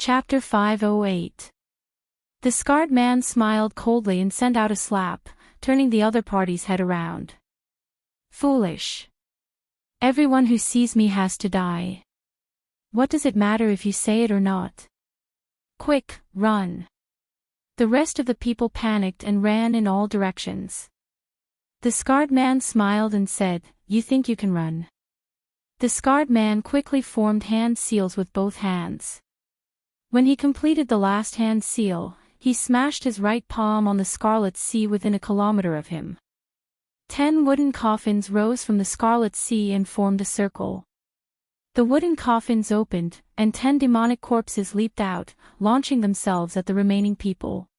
Chapter 508. The scarred man smiled coldly and sent out a slap, turning the other party's head around. Foolish. Everyone who sees me has to die. What does it matter if you say it or not? Quick, run. The rest of the people panicked and ran in all directions. The scarred man smiled and said, "You think you can run?" The scarred man quickly formed hand seals with both hands. When he completed the last hand seal, he smashed his right palm on the scarlet sea within a kilometer of him. 10 wooden coffins rose from the scarlet sea and formed a circle. The wooden coffins opened, and 10 demonic corpses leaped out, launching themselves at the remaining people.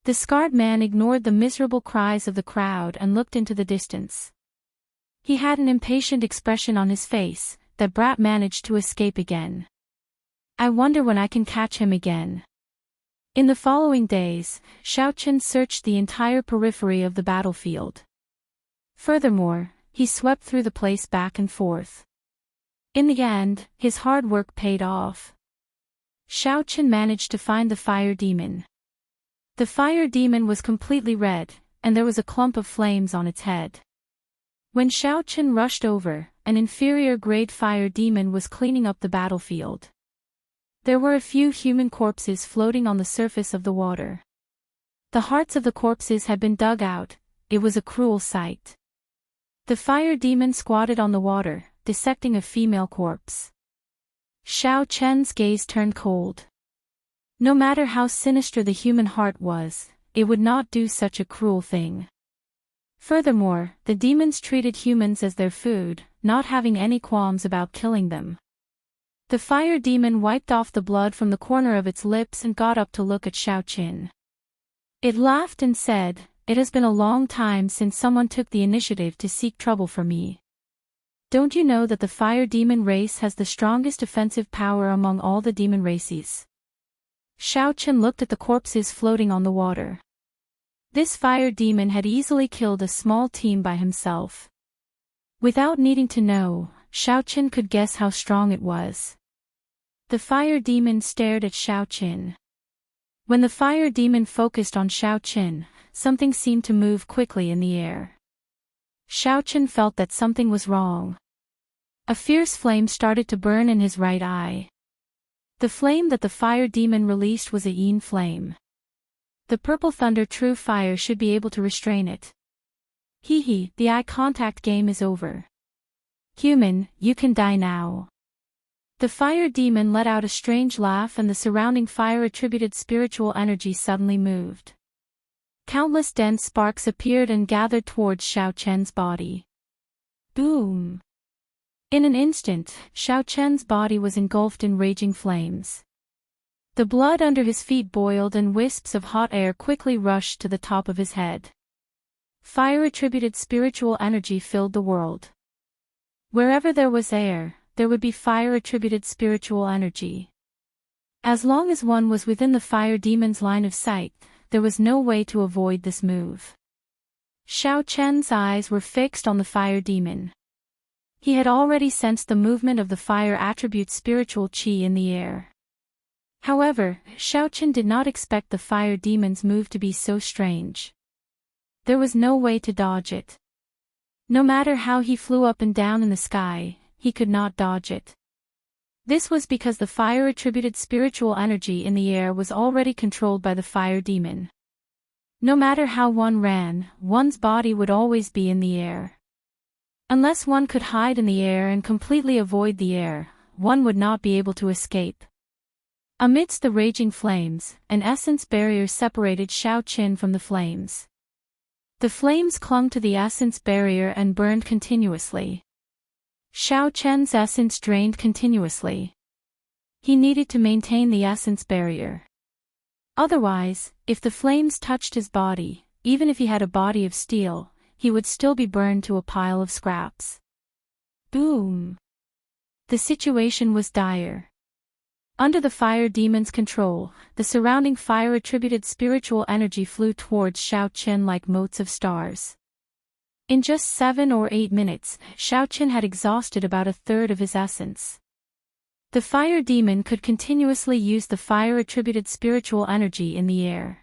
The scarred man ignored the miserable cries of the crowd and looked into the distance. He had an impatient expression on his face. That brat managed to escape again. I wonder when I can catch him again. In the following days, Xiaochen searched the entire periphery of the battlefield. Furthermore, he swept through the place back and forth. In the end, his hard work paid off. Xiaochen managed to find the fire demon. The fire demon was completely red, and there was a clump of flames on its head. When Xiaochen rushed over, an inferior-grade fire demon was cleaning up the battlefield. There were a few human corpses floating on the surface of the water. The hearts of the corpses had been dug out. It was a cruel sight. The fire demon squatted on the water, dissecting a female corpse. Xiaochen's gaze turned cold. No matter how sinister the human heart was, it would not do such a cruel thing. Furthermore, the demons treated humans as their food, not having any qualms about killing them. The fire demon wiped off the blood from the corner of its lips and got up to look at Xiaochen. It laughed and said, "It has been a long time since someone took the initiative to seek trouble for me. Don't you know that the fire demon race has the strongest offensive power among all the demon races?" Xiaochen looked at the corpses floating on the water. This fire demon had easily killed a small team by himself. Without needing to know, Xiaochen could guess how strong it was. The fire demon stared at Xiaochen. When the fire demon focused on Xiaochen, something seemed to move quickly in the air. Xiaochen felt that something was wrong. A fierce flame started to burn in his right eye. The flame that the fire demon released was a yin flame. The purple thunder true fire should be able to restrain it. Hee, the eye contact game is over. Human, you can die now. The fire demon let out a strange laugh and the surrounding fire-attributed spiritual energy suddenly moved. Countless dense sparks appeared and gathered towards Xiaochen's body. Boom! In an instant, Xiaochen's body was engulfed in raging flames. The blood under his feet boiled and wisps of hot air quickly rushed to the top of his head. Fire-attributed spiritual energy filled the world. Wherever there was air, there would be fire-attributed spiritual energy. As long as one was within the fire demon's line of sight, there was no way to avoid this move. Xiaochen's eyes were fixed on the fire demon. He had already sensed the movement of the fire attribute spiritual qi in the air. However, Xiaochen did not expect the fire demon's move to be so strange. There was no way to dodge it. No matter how he flew up and down in the sky, he could not dodge it. This was because the fire-attributed spiritual energy in the air was already controlled by the fire demon. No matter how one ran, one's body would always be in the air. Unless one could hide in the air and completely avoid the air, one would not be able to escape. Amidst the raging flames, an essence barrier separated Xiaochen from the flames. The flames clung to the essence barrier and burned continuously. Xiaochen's essence drained continuously. He needed to maintain the essence barrier. Otherwise, if the flames touched his body, even if he had a body of steel, he would still be burned to a pile of scraps. Boom! The situation was dire. Under the fire demon's control, the surrounding fire-attributed spiritual energy flew towards Xiaochen like motes of stars. In just 7 or 8 minutes, Xiaochen had exhausted about a third of his essence. The fire demon could continuously use the fire-attributed spiritual energy in the air.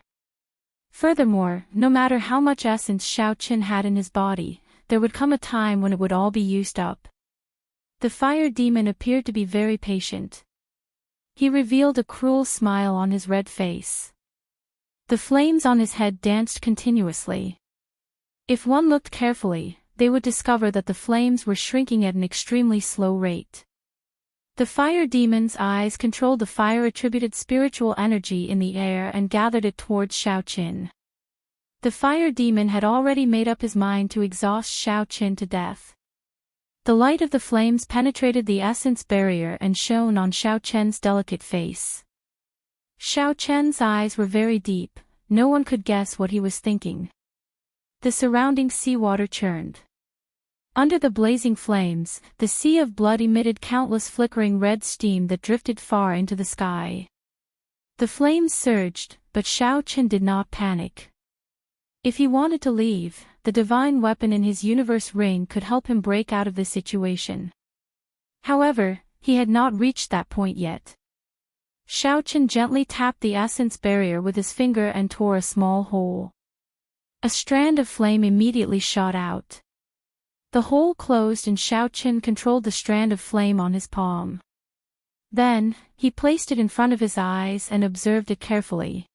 Furthermore, no matter how much essence Xiao Qin had in his body, there would come a time when it would all be used up. The fire demon appeared to be very patient. He revealed a cruel smile on his red face. The flames on his head danced continuously. If one looked carefully, they would discover that the flames were shrinking at an extremely slow rate. The fire demon's eyes controlled the fire-attributed spiritual energy in the air and gathered it towards Xiao Qin. The fire demon had already made up his mind to exhaust Xiao Qin to death. The light of the flames penetrated the essence barrier and shone on Xiao Qian's delicate face. Xiao Qian's eyes were very deep, no one could guess what he was thinking. The surrounding seawater churned. Under the blazing flames, the sea of blood emitted countless flickering red steam that drifted far into the sky. The flames surged, but Xiao Qin did not panic. If he wanted to leave, the divine weapon in his universe ring could help him break out of the situation. However, he had not reached that point yet. Xiao Qin gently tapped the essence barrier with his finger and tore a small hole. A strand of flame immediately shot out. The hole closed and Xiao Qin controlled the strand of flame on his palm. Then, he placed it in front of his eyes and observed it carefully.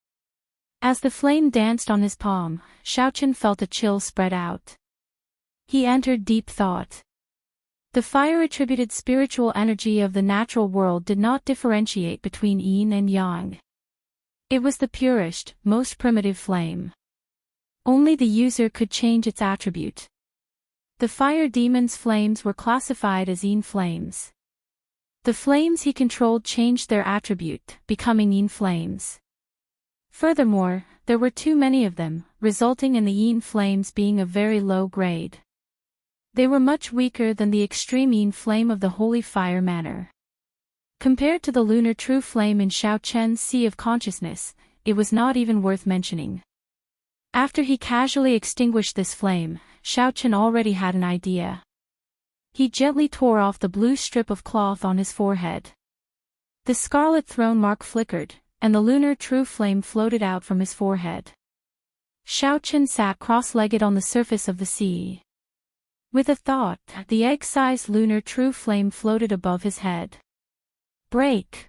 As the flame danced on his palm, Xiao Qin felt a chill spread out. He entered deep thought. The fire-attributed spiritual energy of the natural world did not differentiate between yin and yang. It was the purest, most primitive flame. Only the user could change its attribute. The fire demon's flames were classified as yin flames. The flames he controlled changed their attribute, becoming yin flames. Furthermore, there were too many of them, resulting in the yin flames being of very low grade. They were much weaker than the extreme yin flame of the holy fire manner. Compared to the lunar true flame in Xiao Qian's sea of consciousness, it was not even worth mentioning. After he casually extinguished this flame, Xiao Qin already had an idea. He gently tore off the blue strip of cloth on his forehead. The scarlet throne mark flickered, and the lunar true flame floated out from his forehead. Xiao Qin sat cross-legged on the surface of the sea. With a thought, the egg-sized lunar true flame floated above his head. Break!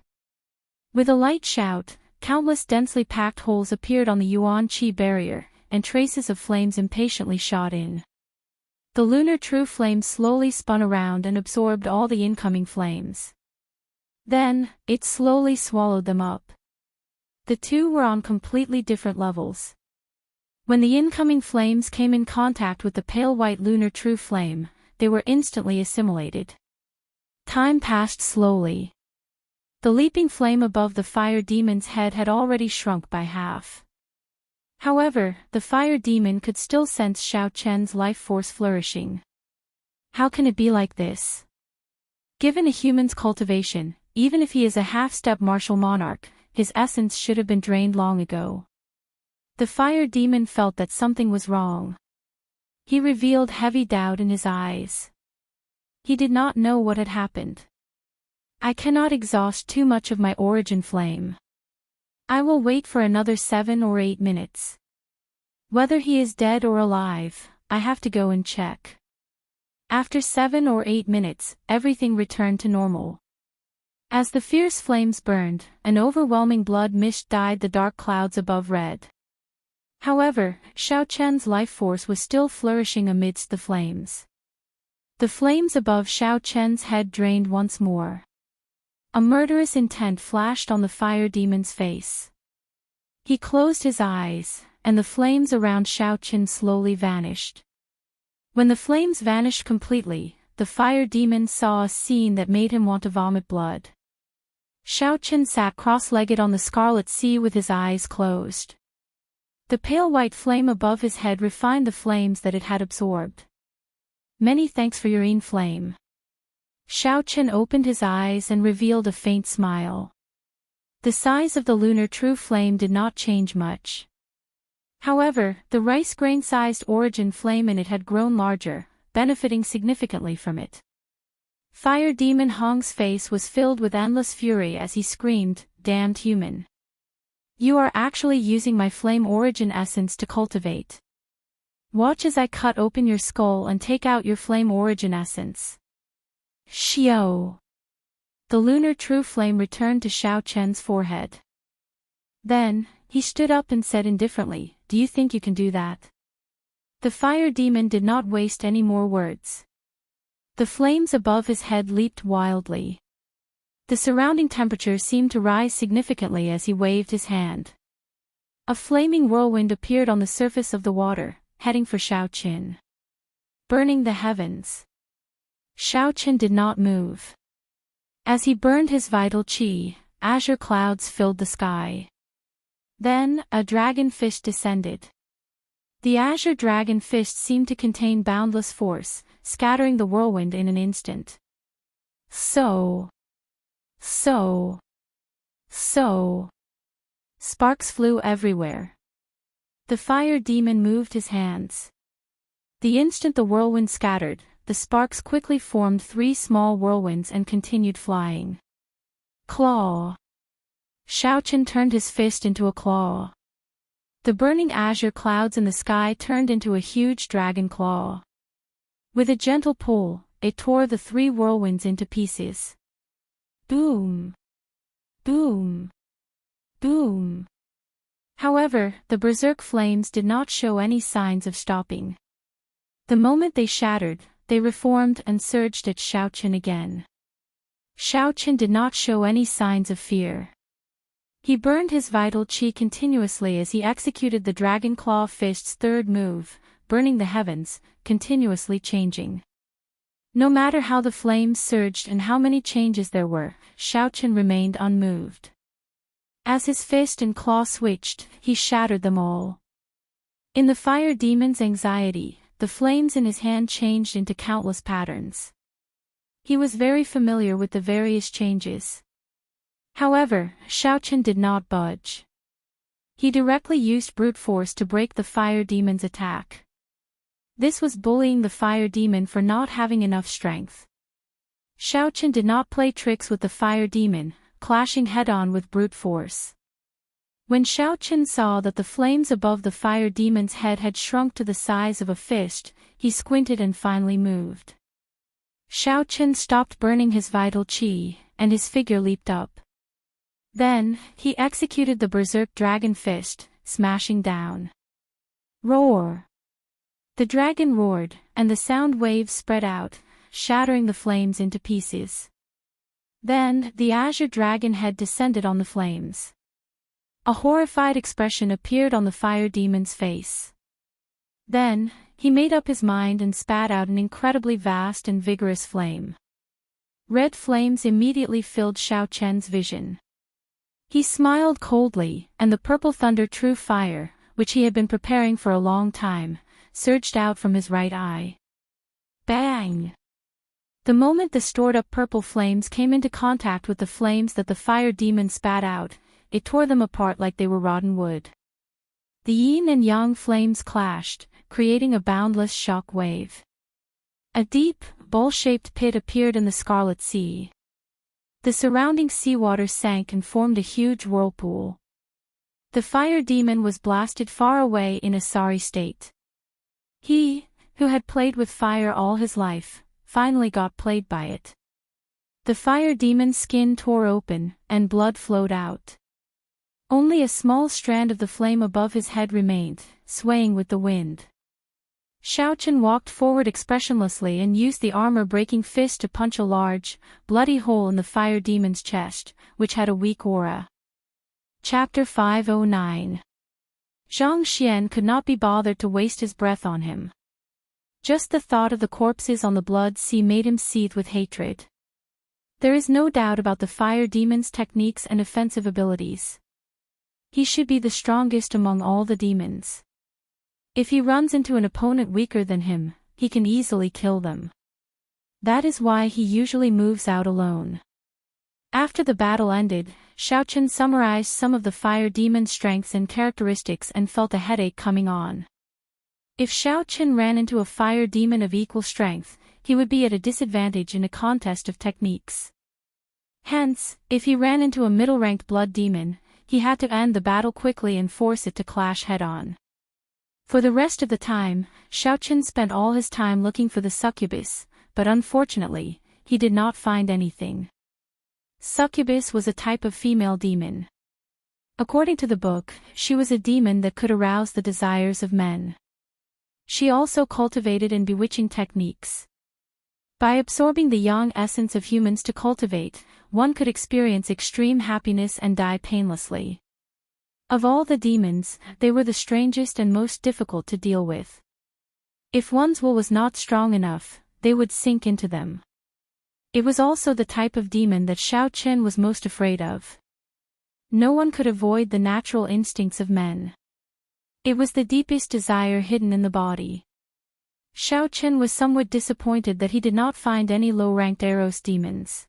With a light shout, countless densely packed holes appeared on the Yuan Qi barrier, and traces of flames impatiently shot in. The lunar true flame slowly spun around and absorbed all the incoming flames. Then, it slowly swallowed them up. The two were on completely different levels. When the incoming flames came in contact with the pale white lunar true flame, they were instantly assimilated. Time passed slowly. The leaping flame above the fire demon's head had already shrunk by half. However, the fire demon could still sense Xiao Qian's life force flourishing. How can it be like this? Given a human's cultivation, even if he is a half-step martial monarch, his essence should have been drained long ago. The fire demon felt that something was wrong. He revealed heavy doubt in his eyes. He did not know what had happened. I cannot exhaust too much of my origin flame. I will wait for another 7 or 8 minutes. Whether he is dead or alive, I have to go and check. After 7 or 8 minutes, everything returned to normal. As the fierce flames burned, an overwhelming blood mist dyed the dark clouds above red. However, Xiao Qian's life force was still flourishing amidst the flames. The flames above Xiao Qian's head drained once more. A murderous intent flashed on the fire demon's face. He closed his eyes, and the flames around Xiao Qin slowly vanished. When the flames vanished completely, the fire demon saw a scene that made him want to vomit blood. Xiao Qin sat cross-legged on the scarlet sea with his eyes closed. The pale white flame above his head refined the flames that it had absorbed. Many thanks for your yin flame. Xiao Qin opened his eyes and revealed a faint smile. The size of the lunar true flame did not change much. However, the rice grain-sized origin flame in it had grown larger, benefiting significantly from it. Fire demon Hong's face was filled with endless fury as he screamed, "Damned human! You are actually using my flame origin essence to cultivate. Watch as I cut open your skull and take out your flame origin essence." Xiao! The lunar true flame returned to Xiao Chen's forehead. Then, he stood up and said indifferently, "Do you think you can do that?" The fire demon did not waste any more words. The flames above his head leaped wildly. The surrounding temperature seemed to rise significantly as he waved his hand. A flaming whirlwind appeared on the surface of the water, heading for Xiao Qin. Burning the heavens. Xiao Qin did not move. As he burned his vital qi, azure clouds filled the sky. Then, a dragon fist descended. The azure dragon fist seemed to contain boundless force, scattering the whirlwind in an instant. So. Sparks flew everywhere. The fire demon moved his hands. The instant the whirlwind scattered, the sparks quickly formed 3 small whirlwinds and continued flying. Claw. Xiao Qin turned his fist into a claw. The burning azure clouds in the sky turned into a huge dragon claw. With a gentle pull, it tore the 3 whirlwinds into pieces. Boom! Boom! Boom! However, the berserk flames did not show any signs of stopping. The moment they shattered, they reformed and surged at Xiao Qin again. Xiao Qin did not show any signs of fear. He burned his vital qi continuously as he executed the Dragon Claw Fist's 3rd move, burning the heavens, continuously changing. No matter how the flames surged and how many changes there were, Xiao Qin remained unmoved. As his fist and claw switched, he shattered them all. In the fire demon's anxiety, the flames in his hand changed into countless patterns. He was very familiar with the various changes. However, Xiao Qin did not budge. He directly used brute force to break the fire demon's attack. This was bullying the fire demon for not having enough strength. Xiao Qin did not play tricks with the fire demon, clashing head-on with brute force. When Xiao Qin saw that the flames above the fire demon's head had shrunk to the size of a fist, he squinted and finally moved. Xiao Qin stopped burning his vital qi, and his figure leaped up. Then, he executed the berserk dragon fist, smashing down. Roar! The dragon roared, and the sound waves spread out, shattering the flames into pieces. Then, the azure dragon head descended on the flames. A horrified expression appeared on the fire demon's face. Then, he made up his mind and spat out an incredibly vast and vigorous flame. Red flames immediately filled Xiao Chen's vision. He smiled coldly, and the purple thunder true fire, which he had been preparing for a long time, surged out from his right eye. Bang! The moment the stored-up purple flames came into contact with the flames that the fire demon spat out, it tore them apart like they were rotten wood. The yin and yang flames clashed, creating a boundless shock wave. A deep, bowl-shaped pit appeared in the Scarlet Sea. The surrounding seawater sank and formed a huge whirlpool. The fire demon was blasted far away in a sorry state. He, who had played with fire all his life, finally got played by it. The fire demon's skin tore open, and blood flowed out. Only a small strand of the flame above his head remained, swaying with the wind. Xiao Qin walked forward expressionlessly and used the armor-breaking fist to punch a large, bloody hole in the fire demon's chest, which had a weak aura. Chapter 509. Zhang Xian could not be bothered to waste his breath on him. Just the thought of the corpses on the blood sea made him seethe with hatred. There is no doubt about the fire demon's techniques and offensive abilities. He should be the strongest among all the demons. If he runs into an opponent weaker than him, he can easily kill them. That is why he usually moves out alone. After the battle ended, Xiao Qin summarized some of the fire demon's strengths and characteristics and felt a headache coming on. If Xiao Qin ran into a fire demon of equal strength, he would be at a disadvantage in a contest of techniques. Hence, if he ran into a middle-ranked blood demon, he had to end the battle quickly and force it to clash head-on. For the rest of the time, Xiaochen spent all his time looking for the succubus, but unfortunately, he did not find anything. Succubus was a type of female demon. According to the book, she was a demon that could arouse the desires of men. She also cultivated and bewitching techniques. By absorbing the yang essence of humans to cultivate, one could experience extreme happiness and die painlessly. Of all the demons, they were the strangest and most difficult to deal with. If one's will was not strong enough, they would sink into them. It was also the type of demon that Xiaochen was most afraid of. No one could avoid the natural instincts of men. It was the deepest desire hidden in the body. Xiaochen was somewhat disappointed that he did not find any low-ranked Eros demons.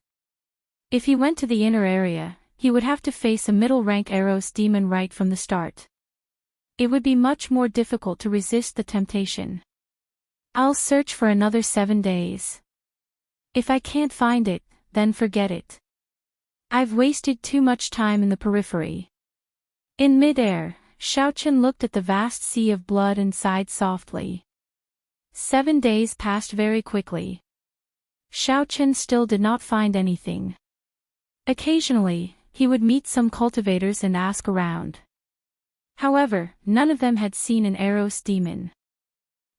If he went to the inner area, he would have to face a middle-rank Eros demon right from the start. It would be much more difficult to resist the temptation. I'll search for another 7 days. If I can't find it, then forget it. I've wasted too much time in the periphery. In mid-air, Xiaochen looked at the vast sea of blood and sighed softly. 7 days passed very quickly. Xiaochen still did not find anything. Occasionally, he would meet some cultivators and ask around. However, none of them had seen an Eros demon.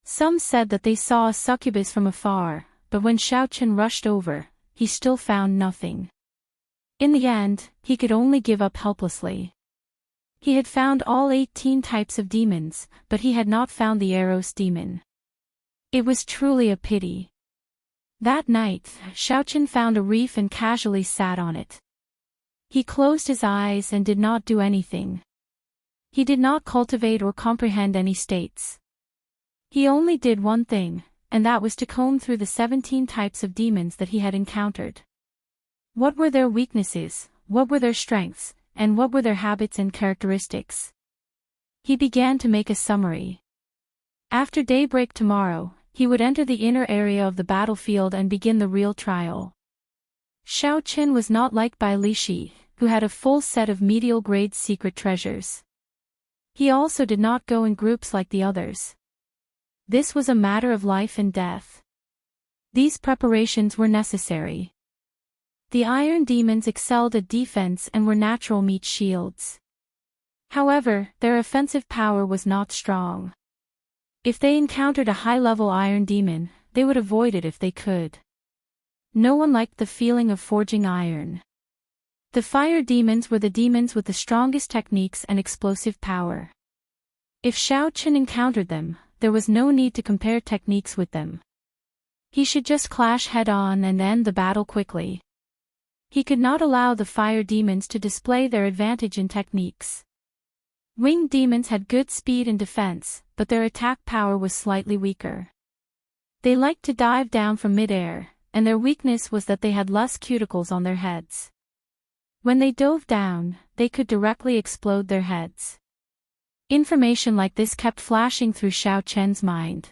Some said that they saw a succubus from afar, but when Xiaochen rushed over, he still found nothing. In the end, he could only give up helplessly. He had found all 18 types of demons, but he had not found the Eros demon. It was truly a pity. That night, Xiaochen found a reef and casually sat on it. He closed his eyes and did not do anything. He did not cultivate or comprehend any states. He only did one thing, and that was to comb through the 17 types of demons that he had encountered. What were their weaknesses, what were their strengths, and what were their habits and characteristics? He began to make a summary. After daybreak tomorrow, he would enter the inner area of the battlefield and begin the real trial. Xiaochen was not like Bai Lishi, who had a full set of medial-grade secret treasures. He also did not go in groups like the others. This was a matter of life and death. These preparations were necessary. The iron demons excelled at defense and were natural meat shields. However, their offensive power was not strong. If they encountered a high-level iron demon, they would avoid it if they could. No one liked the feeling of forging iron. The fire demons were the demons with the strongest techniques and explosive power. If Xiaochen encountered them, there was no need to compare techniques with them. He should just clash head-on and end the battle quickly. He could not allow the fire demons to display their advantage in techniques. Winged demons had good speed and defense, but their attack power was slightly weaker. They liked to dive down from mid-air, and their weakness was that they had less cuticles on their heads. When they dove down, they could directly explode their heads. Information like this kept flashing through Xiaochen's mind.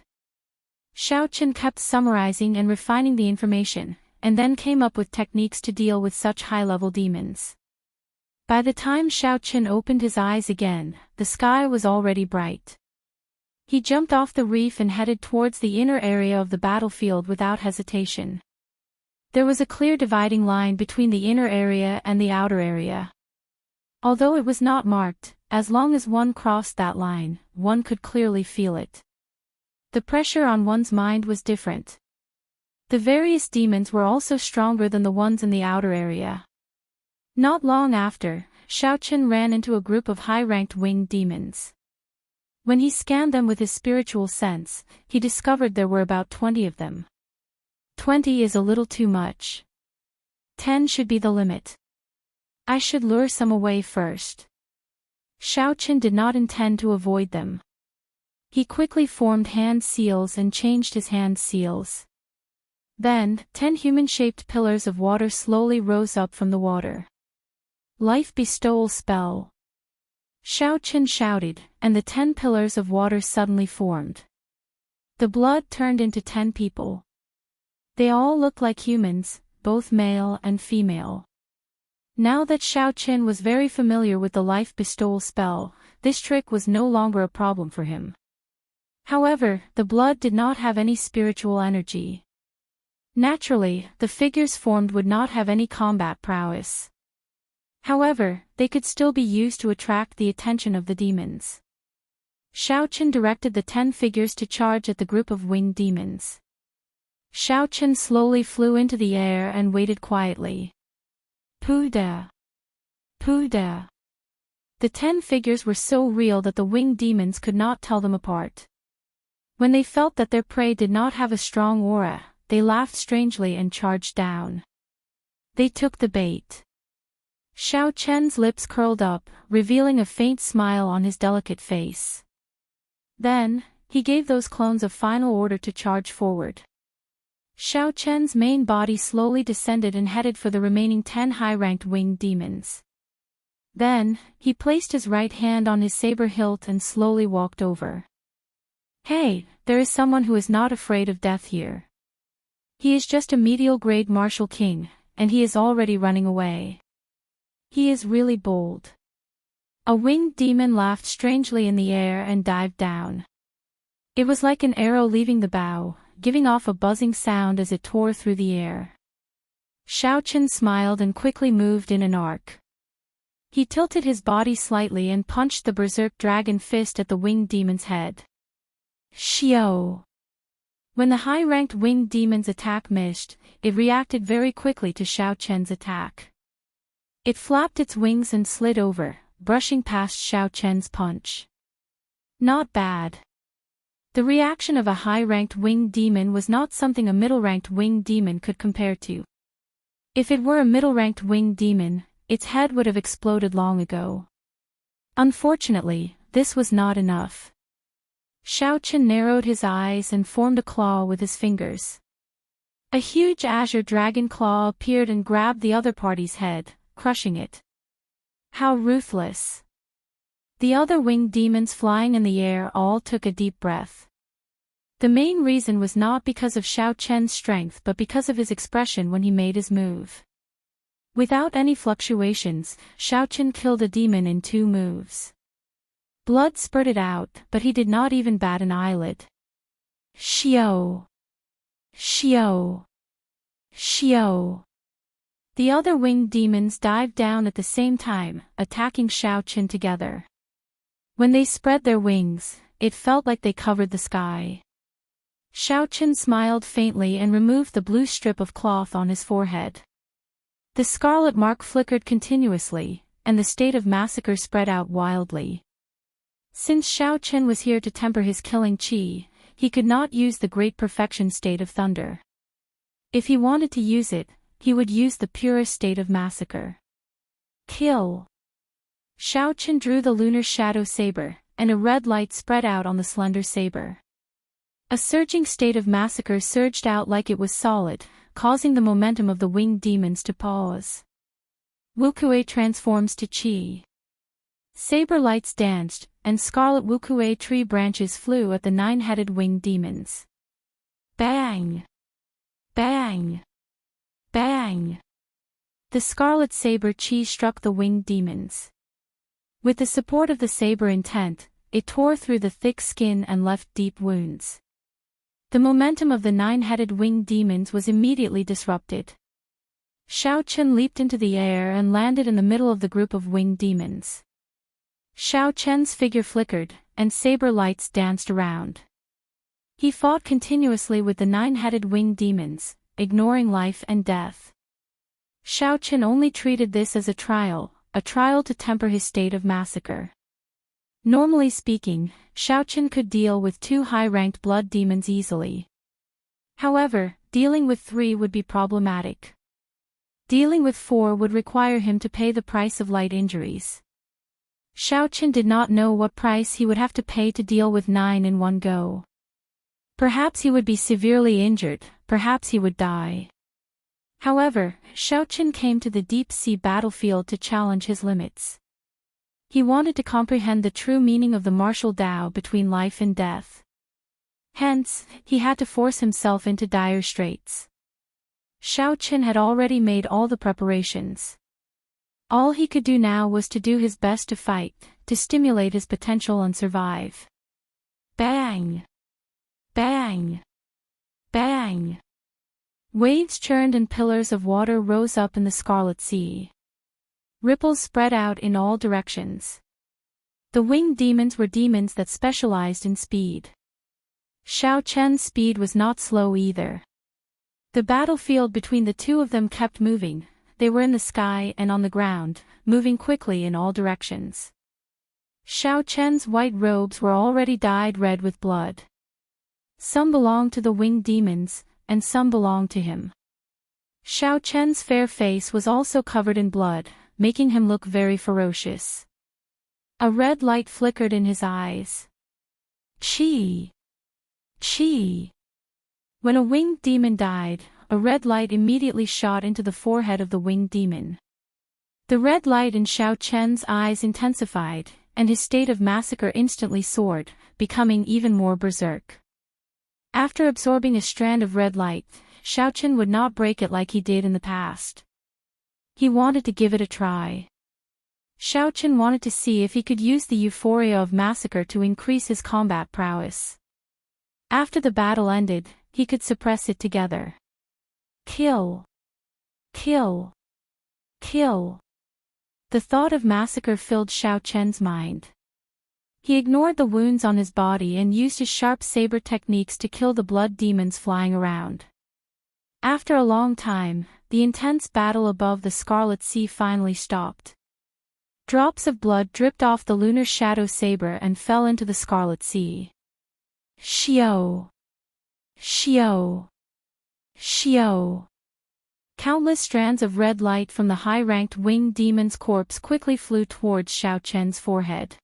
Xiaochen kept summarizing and refining the information, and then came up with techniques to deal with such high-level demons. By the time Xiaochen opened his eyes again, the sky was already bright. He jumped off the reef and headed towards the inner area of the battlefield without hesitation. There was a clear dividing line between the inner area and the outer area. Although it was not marked, as long as one crossed that line, one could clearly feel it. The pressure on one's mind was different. The various demons were also stronger than the ones in the outer area. Not long after, Xiaochen ran into a group of high-ranked winged demons. When he scanned them with his spiritual sense, he discovered there were about 20 of them. 20 is a little too much. 10 should be the limit. I should lure some away first. Xiaochen did not intend to avoid them. He quickly formed hand seals and changed his hand seals. Then, 10 human-shaped pillars of water slowly rose up from the water. Life bestowal spell. Xiaochen shouted, and the 10 pillars of water suddenly formed. The blood turned into 10 people. They all looked like humans, both male and female. Now that Xiao Qin was very familiar with the life bestowal spell, this trick was no longer a problem for him. However, the blood did not have any spiritual energy. Naturally, the figures formed would not have any combat prowess. However, they could still be used to attract the attention of the demons. Xiao Qin directed the 10 figures to charge at the group of winged demons. Xiao Qin slowly flew into the air and waited quietly. Puda! Puda! The 10 figures were so real that the winged demons could not tell them apart. When they felt that their prey did not have a strong aura, they laughed strangely and charged down. They took the bait. Xiao Chen's lips curled up, revealing a faint smile on his delicate face. Then, he gave those clones a final order to charge forward. Xiao Chen's main body slowly descended and headed for the remaining 10 high-ranked winged demons. Then, he placed his right hand on his saber hilt and slowly walked over. Hey, there is someone who is not afraid of death here. He is just a medial-grade martial king, and he is already running away. He is really bold. A winged demon laughed strangely in the air and dived down. It was like an arrow leaving the bow, giving off a buzzing sound as it tore through the air. Xiao Qin smiled and quickly moved in an arc. He tilted his body slightly and punched the berserk dragon fist at the winged demon's head. Xiao! When the high-ranked winged demon's attack missed, it reacted very quickly to Xiao Chen's attack. It flapped its wings and slid over, brushing past Xiao Chen's punch. Not bad. The reaction of a high-ranked winged demon was not something a middle-ranked winged demon could compare to. If it were a middle-ranked winged demon, its head would have exploded long ago. Unfortunately, this was not enough. Xiao Qin narrowed his eyes and formed a claw with his fingers. A huge azure dragon claw appeared and grabbed the other party's head, crushing it. How ruthless! The other winged demons flying in the air all took a deep breath. The main reason was not because of Xiao Chen's strength but because of his expression when he made his move. Without any fluctuations, Xiao Chen killed a demon in 2 moves. Blood spurted out, but he did not even bat an eyelid. Xiao! Xiao! Xiao! The other winged demons dived down at the same time, attacking Xiao Chen together. When they spread their wings, it felt like they covered the sky. Xiao Chen smiled faintly and removed the blue strip of cloth on his forehead. The scarlet mark flickered continuously, and the state of massacre spread out wildly. Since Xiao Chen was here to temper his killing qi, he could not use the great perfection state of thunder. If he wanted to use it, he would use the purest state of massacre. Kill! Xiao Chen drew the lunar shadow saber, and a red light spread out on the slender saber. A surging state of massacre surged out like it was solid, causing the momentum of the winged demons to pause. Wukue transforms to qi. Saber lights danced, and scarlet Wukue tree branches flew at the 9-headed winged demons. Bang! Bang! Bang! The scarlet saber qi struck the winged demons. With the support of the saber intent, it tore through the thick skin and left deep wounds. The momentum of the 9-headed winged demons was immediately disrupted. Xiao Chen leaped into the air and landed in the middle of the group of winged demons. Xiao Chen's figure flickered, and saber lights danced around. He fought continuously with the 9-headed winged demons, ignoring life and death. Xiao Chen only treated this as a trial to temper his state of massacre. Normally speaking, Xiao Chen could deal with 2 high-ranked blood demons easily. However, dealing with 3 would be problematic. Dealing with 4 would require him to pay the price of light injuries. Xiao Chen did not know what price he would have to pay to deal with 9 in one go. Perhaps he would be severely injured, perhaps he would die. However, Xiao Chen came to the deep-sea battlefield to challenge his limits. He wanted to comprehend the true meaning of the martial Tao between life and death. Hence, he had to force himself into dire straits. Xiao Chen had already made all the preparations. All he could do now was to do his best to fight, to stimulate his potential and survive. Bang! Bang! Bang! Waves churned and pillars of water rose up in the Scarlet Sea. Ripples spread out in all directions. The winged demons were demons that specialized in speed. Xiao Chen's speed was not slow either. The battlefield between the two of them kept moving. They were in the sky and on the ground, moving quickly in all directions. Xiao Chen's white robes were already dyed red with blood. Some belonged to the winged demons, and some belonged to him. Xiao Chen's fair face was also covered in blood, making him look very ferocious. A red light flickered in his eyes. Chi! Chi! When a winged demon died, a red light immediately shot into the forehead of the winged demon. The red light in Xiao Chen's eyes intensified, and his state of massacre instantly soared, becoming even more berserk. After absorbing a strand of red light, Xiao Chen would not break it like he did in the past. He wanted to give it a try. Xiao Chen wanted to see if he could use the euphoria of massacre to increase his combat prowess. After the battle ended, he could suppress it together. Kill! Kill! Kill! The thought of massacre filled Xiao Chen's mind. He ignored the wounds on his body and used his sharp saber techniques to kill the blood demons flying around. After a long time, the intense battle above the Scarlet Sea finally stopped. Drops of blood dripped off the lunar shadow saber and fell into the Scarlet Sea. Xiao! Xiao! Xiao! Countless strands of red light from the high-ranked winged demon's corpse quickly flew towards Xiao Chen's forehead.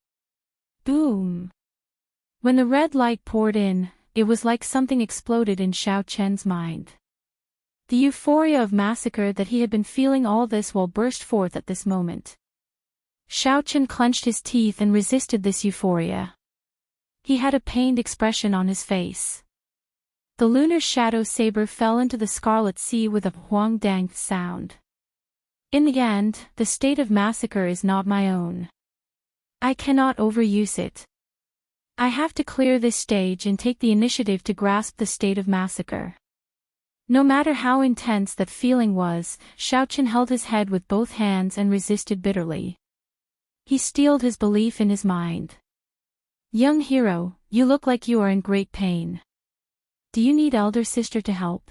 Boom! When the red light poured in, it was like something exploded in Xiao Chen's mind. The euphoria of massacre that he had been feeling all this while burst forth at this moment. Xiao Chen clenched his teeth and resisted this euphoria. He had a pained expression on his face. The lunar shadow saber fell into the Scarlet Sea with a huang-dang sound. In the end, the state of massacre is not my own. I cannot overuse it. I have to clear this stage and take the initiative to grasp the state of massacre. No matter how intense that feeling was, Xiao Chen held his head with both hands and resisted bitterly. He steeled his belief in his mind. Young hero, you look like you are in great pain. Do you need elder sister to help?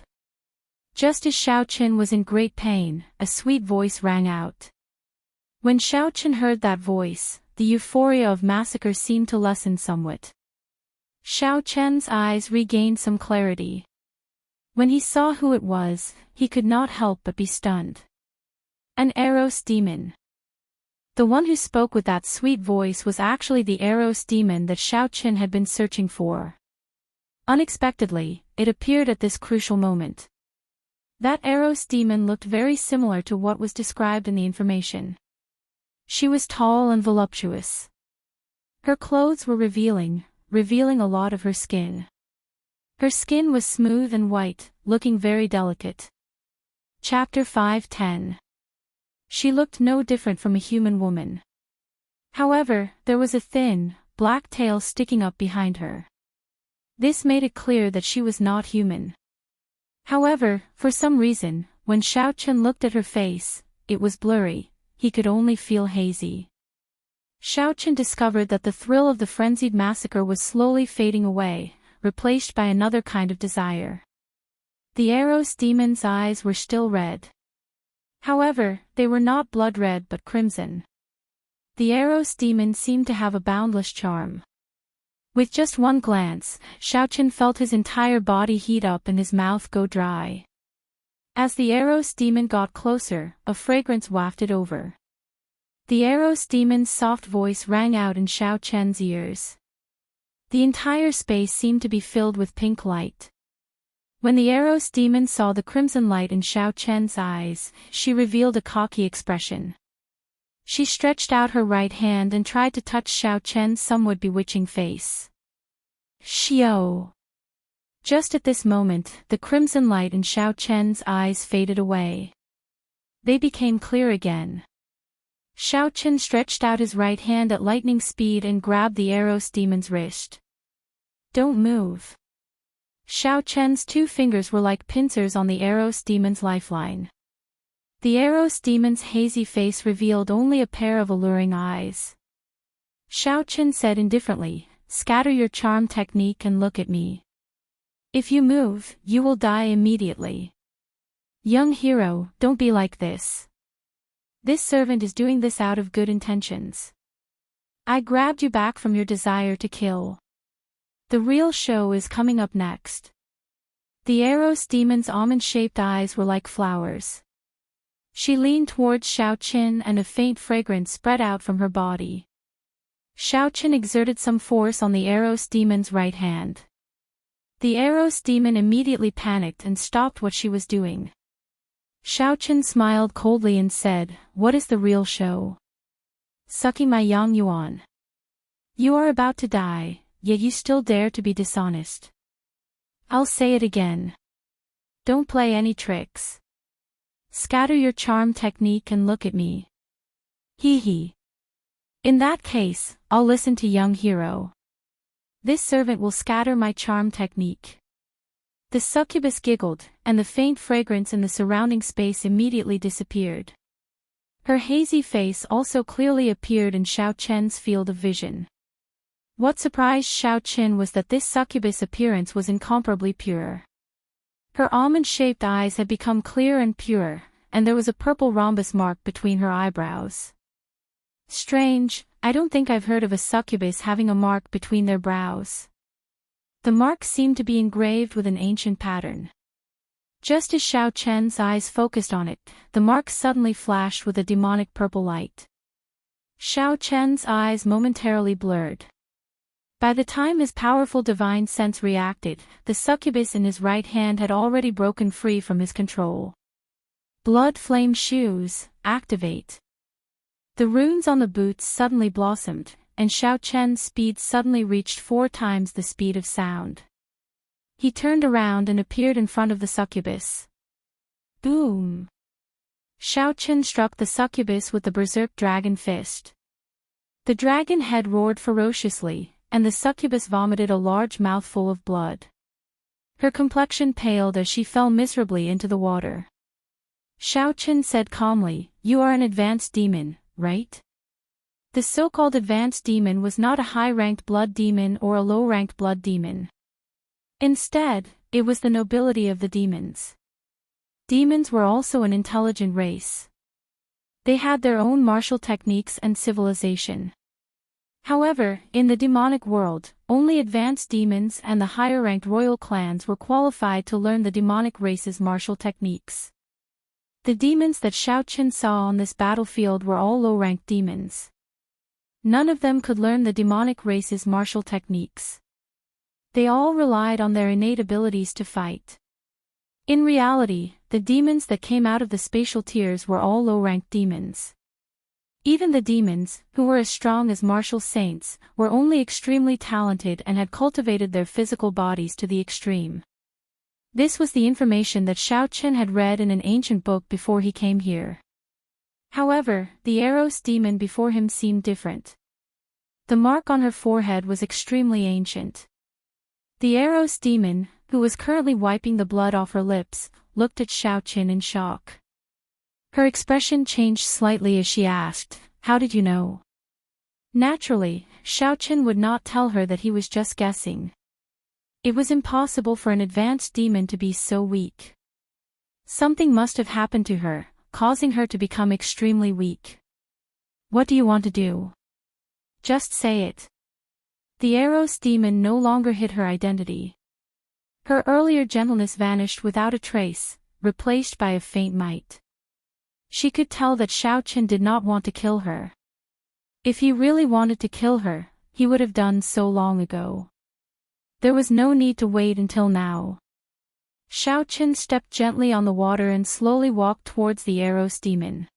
Just as Xiao Chen was in great pain, a sweet voice rang out. When Xiao Chen heard that voice, the euphoria of massacre seemed to lessen somewhat. Xiao Chen's eyes regained some clarity. When he saw who it was, he could not help but be stunned. An Eros demon. The one who spoke with that sweet voice was actually the Eros demon that Xiao Chen had been searching for. Unexpectedly, it appeared at this crucial moment. That Eros demon looked very similar to what was described in the information. She was tall and voluptuous. Her clothes were revealing a lot of her skin. Her skin was smooth and white, looking very delicate. Chapter 5:10. She looked no different from a human woman. However, there was a thin, black tail sticking up behind her. This made it clear that she was not human. However, for some reason, when Xiao Chen looked at her face, it was blurry, he could only feel hazy. Xiao Chen discovered that the thrill of the frenzied massacre was slowly fading away, replaced by another kind of desire. The Eros demon's eyes were still red. However, they were not blood red but crimson. The Eros demon seemed to have a boundless charm. With just one glance, Xiao Chen felt his entire body heat up and his mouth go dry. As the Eros demon got closer, a fragrance wafted over. The Eros demon's soft voice rang out in Xiao Chen's ears. The entire space seemed to be filled with pink light. When the Eros demon saw the crimson light in Xiao Chen's eyes, she revealed a cocky expression. She stretched out her right hand and tried to touch Xiao Chen's somewhat bewitching face. Xiao! Just at this moment, the crimson light in Xiao Chen's eyes faded away. They became clear again. Xiao Chen stretched out his right hand at lightning speed and grabbed the Eros demon's wrist. Don't move. Xiao Chen's two fingers were like pincers on the Eros demon's lifeline. The Eros demon's hazy face revealed only a pair of alluring eyes. Xiao Chen said indifferently, "Scatter your charm technique and look at me. If you move, you will die immediately. Young hero, don't be like this. This servant is doing this out of good intentions. I grabbed you back from your desire to kill. The real show is coming up next." The Eros demon's almond-shaped eyes were like flowers. She leaned towards Xiao Chen and a faint fragrance spread out from her body. Xiao Chen exerted some force on the Eros demon's right hand. The Eros demon immediately panicked and stopped what she was doing. Xiao Chen smiled coldly and said, "What is the real show? Sucking my yang yuan. You are about to die, yet you still dare to be dishonest. I'll say it again. Don't play any tricks. Scatter your charm technique and look at me. Hee hee. In that case, I'll listen to young hero. This servant will scatter my charm technique." The succubus giggled, and the faint fragrance in the surrounding space immediately disappeared. Her hazy face also clearly appeared in Xiao Chen's field of vision. What surprised Xiao Chen was that this succubus appearance was incomparably pure. Her almond-shaped eyes had become clear and pure, and there was a purple rhombus mark between her eyebrows. Strange, I don't think I've heard of a succubus having a mark between their brows. The mark seemed to be engraved with an ancient pattern. Just as Xiao Chen's eyes focused on it, the mark suddenly flashed with a demonic purple light. Xiao Chen's eyes momentarily blurred. By the time his powerful divine sense reacted, the succubus in his right hand had already broken free from his control. Blood Flame Shoes, activate. The runes on the boots suddenly blossomed, and Xiao Chen's speed suddenly reached 4 times the speed of sound. He turned around and appeared in front of the succubus. Boom! Xiao Chen struck the succubus with the berserk dragon fist. The dragon head roared ferociously, and the succubus vomited a large mouthful of blood. Her complexion paled as she fell miserably into the water. Xiao Chen said calmly, "You are an advanced demon, right?" The so-called advanced demon was not a high-ranked blood demon or a low-ranked blood demon. Instead, it was the nobility of the demons. Demons were also an intelligent race. They had their own martial techniques and civilization. However, in the demonic world, only advanced demons and the higher-ranked royal clans were qualified to learn the demonic race's martial techniques. The demons that Xiao Chen saw on this battlefield were all low-ranked demons. None of them could learn the demonic race's martial techniques. They all relied on their innate abilities to fight. In reality, the demons that came out of the spatial tiers were all low-ranked demons. Even the demons, who were as strong as martial saints, were only extremely talented and had cultivated their physical bodies to the extreme. This was the information that Xiao Chen had read in an ancient book before he came here. However, the Eros demon before him seemed different. The mark on her forehead was extremely ancient. The Eros demon, who was currently wiping the blood off her lips, looked at Xiao Chen in shock. Her expression changed slightly as she asked, "How did you know?" Naturally, Xiao Chen would not tell her that he was just guessing. It was impossible for an advanced demon to be so weak. Something must have happened to her, causing her to become extremely weak. "What do you want to do? Just say it." The Eros demon no longer hid her identity. Her earlier gentleness vanished without a trace, replaced by a faint might. She could tell that Xiao Chen did not want to kill her. If he really wanted to kill her, he would have done so long ago. There was no need to wait until now. Xiao Chen stepped gently on the water and slowly walked towards the Eros demon.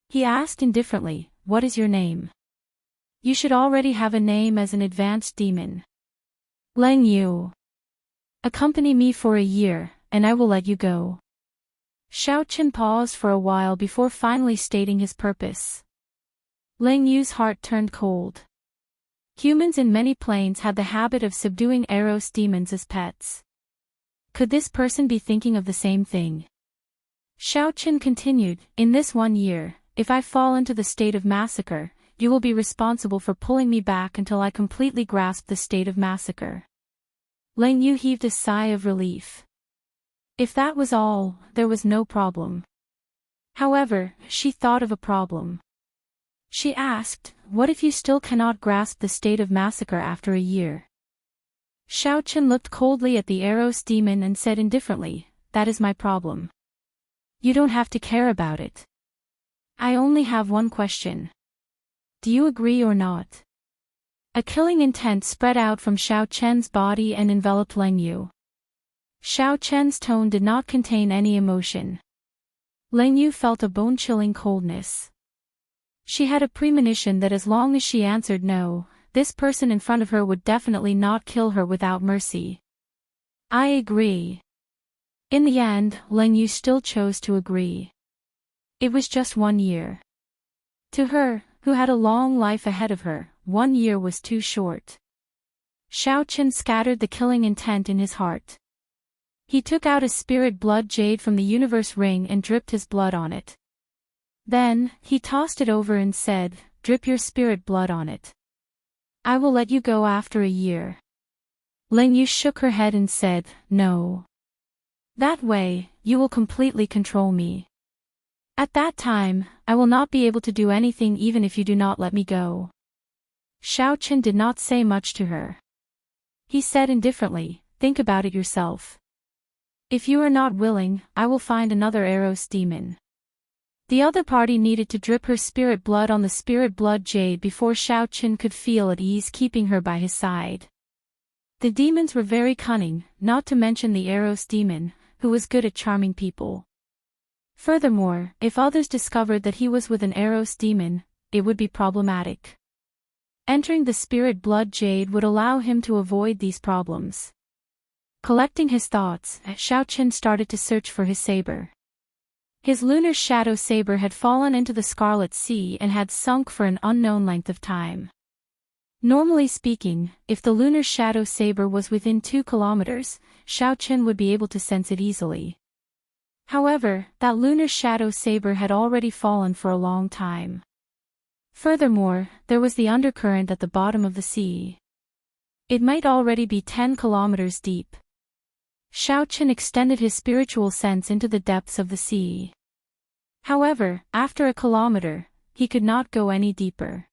He asked indifferently, "What is your name?" "You should already have a name as an advanced demon." "Leng Yu." Accompany me for a year, and I will let you go. Xiao Chen paused for a while before finally stating his purpose. Ling Yu's heart turned cold. Humans in many planes had the habit of subduing Eros demons as pets. Could this person be thinking of the same thing? Xiao Chen continued, in this 1 year, if I fall into the state of massacre, you will be responsible for pulling me back until I completely grasp the state of massacre. Ling Yu heaved a sigh of relief. If that was all, there was no problem. However, she thought of a problem. She asked, what if you still cannot grasp the state of massacre after a year? Xiao Chen looked coldly at the Eros demon and said indifferently, that is my problem. You don't have to care about it. I only have one question. Do you agree or not? A killing intent spread out from Xiao Chen's body and enveloped Ling Yu. Xiao Chen's tone did not contain any emotion. Ling Yu felt a bone-chilling coldness. She had a premonition that as long as she answered no, this person in front of her would definitely not kill her without mercy. I agree. In the end, Ling Yu still chose to agree. It was just 1 year. To her, who had a long life ahead of her, 1 year was too short. Xiao Chen scattered the killing intent in his heart. He took out a spirit blood jade from the universe ring and dripped his blood on it. Then, he tossed it over and said, drip your spirit blood on it. I will let you go after a year. Ling Yu shook her head and said, no. That way, you will completely control me. At that time, I will not be able to do anything even if you do not let me go. Xiao Chen did not say much to her. He said indifferently, think about it yourself. If you are not willing, I will find another Eros demon. The other party needed to drip her spirit blood on the spirit blood jade before Xiao Chen could feel at ease keeping her by his side. The demons were very cunning, not to mention the Eros demon, who was good at charming people. Furthermore, if others discovered that he was with an Eros demon, it would be problematic. Entering the spirit blood jade would allow him to avoid these problems. Collecting his thoughts, Xiao Chen started to search for his saber. His lunar shadow saber had fallen into the Scarlet Sea and had sunk for an unknown length of time. Normally speaking, if the lunar shadow saber was within 2 kilometers, Xiao Chen would be able to sense it easily. However, that lunar shadow saber had already fallen for a long time. Furthermore, there was the undercurrent at the bottom of the sea. It might already be 10 kilometers deep. Xiao Chen extended his spiritual sense into the depths of the sea. However, after a kilometer, he could not go any deeper.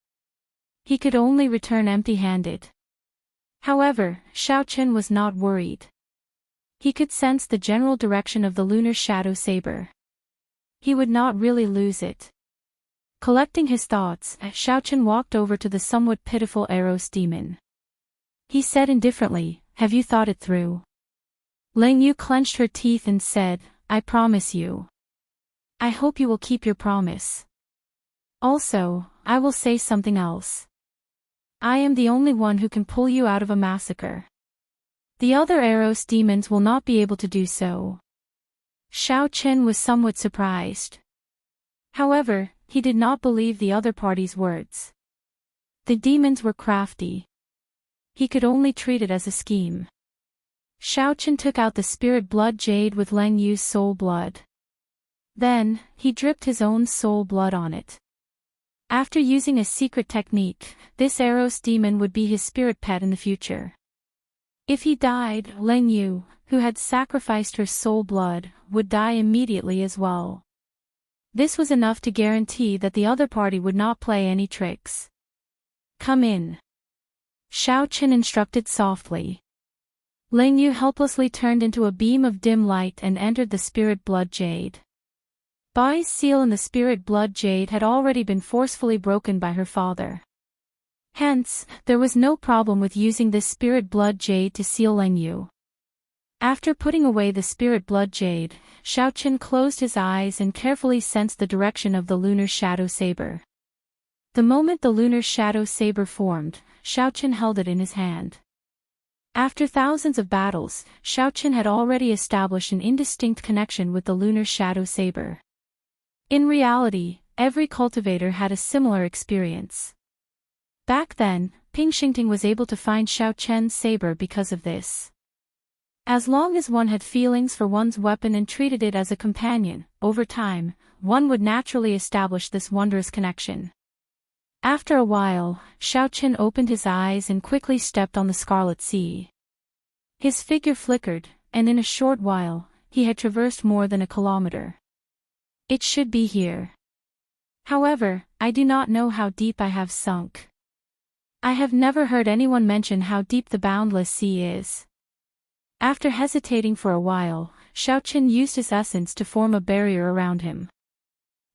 He could only return empty-handed. However, Xiao Chen was not worried. He could sense the general direction of the lunar shadow saber. He would not really lose it. Collecting his thoughts, Xiao Chen walked over to the somewhat pitiful Eros demon. He said indifferently, have you thought it through? Ling Yu clenched her teeth and said, I promise you. I hope you will keep your promise. Also, I will say something else. I am the only one who can pull you out of a massacre. The other Eros demons will not be able to do so. Xiao Chen was somewhat surprised. However, he did not believe the other party's words. The demons were crafty. He could only treat it as a scheme. Xiao Chen took out the spirit blood jade with Ling Yu's soul blood. Then, he dripped his own soul blood on it. After using a secret technique, this Eros demon would be his spirit pet in the future. If he died, Ling Yu, who had sacrificed her soul blood, would die immediately as well. This was enough to guarantee that the other party would not play any tricks. Come in. Xiao Chen instructed softly. Ling Yu helplessly turned into a beam of dim light and entered the spirit blood jade. Bai's seal in the spirit blood jade had already been forcefully broken by her father. Hence, there was no problem with using this spirit blood jade to seal Ling Yu. After putting away the spirit blood jade, Xiao Chen closed his eyes and carefully sensed the direction of the lunar shadow saber. The moment the lunar shadow saber formed, Xiao Chen held it in his hand. After thousands of battles, Xiaoqin had already established an indistinct connection with the lunar shadow saber. In reality, every cultivator had a similar experience. Back then, Ping Xingting was able to find Xiaoqian's saber because of this. As long as one had feelings for one's weapon and treated it as a companion, over time, one would naturally establish this wondrous connection. After a while, Xiaoqin opened his eyes and quickly stepped on the scarlet sea. His figure flickered, and in a short while, he had traversed more than a kilometer. It should be here. However, I do not know how deep I have sunk. I have never heard anyone mention how deep the boundless sea is. After hesitating for a while, Xiaoqin used his essence to form a barrier around him.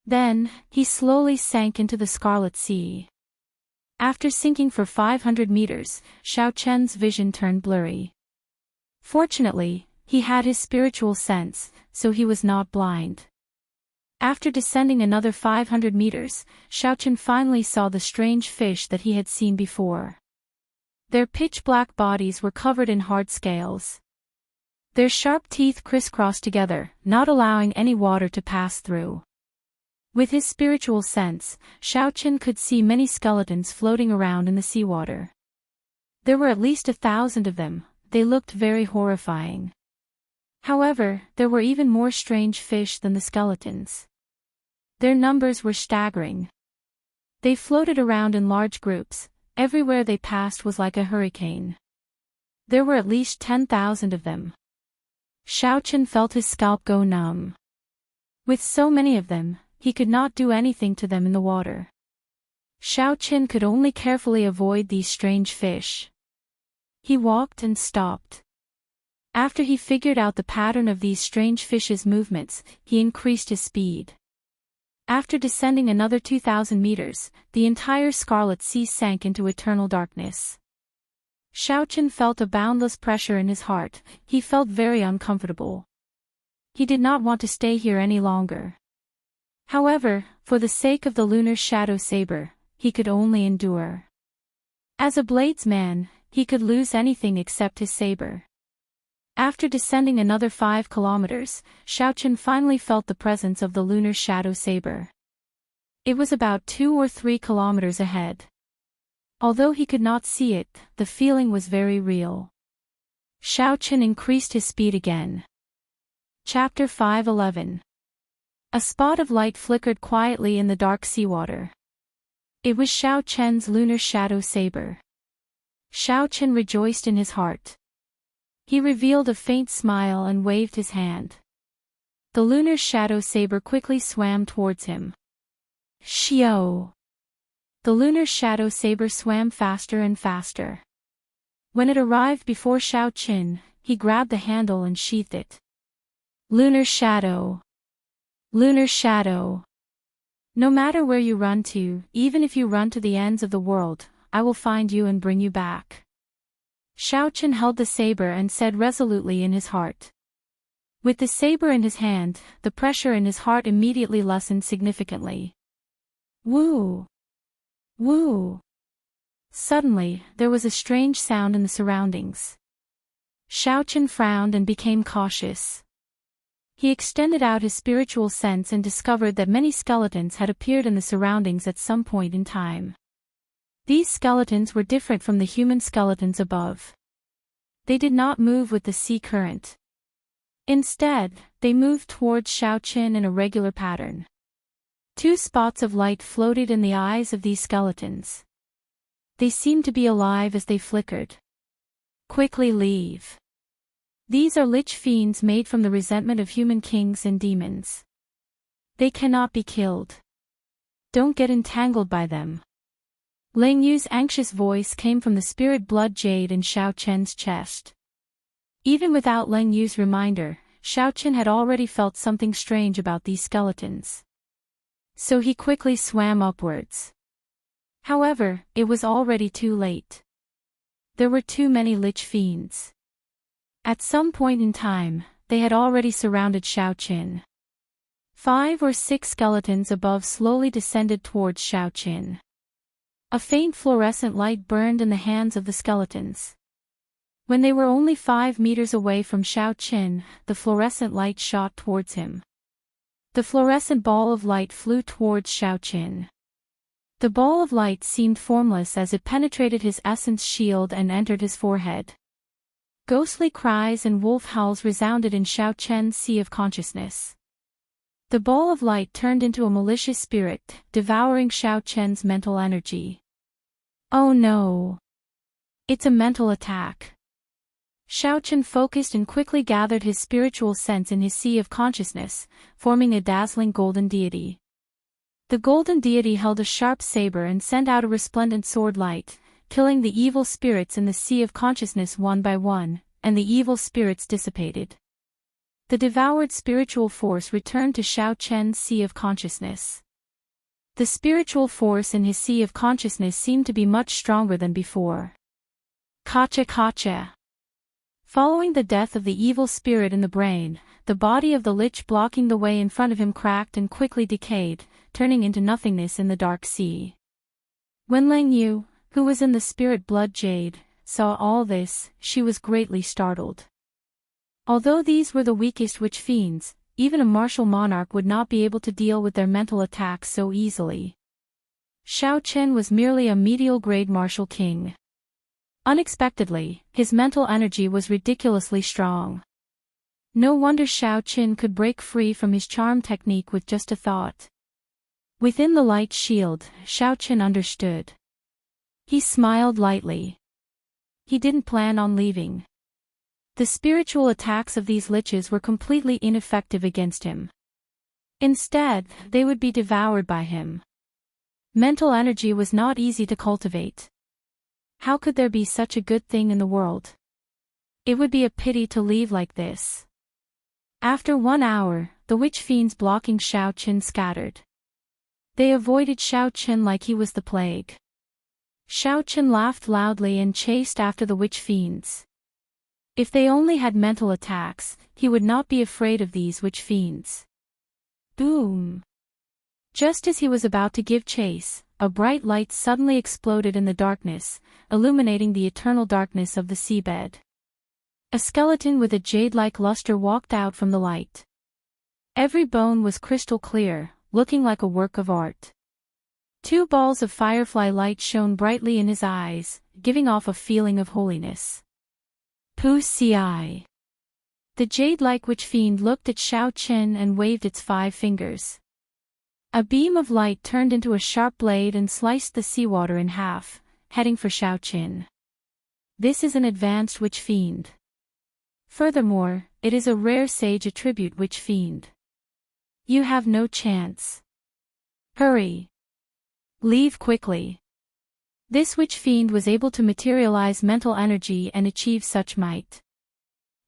Then, he slowly sank into the Scarlet Sea. After sinking for 500 meters, Xiaoqian's vision turned blurry. Fortunately, he had his spiritual sense, so he was not blind. After descending another 500 meters, Xiaoqian finally saw the strange fish that he had seen before. Their pitch-black bodies were covered in hard scales. Their sharp teeth crisscrossed together, not allowing any water to pass through. With his spiritual sense, Xiaoqian could see many skeletons floating around in the seawater. There were at least 1,000 of them. They looked very horrifying. However, there were even more strange fish than the skeletons. Their numbers were staggering. They floated around in large groups. Everywhere they passed was like a hurricane. There were at least 10,000 of them. Xiaoqian felt his scalp go numb. With so many of them, he could not do anything to them in the water. Xiaoqian could only carefully avoid these strange fish. He walked and stopped. After he figured out the pattern of these strange fish's movements, he increased his speed. After descending another 2,000 meters, the entire Scarlet Sea sank into eternal darkness. Xiaoqian felt a boundless pressure in his heart. He felt very uncomfortable. He did not want to stay here any longer. However, for the sake of the lunar shadow saber, he could only endure. As a bladesman, he could lose anything except his saber. After descending another 5 kilometers, Xiaoqian finally felt the presence of the lunar shadow saber. It was about 2 or 3 kilometers ahead. Although he could not see it, the feeling was very real. Xiaoqian increased his speed again. Chapter 5:11. A spot of light flickered quietly in the dark seawater. It was Xiaoqian's lunar shadow saber. Xiaoqian rejoiced in his heart. He revealed a faint smile and waved his hand. The lunar shadow saber quickly swam towards him. Xiao! The lunar shadow saber swam faster and faster. When it arrived before Xiaoqian, he grabbed the handle and sheathed it. Lunar shadow! Lunar shadow! No matter where you run to, even if you run to the ends of the world, I will find you and bring you back. Xiaoqian held the saber and said resolutely in his heart. With the saber in his hand, the pressure in his heart immediately lessened significantly. Woo! Woo! Suddenly, there was a strange sound in the surroundings. Xiaoqian frowned and became cautious. He extended out his spiritual sense and discovered that many skeletons had appeared in the surroundings at some point in time. These skeletons were different from the human skeletons above. They did not move with the sea current. Instead, they moved towards Xiaoqian in a regular pattern. 2 spots of light floated in the eyes of these skeletons. They seemed to be alive as they flickered. Quickly leave. These are lich fiends made from the resentment of human kings and demons. They cannot be killed. Don't get entangled by them. Ling Yu's anxious voice came from the spirit blood jade in Xiaoqian's chest. Even without Ling Yu's reminder, Xiaoqian had already felt something strange about these skeletons. So he quickly swam upwards. However, it was already too late. There were too many lich fiends. At some point in time, they had already surrounded Xiaoqian. 5 or 6 skeletons above slowly descended towards Xiaoqian. A faint fluorescent light burned in the hands of the skeletons. When they were only 5 meters away from Xiao Qin, the fluorescent light shot towards him. The fluorescent ball of light flew towards Xiao Qin. The ball of light seemed formless as it penetrated his essence shield and entered his forehead. Ghostly cries and wolf howls resounded in Xiao Qin's sea of consciousness. The ball of light turned into a malicious spirit, devouring Xiao Qin's mental energy. Oh no! It's a mental attack. Xiao Qin focused and quickly gathered his spiritual sense in his sea of consciousness, forming a dazzling golden deity. The golden deity held a sharp saber and sent out a resplendent sword light, killing the evil spirits in the sea of consciousness one by one, and the evil spirits dissipated. The devoured spiritual force returned to Xiao Qin's sea of consciousness. The spiritual force in his sea of consciousness seemed to be much stronger than before. Kacha kacha. Following the death of the evil spirit in the brain, the body of the lich blocking the way in front of him cracked and quickly decayed, turning into nothingness in the dark sea. When Lang Yu, who was in the spirit blood jade, saw all this, she was greatly startled. Although these were the weakest witch fiends, even a martial monarch would not be able to deal with their mental attacks so easily. Xiao Qin was merely a medial-grade martial king. Unexpectedly, his mental energy was ridiculously strong. No wonder Xiao Qin could break free from his charm technique with just a thought. Within the light shield, Xiao Qin understood. He smiled lightly. He didn't plan on leaving. The spiritual attacks of these liches were completely ineffective against him. Instead, they would be devoured by him. Mental energy was not easy to cultivate. How could there be such a good thing in the world? It would be a pity to leave like this. After 1 hour, the witch fiends blocking Xiao Qin scattered. They avoided Xiao Qin like he was the plague. Xiao Qin laughed loudly and chased after the witch fiends. If they only had mental attacks, he would not be afraid of these witch fiends. Boom! Just as he was about to give chase, a bright light suddenly exploded in the darkness, illuminating the eternal darkness of the seabed. A skeleton with a jade-like luster walked out from the light. Every bone was crystal clear, looking like a work of art. 2 balls of firefly light shone brightly in his eyes, giving off a feeling of holiness. Pu Ci. The jade-like witch fiend looked at Xiao Qin and waved its 5 fingers. A beam of light turned into a sharp blade and sliced the seawater in half, heading for Xiao Qin. This is an advanced witch fiend. Furthermore, it is a rare sage attribute witch fiend. You have no chance. Hurry. Leave quickly. This witch fiend was able to materialize mental energy and achieve such might.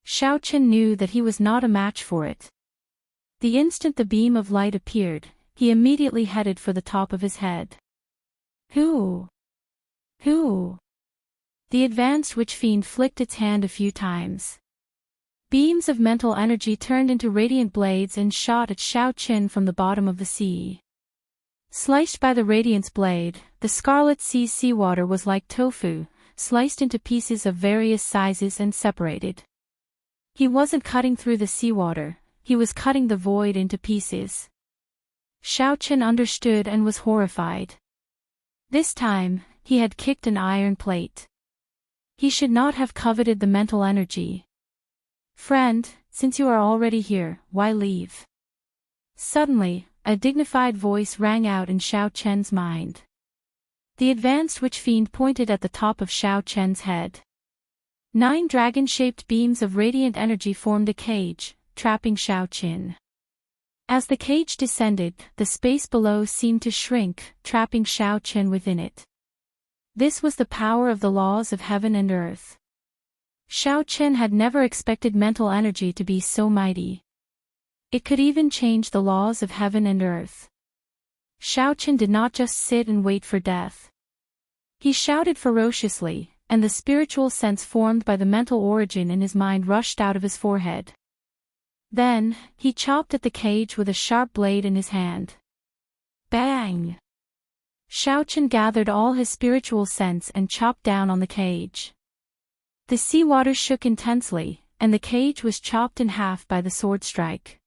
Xiao Qin knew that he was not a match for it. The instant the beam of light appeared, he immediately headed for the top of his head. Who? Who? The advanced witch fiend flicked its hand a few times. Beams of mental energy turned into radiant blades and shot at Xiao Qin from the bottom of the sea. Sliced by the radiance blade, the scarlet sea's seawater was like tofu, sliced into pieces of various sizes and separated. He wasn't cutting through the seawater, he was cutting the void into pieces. Xiao Qin understood and was horrified. This time, he had kicked an iron plate. He should not have coveted the mental energy. Friend, since you are already here, why leave? Suddenly, a dignified voice rang out in Xiao Qin's mind. The advanced witch fiend pointed at the top of Xiao Qin's head. 9 dragon-shaped beams of radiant energy formed a cage, trapping Xiao Qin. As the cage descended, the space below seemed to shrink, trapping Xiao Qin within it. This was the power of the laws of heaven and earth. Xiao Qin had never expected mental energy to be so mighty. It could even change the laws of heaven and earth. Xiao Qin did not just sit and wait for death. He shouted ferociously, and the spiritual sense formed by the mental origin in his mind rushed out of his forehead. Then, he chopped at the cage with a sharp blade in his hand. Bang! Xiao Qin gathered all his spiritual sense and chopped down on the cage. The seawater shook intensely, and the cage was chopped in half by the sword strike.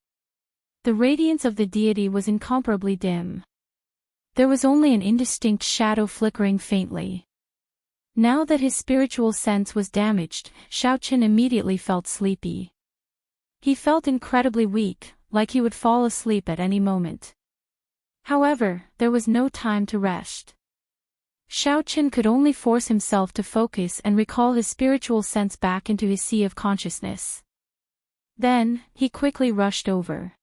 The radiance of the deity was incomparably dim. There was only an indistinct shadow flickering faintly. Now that his spiritual sense was damaged, Xiaoqin immediately felt sleepy. He felt incredibly weak, like he would fall asleep at any moment. However, there was no time to rest. Xiaoqin could only force himself to focus and recall his spiritual sense back into his sea of consciousness. Then, he quickly rushed over.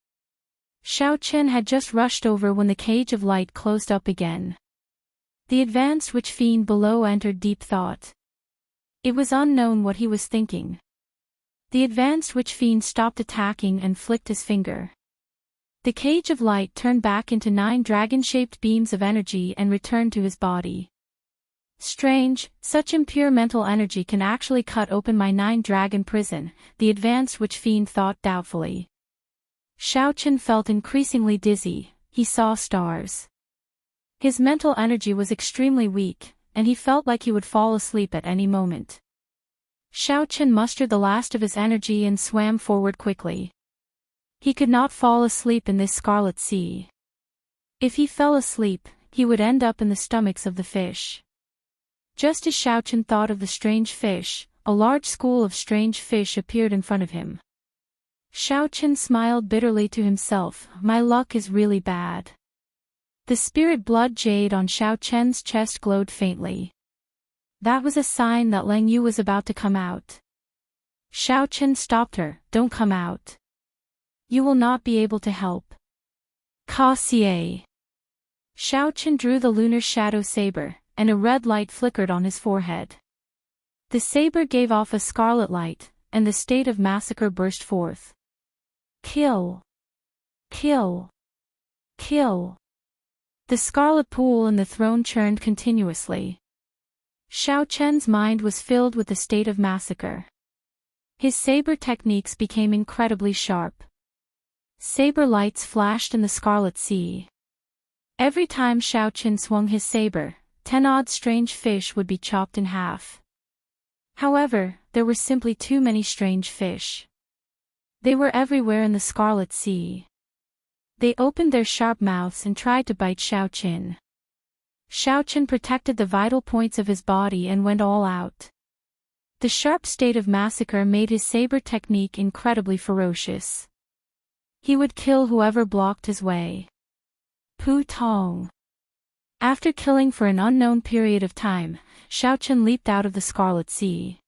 Xiaoqin had just rushed over when the cage of light closed up again. The advanced witch fiend below entered deep thought. It was unknown what he was thinking. The advanced witch fiend stopped attacking and flicked his finger. The cage of light turned back into 9 dragon-shaped beams of energy and returned to his body. Strange, such impure mental energy can actually cut open my 9-dragon prison, the advanced witch fiend thought doubtfully. Xiaoqin felt increasingly dizzy, he saw stars. His mental energy was extremely weak, and he felt like he would fall asleep at any moment. Xiaoqin mustered the last of his energy and swam forward quickly. He could not fall asleep in this scarlet sea. If he fell asleep, he would end up in the stomachs of the fish. Just as Xiaoqin thought of the strange fish, a large school of strange fish appeared in front of him. Xiaoqin smiled bitterly to himself, my luck is really bad. The spirit blood jade on Xiaoqin's chest glowed faintly. That was a sign that Lang Yu was about to come out. Xiaoqin stopped her, don't come out. You will not be able to help. Cassier. Xiaoqin drew the lunar shadow saber, and a red light flickered on his forehead. The saber gave off a scarlet light, and the state of massacre burst forth. Kill! Kill! Kill! The scarlet pool in the throne churned continuously. Xiaoqin's mind was filled with the state of massacre. His saber techniques became incredibly sharp. Saber lights flashed in the scarlet sea. Every time Xiaoqin swung his saber, 10 odd strange fish would be chopped in half. However, there were simply too many strange fish. They were everywhere in the scarlet sea. They opened their sharp mouths and tried to bite Xiaoqin. Xiaoqin protected the vital points of his body and went all out. The sharp state of massacre made his saber technique incredibly ferocious. He would kill whoever blocked his way. Pu Tong. After killing for an unknown period of time, Xiaoqin leaped out of the scarlet sea.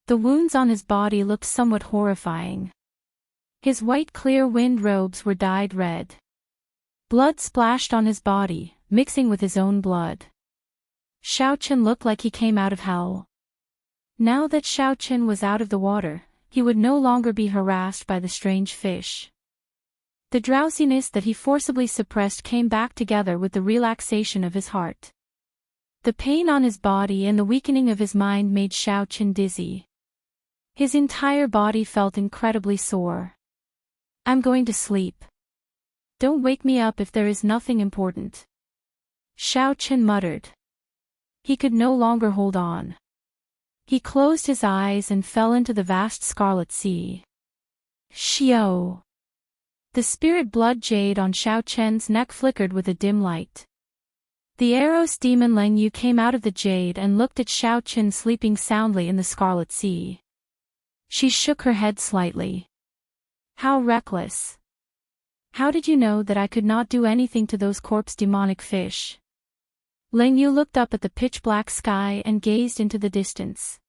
The wounds on his body looked somewhat horrifying. His white clear wind robes were dyed red. Blood splashed on his body, mixing with his own blood. Xiaoqin looked like he came out of hell. Now that Xiaoqin was out of the water, he would no longer be harassed by the strange fish. The drowsiness that he forcibly suppressed came back together with the relaxation of his heart. The pain on his body and the weakening of his mind made Xiaoqin dizzy. His entire body felt incredibly sore. I'm going to sleep. Don't wake me up if there is nothing important. Xiaoqin muttered. He could no longer hold on. He closed his eyes and fell into the vast scarlet sea. Xiao. The spirit blood jade on Xiaoqin's neck flickered with a dim light. The Eros demon Lang Yu came out of the jade and looked at Xiaoqin sleeping soundly in the scarlet sea. She shook her head slightly. How reckless. How did you know that I could not do anything to those corpse demonic fish? Lang Yu looked up at the pitch-black sky and gazed into the distance.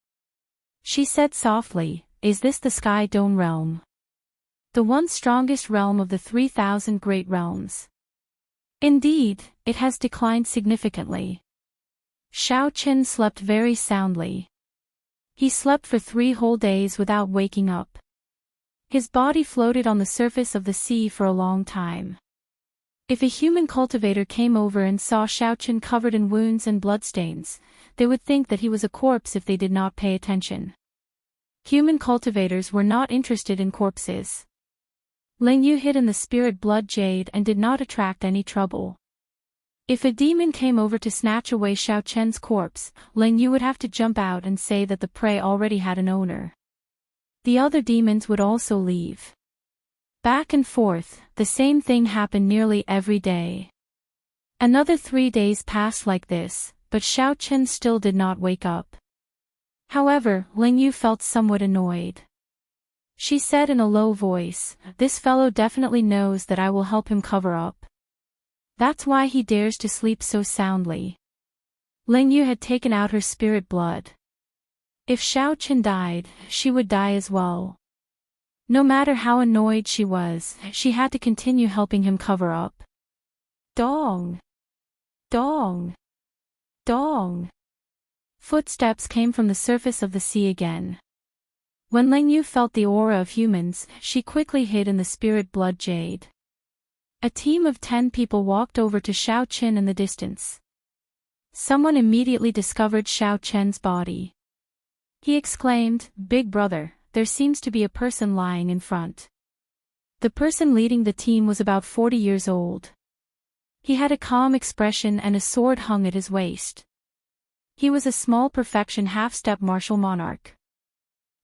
She said softly, is this the Sky Dome realm? The once strongest realm of the 3,000 great realms. Indeed, it has declined significantly. Xiaoqin slept very soundly. He slept for 3 whole days without waking up. His body floated on the surface of the sea for a long time. If a human cultivator came over and saw Xiaoqin covered in wounds and bloodstains, they would think that he was a corpse if they did not pay attention. Human cultivators were not interested in corpses. Lang Yu hid in the spirit blood jade and did not attract any trouble. If a demon came over to snatch away Xiao Chen's corpse, Ling Yu would have to jump out and say that the prey already had an owner. The other demons would also leave. Back and forth, the same thing happened nearly every day. Another 3 days passed like this, but Xiao Chen still did not wake up. However, Ling Yu felt somewhat annoyed. She said in a low voice, "This fellow definitely knows that I will help him cover up. That's why he dares to sleep so soundly." Ling Yu had taken out her spirit blood. If Xiao Chen died, she would die as well. No matter how annoyed she was, she had to continue helping him cover up. Dong! Dong! Dong! Footsteps came from the surface of the sea again. When Ling Yu felt the aura of humans, she quickly hid in the spirit blood jade. A team of 10 people walked over to Xiao Chen in the distance. Someone immediately discovered Xiao Chen's body. He exclaimed, "Big brother, there seems to be a person lying in front." The person leading the team was about 40 years old. He had a calm expression and a sword hung at his waist. He was a small perfection half-step martial monarch.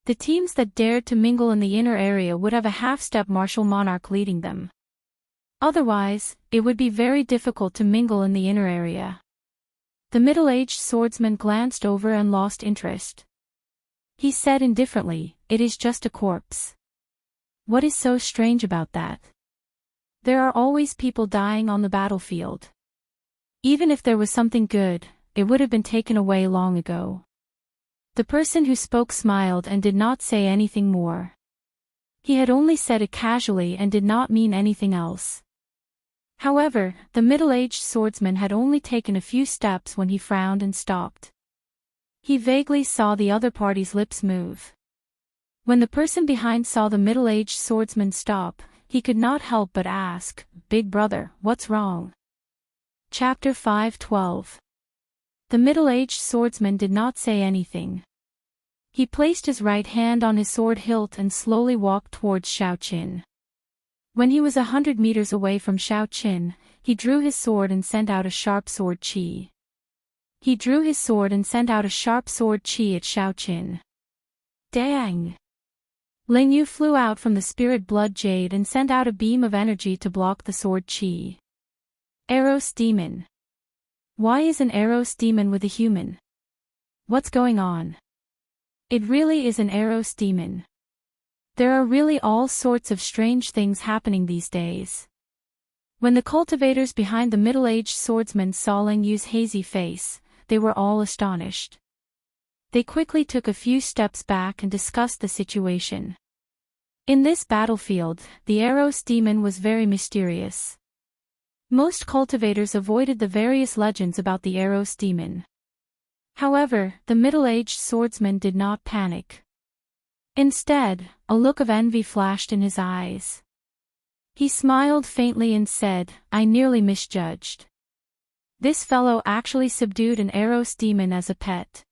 The teams that dared to mingle in the inner area would have a half-step martial monarch leading them. Otherwise, it would be very difficult to mingle in the inner area. The middle-aged swordsman glanced over and lost interest. He said indifferently, "It is just a corpse. What is so strange about that? There are always people dying on the battlefield. Even if there was something good, it would have been taken away long ago." The person who spoke smiled and did not say anything more. He had only said it casually and did not mean anything else. However, the middle-aged swordsman had only taken a few steps when he frowned and stopped. He vaguely saw the other party's lips move. When the person behind saw the middle-aged swordsman stop, he could not help but ask, "Big brother, what's wrong?" Chapter 5:12. The middle-aged swordsman did not say anything. He placed his right hand on his sword hilt and slowly walked towards Xiao Chen. When he was 100 meters away from Xiao Chen, he drew his sword and sent out a sharp sword chi. He drew his sword and sent out a sharp sword chi at Xiao Chen. Dang! Ling Yu flew out from the spirit blood jade and sent out a beam of energy to block the sword chi. Eros demon. Why is an Eros demon with a human? What's going on? It really is an Eros demon. There are really all sorts of strange things happening these days. When the cultivators behind the middle-aged swordsman saw Ling Yu's hazy face, they were all astonished. They quickly took a few steps back and discussed the situation. In this battlefield, the Eros demon was very mysterious. Most cultivators avoided the various legends about the Eros demon. However, the middle-aged swordsman did not panic. Instead, a look of envy flashed in his eyes. He smiled faintly and said, "I nearly misjudged. This fellow actually subdued an Eros demon as a pet."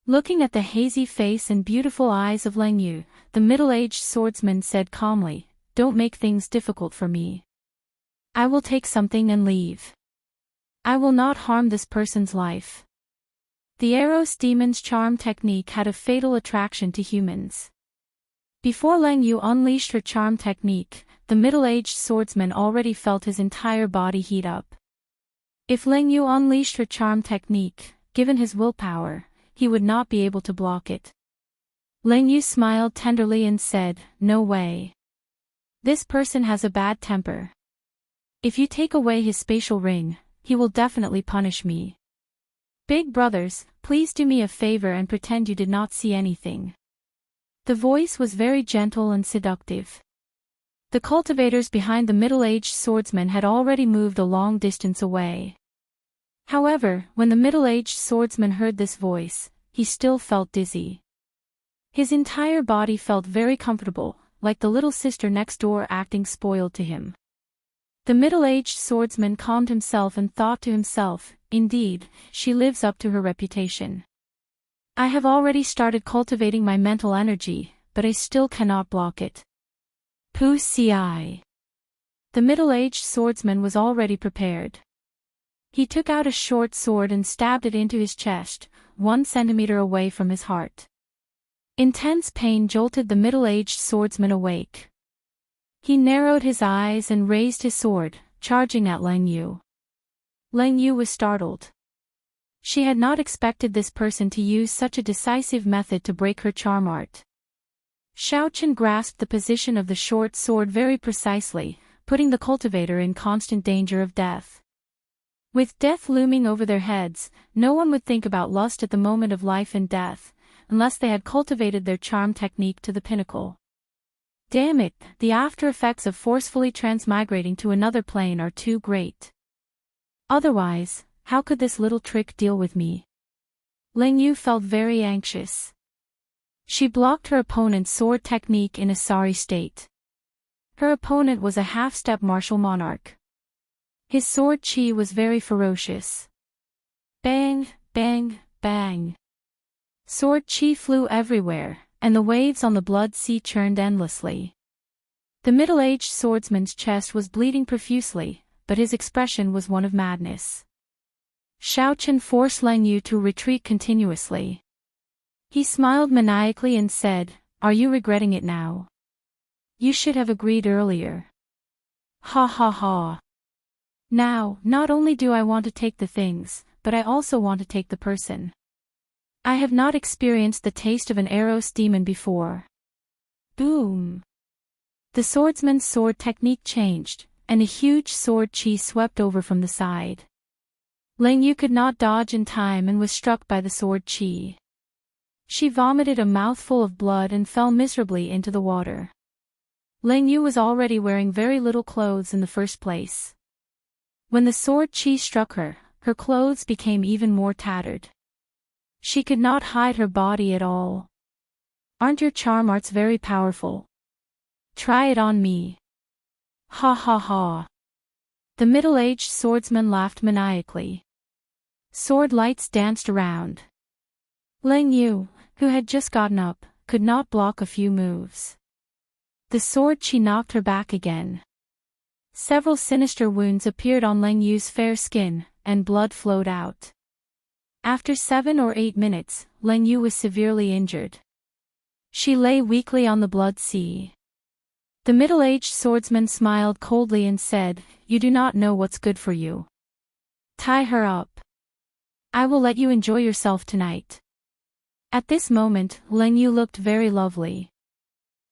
Looking at the hazy face and beautiful eyes of Ling Yu, the middle-aged swordsman said calmly, "Don't make things difficult for me. I will take something and leave. I will not harm this person's life." The Eros demon's charm technique had a fatal attraction to humans. Before Ling Yu unleashed her charm technique, the middle-aged swordsman already felt his entire body heat up. If Ling Yu unleashed her charm technique, given his willpower, he would not be able to block it. Ling Yu smiled tenderly and said, "No way. This person has a bad temper. If you take away his spatial ring, he will definitely punish me. Big brothers, please do me a favor and pretend you did not see anything." The voice was very gentle and seductive. The cultivators behind the middle-aged swordsman had already moved a long distance away. However, when the middle-aged swordsman heard this voice, he still felt dizzy. His entire body felt very comfortable, like the little sister next door acting spoiled to him. The middle-aged swordsman calmed himself and thought to himself, "Indeed, she lives up to her reputation. I have already started cultivating my mental energy, but I still cannot block it." Pu ci. The middle-aged swordsman was already prepared. He took out a short sword and stabbed it into his chest, 1 centimeter away from his heart. Intense pain jolted the middle-aged swordsman awake. He narrowed his eyes and raised his sword, charging at Lang Yu. Lang Yu was startled. She had not expected this person to use such a decisive method to break her charm art. Xiao Chen grasped the position of the short sword very precisely, putting the cultivator in constant danger of death. With death looming over their heads, no one would think about lust at the moment of life and death, unless they had cultivated their charm technique to the pinnacle. Damn it, the after effects of forcefully transmigrating to another plane are too great. Otherwise, how could this little trick deal with me? Lang Yu felt very anxious. She blocked her opponent's sword technique in a sorry state. Her opponent was a half-step martial monarch. His sword chi was very ferocious. Bang, bang, bang. Sword chi flew everywhere, and the waves on the blood sea churned endlessly. The middle-aged swordsman's chest was bleeding profusely, but his expression was one of madness. Xiao Chen forced Lang Yu to retreat continuously. He smiled maniacally and said, "Are you regretting it now? You should have agreed earlier." Ha ha ha. Now, not only do I want to take the things, but I also want to take the person. I have not experienced the taste of an Eros demon before. Boom. The swordsman's sword technique changed, and a huge sword chi swept over from the side. Lang Yu could not dodge in time and was struck by the sword chi. She vomited a mouthful of blood and fell miserably into the water. Lang Yu was already wearing very little clothes in the first place. When the sword chi struck her, her clothes became even more tattered. She could not hide her body at all. Aren't your charm arts very powerful? Try it on me. Ha ha ha. The middle-aged swordsman laughed maniacally. Sword lights danced around. Lang Yu, who had just gotten up, could not block a few moves. The sword chi knocked her back again. Several sinister wounds appeared on Lang Yu's fair skin, and blood flowed out. After 7 or 8 minutes, Lang Yu was severely injured. She lay weakly on the blood sea. The middle-aged swordsman smiled coldly and said, "You do not know what's good for you. Tie her up. I will let you enjoy yourself tonight." At this moment, Lang Yu looked very lovely.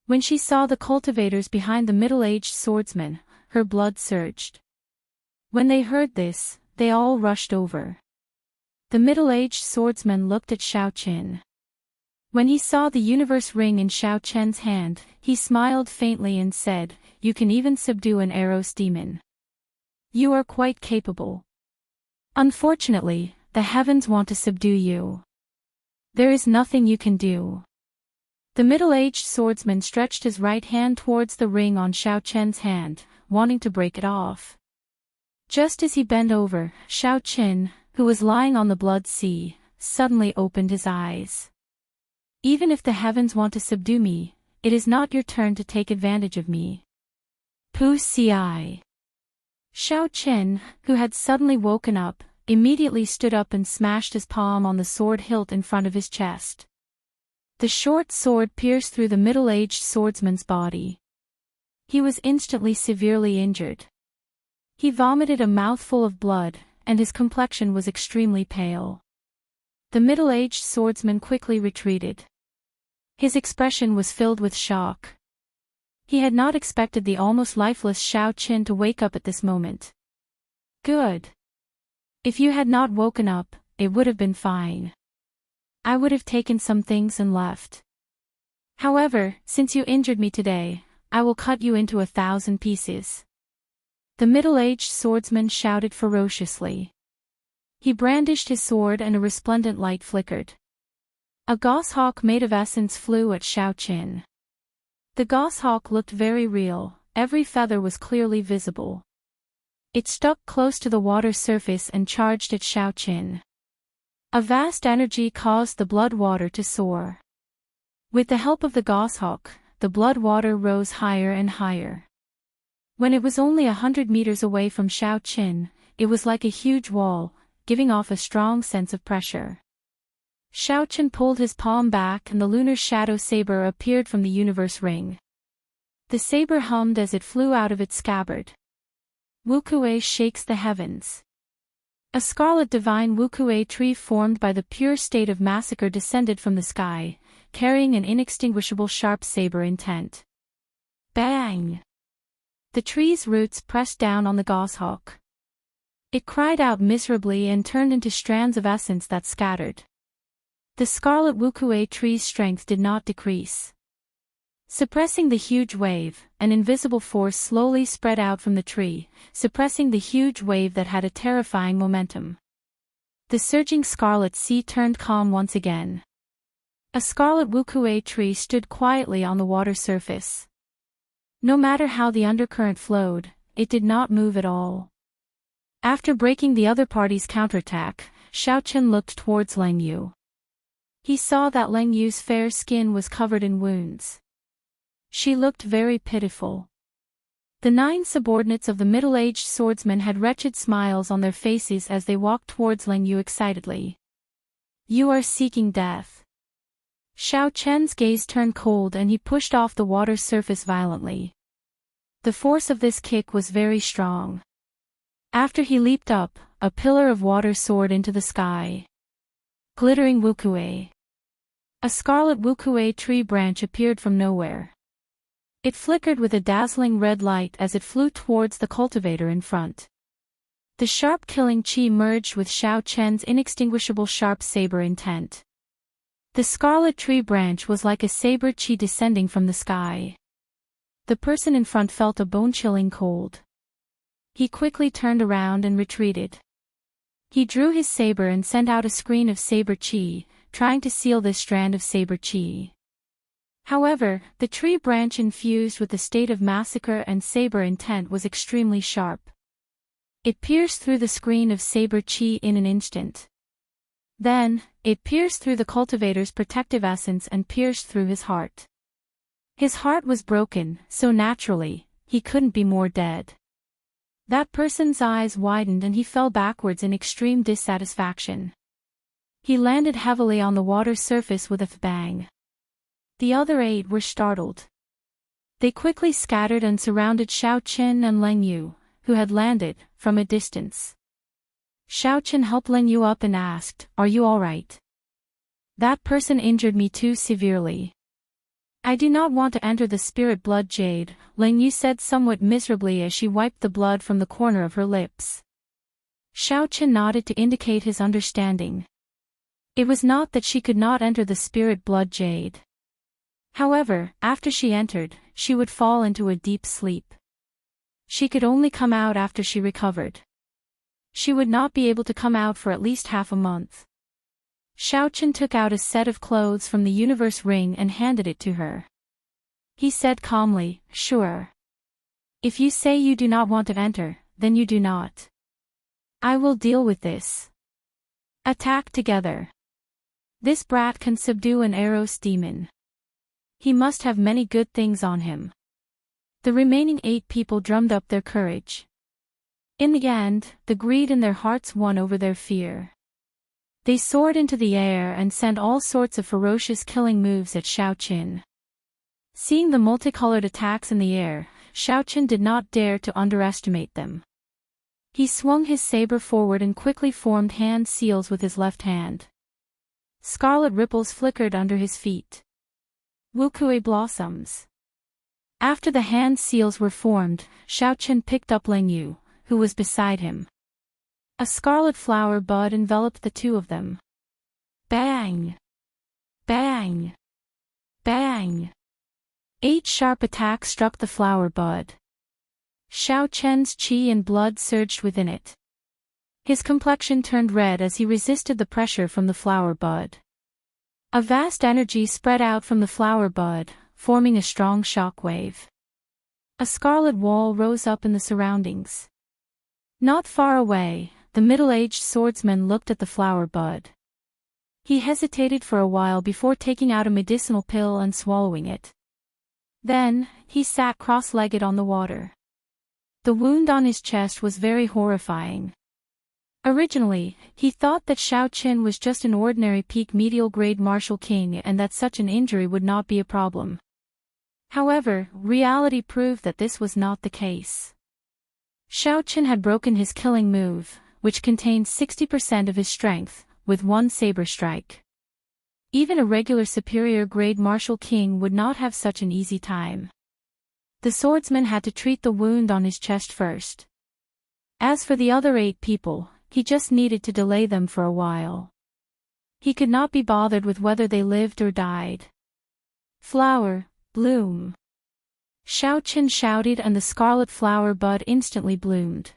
When she saw the cultivators behind the middle-aged swordsman, her blood surged. When they heard this, they all rushed over. The middle-aged swordsman looked at Xiao Chen. When he saw the universe ring in Xiao Chen's hand, he smiled faintly and said, "You can even subdue an Eros demon. You are quite capable. Unfortunately, the heavens want to subdue you. There is nothing you can do." The middle-aged swordsman stretched his right hand towards the ring on Xiao Chen's hand, wanting to break it off. Just as he bent over, Xiao Chen, who was lying on the blood sea, suddenly opened his eyes. "Even if the heavens want to subdue me, it is not your turn to take advantage of me. Pu ci." Xiao Chen, who had suddenly woken up, immediately stood up and smashed his palm on the sword hilt in front of his chest. The short sword pierced through the middle-aged swordsman's body. He was instantly severely injured. He vomited a mouthful of blood, and his complexion was extremely pale. The middle-aged swordsman quickly retreated. His expression was filled with shock. He had not expected the almost lifeless Xiao Chen to wake up at this moment. Good. If you had not woken up, it would have been fine. I would have taken some things and left. However, since you injured me today, I will cut you into 1,000 pieces. The middle-aged swordsman shouted ferociously. He brandished his sword and a resplendent light flickered. A goshawk made of essence flew at Xiao Chen. The goshawk looked very real, every feather was clearly visible. It stuck close to the water surface and charged at Xiao Chen. A vast energy caused the blood water to soar. With the help of the goshawk, the blood water rose higher and higher. When it was only 100 meters away from Xiao Chen, it was like a huge wall, giving off a strong sense of pressure. Xiao Chen pulled his palm back and the lunar shadow saber appeared from the universe ring. The saber hummed as it flew out of its scabbard. Wukue shakes the heavens. A scarlet divine Wukue tree formed by the pure state of massacre descended from the sky, carrying an inextinguishable sharp saber intent. Bang! The tree's roots pressed down on the goshawk. It cried out miserably and turned into strands of essence that scattered. The scarlet Wukue tree's strength did not decrease. Suppressing the huge wave, an invisible force slowly spread out from the tree, suppressing the huge wave that had a terrifying momentum. The surging scarlet sea turned calm once again. A scarlet Wukue tree stood quietly on the water surface. No matter how the undercurrent flowed, it did not move at all. After breaking the other party's counterattack, Xiao Chen looked towards Lang Yu. He saw that Lang Yu's fair skin was covered in wounds. She looked very pitiful. The 9 subordinates of the middle-aged swordsman had wretched smiles on their faces as they walked towards Lang Yu excitedly. You are seeking death. Xiao Chen's gaze turned cold and he pushed off the water's surface violently. The force of this kick was very strong. After he leaped up, a pillar of water soared into the sky. Glittering Wukue. A scarlet Wukue tree branch appeared from nowhere. It flickered with a dazzling red light as it flew towards the cultivator in front. The sharp killing chi merged with Xiao Chen's inextinguishable sharp saber intent. The scarlet tree branch was like a saber chi descending from the sky. The person in front felt a bone-chilling cold. He quickly turned around and retreated. He drew his saber and sent out a screen of saber chi, trying to seal this strand of saber chi. However, the tree branch infused with the state of massacre and saber intent was extremely sharp. It pierced through the screen of saber chi in an instant. Then, it pierced through the cultivator's protective essence and pierced through his heart. His heart was broken, so naturally, he couldn't be more dead. That person's eyes widened and he fell backwards in extreme dissatisfaction. He landed heavily on the water surface with a bang. The other 8 were startled. They quickly scattered and surrounded Xiao Chen and Lang Yu, who had landed, from a distance. Xiao Chen helped Lang Yu up and asked, "Are you all right? That person injured me too severely." "I do not want to enter the spirit blood jade," Lang Yu said somewhat miserably as she wiped the blood from the corner of her lips. Xiao Chen nodded to indicate his understanding. It was not that she could not enter the spirit blood jade. However, after she entered, she would fall into a deep sleep. She could only come out after she recovered. She would not be able to come out for at least half a month. Xiao Chen took out a set of clothes from the universe ring and handed it to her. He said calmly, "Sure. If you say you do not want to enter, then you do not. I will deal with this. Attack together. This brat can subdue an Eros demon. He must have many good things on him." The remaining 8 people drummed up their courage. In the end, the greed in their hearts won over their fear. They soared into the air and sent all sorts of ferocious killing moves at Xiao Chen. Seeing the multicolored attacks in the air, Xiao Chen did not dare to underestimate them. He swung his saber forward and quickly formed hand seals with his left hand. Scarlet ripples flickered under his feet. Wukue blossoms. After the hand seals were formed, Xiao Chen picked up Lang Yu, who was beside him. A scarlet flower bud enveloped the 2 of them. Bang! Bang! Bang! 8 sharp attacks struck the flower bud. Xiao Chen's chi and blood surged within it. His complexion turned red as he resisted the pressure from the flower bud. A vast energy spread out from the flower bud, forming a strong shock wave. A scarlet wall rose up in the surroundings. Not far away, the middle-aged swordsman looked at the flower bud. He hesitated for a while before taking out a medicinal pill and swallowing it. Then, he sat cross-legged on the water. The wound on his chest was very horrifying. Originally, he thought that Xiao Qin was just an ordinary peak medial grade martial king and that such an injury would not be a problem. However, reality proved that this was not the case. Xiao Qin had broken his killing move, which contained 60% of his strength, with one saber strike. Even a regular superior grade martial king would not have such an easy time. The swordsman had to treat the wound on his chest first. As for the other 8 people, he just needed to delay them for a while. He could not be bothered with whether they lived or died. Flower, bloom. Xiao Qin shouted and the scarlet flower bud instantly bloomed.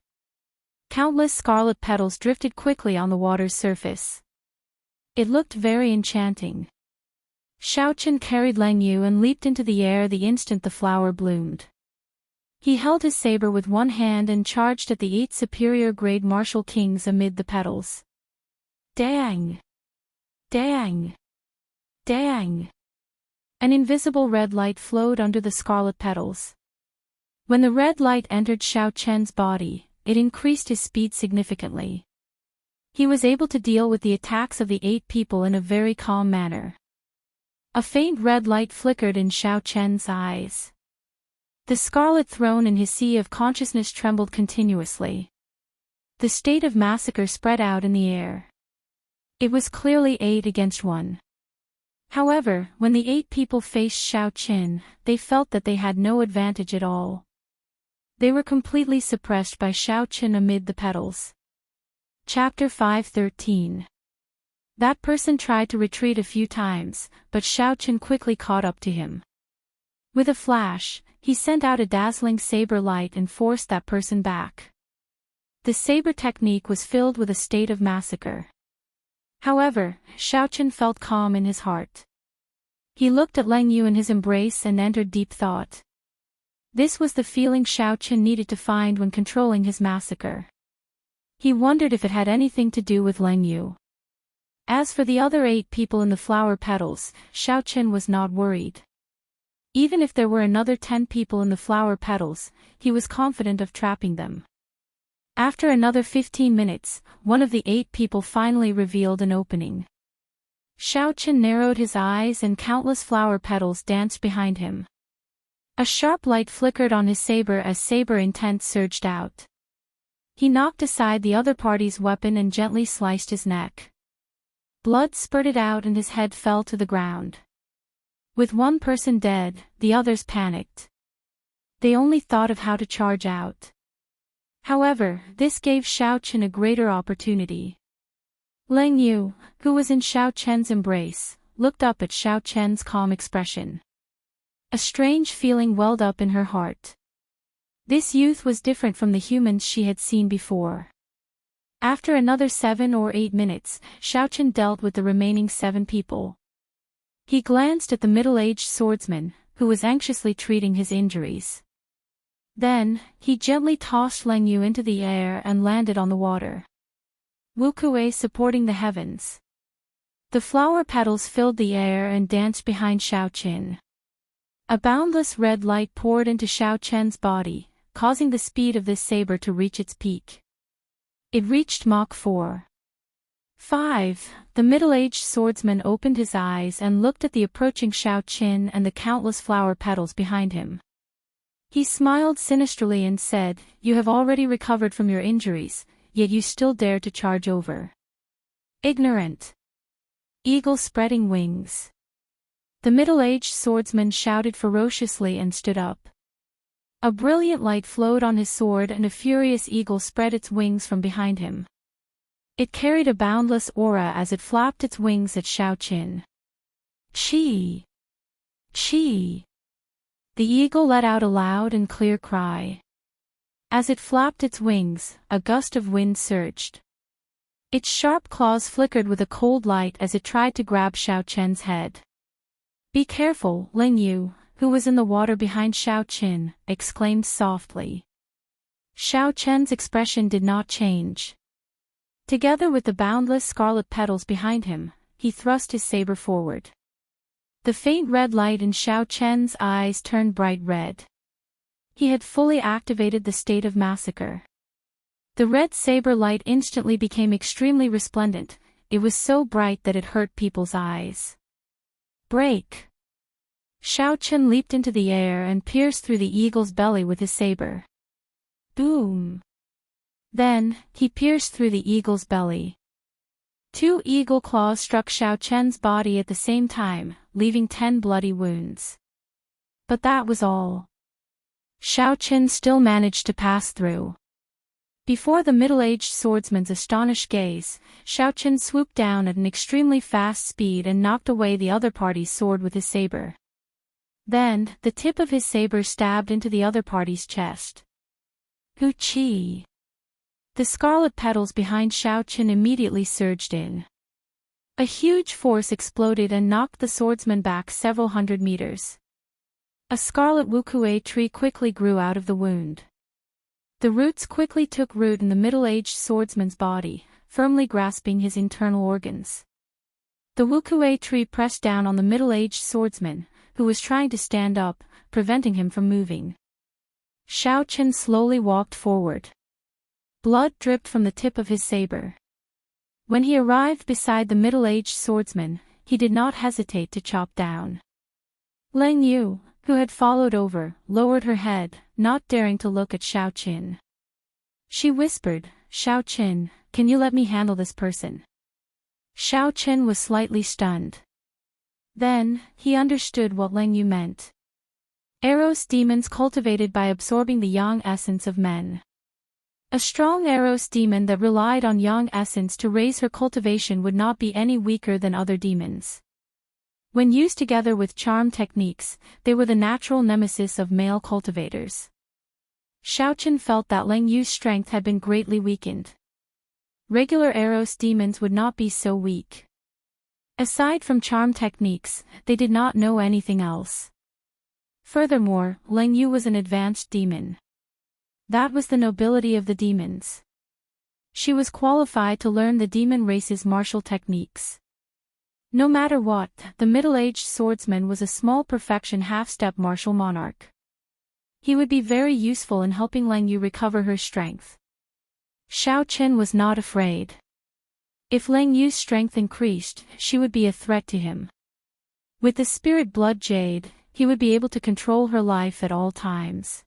Countless scarlet petals drifted quickly on the water's surface. It looked very enchanting. Xiao Qin carried Leng Yu and leaped into the air the instant the flower bloomed. He held his saber with one hand and charged at the 8 superior grade martial kings amid the petals. Dang! Dang! Dang! An invisible red light flowed under the scarlet petals. When the red light entered Xiao Qian's body, it increased his speed significantly. He was able to deal with the attacks of the 8 people in a very calm manner. A faint red light flickered in Xiao Qian's eyes. The scarlet throne in his sea of consciousness trembled continuously. The state of massacre spread out in the air. It was clearly 8 against 1. However, when the 8 people faced Xiao Qin, they felt that they had no advantage at all. They were completely suppressed by Xiao Qin amid the petals. Chapter 5:13. That person tried to retreat a few times, but Xiao Qin quickly caught up to him. With a flash, he sent out a dazzling saber light and forced that person back. The saber technique was filled with a state of massacre. However, Xiao Qin felt calm in his heart. He looked at Leng Yu in his embrace and entered deep thought. This was the feeling Xiao Qin needed to find when controlling his massacre. He wondered if it had anything to do with Leng Yu. As for the other 8 people in the flower petals, Xiao Qin was not worried. Even if there were another 10 people in the flower petals, he was confident of trapping them. After another 15 minutes, one of the 8 people finally revealed an opening. Xiao Qin narrowed his eyes and countless flower petals danced behind him. A sharp light flickered on his saber as saber intent surged out. He knocked aside the other party's weapon and gently sliced his neck. Blood spurted out and his head fell to the ground. With one person dead, the others panicked. They only thought of how to charge out. However, this gave Xiao Qin a greater opportunity. Leng Yu, who was in Xiao Qian's embrace, looked up at Xiao Qian's calm expression. A strange feeling welled up in her heart. This youth was different from the humans she had seen before. After another 7 or 8 minutes, Xiao Qin dealt with the remaining 7 people. He glanced at the middle-aged swordsman, who was anxiously treating his injuries. Then, he gently tossed Leng Yu into the air and landed on the water. Wukue supporting the heavens. The flower petals filled the air and danced behind Xiao Qin. A boundless red light poured into Xiao Qian's body, causing the speed of this saber to reach its peak. It reached Mach 4. 5. The middle-aged swordsman opened his eyes and looked at the approaching Xiao Qin and the countless flower petals behind him. He smiled sinisterly and said, "You have already recovered from your injuries, yet you still dare to charge over. Ignorant. Eagle spreading wings." The middle-aged swordsman shouted ferociously and stood up. A brilliant light flowed on his sword and a furious eagle spread its wings from behind him. It carried a boundless aura as it flapped its wings at Xiao Qin. Chi! Chi! The eagle let out a loud and clear cry. As it flapped its wings, a gust of wind surged. Its sharp claws flickered with a cold light as it tried to grab Xiao Qian's head. "Be careful, Leng Yu," who was in the water behind Xiao Qin, exclaimed softly. Xiao Qian's expression did not change. Together with the boundless scarlet petals behind him, he thrust his saber forward. The faint red light in Xiao Qian's eyes turned bright red. He had fully activated the state of massacre. The red saber light instantly became extremely resplendent. It was so bright that it hurt people's eyes. Break! Xiao Chen leaped into the air and pierced through the eagle's belly with his saber. Boom! Then, he pierced through the eagle's belly. 2 eagle claws struck Xiao Chen's body at the same time, leaving 10 bloody wounds. But that was all. Xiao Chen still managed to pass through. Before the middle-aged swordsman's astonished gaze, Xiao Chen swooped down at an extremely fast speed and knocked away the other party's sword with his saber. Then, the tip of his saber stabbed into the other party's chest. Hoo-chee! The scarlet petals behind Xiao Chen immediately surged in. A huge force exploded and knocked the swordsman back several hundred meters. A scarlet wukue tree quickly grew out of the wound. The roots quickly took root in the middle-aged swordsman's body, firmly grasping his internal organs. The wukue tree pressed down on the middle-aged swordsman, who was trying to stand up, preventing him from moving. Xiao Chen slowly walked forward. Blood dripped from the tip of his saber. When he arrived beside the middle-aged swordsman, he did not hesitate to chop down. Leng Yu, who had followed over, lowered her head, not daring to look at Xiao Chen. She whispered, "Xiao Chen, can you let me handle this person?" Xiao Chen was slightly stunned. Then, he understood what Leng Yu meant. Eros demons cultivated by absorbing the yang essence of men. A strong Eros demon that relied on yang essence to raise her cultivation would not be any weaker than other demons. When used together with charm techniques, they were the natural nemesis of male cultivators. Xiao Chen felt that Leng Yu's strength had been greatly weakened. Regular Eros demons would not be so weak. Aside from charm techniques, they did not know anything else. Furthermore, Leng Yu was an advanced demon. That was the nobility of the demons. She was qualified to learn the demon race's martial techniques. No matter what, the middle-aged swordsman was a small perfection half-step martial monarch. He would be very useful in helping Leng Yu recover her strength. Xiao Chen was not afraid. If Leng Yu's strength increased, she would be a threat to him. With the spirit blood jade, he would be able to control her life at all times.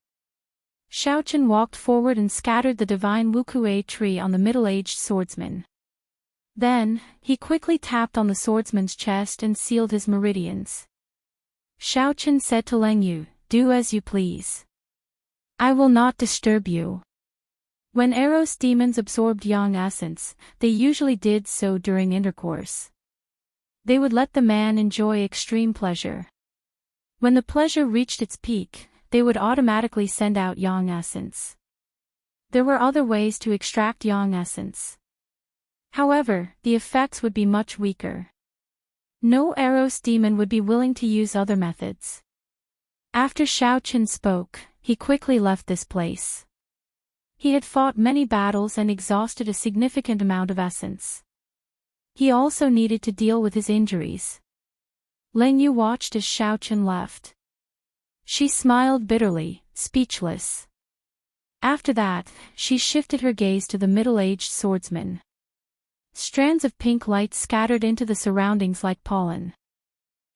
Xiao Chen walked forward and scattered the divine wukue tree on the middle-aged swordsman. Then, he quickly tapped on the swordsman's chest and sealed his meridians. Xiao Chen said to Leng Yu, "Do as you please. I will not disturb you." When Eros demons absorbed yang essence, they usually did so during intercourse. They would let the man enjoy extreme pleasure. When the pleasure reached its peak, they would automatically send out yang essence. There were other ways to extract yang essence. However, the effects would be much weaker. No Eros demon would be willing to use other methods. After Xiao Chen spoke, he quickly left this place. He had fought many battles and exhausted a significant amount of essence. He also needed to deal with his injuries. Leng Yu watched as Xiao Chen left. She smiled bitterly, speechless. After that, she shifted her gaze to the middle-aged swordsman. Strands of pink light scattered into the surroundings like pollen.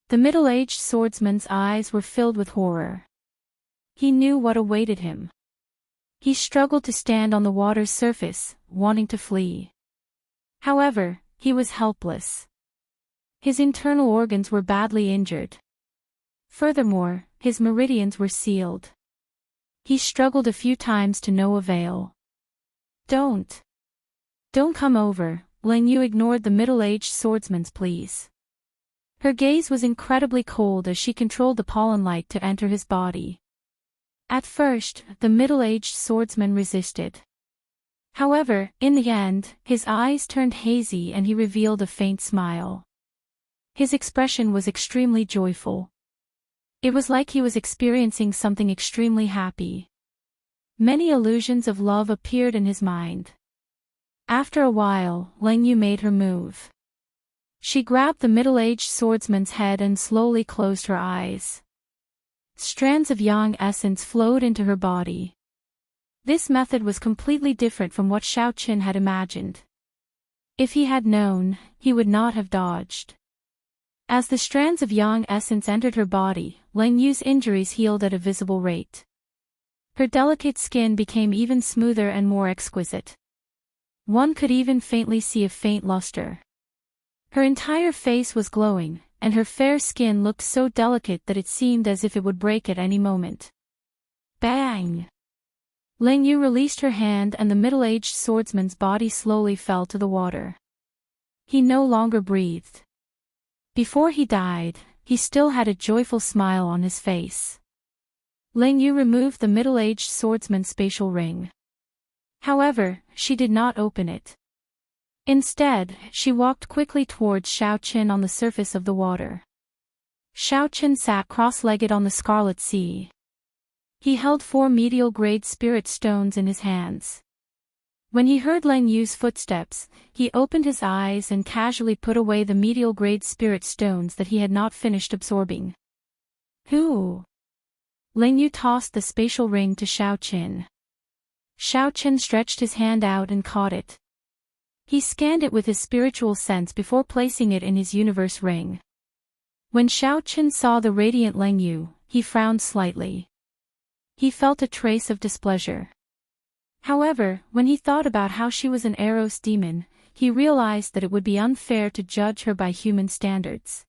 The middle-aged swordsman's eyes were filled with horror. He knew what awaited him. He struggled to stand on the water's surface, wanting to flee. However, he was helpless. His internal organs were badly injured. Furthermore, his meridians were sealed. He struggled a few times to no avail. Don't come over," Leng Yu ignored the middle-aged swordsman's pleas. Her gaze was incredibly cold as she controlled the pollen light to enter his body. At first, the middle-aged swordsman resisted. However, in the end, his eyes turned hazy and he revealed a faint smile. His expression was extremely joyful. It was like he was experiencing something extremely happy. Many illusions of love appeared in his mind. After a while, Leng Yu made her move. She grabbed the middle-aged swordsman's head and slowly closed her eyes. Strands of yang essence flowed into her body. This method was completely different from what Xiaoqin had imagined. If he had known, he would not have dodged. As the strands of yang essence entered her body, Lang Yu's injuries healed at a visible rate. Her delicate skin became even smoother and more exquisite. One could even faintly see a faint luster. Her entire face was glowing, and her fair skin looked so delicate that it seemed as if it would break at any moment. Bang! Lang Yu released her hand and the middle-aged swordsman's body slowly fell to the water. He no longer breathed. Before he died, he still had a joyful smile on his face. Lang Yu removed the middle-aged swordsman's spatial ring. However, she did not open it. Instead, she walked quickly towards Xiaoqin on the surface of the water. Xiaoqin sat cross-legged on the scarlet sea. He held 4 medial-grade spirit stones in his hands. When he heard Lang Yu's footsteps, he opened his eyes and casually put away the medial-grade spirit stones that he had not finished absorbing. Who? Lang Yu tossed the spatial ring to Xiaoqin. Xiaoqin stretched his hand out and caught it. He scanned it with his spiritual sense before placing it in his universe ring. When Xiaoqin saw the radiant Lang Yu, he frowned slightly. He felt a trace of displeasure. However, when he thought about how she was an Eros demon, he realized that it would be unfair to judge her by human standards.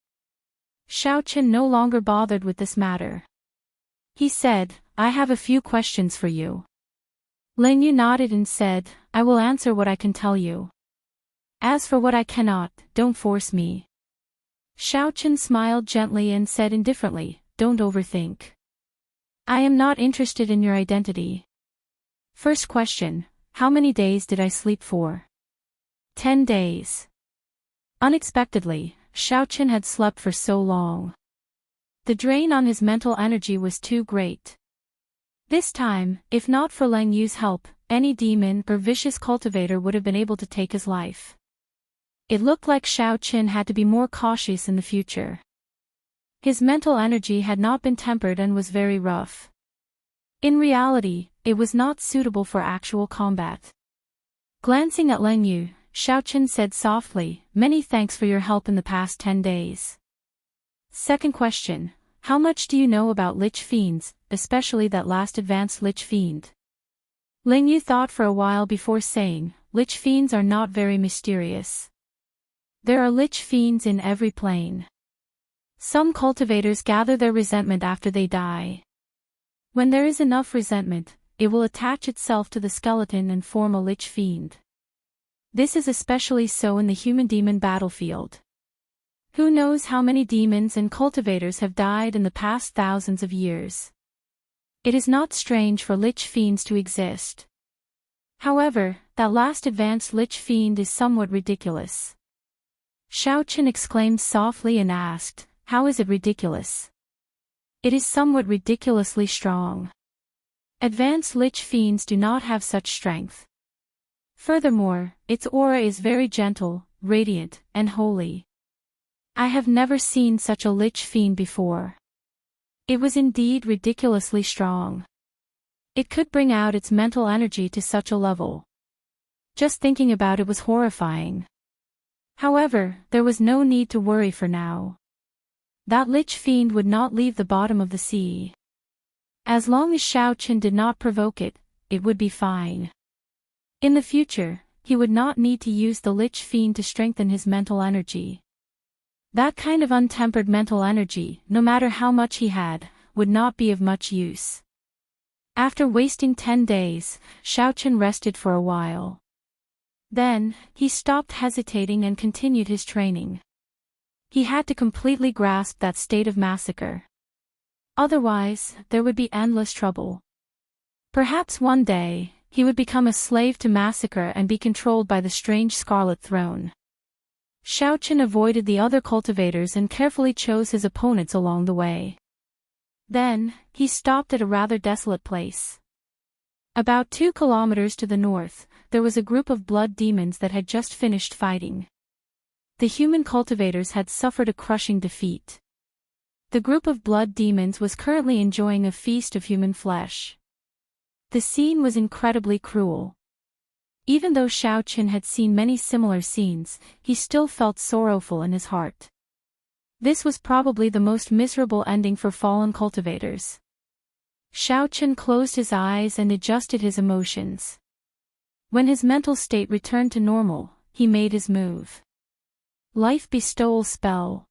Xiaoqin no longer bothered with this matter. He said, "I have a few questions for you." Lang Yu nodded and said, "I will answer what I can tell you. As for what I cannot, don't force me." Xiaoqin smiled gently and said indifferently, "Don't overthink. I am not interested in your identity. First question, how many days did I sleep for?" 10 days. Unexpectedly, Xiaoqin had slept for so long. The drain on his mental energy was too great. This time, if not for Lang Yu's help, any demon or vicious cultivator would have been able to take his life. It looked like Xiaoqin had to be more cautious in the future. His mental energy had not been tempered and was very rough. In reality, it was not suitable for actual combat. Glancing at Lang Yu, Xiaoqin said softly, "Many thanks for your help in the past 10 days. Second question, how much do you know about Lich Fiends, especially that last advanced Lich Fiend?" Lang Yu thought for a while before saying, "Lich Fiends are not very mysterious. There are Lich Fiends in every plane. Some cultivators gather their resentment after they die. When there is enough resentment, it will attach itself to the skeleton and form a Lich Fiend. This is especially so in the human-demon battlefield. Who knows how many demons and cultivators have died in the past thousands of years. It is not strange for Lich Fiends to exist. However, that last advanced Lich Fiend is somewhat ridiculous." Xiaoqin exclaimed softly and asked, "How is it ridiculous?" "It is somewhat ridiculously strong. Advanced Lich Fiends do not have such strength. Furthermore, its aura is very gentle, radiant, and holy. I have never seen such a Lich Fiend before. It was indeed ridiculously strong. It could bring out its mental energy to such a level. Just thinking about it was horrifying. However, there was no need to worry for now. That Lich Fiend would not leave the bottom of the sea. As long as Xiaoqin did not provoke it, it would be fine. In the future, he would not need to use the Lich Fiend to strengthen his mental energy. That kind of untempered mental energy, no matter how much he had, would not be of much use. After wasting 10 days, Xiaoqin rested for a while. Then, he stopped hesitating and continued his training. He had to completely grasp that state of massacre. Otherwise, there would be endless trouble. Perhaps one day, he would become a slave to massacre and be controlled by the strange Scarlet Throne. Xiaoqin avoided the other cultivators and carefully chose his opponents along the way. Then, he stopped at a rather desolate place. About 2 kilometers to the north, there was a group of blood demons that had just finished fighting. The human cultivators had suffered a crushing defeat. The group of blood demons was currently enjoying a feast of human flesh. The scene was incredibly cruel. Even though Xiao Qin had seen many similar scenes, he still felt sorrowful in his heart. This was probably the most miserable ending for fallen cultivators. Xiao Qin closed his eyes and adjusted his emotions. When his mental state returned to normal, he made his move. Life bestowal spell.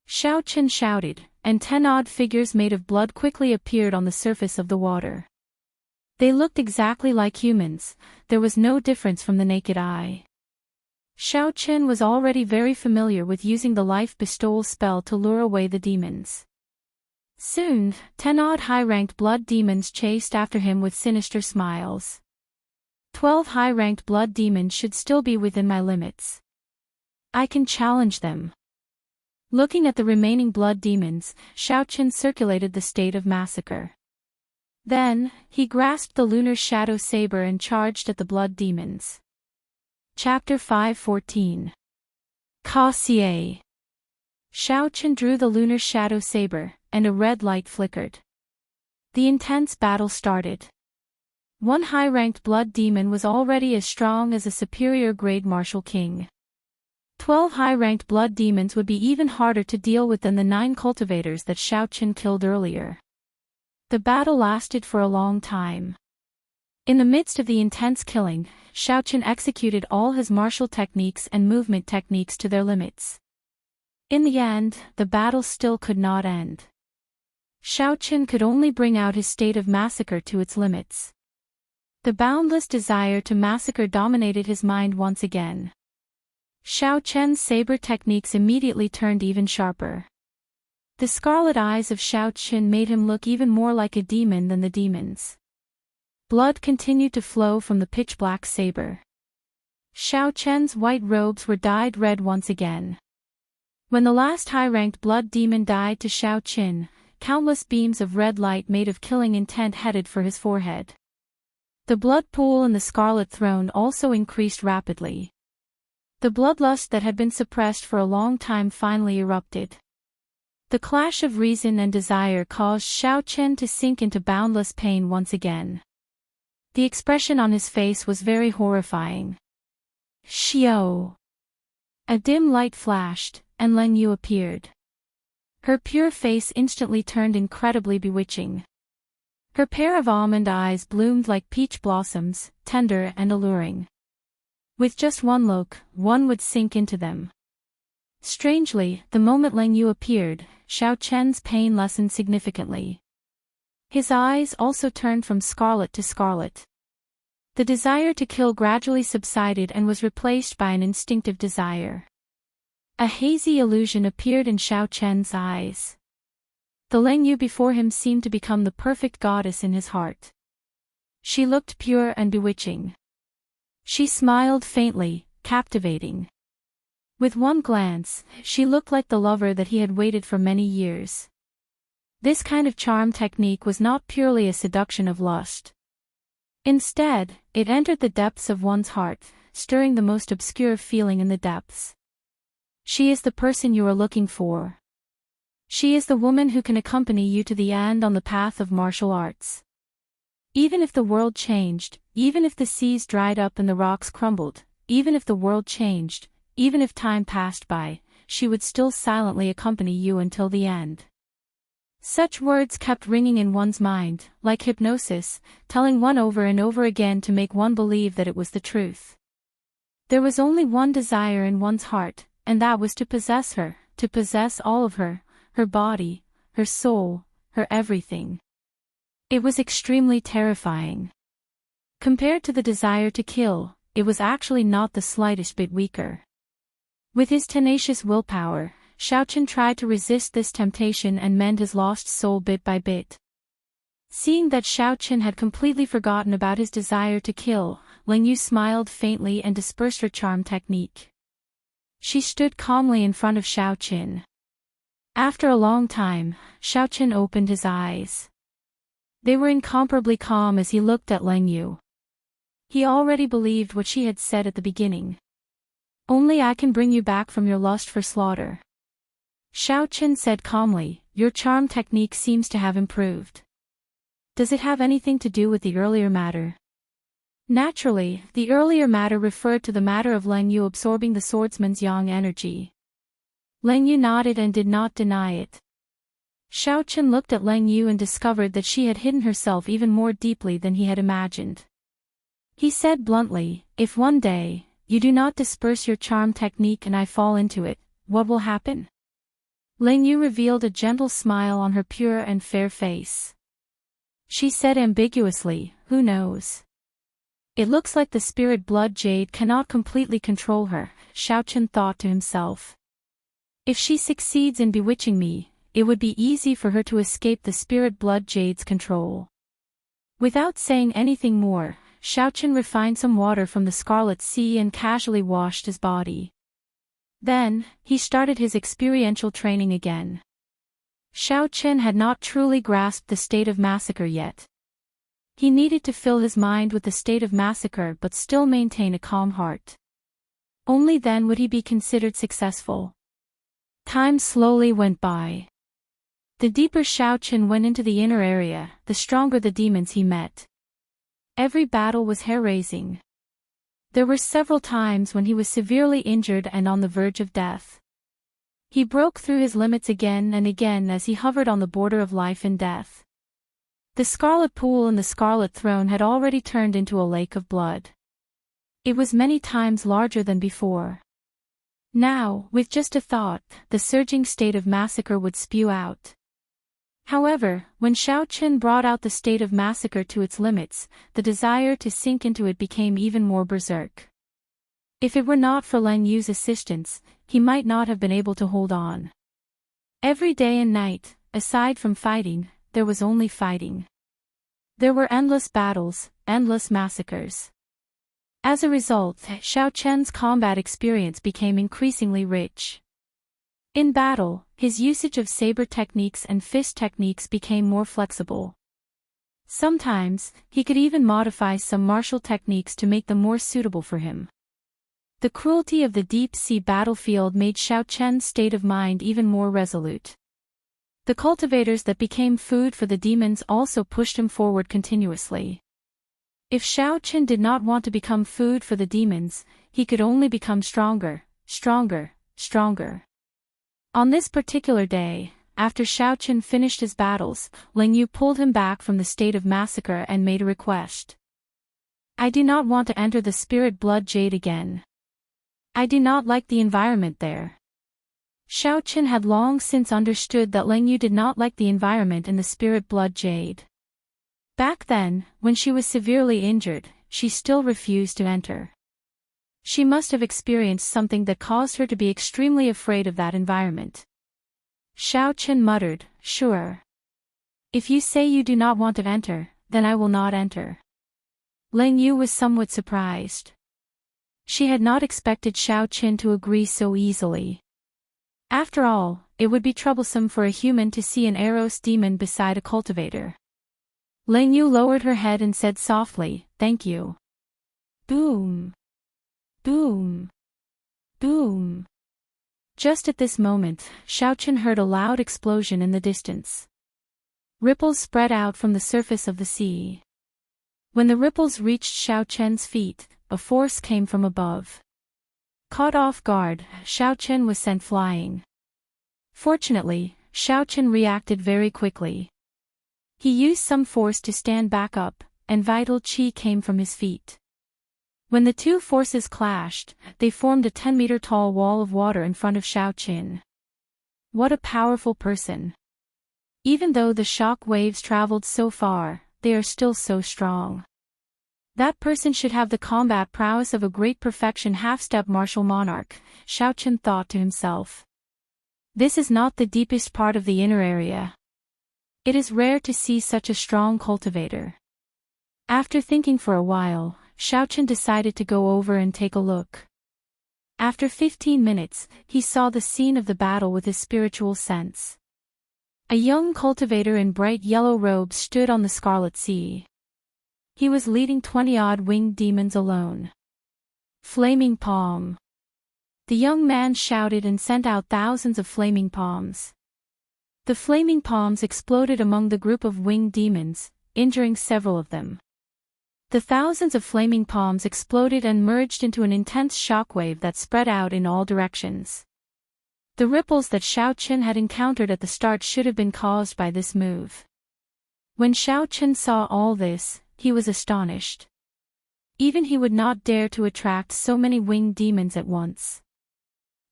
Xiao Qin shouted, and 10 odd figures made of blood quickly appeared on the surface of the water. They looked exactly like humans, there was no difference from the naked eye. Xiao Qin was already very familiar with using the life bestowal spell to lure away the demons. Soon, 10 odd high-ranked blood demons chased after him with sinister smiles. 12 high-ranked blood demons should still be within my limits. I can challenge them. Looking at the remaining blood demons, Xiao Qin circulated the state of massacre. Then, he grasped the lunar shadow saber and charged at the blood demons. Chapter 5:14. Cassier. Xiao Qin drew the lunar shadow saber, and a red light flickered. The intense battle started. One high-ranked blood demon was already as strong as a superior-grade martial king. 12 high-ranked blood demons would be even harder to deal with than the 9 cultivators that Xiao Qin killed earlier. The battle lasted for a long time. In the midst of the intense killing, Xiao Qin executed all his martial techniques and movement techniques to their limits. In the end, the battle still could not end. Xiao Qin could only bring out his state of massacre to its limits. The boundless desire to massacre dominated his mind once again. Xiao Qin's saber techniques immediately turned even sharper. The scarlet eyes of Xiao Qin made him look even more like a demon than the demons. Blood continued to flow from the pitch-black saber. Xiao Qin's white robes were dyed red once again. When the last high-ranked blood demon died to Xiao Qin, countless beams of red light made of killing intent headed for his forehead. The blood pool in the Scarlet Throne also increased rapidly. The bloodlust that had been suppressed for a long time finally erupted. The clash of reason and desire caused Xiao Qin to sink into boundless pain once again. The expression on his face was very horrifying. Xiao! A dim light flashed, and Leng Yu appeared. Her pure face instantly turned incredibly bewitching. Her pair of almond eyes bloomed like peach blossoms, tender and alluring. With just one look, one would sink into them. Strangely, the moment Leng Yu appeared, Xiao Qin's pain lessened significantly. His eyes also turned from scarlet to scarlet. The desire to kill gradually subsided and was replaced by an instinctive desire. A hazy illusion appeared in Xiao Qin's eyes. The Leng Yu before him seemed to become the perfect goddess in his heart. She looked pure and bewitching. She smiled faintly, captivating. With one glance, she looked like the lover that he had waited for many years. This kind of charm technique was not purely a seduction of lust. Instead, it entered the depths of one's heart, stirring the most obscure feeling in the depths. She is the person you are looking for. She is the woman who can accompany you to the end on the path of martial arts. Even if the world changed, even if the seas dried up and the rocks crumbled, even if the world changed, even if time passed by, she would still silently accompany you until the end. Such words kept ringing in one's mind, like hypnosis, telling one over and over again to make one believe that it was the truth. There was only one desire in one's heart, and that was to possess her, to possess all of her, her body, her soul, her everything. It was extremely terrifying. Compared to the desire to kill, it was actually not the slightest bit weaker. With his tenacious willpower, Xiao Qin tried to resist this temptation and mend his lost soul bit by bit. Seeing that Xiao Qin had completely forgotten about his desire to kill, Leng Yu smiled faintly and dispersed her charm technique. She stood calmly in front of Xiao Qin. After a long time, Xiao Qin opened his eyes. They were incomparably calm as he looked at Leng Yu. He already believed what she had said at the beginning. Only I can bring you back from your lust for slaughter. Xiao Qin said calmly, your charm technique seems to have improved. Does it have anything to do with the earlier matter? Naturally, the earlier matter referred to the matter of Leng Yu absorbing the swordsman's yang energy. Leng Yu nodded and did not deny it. Xiao Chen looked at Leng Yu and discovered that she had hidden herself even more deeply than he had imagined. He said bluntly, "If one day, you do not disperse your charm technique and I fall into it, what will happen?" Leng Yu revealed a gentle smile on her pure and fair face. She said ambiguously, "Who knows? It looks like the spirit blood jade cannot completely control her," Xiao Chen thought to himself. If she succeeds in bewitching me, it would be easy for her to escape the spirit blood jade's control. Without saying anything more, Xiao Chen refined some water from the Scarlet Sea and casually washed his body. Then, he started his experiential training again. Xiao Chen had not truly grasped the state of massacre yet. He needed to fill his mind with the state of massacre but still maintain a calm heart. Only then would he be considered successful. Time slowly went by. The deeper Xiao Chen went into the inner area, the stronger the demons he met. Every battle was hair-raising. There were several times when he was severely injured and on the verge of death. He broke through his limits again and again as he hovered on the border of life and death. The Scarlet Pool and the Scarlet Throne had already turned into a lake of blood. It was many times larger than before. Now, with just a thought, the surging state of massacre would spew out. However, when Xiao Chen brought out the state of massacre to its limits, the desire to sink into it became even more berserk. If it were not for Leng Yu's assistance, he might not have been able to hold on. Every day and night, aside from fighting, there was only fighting. There were endless battles, endless massacres. As a result, Xiao Chen's combat experience became increasingly rich. In battle, his usage of saber techniques and fist techniques became more flexible. Sometimes, he could even modify some martial techniques to make them more suitable for him. The cruelty of the deep-sea battlefield made Xiao Chen's state of mind even more resolute. The cultivators that became food for the demons also pushed him forward continuously. If Xiao Chen did not want to become food for the demons, he could only become stronger, stronger, stronger. On this particular day, after Xiao Chen finished his battles, Leng Yu pulled him back from the state of massacre and made a request. "I do not want to enter the spirit blood jade again. I do not like the environment there." Xiao Chen had long since understood that Leng Yu did not like the environment in the spirit blood jade. Back then, when she was severely injured, she still refused to enter. She must have experienced something that caused her to be extremely afraid of that environment. Xiao Chen muttered, "Sure. If you say you do not want to enter, then I will not enter." Leng Yu was somewhat surprised. She had not expected Xiao Chen to agree so easily. After all, it would be troublesome for a human to see an Eros demon beside a cultivator. Leng Yu lowered her head and said softly, "Thank you." Boom. Boom. Boom. Just at this moment, Xiao Chen heard a loud explosion in the distance. Ripples spread out from the surface of the sea. When the ripples reached Xiao Chen's feet, a force came from above. Caught off guard, Xiao Chen was sent flying. Fortunately, Xiao Chen reacted very quickly. He used some force to stand back up, and vital qi came from his feet. When the two forces clashed, they formed a 10-meter-tall wall of water in front of Xiao Chen. What a powerful person. Even though the shock waves traveled so far, they are still so strong. That person should have the combat prowess of a great perfection half-step martial monarch, Xiao Chen thought to himself. This is not the deepest part of the inner area. It is rare to see such a strong cultivator. After thinking for a while, Xiao Chen decided to go over and take a look. After 15 minutes, he saw the scene of the battle with his spiritual sense. A young cultivator in bright yellow robes stood on the Scarlet Sea. He was leading 20-odd winged demons alone. Flaming palm. The young man shouted and sent out thousands of flaming palms. The flaming palms exploded among the group of winged demons, injuring several of them. The thousands of flaming palms exploded and merged into an intense shockwave that spread out in all directions. The ripples that Xiao Qin had encountered at the start should have been caused by this move. When Xiao Qin saw all this, he was astonished. Even he would not dare to attract so many winged demons at once.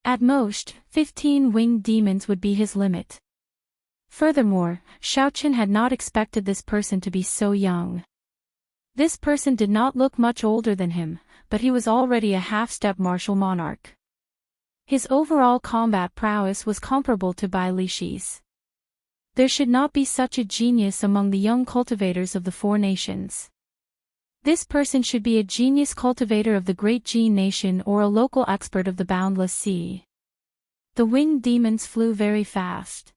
At most, 15 winged demons would be his limit. Furthermore, Xiao Qin had not expected this person to be so young. This person did not look much older than him, but he was already a half-step martial monarch. His overall combat prowess was comparable to Bai Lishi's. There should not be such a genius among the young cultivators of the four nations. This person should be a genius cultivator of the Great Jin Nation or a local expert of the Boundless Sea. The winged demons flew very fast.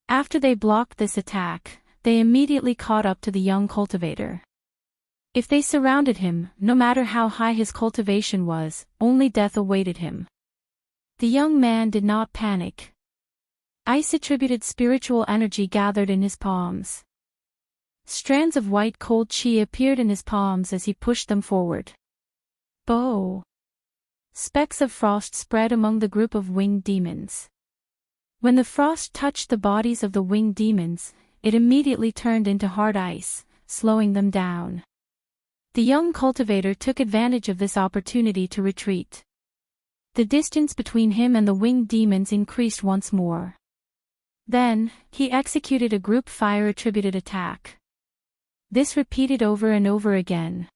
After they blocked this attack, they immediately caught up to the young cultivator. If they surrounded him, no matter how high his cultivation was, only death awaited him. The young man did not panic. Ice-attributed spiritual energy gathered in his palms. Strands of white cold chi appeared in his palms as he pushed them forward. Bow! Specks of frost spread among the group of winged demons. When the frost touched the bodies of the winged demons, it immediately turned into hard ice, slowing them down. The young cultivator took advantage of this opportunity to retreat. The distance between him and the winged demons increased once more. Then, he executed a group fire-attributed attack. This repeated over and over again.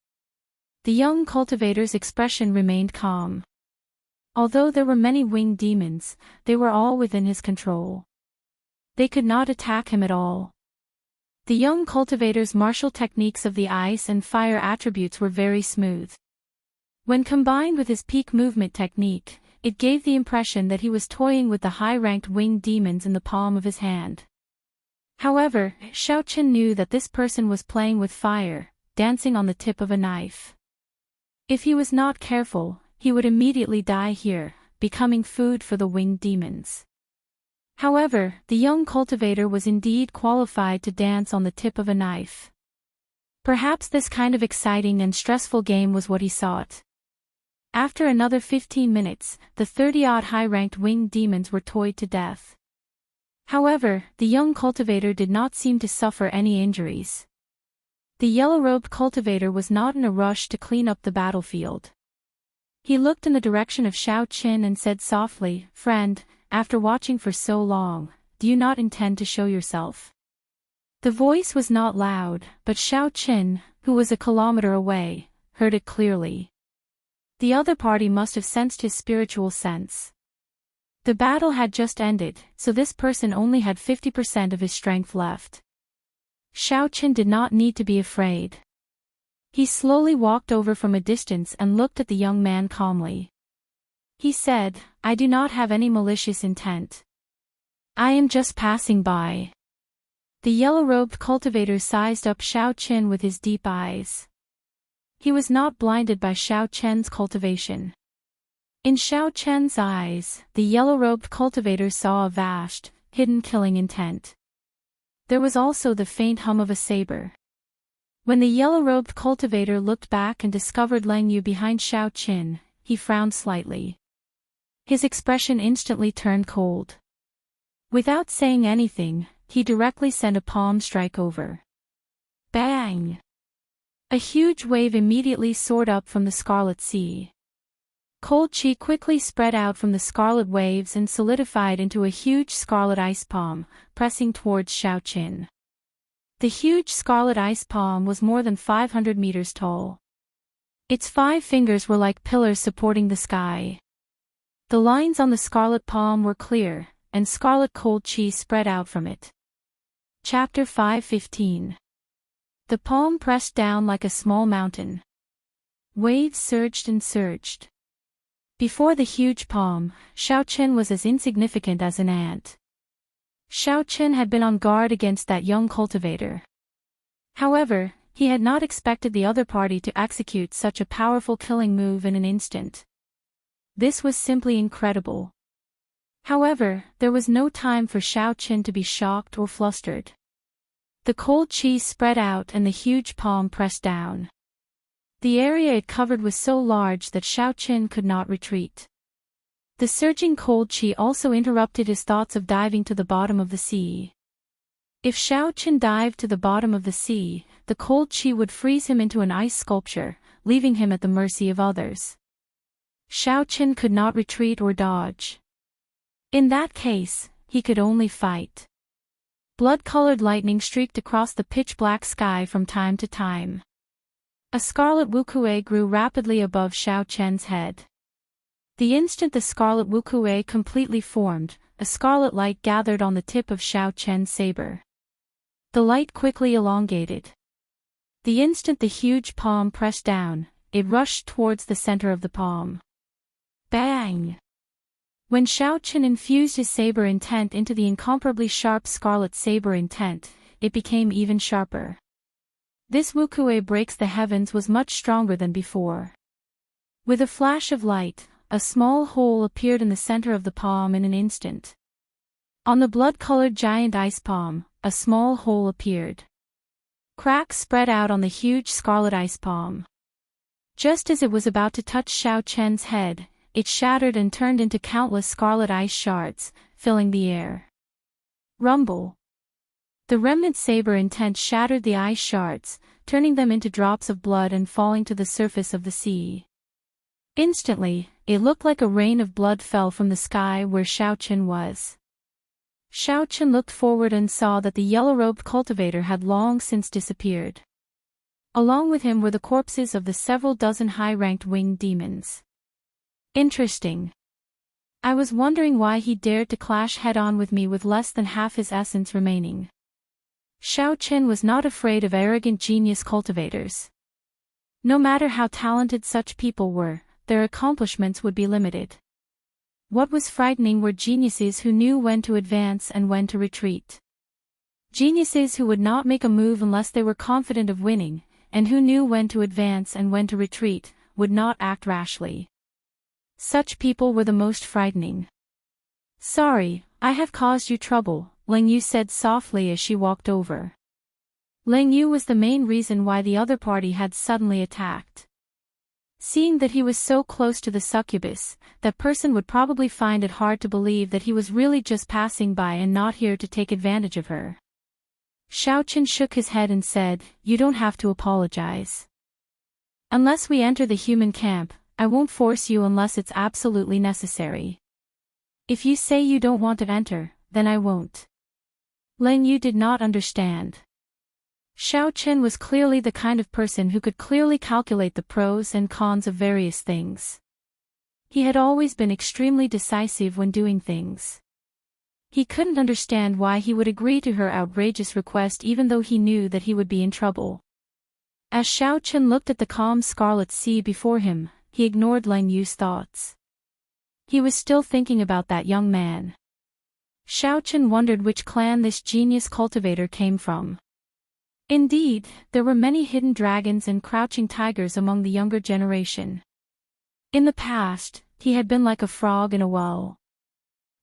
The young cultivator's expression remained calm. Although there were many winged demons, they were all within his control. They could not attack him at all. The young cultivator's martial techniques of the ice and fire attributes were very smooth. When combined with his peak movement technique, it gave the impression that he was toying with the high-ranked winged demons in the palm of his hand. However, Xiao Qin knew that this person was playing with fire, dancing on the tip of a knife. If he was not careful, he would immediately die here, becoming food for the winged demons. However, the young cultivator was indeed qualified to dance on the tip of a knife. Perhaps this kind of exciting and stressful game was what he sought. After another 15 minutes, the 30-odd high-ranked winged demons were toyed to death. However, the young cultivator did not seem to suffer any injuries. The yellow-robed cultivator was not in a rush to clean up the battlefield. He looked in the direction of Xiao Qin and said softly, "Friend, after watching for so long, do you not intend to show yourself?" The voice was not loud, but Xiao Qin, who was a kilometer away, heard it clearly. The other party must have sensed his spiritual sense. The battle had just ended, so this person only had 50% of his strength left. Xiao Qin did not need to be afraid. He slowly walked over from a distance and looked at the young man calmly. He said, "I do not have any malicious intent. I am just passing by." The yellow-robed cultivator sized up Xiao Qin with his deep eyes. He was not blinded by Xiao Qin's cultivation. In Xiao Qin's eyes, the yellow-robed cultivator saw a vast, hidden killing intent. There was also the faint hum of a saber. When the yellow-robed cultivator looked back and discovered Lang Yu behind Xiao Qin, he frowned slightly. His expression instantly turned cold. Without saying anything, he directly sent a palm strike over. Bang! A huge wave immediately soared up from the Scarlet Sea. Cold chi quickly spread out from the scarlet waves and solidified into a huge scarlet ice palm, pressing towards Xiao Qin. The huge scarlet ice palm was more than 500 meters tall. Its 5 fingers were like pillars supporting the sky. The lines on the scarlet palm were clear, and scarlet cold chi spread out from it. Chapter 5:15. The palm pressed down like a small mountain. Waves surged and surged. Before the huge palm, Xiao Qin was as insignificant as an ant. Xiao Qin had been on guard against that young cultivator. However, he had not expected the other party to execute such a powerful killing move in an instant. This was simply incredible. However, there was no time for Xiao Qin to be shocked or flustered. The cold cheese spread out and the huge palm pressed down. The area it covered was so large that Xiaoqin could not retreat. The surging cold chi also interrupted his thoughts of diving to the bottom of the sea. If Xiaoqin dived to the bottom of the sea, the cold chi would freeze him into an ice sculpture, leaving him at the mercy of others. Xiaoqin could not retreat or dodge. In that case, he could only fight. Blood-colored lightning streaked across the pitch-black sky from time to time. A scarlet wukue grew rapidly above Xiaoqian's head. The instant the scarlet wukue completely formed, a scarlet light gathered on the tip of Xiaoqian's saber. The light quickly elongated. The instant the huge palm pressed down, it rushed towards the center of the palm. Bang! When Xiaoqin infused his saber intent into the incomparably sharp scarlet saber intent, it became even sharper. This wukue breaks the heavens was much stronger than before. With a flash of light, a small hole appeared in the center of the palm in an instant. On the blood-colored giant ice palm, a small hole appeared. Cracks spread out on the huge scarlet ice palm. Just as it was about to touch Xiaoqian's head, it shattered and turned into countless scarlet ice shards, filling the air. Rumble. The remnant saber intent shattered the ice shards, turning them into drops of blood and falling to the surface of the sea. Instantly, it looked like a rain of blood fell from the sky where Xiaoqin was. Xiaoqin looked forward and saw that the yellow-robed cultivator had long since disappeared. Along with him were the corpses of the several dozen high-ranked winged demons. Interesting. I was wondering why he dared to clash head-on with me with less than half his essence remaining. Xiaoqin was not afraid of arrogant genius cultivators. No matter how talented such people were, their accomplishments would be limited. What was frightening were geniuses who knew when to advance and when to retreat. Geniuses who would not make a move unless they were confident of winning, and who knew when to advance and when to retreat, would not act rashly. Such people were the most frightening. "Sorry, I have caused you trouble," Ling Yu said softly as she walked over. Ling Yu was the main reason why the other party had suddenly attacked. Seeing that he was so close to the succubus, that person would probably find it hard to believe that he was really just passing by and not here to take advantage of her. Xiaoqin shook his head and said, "You don't have to apologize. Unless we enter the human camp, I won't force you unless it's absolutely necessary. If you say you don't want to enter, then I won't." Ling Yu did not understand. Xiaoqin was clearly the kind of person who could clearly calculate the pros and cons of various things. He had always been extremely decisive when doing things. He couldn't understand why he would agree to her outrageous request even though he knew that he would be in trouble. As Xiaoqin looked at the calm scarlet sea before him, he ignored Ling Yu's thoughts. He was still thinking about that young man. Xiaoqin wondered which clan this genius cultivator came from. Indeed, there were many hidden dragons and crouching tigers among the younger generation. In the past, he had been like a frog in a well.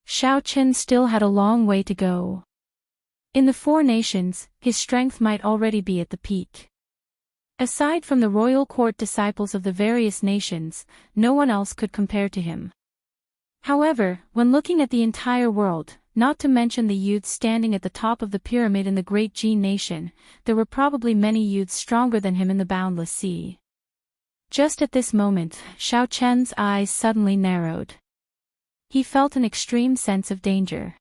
Xiaoqin still had a long way to go. In the four nations, his strength might already be at the peak. Aside from the royal court disciples of the various nations, no one else could compare to him. However, when looking at the entire world, not to mention the youths standing at the top of the pyramid in the great Jin nation, there were probably many youths stronger than him in the boundless sea. Just at this moment, Xiaoqian's eyes suddenly narrowed. He felt an extreme sense of danger.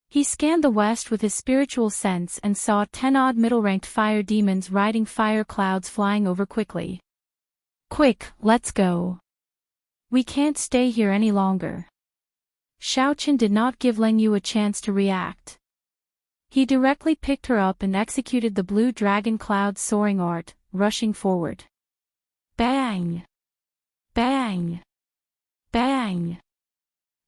He scanned the west with his spiritual sense and saw 10-odd middle-ranked fire demons riding fire clouds flying over quickly. "Quick, let's go. We can't stay here any longer." Xiaoqin did not give Ling Yu a chance to react. He directly picked her up and executed the blue dragon cloud soaring art, rushing forward. Bang! Bang! Bang!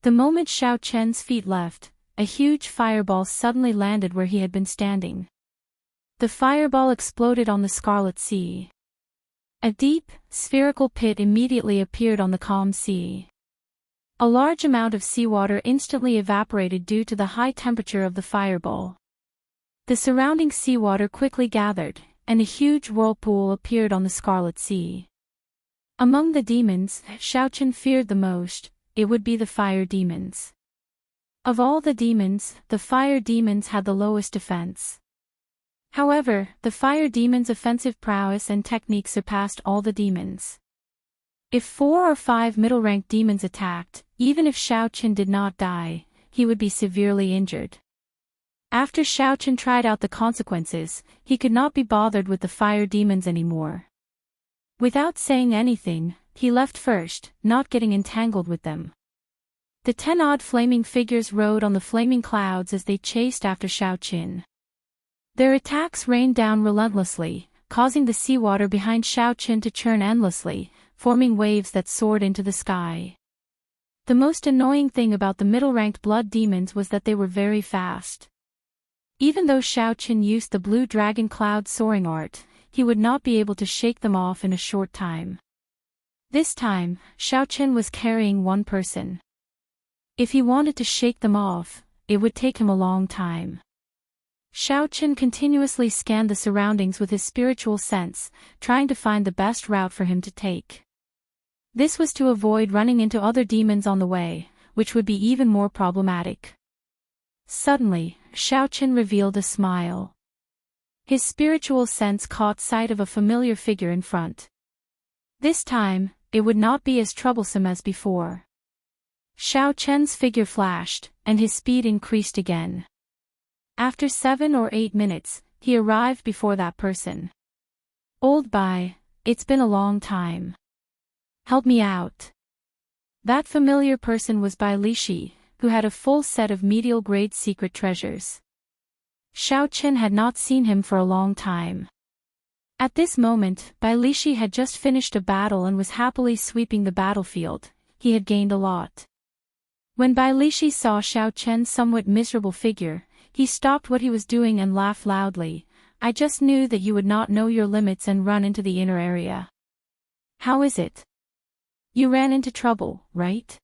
The moment Xiaoqian's feet left, a huge fireball suddenly landed where he had been standing. The fireball exploded on the Scarlet Sea. A deep, spherical pit immediately appeared on the calm sea. A large amount of seawater instantly evaporated due to the high temperature of the fireball. The surrounding seawater quickly gathered, and a huge whirlpool appeared on the scarlet sea. Among the demons, Xiaochen feared the most, it would be the fire demons. Of all the demons, the fire demons had the lowest defense. However, the fire demons' offensive prowess and technique surpassed all the demons. If 4 or 5 middle-ranked demons attacked, even if Xiaochen did not die, he would be severely injured. After Xiaochen tried out the consequences, he could not be bothered with the fire demons anymore. Without saying anything, he left first, not getting entangled with them. The 10-odd flaming figures rode on the flaming clouds as they chased after Xiaochen. Their attacks rained down relentlessly, causing the seawater behind Xiaochen to churn endlessly, forming waves that soared into the sky. The most annoying thing about the middle-ranked blood demons was that they were very fast. Even though Xiaochen used the blue dragon cloud soaring art, he would not be able to shake them off in a short time. This time, Xiaochen was carrying one person. If he wanted to shake them off, it would take him a long time. Xiaochen continuously scanned the surroundings with his spiritual sense, trying to find the best route for him to take. This was to avoid running into other demons on the way, which would be even more problematic. Suddenly, Xiaochen revealed a smile. His spiritual sense caught sight of a familiar figure in front. This time, it would not be as troublesome as before. Xiaochen's figure flashed, and his speed increased again. After 7 or 8 minutes, he arrived before that person. "Old Bai, it's been a long time. Help me out." That familiar person was Bai Lishi, who had a full set of medial-grade secret treasures. Xiaochen had not seen him for a long time. At this moment, Bai Lishi had just finished a battle and was happily sweeping the battlefield. He had gained a lot. When Bai Lishi saw Xiaochen's somewhat miserable figure, he stopped what he was doing and laughed loudly. "I just knew that you would not know your limits and run into the inner area. How is it? You ran into trouble, right?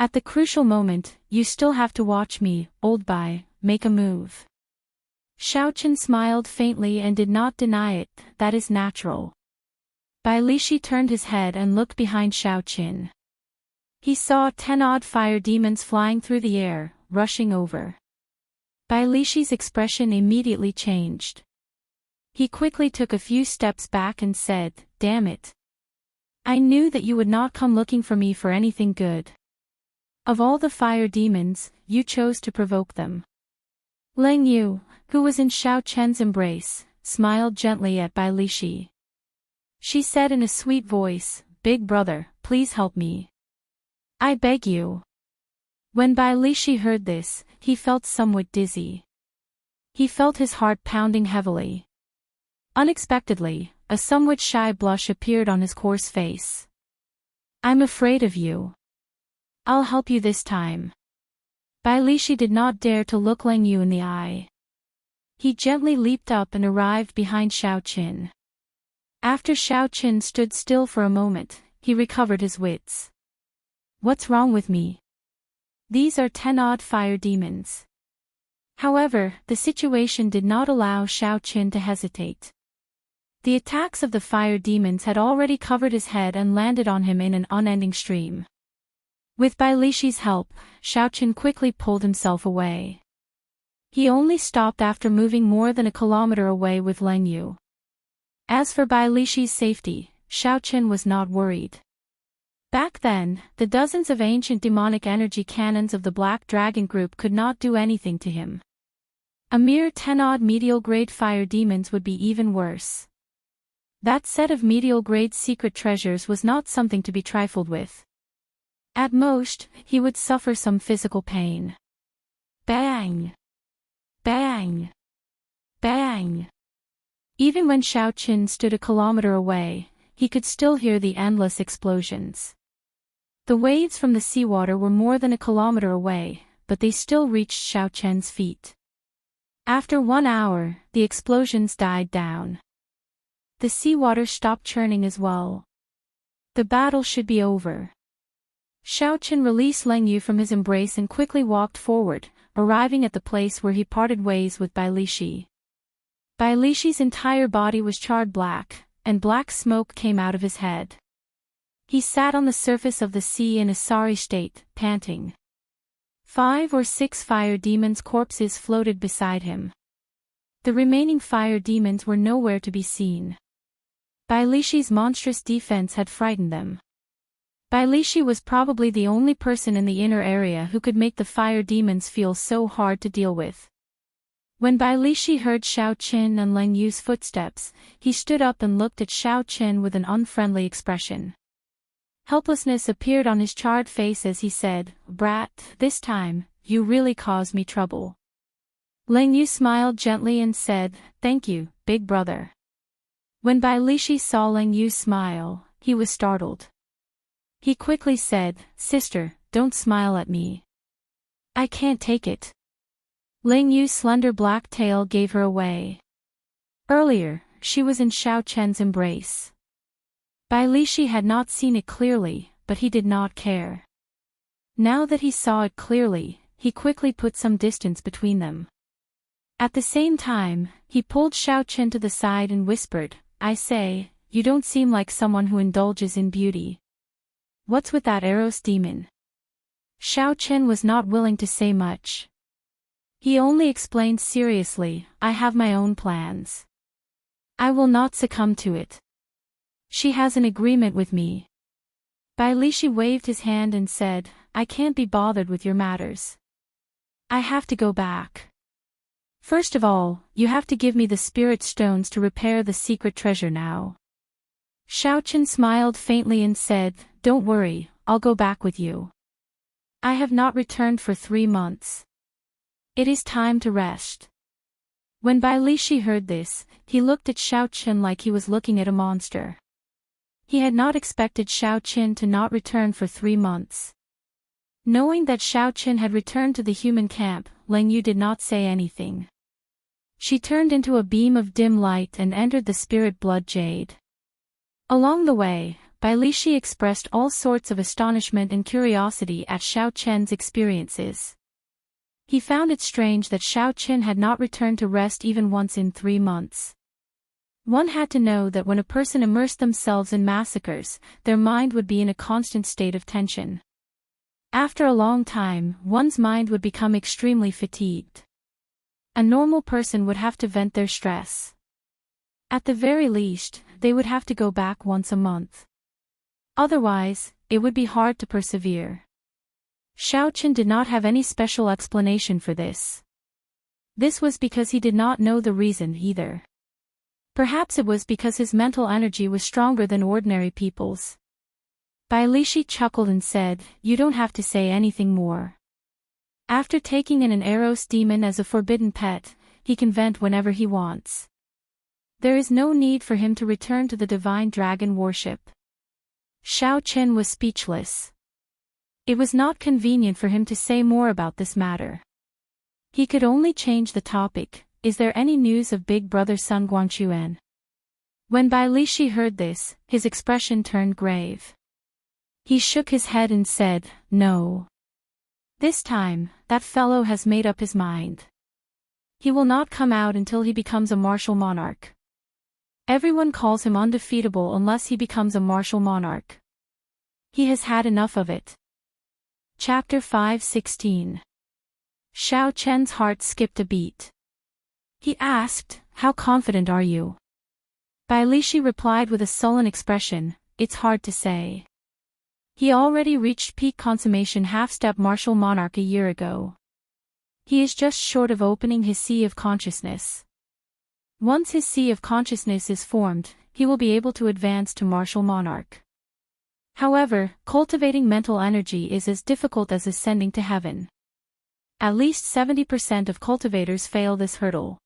At the crucial moment, you still have to watch me, old Bai, make a move." Xiaochen smiled faintly and did not deny it, "That is natural." Bai Lishi turned his head and looked behind Xiaochen. He saw 10-odd fire demons flying through the air, rushing over. Bai Lishi's expression immediately changed. He quickly took a few steps back and said, "Damn it. I knew that you would not come looking for me for anything good. Of all the fire demons, you chose to provoke them." Leng Yu, who was in Xiaochen's embrace, smiled gently at Bai Lishi. She said in a sweet voice, "Big brother, please help me. I beg you." When Bai Lishi heard this, he felt somewhat dizzy. He felt his heart pounding heavily. Unexpectedly, a somewhat shy blush appeared on his coarse face. "I'm afraid of you. I'll help you this time." Bai Lishi did not dare to look Leng Yu in the eye. He gently leaped up and arrived behind Xiaochen. After Xiaochen stood still for a moment, he recovered his wits. "What's wrong with me? These are 10-odd fire demons." However, the situation did not allow Xiaochen to hesitate. The attacks of the fire demons had already covered his head and landed on him in an unending stream. With Bai Lishi's help, Xiaochen quickly pulled himself away. He only stopped after moving more than a kilometer away with Leng Yu. As for Bai Lishi's safety, Xiaochen was not worried. Back then, the dozens of ancient demonic energy cannons of the Black Dragon group could not do anything to him. A mere 10-odd medial-grade fire demons would be even worse. That set of medial-grade secret treasures was not something to be trifled with. At most, he would suffer some physical pain. Bang! Bang! Bang! Even when Xiaochen stood a kilometer away, he could still hear the endless explosions. The waves from the seawater were more than a kilometer away, but they still reached Xiaochen's feet. After 1 hour, the explosions died down. The seawater stopped churning as well. The battle should be over. Xiaochen released Leng Yu from his embrace and quickly walked forward, arriving at the place where he parted ways with Bai Lishi. Bai Lishi's entire body was charred black, and black smoke came out of his head. He sat on the surface of the sea in a sorry state, panting. 5 or 6 fire demons' corpses floated beside him. The remaining fire demons were nowhere to be seen. Bai Lishi's monstrous defense had frightened them. Bai Lishi was probably the only person in the inner area who could make the fire demons feel so hard to deal with. When Bai Lishi heard Xiao Qin and Leng Yu's footsteps, he stood up and looked at Xiao Qin with an unfriendly expression. Helplessness appeared on his charred face as he said, "Brat, this time, you really caused me trouble." Leng Yu smiled gently and said, "Thank you, big brother." When Bai Lishi saw Leng Yu smile, he was startled. He quickly said, "Sister, don't smile at me. I can't take it." Leng Yu's slender black tail gave her away. Earlier, she was in Xiao Chen's embrace. Bai Lishi had not seen it clearly, but he did not care. Now that he saw it clearly, he quickly put some distance between them. At the same time, he pulled Xiao Chen to the side and whispered, "I say, you don't seem like someone who indulges in beauty. What's with that Eros demon?" Xiao Chen was not willing to say much. He only explained seriously, "I have my own plans. I will not succumb to it. She has an agreement with me." Bai Lishi waved his hand and said, "I can't be bothered with your matters. I have to go back. First of all, you have to give me the spirit stones to repair the secret treasure now." Xiao Chen smiled faintly and said, "Don't worry, I'll go back with you. I have not returned for 3 months. It is time to rest." When Bai Lishi heard this, he looked at Xiao Chen like he was looking at a monster. He had not expected Xiao Chen to not return for 3 months. Knowing that Xiao Chen had returned to the human camp, Leng Yu did not say anything. She turned into a beam of dim light and entered the spirit blood jade. Along the way, Bai Lishi expressed all sorts of astonishment and curiosity at Xiao Chen's experiences. He found it strange that Xiao Chen had not returned to rest even once in 3 months. One had to know that when a person immersed themselves in massacres, their mind would be in a constant state of tension. After a long time, one's mind would become extremely fatigued. A normal person would have to vent their stress. At the very least, they would have to go back once a month. Otherwise, it would be hard to persevere. Xiao Chen did not have any special explanation for this. This was because he did not know the reason either. Perhaps it was because his mental energy was stronger than ordinary people's. Bai Lishi chuckled and said, "You don't have to say anything more. After taking in an Eros demon as a forbidden pet, he can vent whenever he wants. There is no need for him to return to the divine dragon worship." Xiao Chen was speechless. It was not convenient for him to say more about this matter. He could only change the topic. "Is there any news of big brother Sun Guangquan?" When Bai Lishi heard this, his expression turned grave. He shook his head and said, "No. This time, that fellow has made up his mind. He will not come out until he becomes a martial monarch. Everyone calls him undefeatable unless he becomes a martial monarch. He has had enough of it." Chapter 5:16. Xiao Chen's heart skipped a beat. He asked, "How confident are you?" Bai Lishi replied with a sullen expression, "It's hard to say. He already reached peak consummation half-step martial monarch a year ago. He is just short of opening his sea of consciousness. Once his sea of consciousness is formed, he will be able to advance to martial monarch. However, cultivating mental energy is as difficult as ascending to heaven. At least 70% of cultivators fail this hurdle."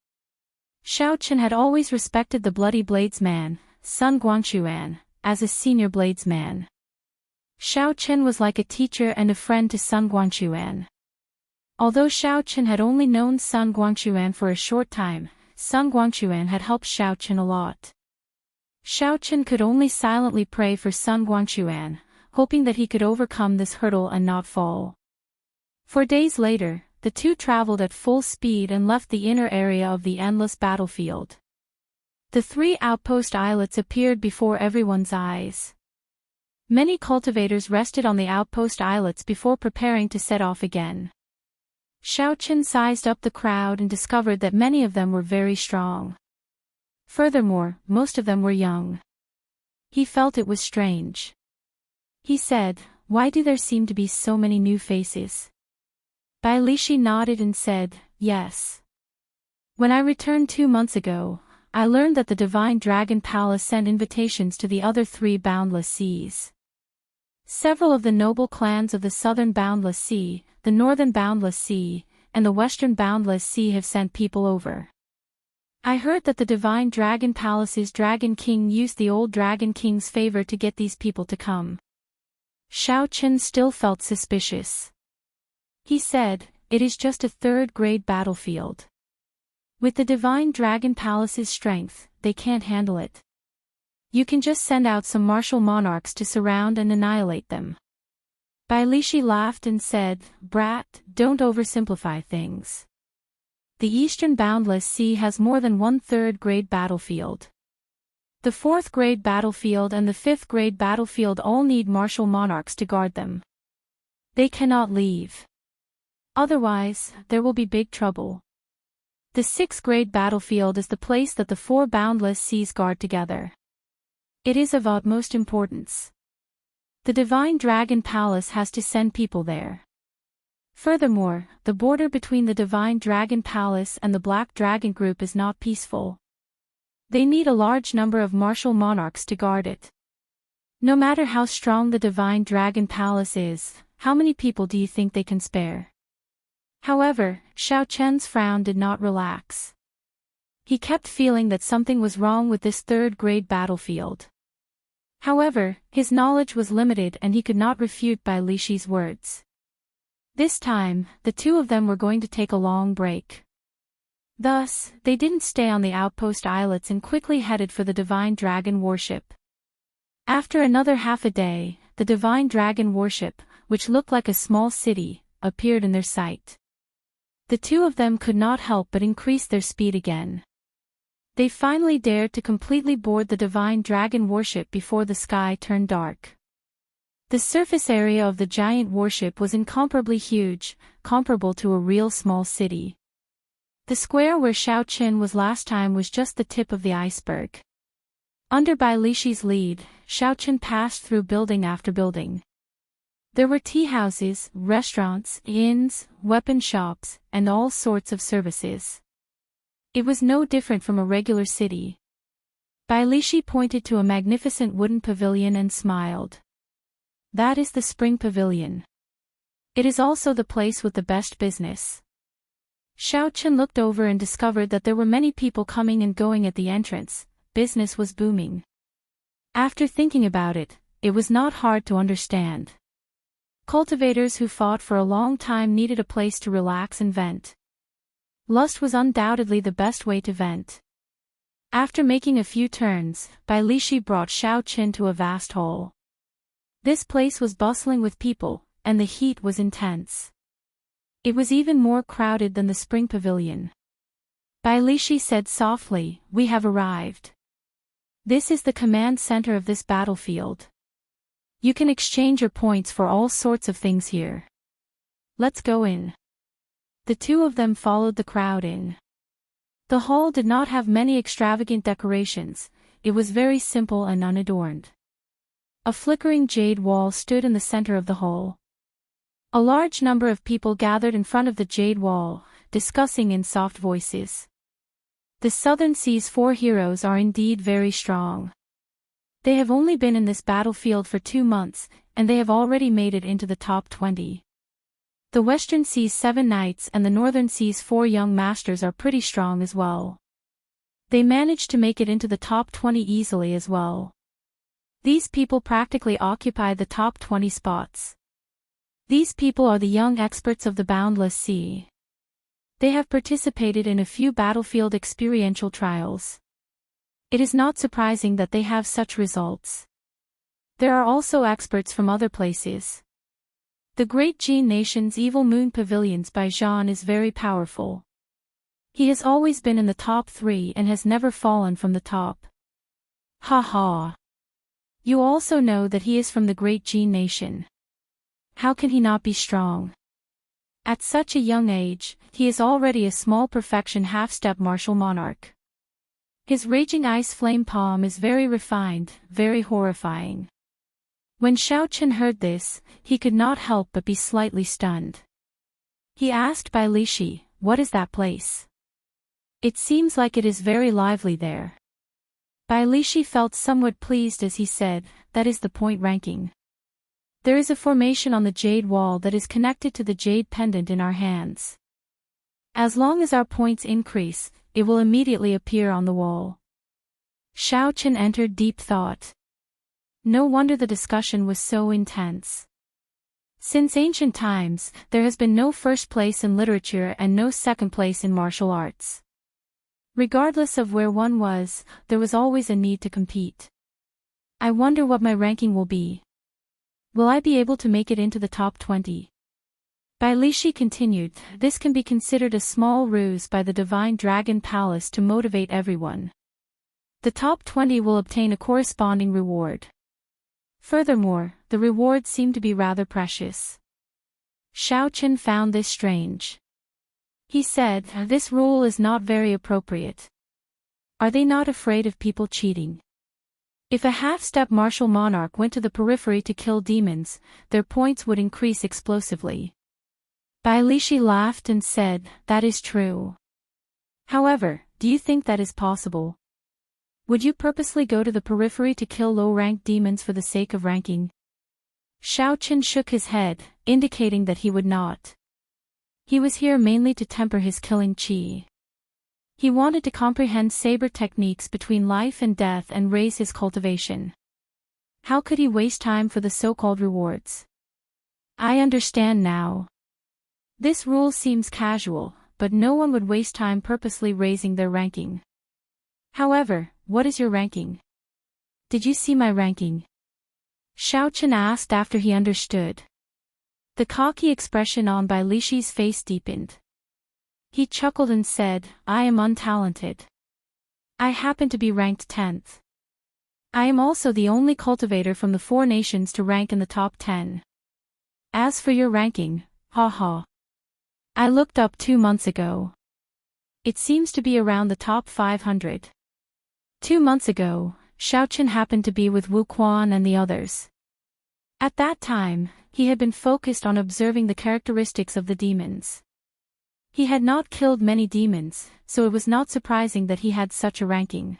Xiao Chen had always respected the bloody bladesman, Sun Guangquan, as a senior bladesman. Xiao Chen was like a teacher and a friend to Sun Guangquan. Although Xiao Chen had only known Sun Guangquan for a short time, Sun Guangquan had helped Xiao Chen a lot. Xiao Chen could only silently pray for Sun Guangquan, hoping that he could overcome this hurdle and not fall. 4 days later, the two traveled at full speed and left the inner area of the endless battlefield. The 3 outpost islets appeared before everyone's eyes. Many cultivators rested on the outpost islets before preparing to set off again. Xiaochen sized up the crowd and discovered that many of them were very strong. Furthermore, most of them were young. He felt it was strange. He said, "Why do there seem to be so many new faces?" Bai Lishi nodded and said, "Yes. When I returned 2 months ago, I learned that the Divine Dragon Palace sent invitations to the other 3 boundless seas. Several of the noble clans of the southern boundless sea, the northern boundless sea, and the western boundless sea have sent people over. I heard that the Divine Dragon Palace's Dragon King used the old Dragon King's favor to get these people to come." Xiaochen still felt suspicious. He said, "It is just a 3rd-grade battlefield. With the Divine Dragon Palace's strength, they can't handle it. You can just send out some martial monarchs to surround and annihilate them." Bai Lishi laughed and said, "Brat, don't oversimplify things. The Eastern Boundless Sea has more than 1/3-grade battlefield. The 4th-grade battlefield and the 5th-grade battlefield all need martial monarchs to guard them. They cannot leave. Otherwise, there will be big trouble. The 6th-grade battlefield is the place that the 4 boundless seas guard together. It is of utmost importance. The Divine Dragon Palace has to send people there. Furthermore, the border between the Divine Dragon Palace and the Black Dragon Group is not peaceful. They need a large number of martial monarchs to guard it. No matter how strong the Divine Dragon Palace is, how many people do you think they can spare?" However, Xiaochen's frown did not relax. He kept feeling that something was wrong with this 3rd-grade battlefield. However, his knowledge was limited and he could not refute Bai Lishi's words. This time, the 2 of them were going to take a long break. Thus, they didn't stay on the outpost islets and quickly headed for the Divine Dragon Warship. After another half a day, the Divine Dragon Warship, which looked like a small city, appeared in their sight. The 2 of them could not help but increase their speed again. They finally dared to completely board the Divine Dragon Warship before the sky turned dark. The surface area of the giant warship was incomparably huge, comparable to a real small city. The square where Xiaochen was last time was just the tip of the iceberg. Under Bai Lishi's lead, Xiaochen passed through building after building. There were tea houses, restaurants, inns, weapon shops, and all sorts of services. It was no different from a regular city. Bai Lishi pointed to a magnificent wooden pavilion and smiled. "That is the Spring Pavilion. It is also the place with the best business." Xiaochen looked over and discovered that there were many people coming and going at the entrance. Business was booming. After thinking about it, it was not hard to understand. Cultivators who fought for a long time needed a place to relax and vent. Lust was undoubtedly the best way to vent. After making a few turns, Bai Lishi brought Xiaochen to a vast hall. This place was bustling with people, and the heat was intense. It was even more crowded than the Spring Pavilion. Bai Lishi said softly, "We have arrived. This is the command center of this battlefield. You can exchange your points for all sorts of things here. Let's go in." The 2 of them followed the crowd in. The hall did not have many extravagant decorations, it was very simple and unadorned. A flickering jade wall stood in the center of the hall. A large number of people gathered in front of the jade wall, discussing in soft voices. The Southern Sea's 4 heroes are indeed very strong. They have only been in this battlefield for 2 months, and they have already made it into the top 20. The Western Sea's 7 knights and the Northern Sea's 4 young masters are pretty strong as well. They managed to make it into the top 20 easily as well. These people practically occupy the top 20 spots. These people are the young experts of the Boundless Sea. They have participated in a few battlefield experiential trials. It is not surprising that they have such results. There are also experts from other places. The Great Gene Nation's Evil Moon Pavilions by Jean is very powerful. He has always been in the top 3 and has never fallen from the top. Ha ha. You also know that he is from the Great Gene Nation. How can he not be strong? At such a young age, he is already a small perfection half-step martial monarch. His raging ice flame palm is very refined, very horrifying. When Xiao Chen heard this, he could not help but be slightly stunned. He asked Bai Lishi, "What is that place? It seems like it is very lively there." Bai Lishi felt somewhat pleased as he said, "That is the point ranking. There is a formation on the jade wall that is connected to the jade pendant in our hands. As long as our points increase, it will immediately appear on the wall." Xiao Chen entered deep thought. No wonder the discussion was so intense. Since ancient times, there has been no first place in literature and no second place in martial arts. Regardless of where one was, there was always a need to compete. I wonder what my ranking will be. Will I be able to make it into the top 20? Bai Lishi continued, "This can be considered a small ruse by the Divine Dragon Palace to motivate everyone. The top 20 will obtain a corresponding reward. Furthermore, the rewards seem to be rather precious." Xiao Chen found this strange. He said, "This rule is not very appropriate. Are they not afraid of people cheating? If a half-step martial monarch went to the periphery to kill demons, their points would increase explosively." Bai Lishi laughed and said, "That is true. However, do you think that is possible? Would you purposely go to the periphery to kill low-ranked demons for the sake of ranking?" Xiao Chen shook his head, indicating that he would not. He was here mainly to temper his killing chi. He wanted to comprehend saber techniques between life and death and raise his cultivation. How could he waste time for the so-called rewards? I understand now. This rule seems casual, but no one would waste time purposely raising their ranking. However, what is your ranking? Did you see my ranking? Xiao Chen asked after he understood. The cocky expression on Bai Lishi's face deepened. He chuckled and said, "I am untalented. I happen to be ranked 10th. I am also the only cultivator from the 4 nations to rank in the top 10. As for your ranking, haha. I looked up 2 months ago. It seems to be around the top 500. 2 months ago, Xiao Chen happened to be with Wu Quan and the others. At that time, he had been focused on observing the characteristics of the demons. He had not killed many demons, so it was not surprising that he had such a ranking."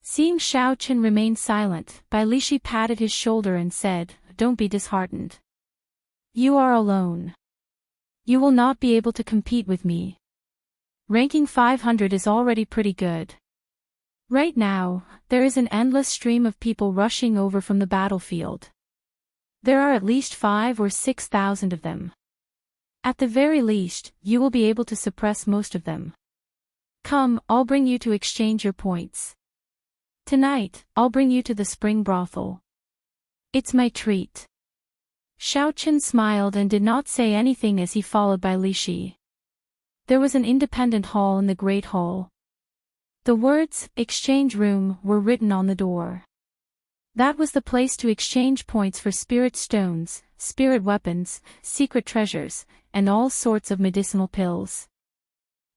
Seeing Xiao Chen remain silent, Bai Lishi patted his shoulder and said, "Don't be disheartened. You are alone. You will not be able to compete with me. Ranking 500 is already pretty good. Right now, there is an endless stream of people rushing over from the battlefield. There are at least 5 or 6,000 of them. At the very least, you will be able to suppress most of them. Come, I'll bring you to exchange your points. Tonight, I'll bring you to the spring brothel. It's my treat." Xiao Chen smiled and did not say anything as he followed Bai Lishi. There was an independent hall in the Great Hall. The words, "Exchange Room," were written on the door. That was the place to exchange points for spirit stones, spirit weapons, secret treasures, and all sorts of medicinal pills.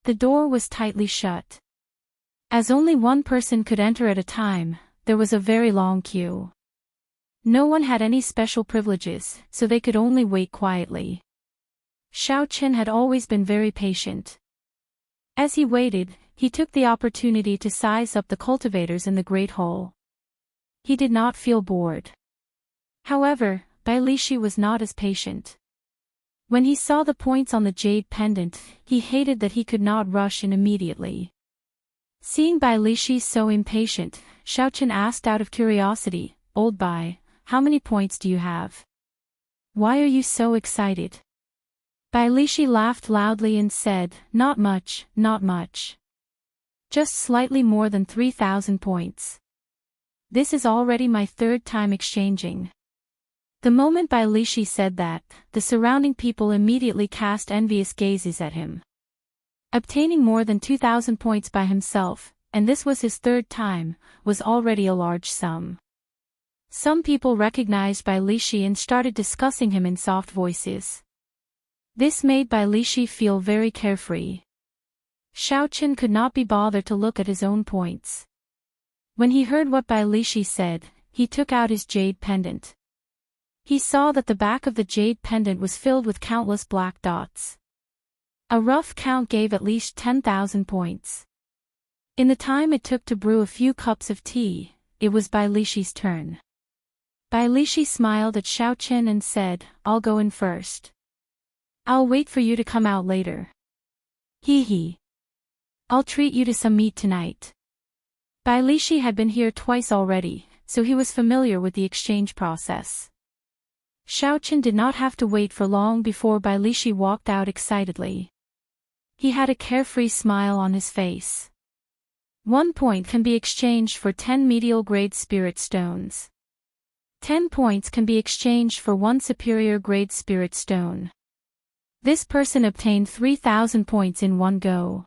The door was tightly shut. As only one person could enter at a time, there was a very long queue. No one had any special privileges, so they could only wait quietly. Xiao Chen had always been very patient. As he waited, he took the opportunity to size up the cultivators in the Great Hall. He did not feel bored. However, Bai Lishi was not as patient. When he saw the points on the jade pendant, he hated that he could not rush in immediately. Seeing Bai Lishi so impatient, Xiao Chen asked out of curiosity, "Old Bai, how many points do you have? Why are you so excited?" Bai Lishi laughed loudly and said, "Not much, not much. Just slightly more than 3,000 points. This is already my 3rd time exchanging. The moment Bai Lishi said that, the surrounding people immediately cast envious gazes at him. Obtaining more than 2,000 points by himself, and this was his third time, was already a large sum. Some people recognized Bai Lishi and started discussing him in soft voices. This made Bai Lishi feel very carefree. Xiaoqin could not be bothered to look at his own points. When he heard what Bai Lishi said, he took out his jade pendant. He saw that the back of the jade pendant was filled with countless black dots. A rough count gave at least 10,000 points. In the time it took to brew a few cups of tea, it was Bai Lishi's turn. Bai Lishi smiled at Xiaoqin and said, "I'll go in first. I'll wait for you to come out later. Hee hee. I'll treat you to some meat tonight." Bai Lishi had been here twice already, so he was familiar with the exchange process. Xiaoqin did not have to wait for long before Bai Lishi walked out excitedly. He had a carefree smile on his face. 1 point can be exchanged for 10 medial grade spirit stones. 10 points can be exchanged for 1 superior grade spirit stone. This person obtained 3,000 points in one go.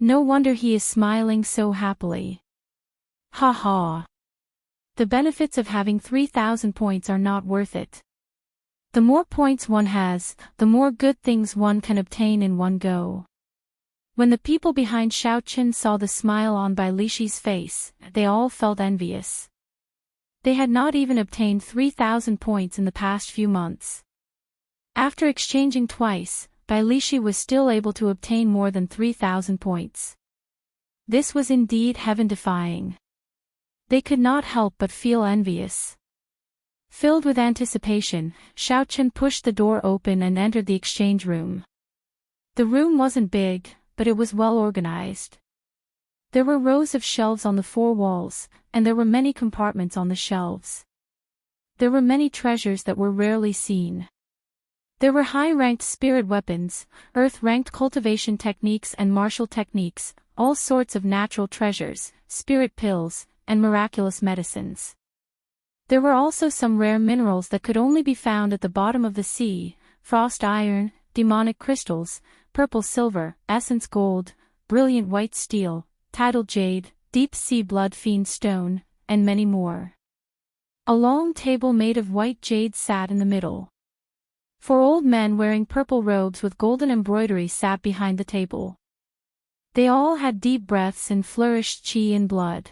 No wonder he is smiling so happily. Ha ha. The benefits of having 3,000 points are not worth it. The more points one has, the more good things one can obtain in one go. When the people behind Xiaoqin saw the smile on Bai Lishi's face, they all felt envious. They had not even obtained 3,000 points in the past few months. After exchanging twice, Bai Lishi was still able to obtain more than 3,000 points. This was indeed heaven-defying. They could not help but feel envious. Filled with anticipation, Xiaoqin pushed the door open and entered the exchange room. The room wasn't big, but it was well organized. There were rows of shelves on the 4 walls, and there were many compartments on the shelves. There were many treasures that were rarely seen. There were high-ranked spirit weapons, earth-ranked cultivation techniques and martial techniques, all sorts of natural treasures, spirit pills, and miraculous medicines. There were also some rare minerals that could only be found at the bottom of the sea: frost iron, demonic crystals, purple silver, essence gold, brilliant white steel, tidal jade, deep sea blood fiend stone, and many more. A long table made of white jade sat in the middle. 4 old men wearing purple robes with golden embroidery sat behind the table. They all had deep breaths and flourished qi in blood.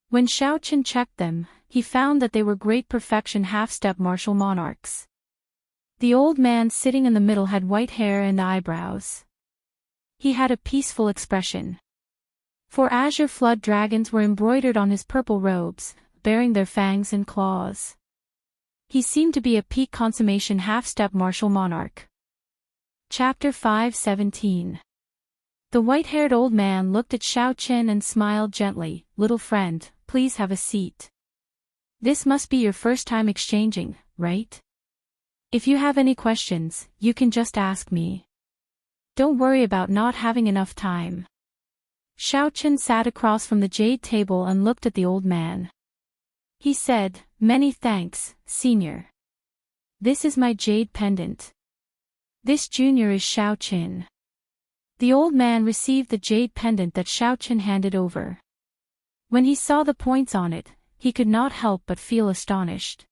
When Xiaoqin checked them, he found that they were great perfection half-step martial monarchs. The old man sitting in the middle had white hair and eyebrows. He had a peaceful expression. 4 azure flood dragons were embroidered on his purple robes, bearing their fangs and claws. He seemed to be a peak consummation half-step martial monarch. Chapter 5:17. The white-haired old man looked at Xiaoqin and smiled gently. "Little friend, please have a seat. This must be your first time exchanging, right? If you have any questions, you can just ask me. Don't worry about not having enough time." Xiaoqin sat across from the jade table and looked at the old man. He said, "Many thanks, senior. This is my jade pendant. This junior is Xiaoqin." The old man received the jade pendant that Xiaoqin handed over. When he saw the points on it, he could not help but feel astonished.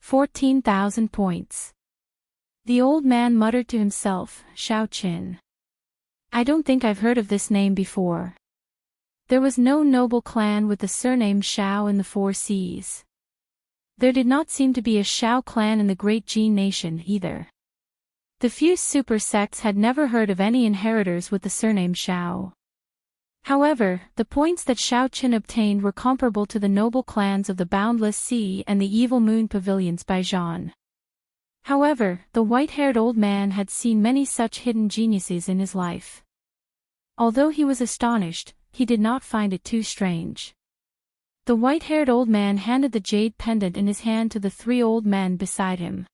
14,000 points. The old man muttered to himself, "Xiaoqin. I don't think I've heard of this name before." There was no noble clan with the surname Xiao in the 4 seas. There did not seem to be a Xiao clan in the Great Jin nation either. The few super sects had never heard of any inheritors with the surname Xiao. However, the points that Xiaoqin obtained were comparable to the noble clans of the Boundless Sea and the Evil Moon Pavilions by Zhan. However, the white-haired old man had seen many such hidden geniuses in his life. Although he was astonished, he did not find it too strange. The white-haired old man handed the jade pendant in his hand to the 3 old men beside him.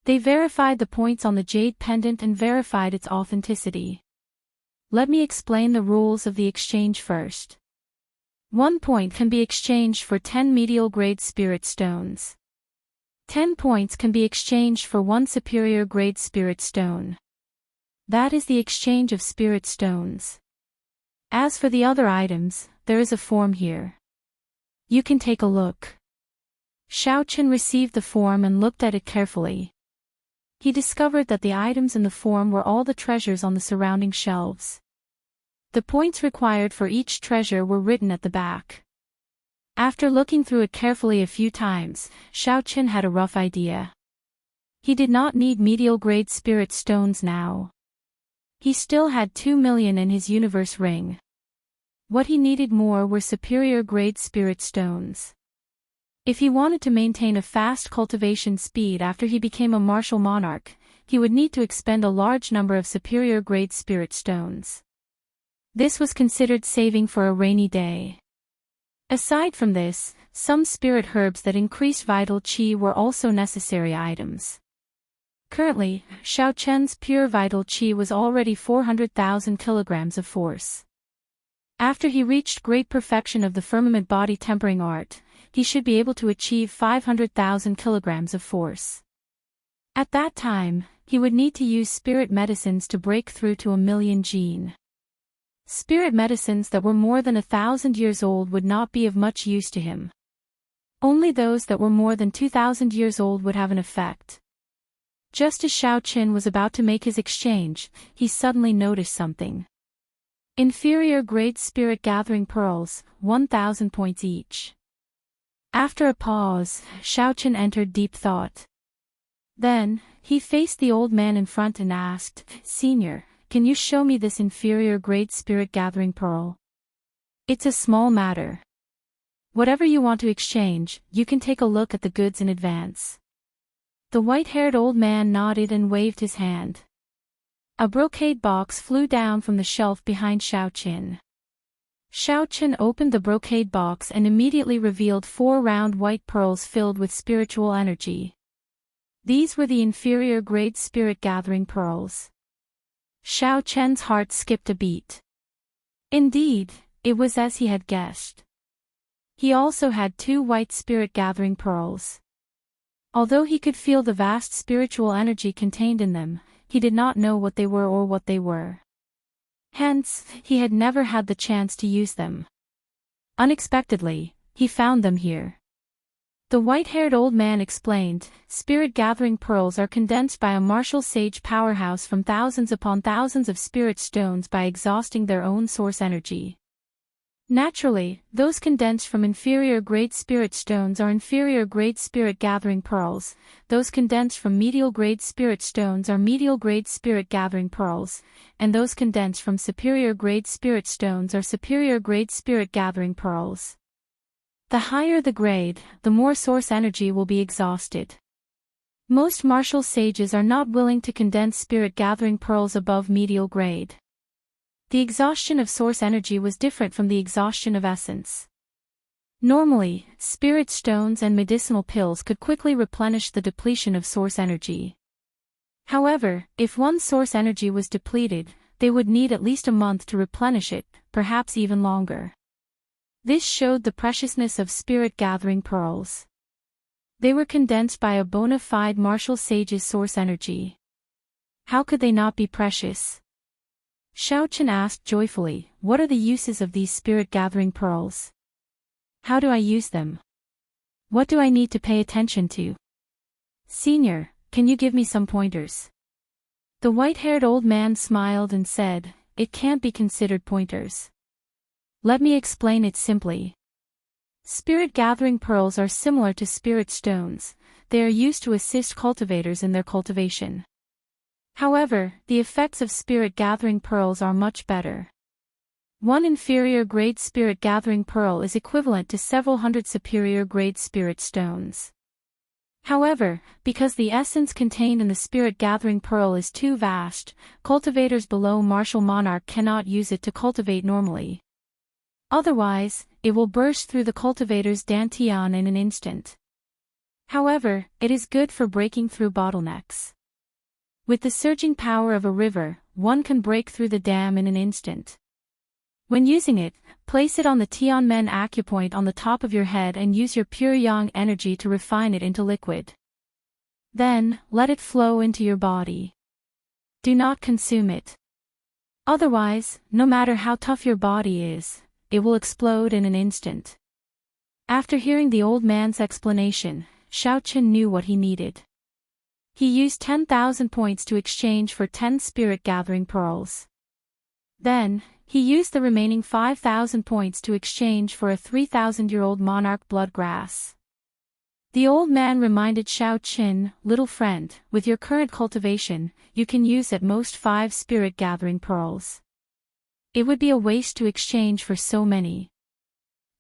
They verified the points on the jade pendant and verified its authenticity. Let me explain the rules of the exchange first. 1 point can be exchanged for 10 medial grade spirit stones. 10 points can be exchanged for 1 superior grade spirit stone. That is the exchange of spirit stones. As for the other items, there is a form here. You can take a look. Xiaochen received the form and looked at it carefully. He discovered that the items in the form were all the treasures on the surrounding shelves. The points required for each treasure were written at the back. After looking through it carefully a few times, Xiaochen had a rough idea. He did not need medial grade spirit stones now. He still had 2 million in his universe ring. What he needed more were superior grade spirit stones. If he wanted to maintain a fast cultivation speed after he became a martial monarch, he would need to expend a large number of superior grade spirit stones. This was considered saving for a rainy day. Aside from this, some spirit herbs that increased vital qi were also necessary items. Currently, Xiaochen's pure vital qi was already 400,000 kilograms of force. After he reached great perfection of the firmament body tempering art, he should be able to achieve 500,000 kilograms of force. At that time, he would need to use spirit medicines to break through to 1,000,000 gene. Spirit medicines that were more than 1,000 years old would not be of much use to him. Only those that were more than 2,000 years old would have an effect. Just as Xiaochen was about to make his exchange, he suddenly noticed something. Inferior grade spirit gathering pearls, 1,000 points each. After a pause, Xiaochen entered deep thought. Then, he faced the old man in front and asked, "Senior, can you show me this inferior grade spirit gathering pearl? It's a small matter. Whatever you want to exchange, you can take a look at the goods in advance." The white-haired old man nodded and waved his hand. A brocade box flew down from the shelf behind Xiaochen. Xiaochen opened the brocade box and immediately revealed 4 round white pearls filled with spiritual energy. These were the inferior grade spirit gathering pearls. Xiaochen's heart skipped a beat. Indeed, it was as he had guessed. He also had 2 white spirit gathering pearls. Although he could feel the vast spiritual energy contained in them, he did not know what they were or what they were. Hence, he had never had the chance to use them. Unexpectedly, he found them here. The white-haired old man explained, "Spirit-gathering pearls are condensed by a martial sage powerhouse from thousands upon thousands of spirit stones by exhausting their own source energy. Naturally, those condensed from inferior-grade spirit stones are inferior-grade spirit-gathering pearls, those condensed from medial-grade spirit stones are medial-grade spirit-gathering pearls, and those condensed from superior-grade spirit stones are superior-grade spirit-gathering pearls. The higher the grade, the more source energy will be exhausted. Most martial sages are not willing to condense spirit-gathering pearls above medial grade. The exhaustion of source energy was different from the exhaustion of essence. Normally, spirit stones and medicinal pills could quickly replenish the depletion of source energy. However, if one's source energy was depleted, they would need at least a month to replenish it, perhaps even longer. This showed the preciousness of spirit-gathering pearls. They were condensed by a bona fide martial sage's source energy. How could they not be precious? Xiaochen asked joyfully, "What are the uses of these spirit-gathering pearls? How do I use them? What do I need to pay attention to? Senior, can you give me some pointers?" The white-haired old man smiled and said, "It can't be considered pointers. Let me explain it simply. Spirit-gathering pearls are similar to spirit stones, they are used to assist cultivators in their cultivation. However, the effects of spirit-gathering pearls are much better. One inferior-grade spirit-gathering pearl is equivalent to several hundred superior-grade spirit stones. However, because the essence contained in the spirit-gathering pearl is too vast, cultivators below martial monarch cannot use it to cultivate normally. Otherwise, it will burst through the cultivator's dantian in an instant. However, it is good for breaking through bottlenecks. With the surging power of a river, one can break through the dam in an instant. When using it, place it on the Tianmen acupoint on the top of your head and use your pure yang energy to refine it into liquid. Then, let it flow into your body. Do not consume it. Otherwise, no matter how tough your body is, it will explode in an instant. After hearing the old man's explanation, Xiaoqun knew what he needed. He used 10,000 points to exchange for 10 spirit-gathering pearls. Then, he used the remaining 5,000 points to exchange for a 3,000-year-old monarch blood grass. The old man reminded Xiaoqun, "Little friend, with your current cultivation, you can use at most 5 spirit-gathering pearls. It would be a waste to exchange for so many."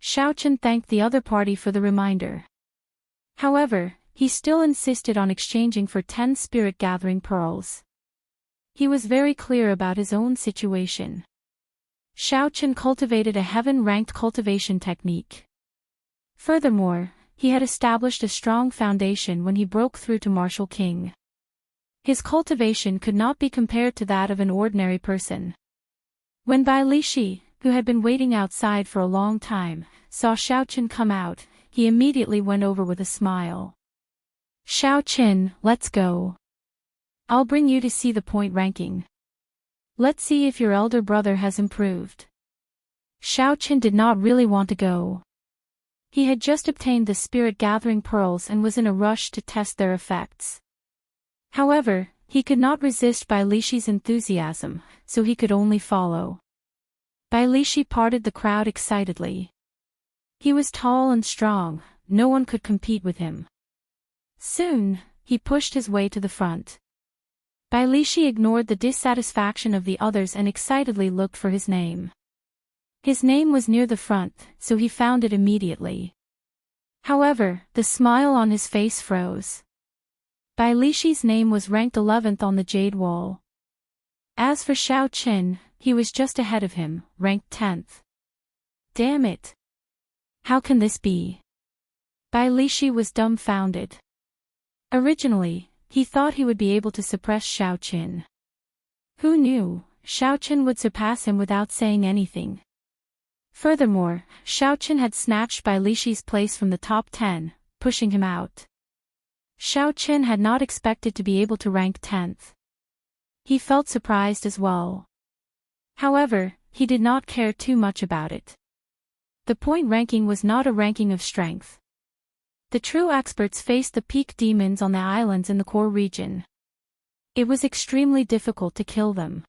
Xiaoqun thanked the other party for the reminder. However, he still insisted on exchanging for 10 spirit-gathering pearls. He was very clear about his own situation. Xiaoqun cultivated a heaven-ranked cultivation technique. Furthermore, he had established a strong foundation when he broke through to Martial King. His cultivation could not be compared to that of an ordinary person. When Bai Lishi, who had been waiting outside for a long time, saw Xiaoqun come out, he immediately went over with a smile. "Xiaoqun, let's go. I'll bring you to see the point ranking. Let's see if your elder brother has improved." Xiaoqun did not really want to go. He had just obtained the spirit-gathering pearls and was in a rush to test their effects. However, he could not resist Bai Lishi's enthusiasm, so he could only follow. Bai Lishi parted the crowd excitedly. He was tall and strong, no one could compete with him. Soon, he pushed his way to the front. Bai Lishi ignored the dissatisfaction of the others and excitedly looked for his name. His name was near the front, so he found it immediately. However, the smile on his face froze. Bai Lishi's name was ranked 11th on the Jade Wall. As for Xiaoqun, he was just ahead of him, ranked 10th. Damn it! How can this be? Bai Lishi was dumbfounded. Originally, he thought he would be able to suppress Xiaoqun. Who knew, Xiaoqun would surpass him without saying anything. Furthermore, Xiaoqun had snatched Bai Lishi's place from the top 10, pushing him out. Xiaoqun had not expected to be able to rank 10th. He felt surprised as well. However, he did not care too much about it. The point ranking was not a ranking of strength. The true experts faced the peak demons on the islands in the core region. It was extremely difficult to kill them.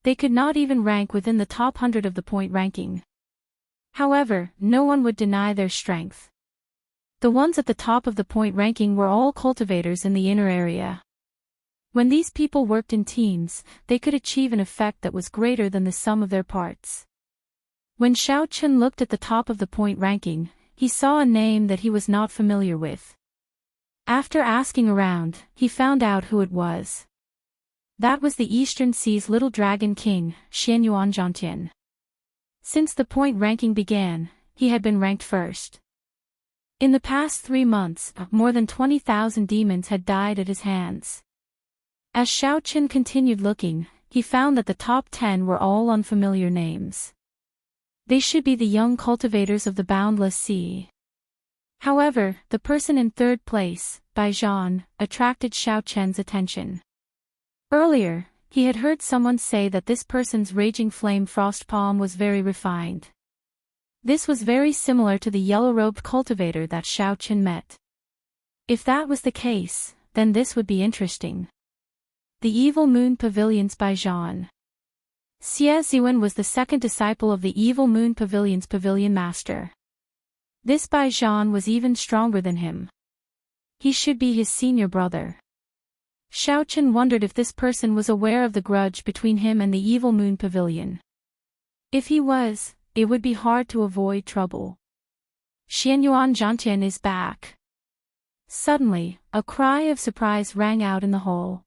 They could not even rank within the top 100 of the point ranking. However, no one would deny their strength. The ones at the top of the point ranking were all cultivators in the inner area. When these people worked in teams, they could achieve an effect that was greater than the sum of their parts. When Xiaoqun looked at the top of the point ranking, he saw a name that he was not familiar with. After asking around, he found out who it was. That was the Eastern Sea's little dragon king, Xianyuan Zhantian. Since the point ranking began, he had been ranked first. In the past 3 months, more than 20,000 demons had died at his hands. As Xiaoqun continued looking, he found that the top 10 were all unfamiliar names. They should be the young cultivators of the boundless sea. However, the person in third place, Bai Zhan, attracted Xiaoqun's attention. Earlier, he had heard someone say that this person's raging flame frost palm was very refined. This was very similar to the yellow-robed cultivator that Xiaoqun met. If that was the case, then this would be interesting. The Evil Moon Pavilion's Bai Zhan. Xie Ziwen was the second disciple of the Evil Moon Pavilion's pavilion master. This Bai Zhan was even stronger than him. He should be his senior brother. Xiaoqun wondered if this person was aware of the grudge between him and the Evil Moon Pavilion. If he was, it would be hard to avoid trouble. Xianyuan Zhantian is back. Suddenly, a cry of surprise rang out in the hall.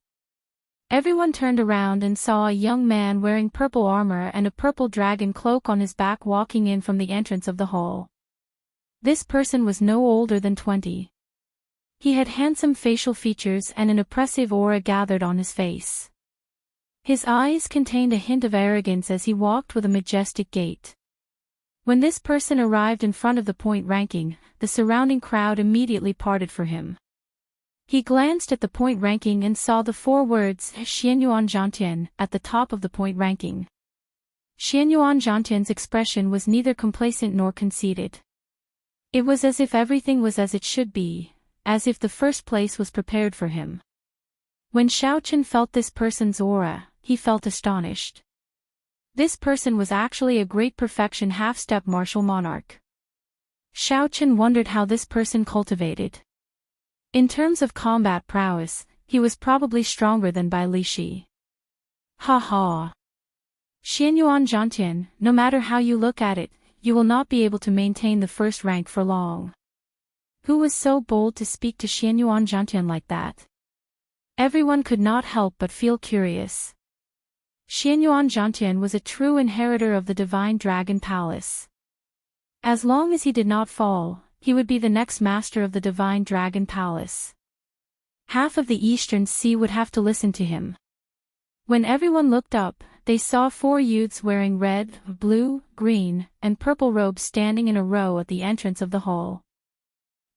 Everyone turned around and saw a young man wearing purple armor and a purple dragon cloak on his back walking in from the entrance of the hall. This person was no older than 20. He had handsome facial features and an oppressive aura gathered on his face. His eyes contained a hint of arrogance as he walked with a majestic gait. When this person arrived in front of the point ranking, the surrounding crowd immediately parted for him. He glanced at the point ranking and saw the 4 words Xianyuan Zhantian at the top of the point ranking. Xianyuan Zhantian's expression was neither complacent nor conceited. It was as if everything was as it should be, as if the first place was prepared for him. When Xiaochen felt this person's aura, he felt astonished. This person was actually a great perfection half-step martial monarch. Xiaochen wondered how this person cultivated. In terms of combat prowess, he was probably stronger than Bai Lishi. Ha ha. Xianyuan Zhantian, no matter how you look at it, you will not be able to maintain the first rank for long. Who was so bold to speak to Xianyuan Zhantian like that? Everyone could not help but feel curious. Xianyuan Zhantian was a true inheritor of the Divine Dragon Palace. As long as he did not fall, he would be the next master of the Divine Dragon Palace. Half of the Eastern Sea would have to listen to him. When everyone looked up, they saw 4 youths wearing red, blue, green, and purple robes standing in a row at the entrance of the hall.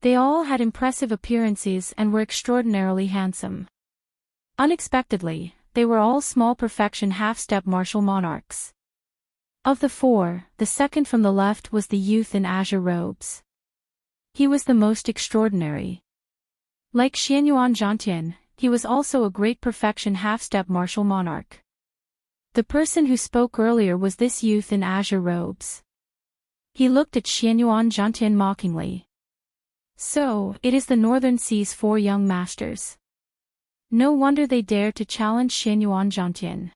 They all had impressive appearances and were extraordinarily handsome. Unexpectedly, they were all small perfection half-step martial monarchs. Of the 4, the second from the left was the youth in azure robes. He was the most extraordinary. Like Xianyuan Zhantian, he was also a great perfection half-step martial monarch. The person who spoke earlier was this youth in azure robes. He looked at Xianyuan Zhantian mockingly. So, it is the Northern Sea's 4 young masters. No wonder they dared to challenge Xianyuan Zhantian.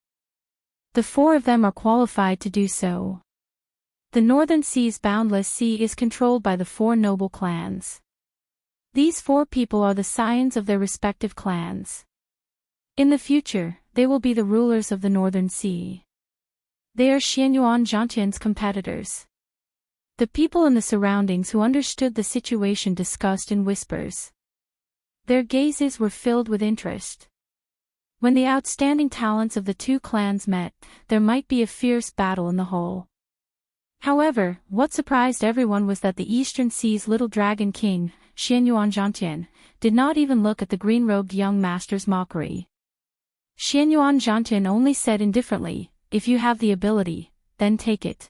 The 4 of them are qualified to do so. The Northern Sea's boundless sea is controlled by the 4 noble clans. These 4 people are the scions of their respective clans. In the future, they will be the rulers of the Northern Sea. They are Xianyuan Zhantian's competitors. The people in the surroundings who understood the situation discussed in whispers. Their gazes were filled with interest. When the outstanding talents of the 2 clans met, there might be a fierce battle in the hall. However, what surprised everyone was that the Eastern Sea's little dragon king, Xianyuan Zhantian, did not even look at the green-robed young master's mockery. Xianyuan Zhantian only said indifferently, "If you have the ability, then take it."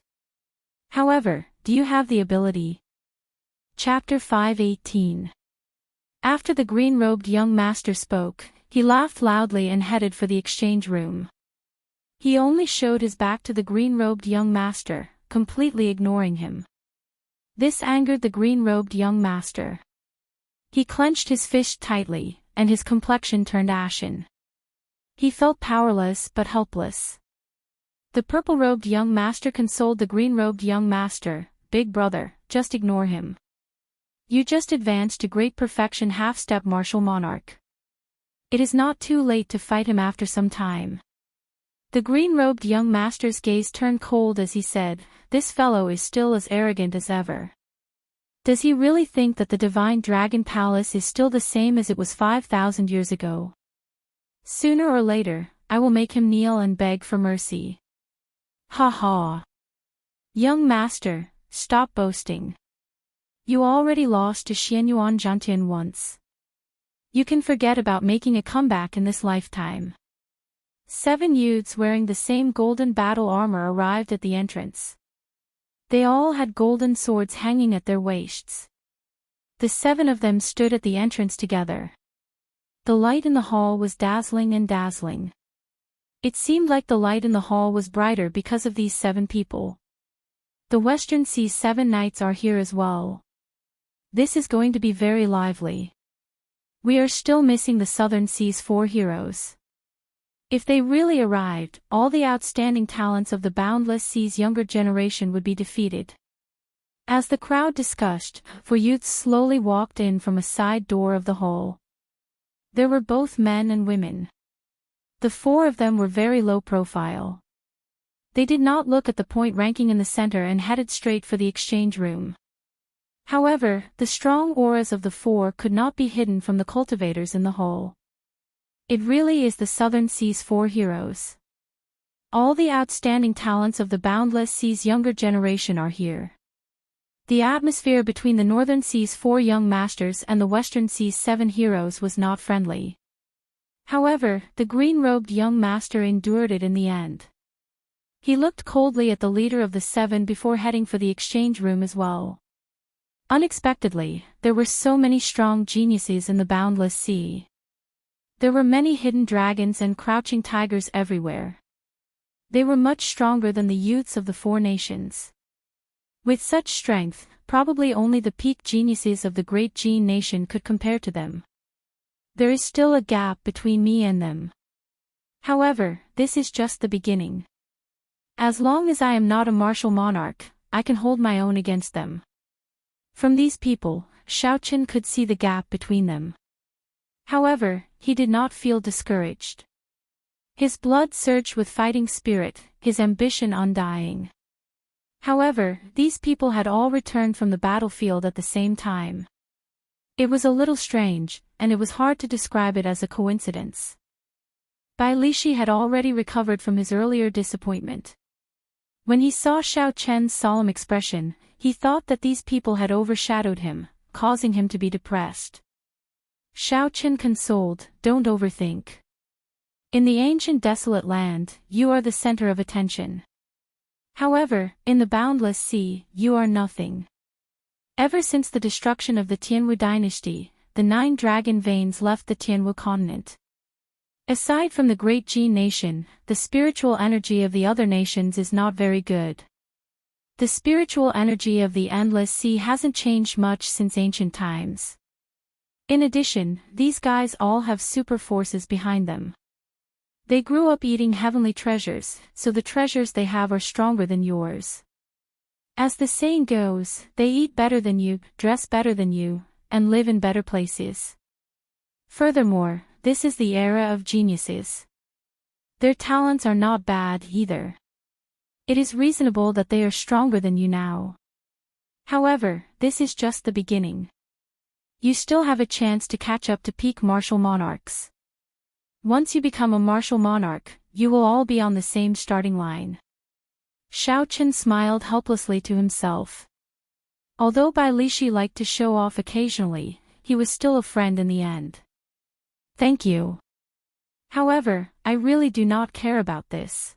However, do you have the ability? Chapter 5:18. After the green-robed young master spoke, he laughed loudly and headed for the exchange room. He only showed his back to the green-robed young master, completely ignoring him. This angered the green-robed young master. He clenched his fist tightly, and his complexion turned ashen. He felt powerless but helpless. The purple-robed young master consoled the green-robed young master, "Big brother, just ignore him. You just advanced to great perfection half-step martial monarch. It is not too late to fight him after some time." The green-robed young master's gaze turned cold as he said, "This fellow is still as arrogant as ever. Does he really think that the Divine Dragon Palace is still the same as it was 5,000 years ago? Sooner or later, I will make him kneel and beg for mercy." Ha ha. Young master, stop boasting. You already lost to Xianyuan Zhantian once. You can forget about making a comeback in this lifetime. 7 youths wearing the same golden battle armor arrived at the entrance. They all had golden swords hanging at their waists. The 7 of them stood at the entrance together. The light in the hall was dazzling and dazzling. It seemed like the light in the hall was brighter because of these 7 people. The Western Sea's 7 knights are here as well. This is going to be very lively. We are still missing the Southern Sea's 4 heroes. If they really arrived, all the outstanding talents of the Boundless Sea's younger generation would be defeated. As the crowd discussed, 4 youths slowly walked in from a side door of the hall. There were both men and women. The 4 of them were very low profile. They did not look at the point ranking in the center and headed straight for the exchange room. However, the strong auras of the 4 could not be hidden from the cultivators in the hall. It really is the Southern Sea's 4 heroes. All the outstanding talents of the Boundless Sea's younger generation are here. The atmosphere between the Northern Sea's 4 young masters and the Western Sea's 7 heroes was not friendly. However, the green-robed young master endured it in the end. He looked coldly at the leader of the 7 before heading for the exchange room as well. Unexpectedly, there were so many strong geniuses in the boundless sea. There were many hidden dragons and crouching tigers everywhere. They were much stronger than the youths of the 4 nations. With such strength, probably only the peak geniuses of the great Gene nation could compare to them. There is still a gap between me and them. However, this is just the beginning. As long as I am not a martial monarch, I can hold my own against them. From these people, Xiaoqin could see the gap between them. However, he did not feel discouraged. His blood surged with fighting spirit, his ambition undying. However, these people had all returned from the battlefield at the same time. It was a little strange, and it was hard to describe it as a coincidence. Bai Lishi had already recovered from his earlier disappointment. When he saw Xiao Chen's solemn expression, he thought that these people had overshadowed him, causing him to be depressed. Xiao Chen consoled, "Don't overthink. In the ancient desolate land, you are the center of attention. However, in the boundless sea, you are nothing." Ever since the destruction of the Tianwu dynasty, the 9 dragon veins left the Tianwu continent. Aside from the great Jin nation, the spiritual energy of the other nations is not very good. The spiritual energy of the endless sea hasn't changed much since ancient times. In addition, these guys all have super forces behind them. They grew up eating heavenly treasures, so the treasures they have are stronger than yours. As the saying goes, they eat better than you, dress better than you, and live in better places. Furthermore, this is the era of geniuses. Their talents are not bad either. It is reasonable that they are stronger than you now. However, this is just the beginning. You still have a chance to catch up to peak martial monarchs. Once you become a martial monarch, you will all be on the same starting line. Xiao Chen smiled helplessly to himself. Although Bai Lishi liked to show off occasionally, he was still a friend in the end. Thank you. However, I really do not care about this.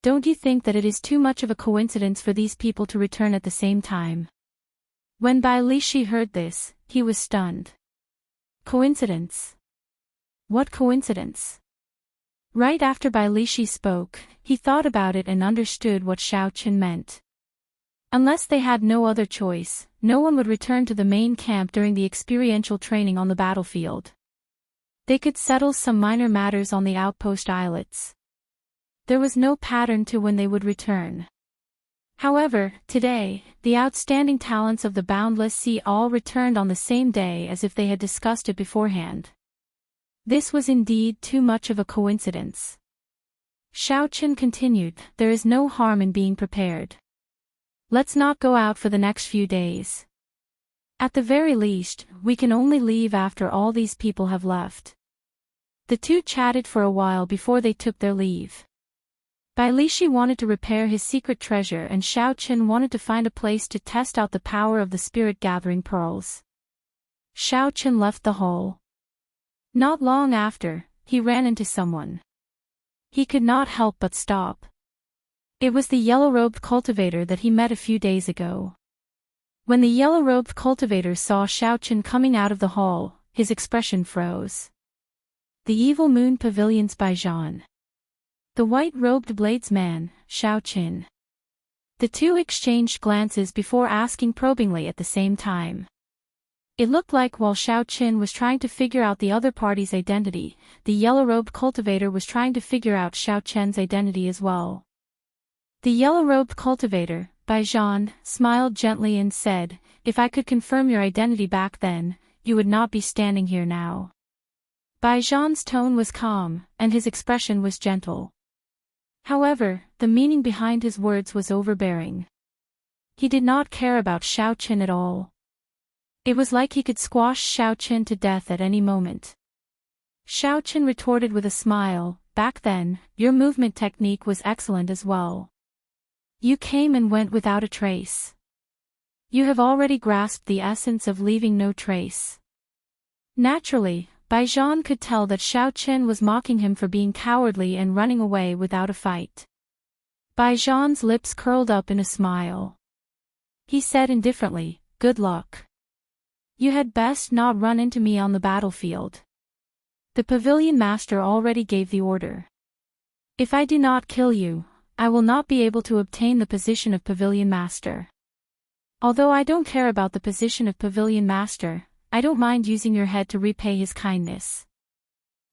Don't you think that it is too much of a coincidence for these people to return at the same time? When Bai Lishi heard this, he was stunned. Coincidence? What coincidence? Right after Bai Lishi spoke, he thought about it and understood what Xiao Chen meant. Unless they had no other choice, no one would return to the main camp during the experiential training on the battlefield. They could settle some minor matters on the outpost islets. There was no pattern to when they would return. However, today, the outstanding talents of the boundless sea all returned on the same day as if they had discussed it beforehand. This was indeed too much of a coincidence. Xiao Chen continued, "There is no harm in being prepared. Let's not go out for the next few days. At the very least, we can only leave after all these people have left." The two chatted for a while before they took their leave. Bai Lishi wanted to repair his secret treasure and Xiao Chen wanted to find a place to test out the power of the spirit-gathering pearls. Xiao Chen left the hall. Not long after, he ran into someone. He could not help but stop. It was the yellow-robed cultivator that he met a few days ago. When the yellow-robed cultivator saw Xiao Chen coming out of the hall, his expression froze. The Evil Moon Pavilions by Jean. The white-robed bladesman, Xiao Chen. The two exchanged glances before asking probingly at the same time. It looked like while Xiao Chen was trying to figure out the other party's identity, the yellow-robed cultivator was trying to figure out Xiao Chen's identity as well. The yellow-robed cultivator, Bai Zhan, smiled gently and said, "If I could confirm your identity back then, you would not be standing here now." Bai Zhan's tone was calm, and his expression was gentle. However, the meaning behind his words was overbearing. He did not care about Xiao Chen at all. It was like he could squash Xiao Chen to death at any moment. Xiao Chen retorted with a smile, "Back then, your movement technique was excellent as well. You came and went without a trace. You have already grasped the essence of leaving no trace. Naturally, Baijian could tell that Xiao Qian was mocking him for being cowardly and running away without a fight. Baijian's lips curled up in a smile. He said indifferently, "Good luck. You had best not run into me on the battlefield. The pavilion master already gave the order. If I do not kill you, I will not be able to obtain the position of pavilion master. Although I don't care about the position of pavilion master, I don't mind using your head to repay his kindness."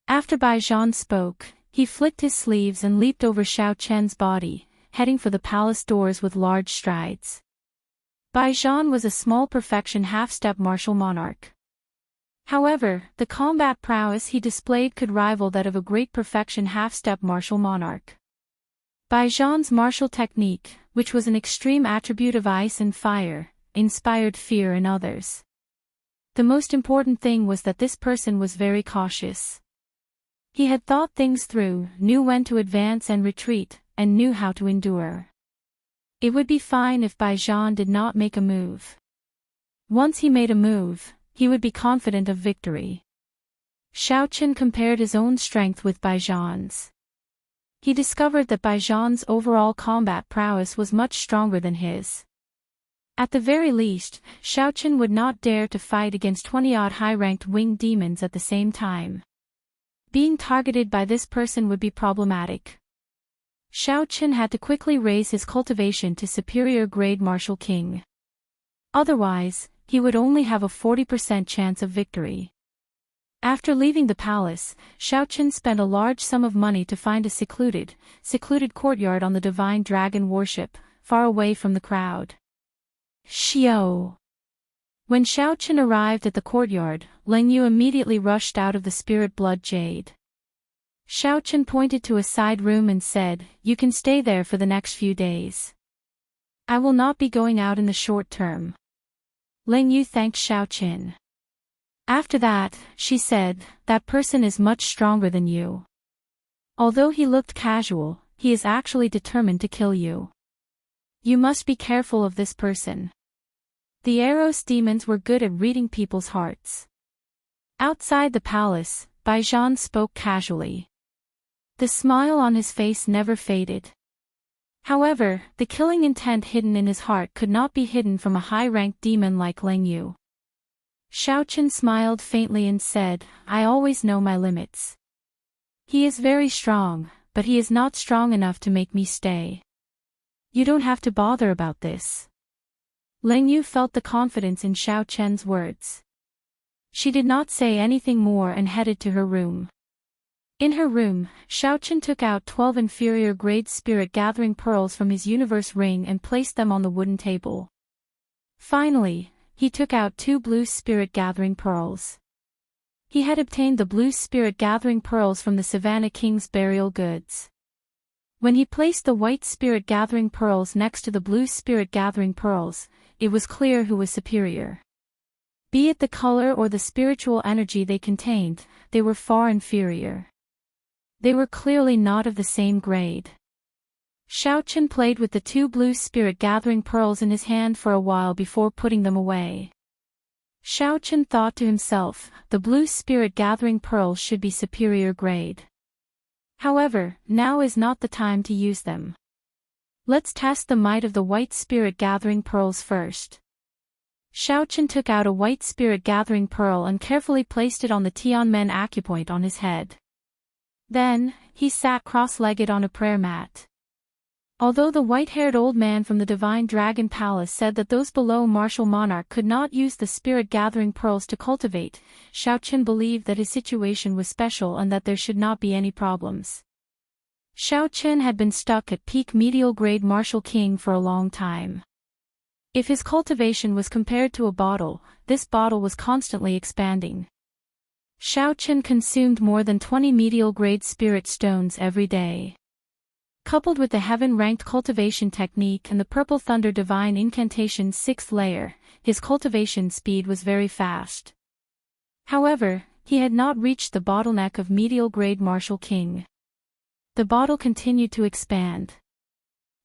After Baijian spoke, he flicked his sleeves and leaped over Xiao Qian's body, heading for the palace doors with large strides. Baijian was a small perfection half-step martial monarch. However, the combat prowess he displayed could rival that of a great perfection half-step martial monarch. Baijian's martial technique, which was an extreme attribute of ice and fire, inspired fear in others. The most important thing was that this person was very cautious. He had thought things through, knew when to advance and retreat, and knew how to endure. It would be fine if Baijian did not make a move. Once he made a move, he would be confident of victory. Xiao Qian compared his own strength with Baijian's. He discovered that Baijian's overall combat prowess was much stronger than his. At the very least, Xiao Qian would not dare to fight against 20-odd high-ranked winged demons at the same time. Being targeted by this person would be problematic. Xiao Qian had to quickly raise his cultivation to superior grade martial king. Otherwise, he would only have a 40% chance of victory. After leaving the palace, Xiao Qian spent a large sum of money to find a secluded courtyard on the divine dragon worship, far away from the crowd. Xiao. When Xiao Qian arrived at the courtyard, Leng Yu immediately rushed out of the spirit blood jade. Xiao Qian pointed to a side room and said, "You can stay there for the next few days. I will not be going out in the short term." Leng Yu thanked Xiao Qian. After that, she said, "That person is much stronger than you. Although he looked casual, he is actually determined to kill you. You must be careful of this person." The Eros demons were good at reading people's hearts. Outside the palace, Baijian spoke casually. The smile on his face never faded. However, the killing intent hidden in his heart could not be hidden from a high-ranked demon like Leng Yu. Xiao Qian smiled faintly and said, "I always know my limits. He is very strong, but he is not strong enough to make me stay. You don't have to bother about this." Leng Yu felt the confidence in Xiao Qian's words. She did not say anything more and headed to her room. In her room, Xiao Qian took out 12 inferior grade spirit gathering pearls from his universe ring and placed them on the wooden table. Finally, he took out 2 blue spirit gathering pearls. He had obtained the blue spirit gathering pearls from the Savannah King's burial goods. When he placed the white spirit gathering pearls next to the blue spirit gathering pearls, it was clear who was superior. Be it the color or the spiritual energy they contained, they were far inferior. They were clearly not of the same grade. Xiao Qian played with the 2 blue spirit gathering pearls in his hand for a while before putting them away. Xiao Qian thought to himself, the blue spirit gathering pearls should be superior grade. However, now is not the time to use them. Let's test the might of the white spirit gathering pearls first. Xiao Qian took out a white spirit gathering pearl and carefully placed it on the Tianmen acupoint on his head. Then, he sat cross-legged on a prayer mat. Although the white-haired old man from the Divine Dragon Palace said that those below Martial Monarch could not use the spirit-gathering pearls to cultivate, Xiao Qian believed that his situation was special and that there should not be any problems. Xiao Qian had been stuck at peak medial-grade Martial King for a long time. If his cultivation was compared to a bottle, this bottle was constantly expanding. Xiao Qian consumed more than 20 medial-grade spirit stones every day. Coupled with the heaven-ranked cultivation technique and the Purple Thunder Divine Incantation's 6th layer, his cultivation speed was very fast. However, he had not reached the bottleneck of medial-grade Martial King. The bottle continued to expand.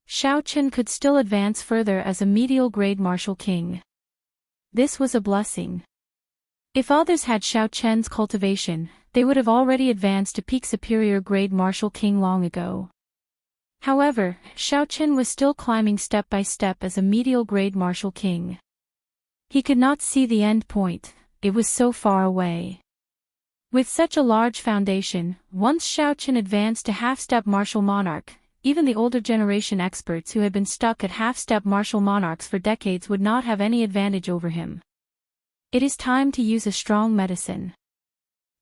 Xiao Chen could still advance further as a medial grade martial king. This was a blessing. If others had Xiao Chen's cultivation, they would have already advanced to peak superior grade martial king long ago. However, Xiao Chen was still climbing step by step as a medial grade martial king. He could not see the end point, it was so far away. With such a large foundation, once Xiao Chen advanced to half-step martial monarch, even the older generation experts who had been stuck at half-step martial monarchs for decades would not have any advantage over him. It is time to use a strong medicine.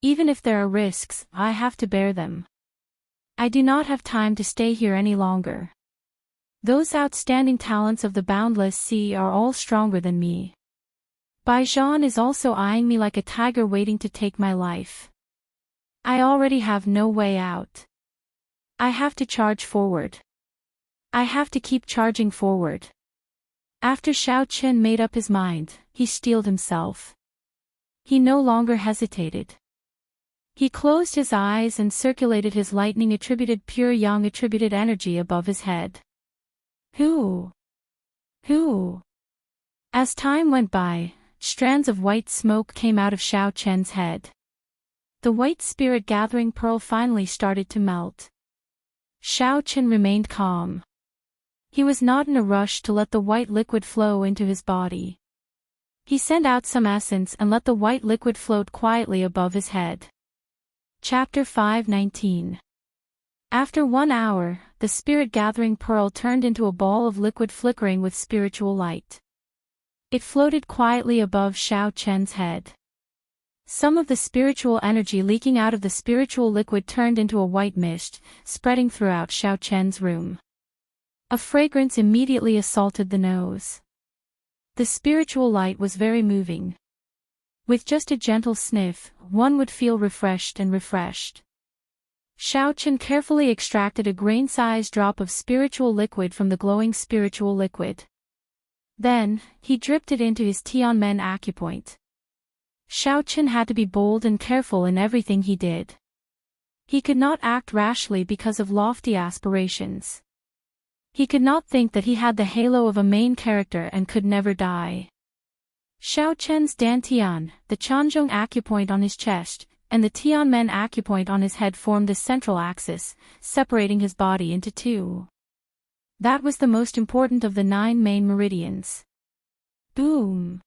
Even if there are risks, I have to bear them. I do not have time to stay here any longer. Those outstanding talents of the boundless sea are all stronger than me. Bai Zhan is also eyeing me like a tiger waiting to take my life. I already have no way out. I have to charge forward. I have to keep charging forward. After Xiao Chen made up his mind, he steeled himself. He no longer hesitated. He closed his eyes and circulated his lightning-attributed pure yang-attributed energy above his head. Who? As time went by, strands of white smoke came out of Xiao Chen's head. The white spirit gathering pearl finally started to melt. Xiao Chen remained calm. He was not in a rush to let the white liquid flow into his body. He sent out some essence and let the white liquid float quietly above his head. Chapter 5:19. After 1 hour, the spirit-gathering pearl turned into a ball of liquid flickering with spiritual light. It floated quietly above Xiao Chen's head. Some of the spiritual energy leaking out of the spiritual liquid turned into a white mist, spreading throughout Xiao Chen's room. A fragrance immediately assaulted the nose. The spiritual light was very moving. With just a gentle sniff, one would feel refreshed and refreshed. Xiao Chen carefully extracted a grain-sized drop of spiritual liquid from the glowing spiritual liquid. Then, he dripped it into his Tianmen acupoint. Xiao Chen had to be bold and careful in everything he did. He could not act rashly because of lofty aspirations. He could not think that he had the halo of a main character and could never die. Xiao Chen's Dantian, the Chanzhong acupoint on his chest, and the Tianmen acupoint on his head formed the central axis, separating his body into two. That was the most important of the 9 main meridians. Boom!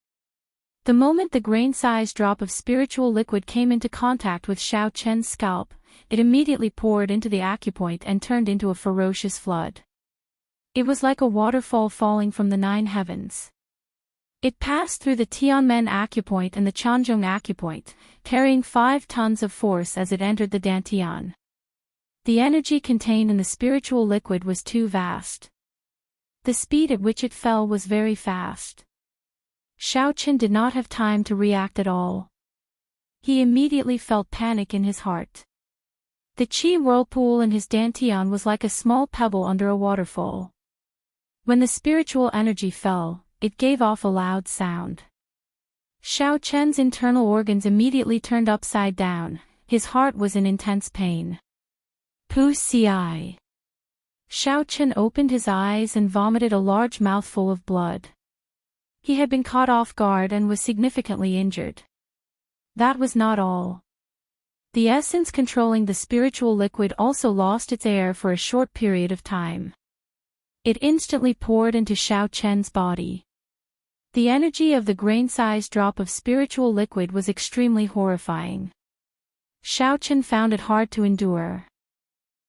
The moment the grain-sized drop of spiritual liquid came into contact with Xiao Chen's scalp, it immediately poured into the acupoint and turned into a ferocious flood. It was like a waterfall falling from the 9 heavens. It passed through the Tianmen acupoint and the Chanzhong acupoint, carrying 5 tons of force as it entered the Dantian. The energy contained in the spiritual liquid was too vast. The speed at which it fell was very fast. Xiao Chen did not have time to react at all. He immediately felt panic in his heart. The qi whirlpool in his Dantian was like a small pebble under a waterfall. When the spiritual energy fell, it gave off a loud sound. Xiao Chen's internal organs immediately turned upside down, his heart was in intense pain. Pu ci. Xiao Chen opened his eyes and vomited a large mouthful of blood. He had been caught off guard and was significantly injured. That was not all. The essence controlling the spiritual liquid also lost its air for a short period of time. It instantly poured into Xiao Chen's body. The energy of the grain-sized drop of spiritual liquid was extremely horrifying. Xiao Chen found it hard to endure.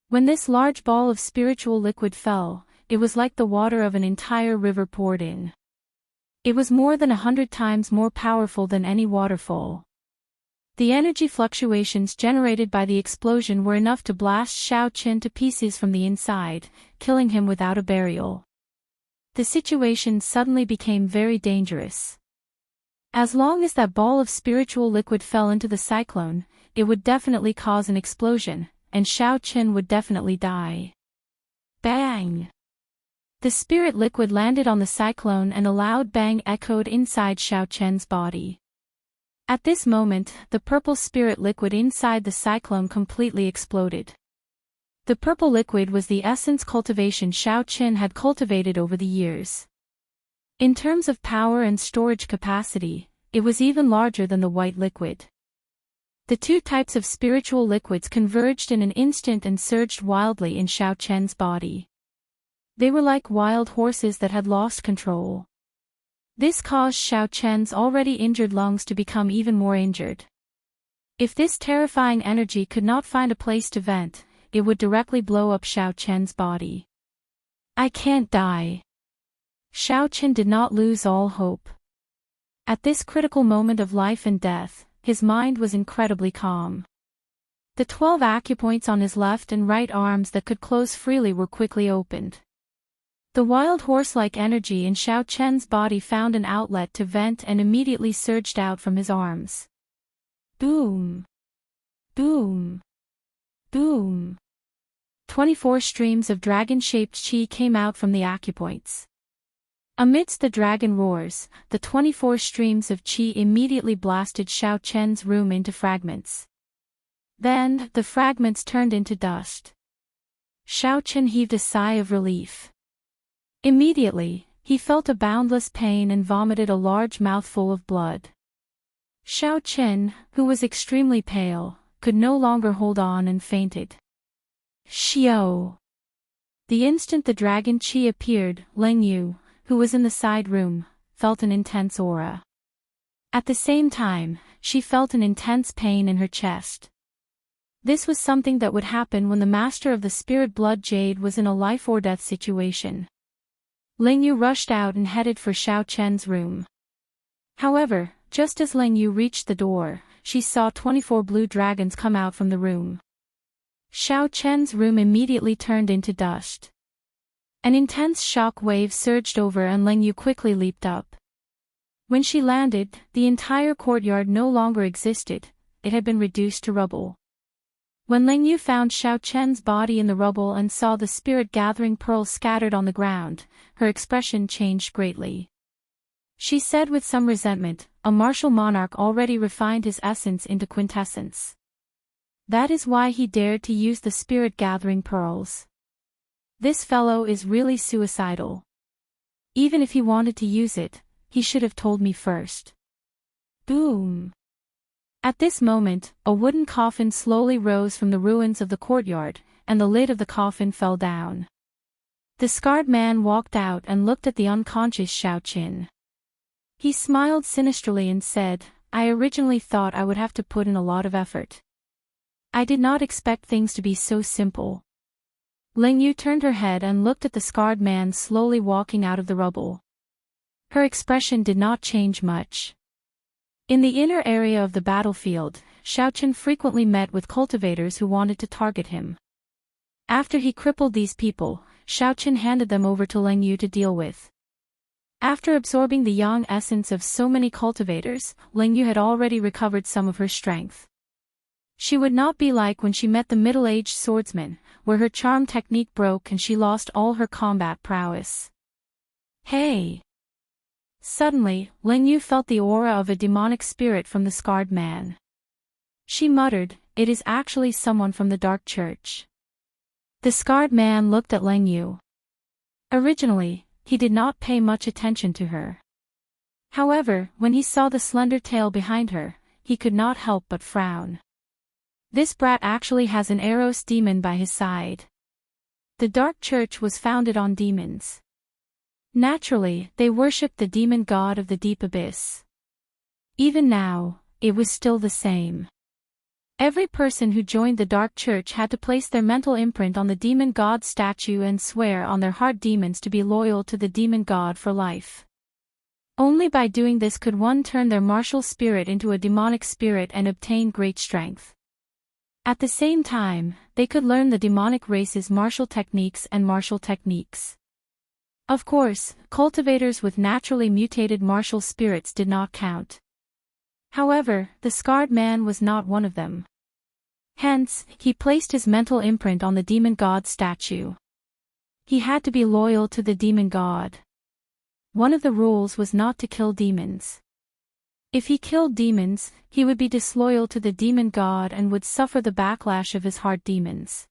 When this large ball of spiritual liquid fell, it was like the water of an entire river poured in. It was more than 100 times more powerful than any waterfall. The energy fluctuations generated by the explosion were enough to blast Xiao Chen to pieces from the inside, killing him without a burial. The situation suddenly became very dangerous. As long as that ball of spiritual liquid fell into the cyclone, it would definitely cause an explosion, and Xiao Chen would definitely die. Bang! The spirit liquid landed on the cyclone and a loud bang echoed inside Xiao Chen's body. At this moment, the purple spirit liquid inside the cyclone completely exploded. The purple liquid was the essence cultivation Xiao Qin had cultivated over the years. In terms of power and storage capacity, it was even larger than the white liquid. The two types of spiritual liquids converged in an instant and surged wildly in Xiao Qian's body. They were like wild horses that had lost control. This caused Xiao Qian's already injured lungs to become even more injured. If this terrifying energy could not find a place to vent, it would directly blow up Xiao Qian's body. I can't die. Xiao Qian did not lose all hope. At this critical moment of life and death, his mind was incredibly calm. The 12 acupoints on his left and right arms that could close freely were quickly opened. The wild horse-like energy in Xiao Qian's body found an outlet to vent and immediately surged out from his arms. Boom! Boom! Boom! 24 streams of dragon-shaped qi came out from the acupoints. Amidst the dragon roars, the 24 streams of qi immediately blasted Xiao Qian's room into fragments. Then, the fragments turned into dust. Xiao Qian heaved a sigh of relief. Immediately, he felt a boundless pain and vomited a large mouthful of blood. Xiao Qian, who was extremely pale, could no longer hold on and fainted. Xiao! The instant the dragon qi appeared, Ling Yu, who was in the side room, felt an intense aura. At the same time, she felt an intense pain in her chest. This was something that would happen when the master of the spirit blood jade was in a life-or-death situation. Ling Yu rushed out and headed for Xiao Qian's room. However, just as Ling Yu reached the door, she saw 24 blue dragons come out from the room. Xiao Qian's room immediately turned into dust. An intense shock wave surged over and Ling Yu quickly leaped up. When she landed, the entire courtyard no longer existed, it had been reduced to rubble. When Ling Yu found Xiao Qian's body in the rubble and saw the spirit-gathering pearls scattered on the ground, her expression changed greatly. She said with some resentment, "A martial monarch already refined his essence into quintessence. That is why he dared to use the spirit-gathering pearls. This fellow is really suicidal. Even if he wanted to use it, he should have told me first." Boom! At this moment, a wooden coffin slowly rose from the ruins of the courtyard, and the lid of the coffin fell down. The scarred man walked out and looked at the unconscious Xiao Qin. He smiled sinisterly and said, "I originally thought I would have to put in a lot of effort. I did not expect things to be so simple." Ling Yu turned her head and looked at the scarred man slowly walking out of the rubble. Her expression did not change much. In the inner area of the battlefield, Xiao Qin frequently met with cultivators who wanted to target him. After he crippled these people, Xiao Qin handed them over to Ling Yu to deal with. After absorbing the yang essence of so many cultivators, Ling Yu had already recovered some of her strength. She would not be like when she met the middle-aged swordsman, where her charm technique broke and she lost all her combat prowess. Hey! Suddenly, Ling Yu felt the aura of a demonic spirit from the scarred man. She muttered, "It is actually someone from the Dark Church." The scarred man looked at Ling Yu. Originally, he did not pay much attention to her. However, when he saw the slender tail behind her, he could not help but frown. This brat actually has an Eros demon by his side. The Dark Church was founded on demons. Naturally, they worshipped the demon god of the deep abyss. Even now, it was still the same. Every person who joined the Dark Church had to place their mental imprint on the demon god statue and swear on their heart demons to be loyal to the demon god for life. Only by doing this could one turn their martial spirit into a demonic spirit and obtain great strength. At the same time, they could learn the demonic race's martial techniques and martial techniques. Of course, cultivators with naturally mutated martial spirits did not count. However, the scarred man was not one of them. Hence, he placed his mental imprint on the demon god statue. He had to be loyal to the demon god. One of the rules was not to kill demons. If he killed demons, he would be disloyal to the demon god and would suffer the backlash of his heart demons.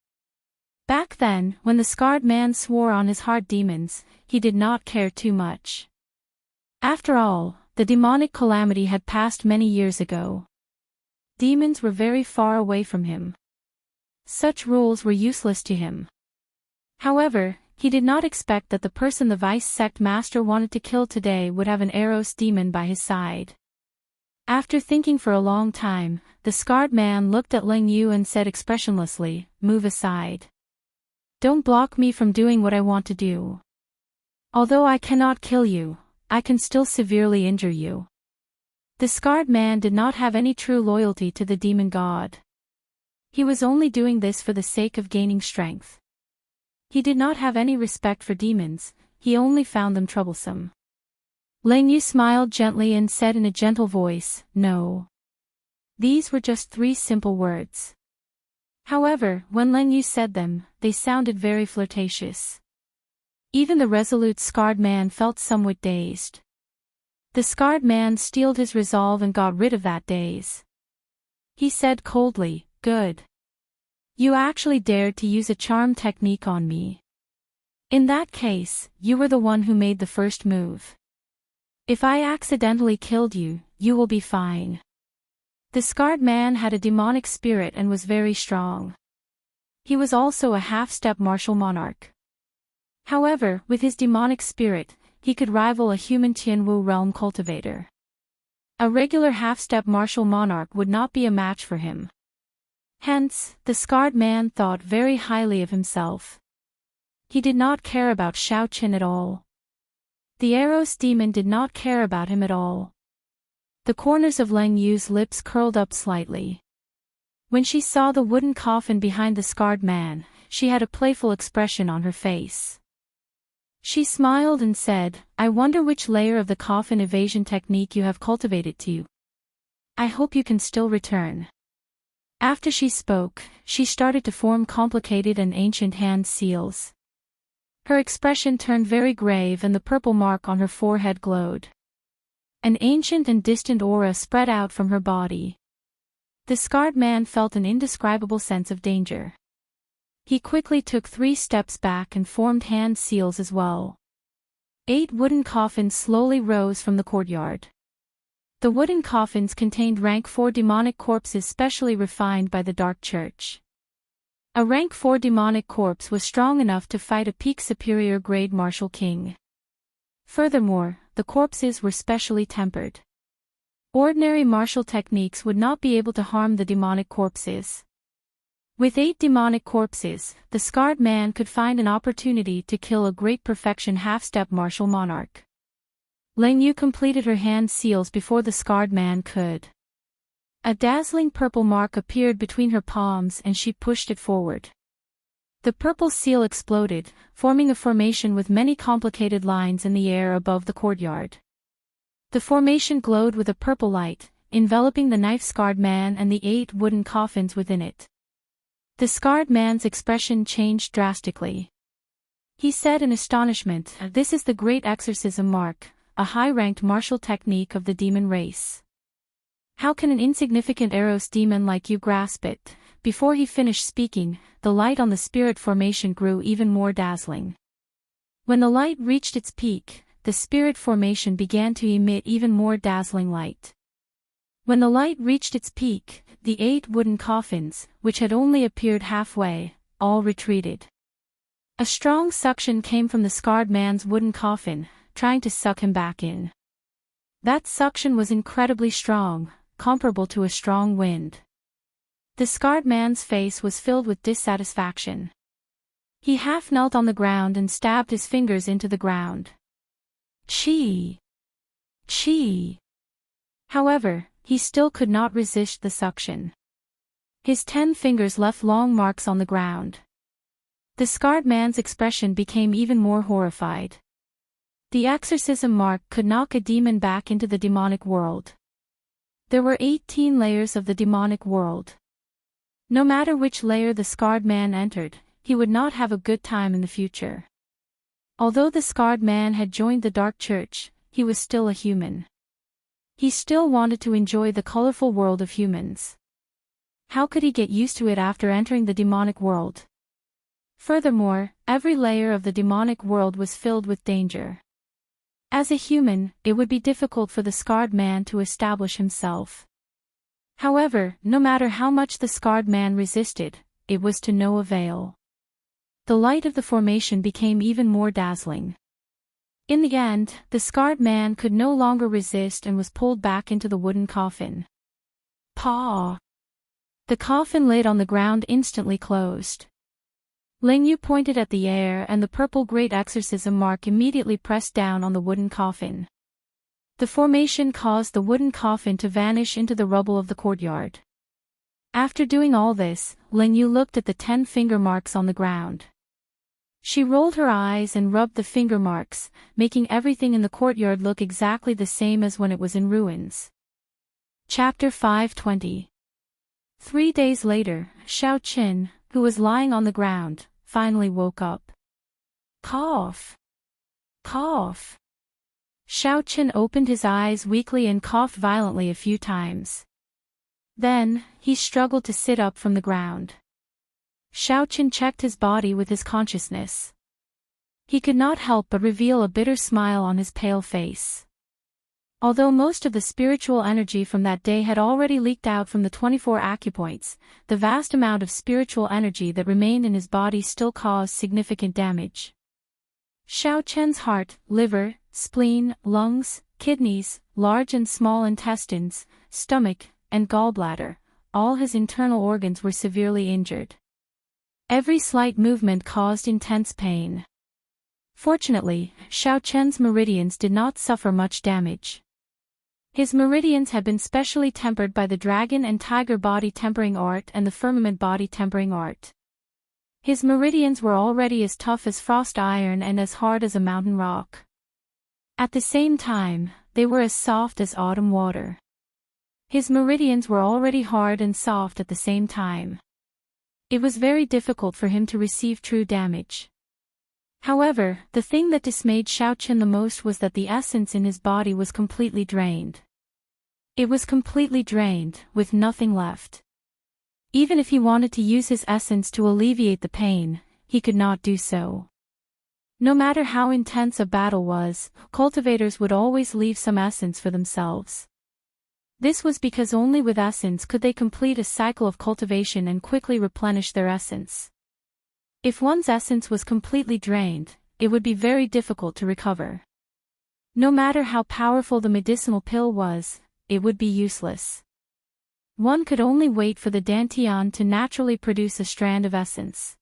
Back then, when the scarred man swore on his heart demons, he did not care too much. After all, the demonic calamity had passed many years ago. Demons were very far away from him. Such rules were useless to him. However, he did not expect that the person the vice sect master wanted to kill today would have an Eros demon by his side. After thinking for a long time, the scarred man looked at Ling Yu and said expressionlessly, "Move aside. Don't block me from doing what I want to do. Although I cannot kill you, I can still severely injure you." The scarred man did not have any true loyalty to the demon god. He was only doing this for the sake of gaining strength. He did not have any respect for demons, he only found them troublesome. Ling Yu smiled gently and said in a gentle voice, "No." These were just 3 simple words. However, when Ling Yu said them, they sounded very flirtatious. Even the resolute scarred man felt somewhat dazed. The scarred man steeled his resolve and got rid of that daze. He said coldly, "Good. You actually dared to use a charm technique on me. In that case, you were the one who made the first move. If I accidentally killed you, you will be fine." The scarred man had a demonic spirit and was very strong. He was also a half-step martial monarch. However, with his demonic spirit, he could rival a human Tianwu realm cultivator. A regular half-step martial monarch would not be a match for him. Hence, the scarred man thought very highly of himself. He did not care about Xiao Qin at all. The Eros demon did not care about him at all. The corners of Ling Yu's lips curled up slightly. When she saw the wooden coffin behind the scarred man, she had a playful expression on her face. She smiled and said, "I wonder which layer of the coffin evasion technique you have cultivated to. I hope you can still return." After she spoke, she started to form complicated and ancient hand seals. Her expression turned very grave and the purple mark on her forehead glowed. An ancient and distant aura spread out from her body. The scarred man felt an indescribable sense of danger. He quickly took 3 steps back and formed hand seals as well. 8 wooden coffins slowly rose from the courtyard. The wooden coffins contained rank 4 demonic corpses specially refined by the Dark Church. A rank 4 demonic corpse was strong enough to fight a peak superior grade martial king. Furthermore, the corpses were specially tempered. Ordinary martial techniques would not be able to harm the demonic corpses. With 8 demonic corpses, the scarred man could find an opportunity to kill a great perfection half-step martial monarch. Ling Yu completed her hand seals before the scarred man could. A dazzling purple mark appeared between her palms and she pushed it forward. The purple seal exploded, forming a formation with many complicated lines in the air above the courtyard. The formation glowed with a purple light, enveloping the knife-scarred man and the 8 wooden coffins within it. The scarred man's expression changed drastically. He said in astonishment, "This is the great exorcism mark, a high-ranked martial technique of the demon race. How can an insignificant Eros demon like you grasp it?" Before he finished speaking, the light on the spirit formation grew even more dazzling. When the light reached its peak, the spirit formation began to emit even more dazzling light. When the light reached its peak, the 8 wooden coffins, which had only appeared halfway, all retreated. A strong suction came from the scarred man's wooden coffin, trying to suck him back in. That suction was incredibly strong, comparable to a strong wind. The scarred man's face was filled with dissatisfaction. He half knelt on the ground and stabbed his fingers into the ground. Chi! Chi! However, he still could not resist the suction. His 10 fingers left long marks on the ground. The scarred man's expression became even more horrified. The exorcism mark could knock a demon back into the demonic world. There were 18 layers of the demonic world. No matter which layer the scarred man entered, he would not have a good time in the future. Although the scarred man had joined the Dark Church, he was still a human. He still wanted to enjoy the colorful world of humans. How could he get used to it after entering the demonic world? Furthermore, every layer of the demonic world was filled with danger. As a human, it would be difficult for the scarred man to establish himself. However, no matter how much the scarred man resisted, it was to no avail. The light of the formation became even more dazzling. In the end, the scarred man could no longer resist and was pulled back into the wooden coffin. Paw! The coffin lid on the ground instantly closed. Ling Yu pointed at the air and the purple great exorcism mark immediately pressed down on the wooden coffin. The formation caused the wooden coffin to vanish into the rubble of the courtyard. After doing all this, Ling Yu looked at the 10 finger marks on the ground. She rolled her eyes and rubbed the finger marks, making everything in the courtyard look exactly the same as when it was in ruins. Chapter 520. 3 days later, Xiao Qin, who was lying on the ground, finally woke up. Cough! Cough! Xiao Qin opened his eyes weakly and coughed violently a few times. Then, he struggled to sit up from the ground. Xiao Qin checked his body with his consciousness. He could not help but reveal a bitter smile on his pale face. Although most of the spiritual energy from that day had already leaked out from the 24 acupoints, the vast amount of spiritual energy that remained in his body still caused significant damage. Xiao Qin's heart, liver, spleen, lungs, kidneys, large and small intestines, stomach, and gallbladder, all his internal organs were severely injured. Every slight movement caused intense pain. Fortunately, Xiao Qin's meridians did not suffer much damage. His meridians had been specially tempered by the dragon and tiger body tempering art and the firmament body tempering art. His meridians were already as tough as frost iron and as hard as a mountain rock. At the same time, they were as soft as autumn water. His meridians were already hard and soft at the same time. It was very difficult for him to receive true damage. However, the thing that dismayed Xiao Qin the most was that the essence in his body was completely drained. It was completely drained, with nothing left. Even if he wanted to use his essence to alleviate the pain, he could not do so. No matter how intense a battle was, cultivators would always leave some essence for themselves. This was because only with essence could they complete a cycle of cultivation and quickly replenish their essence. If one's essence was completely drained, it would be very difficult to recover. No matter how powerful the medicinal pill was, it would be useless. One could only wait for the dantian to naturally produce a strand of essence.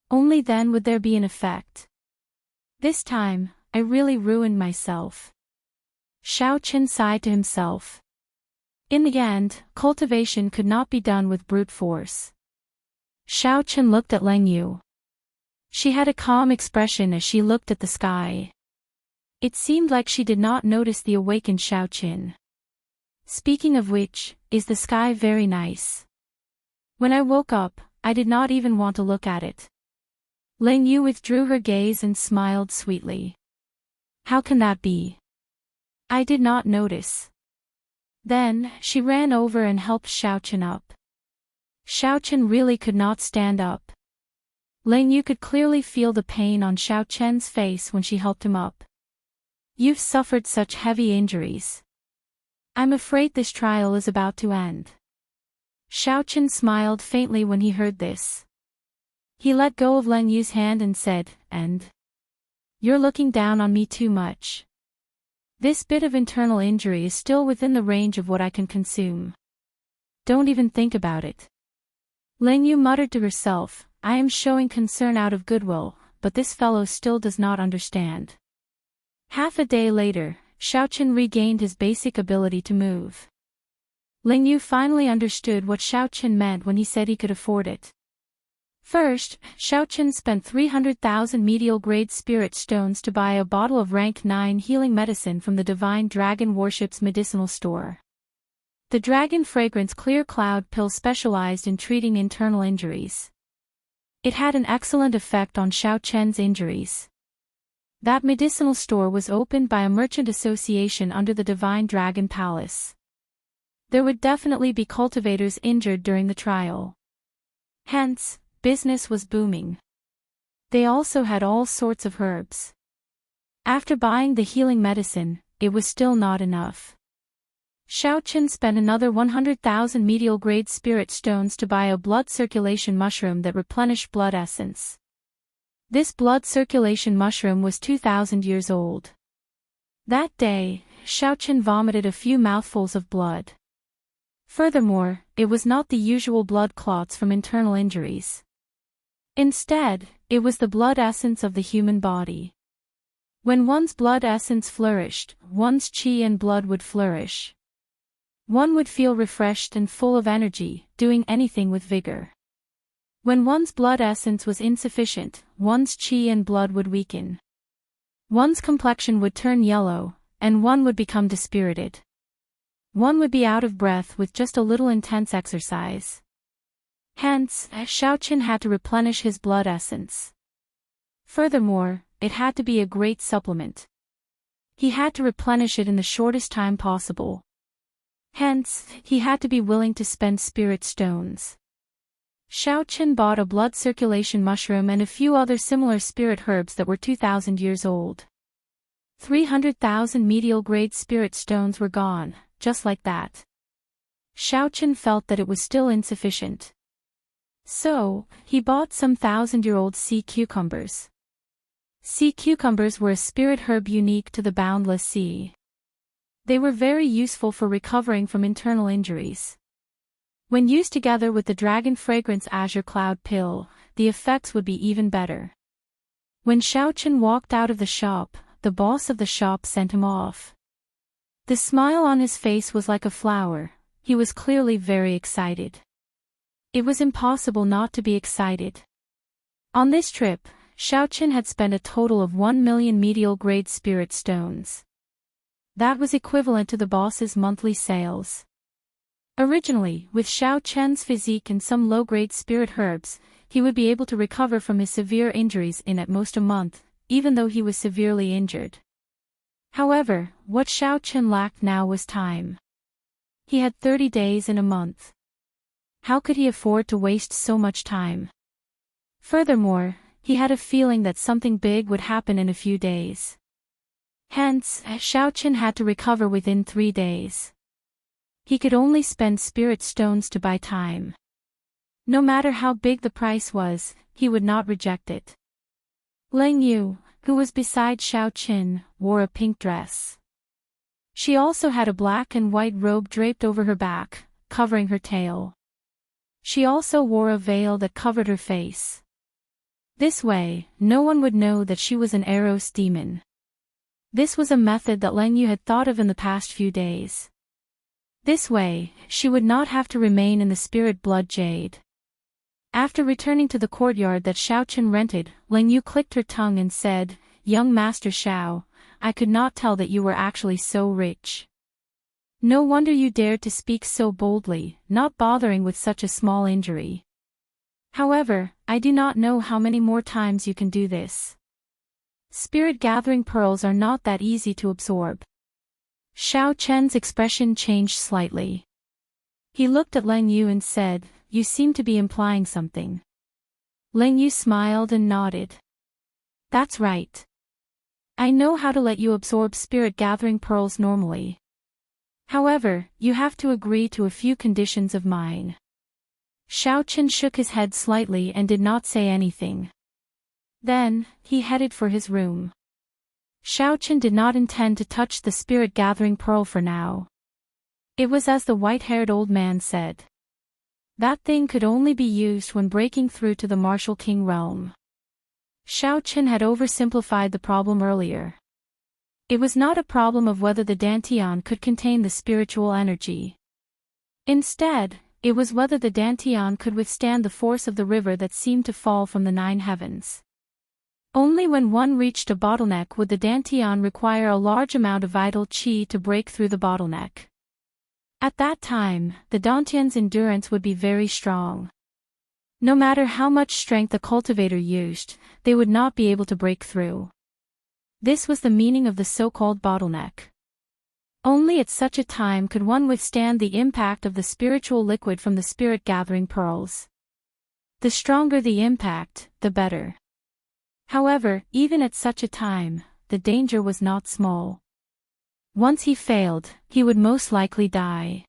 Only then would there be an effect. This time, I really ruined myself. Xiao Qin sighed to himself. In the end, cultivation could not be done with brute force. Xiao Qin looked at Ling Yu. She had a calm expression as she looked at the sky. It seemed like she did not notice the awakened Xiao Qin. Speaking of which, is the sky very nice? When I woke up, I did not even want to look at it. Ling Yu withdrew her gaze and smiled sweetly. How can that be? I did not notice. Then, she ran over and helped Xiao Qin up. Xiao Qin really could not stand up. Ling Yu could clearly feel the pain on Xiao Qin's face when she helped him up. You've suffered such heavy injuries. I'm afraid this trial is about to end. Xiao Qin smiled faintly when he heard this. He let go of Ling Yu's hand and said, "And? You're looking down on me too much. This bit of internal injury is still within the range of what I can consume. Don't even think about it." Ling Yu muttered to herself, "I am showing concern out of goodwill, but this fellow still does not understand." Half a day later, Xiao Qin regained his basic ability to move. Ling Yu finally understood what Xiao Qin meant when he said he could afford it. First, Xiao Qin spent 300,000 medial-grade spirit stones to buy a bottle of rank 9 healing medicine from the Divine Dragon Warship's medicinal store. The Dragon Fragrance Clear Cloud pill specialized in treating internal injuries. It had an excellent effect on Xiao Qin's injuries. That medicinal store was opened by a merchant association under the Divine Dragon Palace. There would definitely be cultivators injured during the trial. Hence, business was booming. They also had all sorts of herbs. After buying the healing medicine, it was still not enough. Xiaochen spent another 100,000 medial grade spirit stones to buy a blood circulation mushroom that replenished blood essence. This blood circulation mushroom was 2,000 years old. That day, Xiaochen vomited a few mouthfuls of blood. Furthermore, it was not the usual blood clots from internal injuries. Instead, it was the blood essence of the human body. When one's blood essence flourished, one's qi and blood would flourish. One would feel refreshed and full of energy, doing anything with vigor. When one's blood essence was insufficient, one's qi and blood would weaken. One's complexion would turn yellow, and one would become dispirited. One would be out of breath with just a little intense exercise. Hence, Xiaochen had to replenish his blood essence. Furthermore, it had to be a great supplement. He had to replenish it in the shortest time possible. Hence, he had to be willing to spend spirit stones. Xiaochen bought a blood circulation mushroom and a few other similar spirit herbs that were 2,000 years old. 300,000 medial grade spirit stones were gone, just like that. Xiaochen felt that it was still insufficient. So, he bought some 1,000-year-old sea cucumbers. Sea cucumbers were a spirit herb unique to the boundless sea. They were very useful for recovering from internal injuries. When used together with the dragon fragrance azure cloud pill, the effects would be even better. When Xiaochen walked out of the shop, the boss of the shop sent him off. The smile on his face was like a flower. He was clearly very excited. It was impossible not to be excited. On this trip, Xiaochen had spent a total of 1 million medial grade spirit stones. That was equivalent to the boss's monthly sales. Originally, with Xiaochen's physique and some low-grade spirit herbs, he would be able to recover from his severe injuries in at most a month, even though he was severely injured. However, what Xiaochen lacked now was time. He had 30 days in a month. How could he afford to waste so much time? Furthermore, he had a feeling that something big would happen in a few days. Hence, Xiaochen had to recover within 3 days. He could only spend spirit stones to buy time. No matter how big the price was, he would not reject it. Leng Yu, who was beside Xiaochen, wore a pink dress. She also had a black and white robe draped over her back, covering her tail. She also wore a veil that covered her face. This way, no one would know that she was an Eros demon. This was a method that Leng Yu had thought of in the past few days. This way, she would not have to remain in the spirit blood jade. After returning to the courtyard that Xiaochen rented, Leng Yu clicked her tongue and said, "Young Master Xiao, I could not tell that you were actually so rich. No wonder you dared to speak so boldly, not bothering with such a small injury. However, I do not know how many more times you can do this. Spirit gathering pearls are not that easy to absorb." Xiaochen's expression changed slightly. He looked at Leng Yu and said, "You seem to be implying something." Leng Yu smiled and nodded. "That's right. I know how to let you absorb spirit gathering pearls normally. However, you have to agree to a few conditions of mine." Xiaochen shook his head slightly and did not say anything. Then, he headed for his room. Xiaochen did not intend to touch the spirit gathering pearl for now. It was as the white-haired old man said. That thing could only be used when breaking through to the martial king realm. Xiaochen had oversimplified the problem earlier. It was not a problem of whether the Dantian could contain the spiritual energy. Instead, it was whether the Dantian could withstand the force of the river that seemed to fall from the 9 heavens. Only when one reached a bottleneck would the Dantian require a large amount of vital qi to break through the bottleneck. At that time, the Dantian's endurance would be very strong. No matter how much strength the cultivator used, they would not be able to break through. This was the meaning of the so-called bottleneck. Only at such a time could one withstand the impact of the spiritual liquid from the spirit gathering pearls. The stronger the impact, the better. However, even at such a time, the danger was not small. Once he failed, he would most likely die.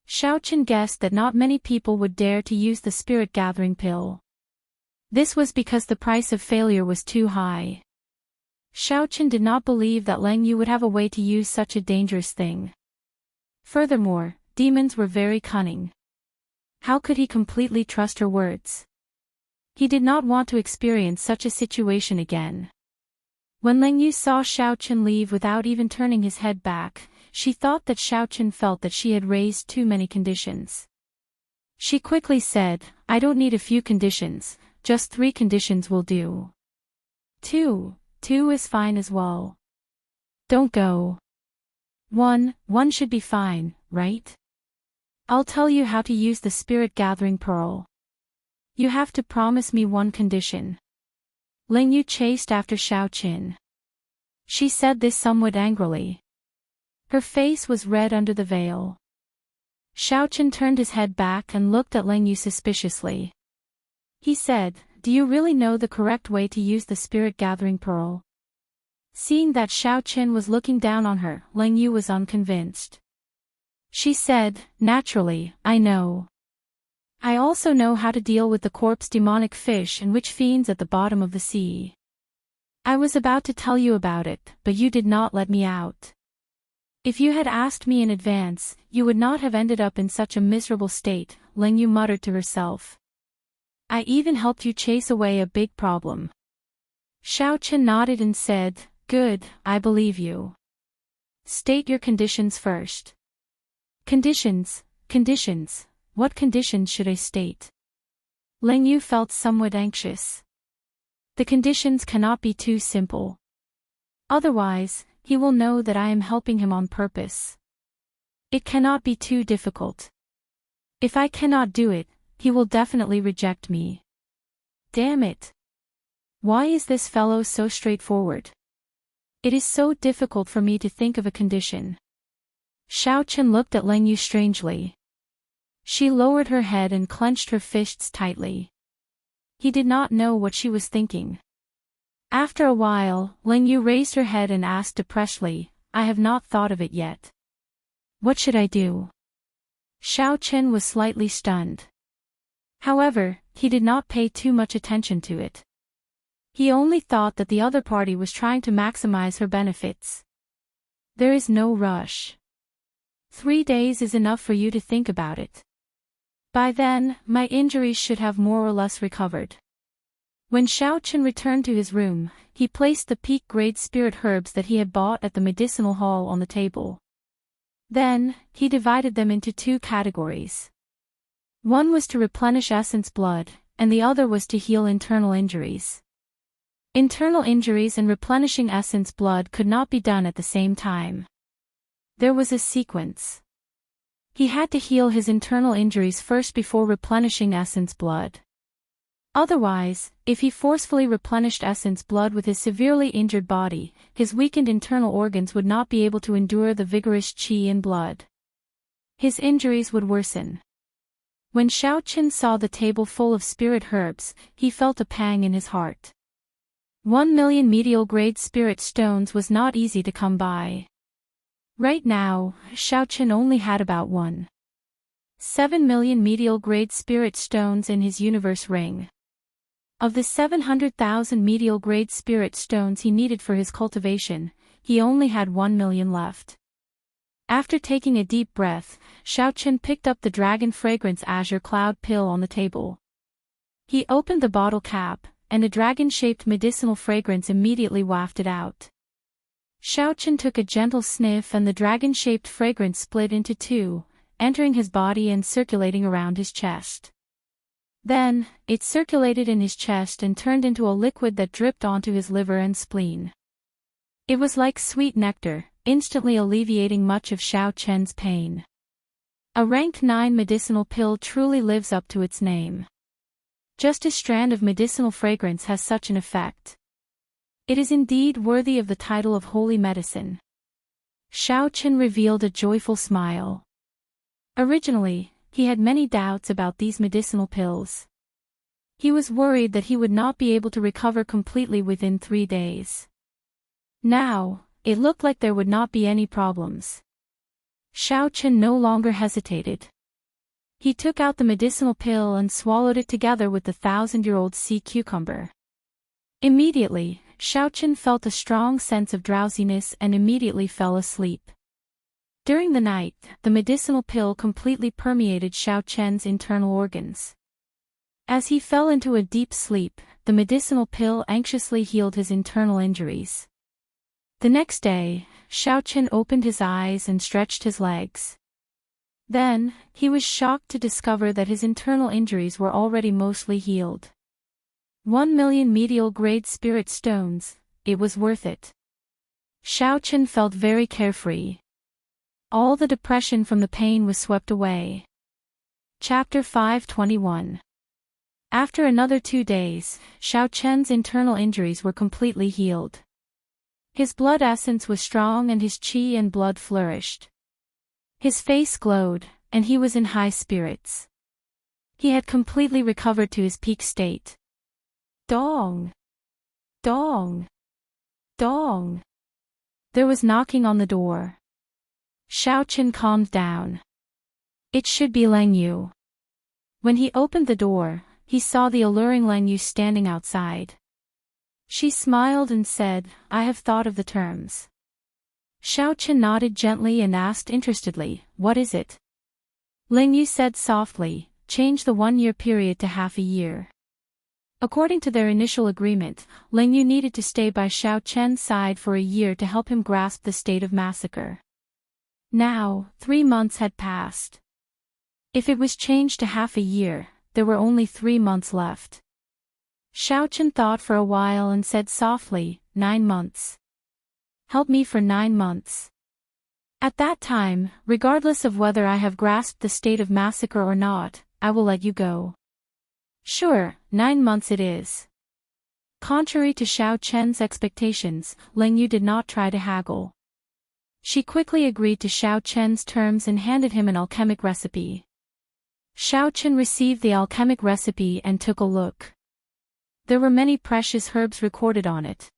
Xiaochen guessed that not many people would dare to use the spirit-gathering pill. This was because the price of failure was too high. Xiaochen did not believe that Leng Yu would have a way to use such a dangerous thing. Furthermore, demons were very cunning. How could he completely trust her words? He did not want to experience such a situation again. When Leng Yu saw Xiaochen leave without even turning his head back, she thought that Xiaochen felt that she had raised too many conditions. She quickly said, "I don't need a few conditions, just 3 conditions will do." Two is fine as well. Don't go. One should be fine, right? I'll tell you how to use the spirit-gathering pearl. You have to promise me 1 condition. Leng Yu chased after Xiaochen. She said this somewhat angrily. Her face was red under the veil. Xiaochen turned his head back and looked at Leng Yu suspiciously. He said, "Do you really know the correct way to use the spirit-gathering pearl?" Seeing that Xiaochen was looking down on her, Leng Yu was unconvinced. She said, "Naturally, I know. I also know how to deal with the corpse demonic fish and witch fiends at the bottom of the sea. I was about to tell you about it, but you did not let me out. If you had asked me in advance, you would not have ended up in such a miserable state," Leng Yu muttered to herself. "I even helped you chase away a big problem." Xiaochen nodded and said, "Good, I believe you. State your conditions first." Conditions. What conditions should I state? Leng Yu felt somewhat anxious. The conditions cannot be too simple. Otherwise, he will know that I am helping him on purpose. It cannot be too difficult. If I cannot do it, he will definitely reject me. Damn it. Why is this fellow so straightforward? It is so difficult for me to think of a condition. Xiaochen looked at Leng Yu strangely. She lowered her head and clenched her fists tightly. He did not know what she was thinking. After a while, Leng Yu raised her head and asked depressedly, "I have not thought of it yet. What should I do?" Xiaochen was slightly stunned. However, he did not pay too much attention to it. He only thought that the other party was trying to maximize her benefits. There is no rush. 3 days is enough for you to think about it. By then, my injuries should have more or less recovered. When Xiaochen returned to his room, he placed the peak-grade spirit herbs that he had bought at the medicinal hall on the table. Then, he divided them into 2 categories. One was to replenish essence blood, and the other was to heal internal injuries. Internal injuries and replenishing essence blood could not be done at the same time. There was a sequence. He had to heal his internal injuries first before replenishing essence blood. Otherwise, if he forcefully replenished essence blood with his severely injured body, his weakened internal organs would not be able to endure the vigorous qi in blood. His injuries would worsen. When Xiaochen saw the table full of spirit herbs, he felt a pang in his heart. 1 million medial-grade spirit stones was not easy to come by. Right now, Xiaochen only had about 1.7 million medial-grade spirit stones in his universe ring. Of the 700,000 medial-grade spirit stones he needed for his cultivation, he only had 1 million left. After taking a deep breath, Xiaochen picked up the Dragon Fragrance Azure Cloud pill on the table. He opened the bottle cap, and a dragon-shaped medicinal fragrance immediately wafted out. Xiaochen took a gentle sniff and the dragon-shaped fragrance split into 2, entering his body and circulating around his chest. Then, it circulated in his chest and turned into a liquid that dripped onto his liver and spleen. It was like sweet nectar, instantly alleviating much of Xiaochen's pain. A rank 9 medicinal pill truly lives up to its name. Just a strand of medicinal fragrance has such an effect. It is indeed worthy of the title of holy medicine. Xiaochen revealed a joyful smile. Originally, he had many doubts about these medicinal pills. He was worried that he would not be able to recover completely within 3 days. Now, it looked like there would not be any problems. Xiao Chen no longer hesitated. He took out the medicinal pill and swallowed it together with the 1,000-year-old sea cucumber. Immediately, Xiao Chen felt a strong sense of drowsiness and immediately fell asleep. During the night, the medicinal pill completely permeated Xiao Chen's internal organs. As he fell into a deep sleep, the medicinal pill anxiously healed his internal injuries. The next day, Xiao Chen opened his eyes and stretched his legs. Then, he was shocked to discover that his internal injuries were already mostly healed. 1 million medial-grade spirit stones, it was worth it. Xiao Chen felt very carefree. All the depression from the pain was swept away. Chapter 521. After another 2 days, Xiao Chen's internal injuries were completely healed. His blood essence was strong and his qi and blood flourished. His face glowed, and he was in high spirits. He had completely recovered to his peak state. Dong! Dong! Dong! There was knocking on the door. Xiao Chen calmed down. It should be Lang Yu. When he opened the door, he saw the alluring Lang Yu standing outside. She smiled and said, "I have thought of the terms." Xiao Chen nodded gently and asked interestedly, "What is it?" Lang Yu said softly, "Change the 1-year period to half a year." According to their initial agreement, Lang Yu needed to stay by Xiao Chen's side for a year to help him grasp the state of massacre. Now, 3 months had passed. If it was changed to half a year, there were only 3 months left. Xiao Chen thought for a while and said softly, 9 months. Help me for 9 months. At that time, regardless of whether I have grasped the state of massacre or not, I will let you go. Sure, 9 months it is. Contrary to Xiao Chen's expectations, Lang Yu did not try to haggle. She quickly agreed to Xiao Chen's terms and handed him an alchemic recipe. Xiao Chen received the alchemic recipe and took a look. There were many precious herbs recorded on it.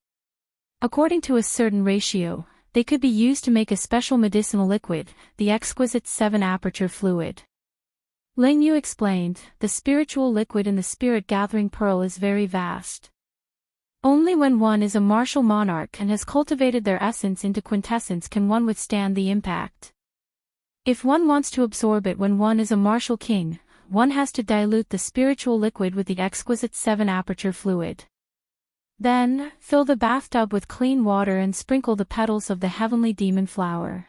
According to a certain ratio, they could be used to make a special medicinal liquid, the exquisite 7-aperture fluid. Lang Yu explained, the spiritual liquid in the spirit-gathering pearl is very vast. Only when one is a martial monarch and has cultivated their essence into quintessence can one withstand the impact. If one wants to absorb it when one is a martial king, one has to dilute the spiritual liquid with the exquisite 7-aperture fluid. Then, fill the bathtub with clean water and sprinkle the petals of the heavenly demon flower.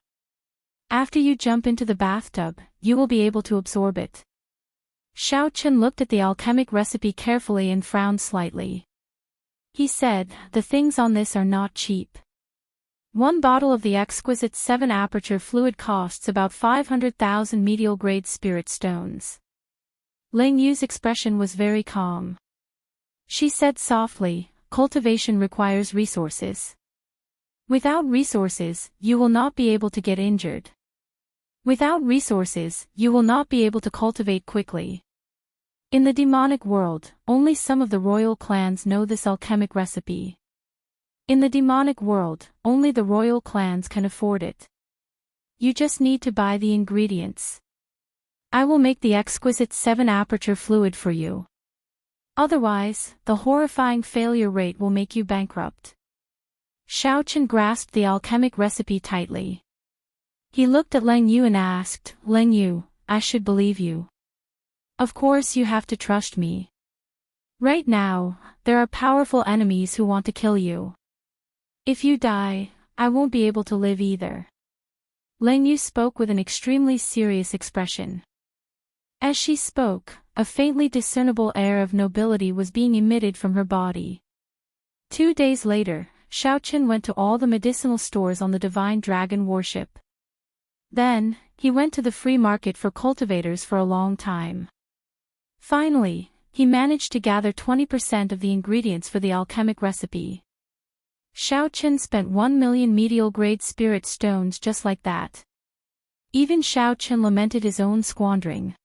After you jump into the bathtub, you will be able to absorb it. Xiao Chen looked at the alchemic recipe carefully and frowned slightly. He said, "The things on this are not cheap. 1 bottle of the exquisite 7-aperture fluid costs about 500,000 medial-grade spirit stones." Lang Yu's expression was very calm. She said softly, "Cultivation requires resources. Without resources, you will not be able to get injured. Without resources, you will not be able to cultivate quickly. In the demonic world, only some of the royal clans know this alchemic recipe. In the demonic world, only the royal clans can afford it. You just need to buy the ingredients. I will make the exquisite 7-aperture fluid for you. Otherwise, the horrifying failure rate will make you bankrupt." Xiao Chen grasped the alchemic recipe tightly. He looked at Lang Yu and asked, "Lang Yu, I should believe you. Of course you have to trust me. Right now, there are powerful enemies who want to kill you. If you die, I won't be able to live either." Lang Yu spoke with an extremely serious expression. As she spoke, a faintly discernible air of nobility was being emitted from her body. 2 days later, Xiao Chen went to all the medicinal stores on the Divine Dragon warship. Then, he went to the free market for cultivators for a long time. Finally, he managed to gather 20% of the ingredients for the alchemic recipe. Xiao Chen spent 1 million medial-grade spirit stones just like that. Even Xiao Chen lamented his own squandering.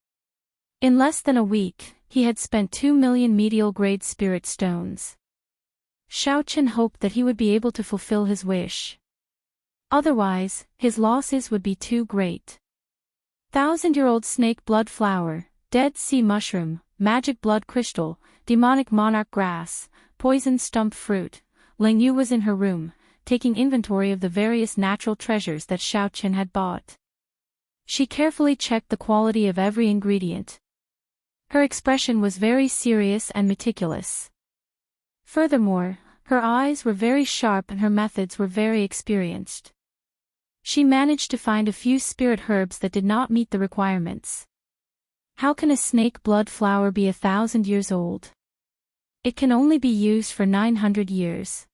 In less than a week, he had spent 2 million medial-grade spirit stones. Xiao Chen hoped that he would be able to fulfill his wish. Otherwise, his losses would be too great. 1,000-year-old snake blood flower, dead sea mushroom, magic blood crystal, demonic monarch grass, poison stump fruit. Ling Yu was in her room, taking inventory of the various natural treasures that Xiao Chen had bought. She carefully checked the quality of every ingredient. Her expression was very serious and meticulous. Furthermore, her eyes were very sharp and her methods were very experienced. She managed to find a few spirit herbs that did not meet the requirements. How can a snake blood flower be 1,000 years old? It can only be used for 900 years.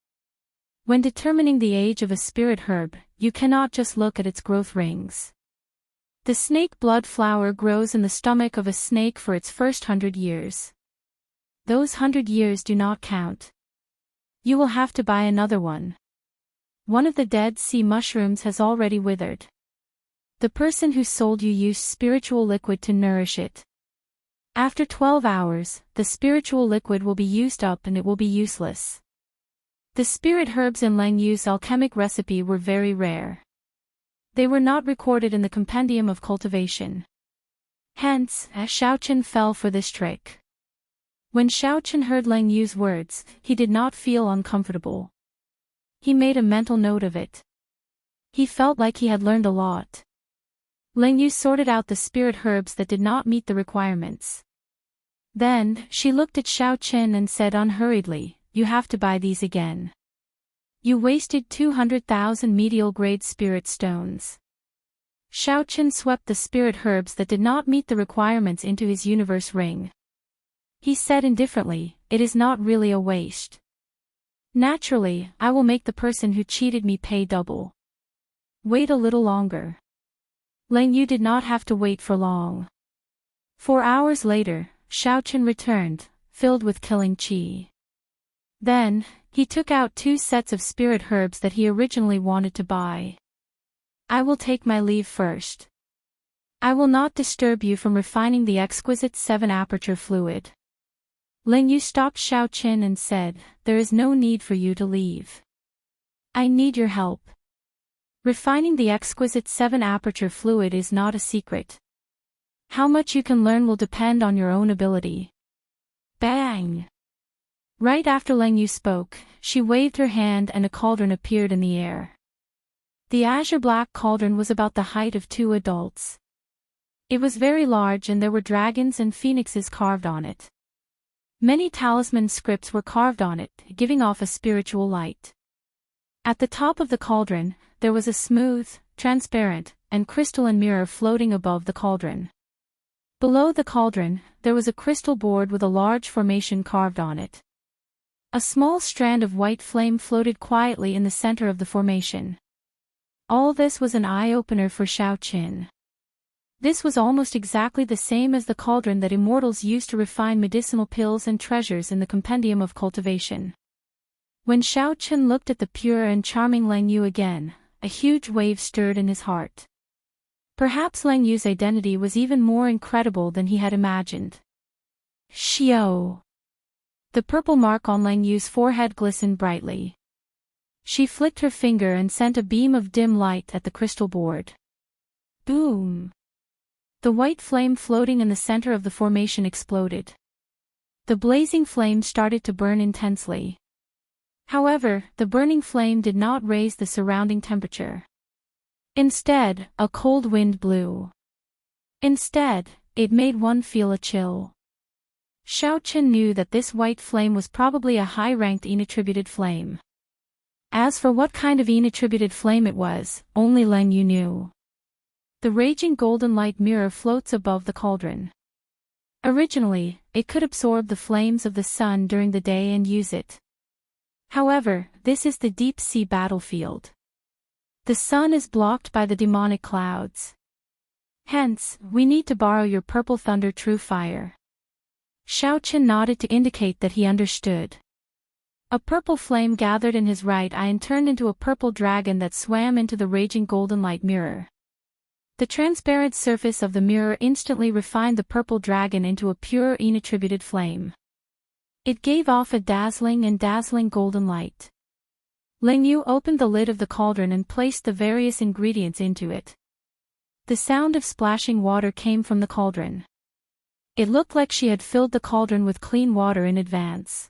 When determining the age of a spirit herb, you cannot just look at its growth rings. The snake blood flower grows in the stomach of a snake for its first 100 years. Those 100 years do not count. You will have to buy another one. One of the dead sea mushrooms has already withered. The person who sold you used spiritual liquid to nourish it. After 12 hours, the spiritual liquid will be used up and it will be useless. The spirit herbs in Ling Yu's alchemic recipe were very rare. They were not recorded in the compendium of cultivation. Hence, Xiao Chen fell for this trick. When Xiao Chen heard Ling Yu's words, he did not feel uncomfortable. He made a mental note of it. He felt like he had learned a lot. Ling Yu sorted out the spirit herbs that did not meet the requirements. Then, she looked at Xiao Chen and said unhurriedly, "You have to buy these again. You wasted 200,000 medial-grade spirit stones." Xiao Chen swept the spirit herbs that did not meet the requirements into his universe ring. He said indifferently, "It is not really a waste. Naturally, I will make the person who cheated me pay double. Wait a little longer." Ling Yu did not have to wait for long. 4 hours later, Xiao Chen returned, filled with killing qi. Then, he took out 2 sets of spirit herbs that he originally wanted to buy. "I will take my leave first. I will not disturb you from refining the exquisite 7-aperture fluid." Ling Yu stopped Xiao Chen and said, "There is no need for you to leave. I need your help. Refining the exquisite 7-aperture fluid is not a secret. How much you can learn will depend on your own ability." Bang! Right after Ling Yu spoke, she waved her hand and a cauldron appeared in the air. The azure-black cauldron was about the height of 2 adults. It was very large and there were dragons and phoenixes carved on it. Many talisman scripts were carved on it, giving off a spiritual light. At the top of the cauldron, there was a smooth, transparent, and crystalline mirror floating above the cauldron. Below the cauldron, there was a crystal board with a large formation carved on it. A small strand of white flame floated quietly in the center of the formation. All this was an eye-opener for Xiao Chen. This was almost exactly the same as the cauldron that immortals used to refine medicinal pills and treasures in the compendium of cultivation. When Xiao Chen looked at the pure and charming Ling Yu again, a huge wave stirred in his heart. Perhaps Ling Yu's identity was even more incredible than he had imagined. Xiao! The purple mark on Ling Yu's forehead glistened brightly. She flicked her finger and sent a beam of dim light at the crystal board. Boom! The white flame floating in the center of the formation exploded. The blazing flame started to burn intensely. However, the burning flame did not raise the surrounding temperature. Instead, a cold wind blew. Instead, it made one feel a chill. Xiao Chen knew that this white flame was probably a high-ranked inattributed flame. As for what kind of inattributed flame it was, only Ling Yu knew. The raging golden light mirror floats above the cauldron. Originally, it could absorb the flames of the sun during the day and use it. However, this is the deep-sea battlefield. The sun is blocked by the demonic clouds. Hence, we need to borrow your purple thunder true fire. Xiao Chen nodded to indicate that he understood. A purple flame gathered in his right eye and turned into a purple dragon that swam into the raging golden light mirror. The transparent surface of the mirror instantly refined the purple dragon into a pure inattributed flame. It gave off a dazzling golden light. Ling Yu opened the lid of the cauldron and placed the various ingredients into it. The sound of splashing water came from the cauldron. It looked like she had filled the cauldron with clean water in advance.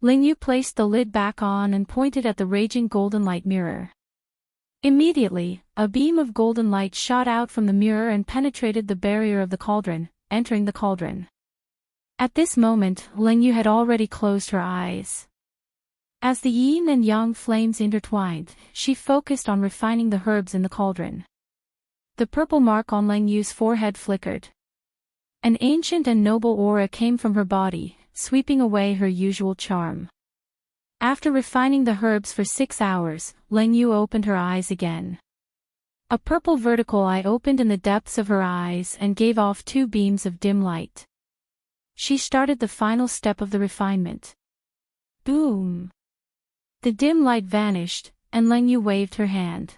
Ling Yu placed the lid back on and pointed at the raging golden light mirror. Immediately, a beam of golden light shot out from the mirror and penetrated the barrier of the cauldron, entering the cauldron. At this moment, Ling Yu had already closed her eyes. As the yin and yang flames intertwined, she focused on refining the herbs in the cauldron. The purple mark on Ling Yu's forehead flickered. An ancient and noble aura came from her body, sweeping away her usual charm. After refining the herbs for 6 hours, Ling Yu opened her eyes again. A purple vertical eye opened in the depths of her eyes and gave off 2 beams of dim light. She started the final step of the refinement. Boom! The dim light vanished, and Ling Yu waved her hand.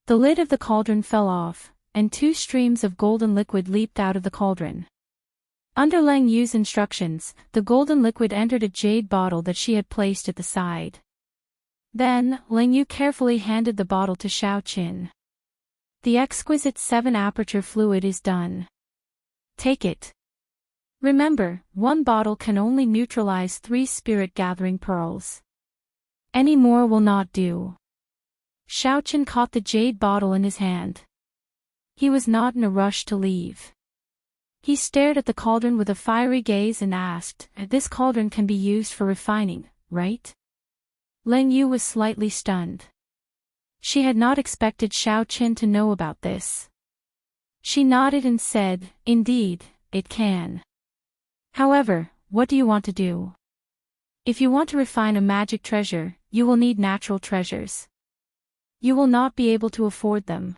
The lid of the cauldron fell off, and 2 streams of golden liquid leaped out of the cauldron. Under Ling Yu's instructions, the golden liquid entered a jade bottle that she had placed at the side. Then, Ling Yu carefully handed the bottle to Xiao Qin. The exquisite 7-aperture fluid is done. Take it. Remember, 1 bottle can only neutralize 3 spirit-gathering pearls. Any more will not do. Xiao Qin caught the jade bottle in his hand. He was not in a rush to leave. He stared at the cauldron with a fiery gaze and asked, "This cauldron can be used for refining, right?" Ling Yu was slightly stunned. She had not expected Xiao Qin to know about this. She nodded and said, "Indeed, it can. However, what do you want to do? If you want to refine a magic treasure, you will need natural treasures. You will not be able to afford them."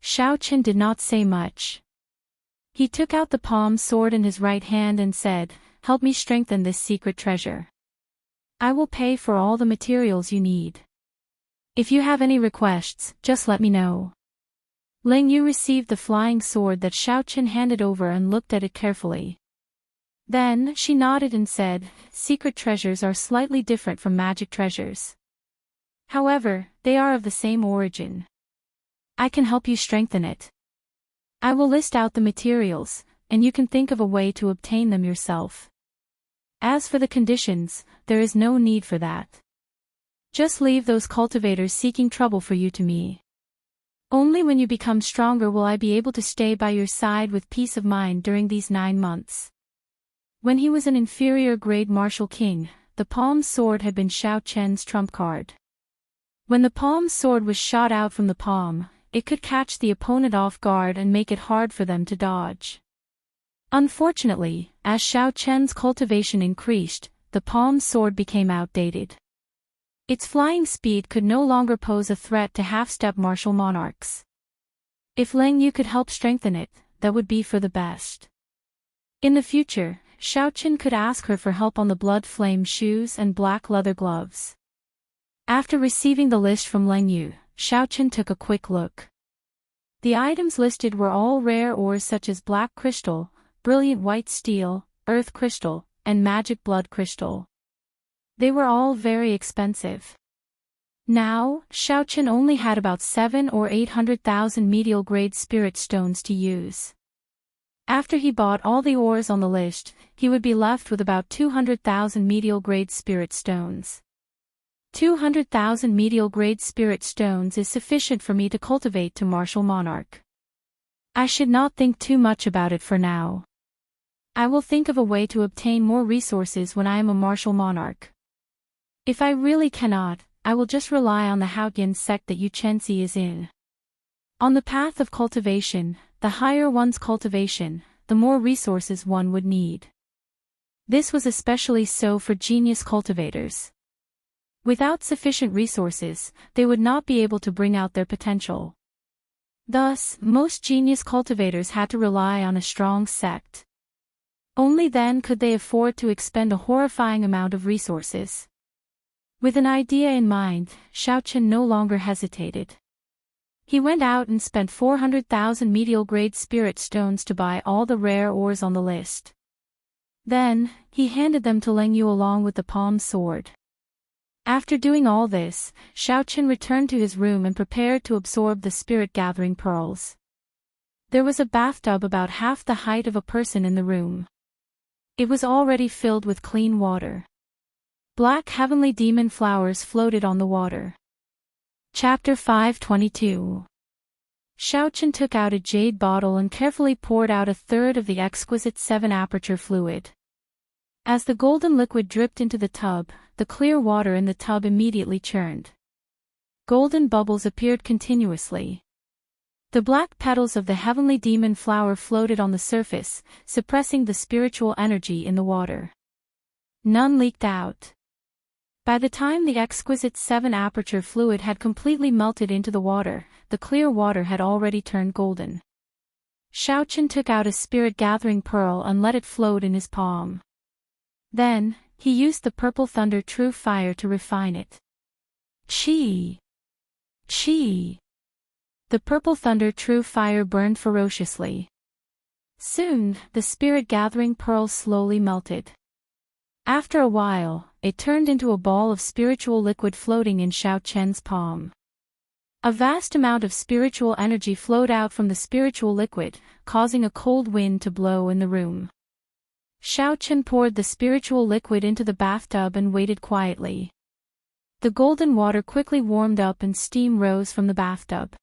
Xiao Qin did not say much. He took out the palm sword in his right hand and said, "Help me strengthen this secret treasure. I will pay for all the materials you need. If you have any requests, just let me know." Ling Yu received the flying sword that Xiao Qin handed over and looked at it carefully. Then, she nodded and said, "Secret treasures are slightly different from magic treasures. However, they are of the same origin. I can help you strengthen it. I will list out the materials, and you can think of a way to obtain them yourself. As for the conditions, there is no need for that. Just leave those cultivators seeking trouble for you to me. Only when you become stronger will I be able to stay by your side with peace of mind during these 9 months." When he was an inferior grade martial king, the palm sword had been Xiao Qian's trump card. When the palm sword was shot out from the palm, it could catch the opponent off guard and make it hard for them to dodge. Unfortunately, as Xiao Qian's cultivation increased, the palm sword became outdated. Its flying speed could no longer pose a threat to half-step martial monarchs. If Ling Yu could help strengthen it, that would be for the best. In the future, Xiao Qin could ask her for help on the blood flame shoes and black leather gloves. After receiving the list from Ling Yu, Xiao Qin took a quick look. The items listed were all rare ores such as black crystal, brilliant white steel, earth crystal, and magic blood crystal. They were all very expensive. Now, Xiao Qin only had about 700,000 or 800,000 medial grade spirit stones to use. After he bought all the ores on the list, he would be left with about 200,000 medial grade spirit stones. 200,000 medial grade spirit stones is sufficient for me to cultivate to martial monarch. I should not think too much about it for now. I will think of a way to obtain more resources when I am a martial monarch. If I really cannot, I will just rely on the Haotian sect that Yu Chenzi is in. On the path of cultivation, the higher one's cultivation, the more resources one would need. This was especially so for genius cultivators. Without sufficient resources, they would not be able to bring out their potential. Thus, most genius cultivators had to rely on a strong sect. Only then could they afford to expend a horrifying amount of resources. With an idea in mind, Xiao Qin no longer hesitated. He went out and spent 400,000 medial-grade spirit stones to buy all the rare ores on the list. Then, he handed them to Leng Yu along with the palm sword. After doing all this, Xiaochen returned to his room and prepared to absorb the spirit-gathering pearls. There was a bathtub about half the height of a person in the room. It was already filled with clean water. Black heavenly demon flowers floated on the water. Chapter 522. Xiaochen took out a jade bottle and carefully poured out a third of the exquisite 7-aperture fluid. As the golden liquid dripped into the tub, the clear water in the tub immediately churned. Golden bubbles appeared continuously. The black petals of the heavenly demon flower floated on the surface, suppressing the spiritual energy in the water. None leaked out. By the time the exquisite 7-aperture fluid had completely melted into the water, the clear water had already turned golden. Xiaochen took out a spirit-gathering pearl and let it float in his palm. Then, he used the purple thunder true fire to refine it. Chi! Chi! The purple thunder true fire burned ferociously. Soon, the spirit-gathering pearl slowly melted. After a while, it turned into a ball of spiritual liquid floating in Xiaochen's palm. A vast amount of spiritual energy flowed out from the spiritual liquid, causing a cold wind to blow in the room. Xiaochen poured the spiritual liquid into the bathtub and waited quietly. The golden water quickly warmed up and steam rose from the bathtub.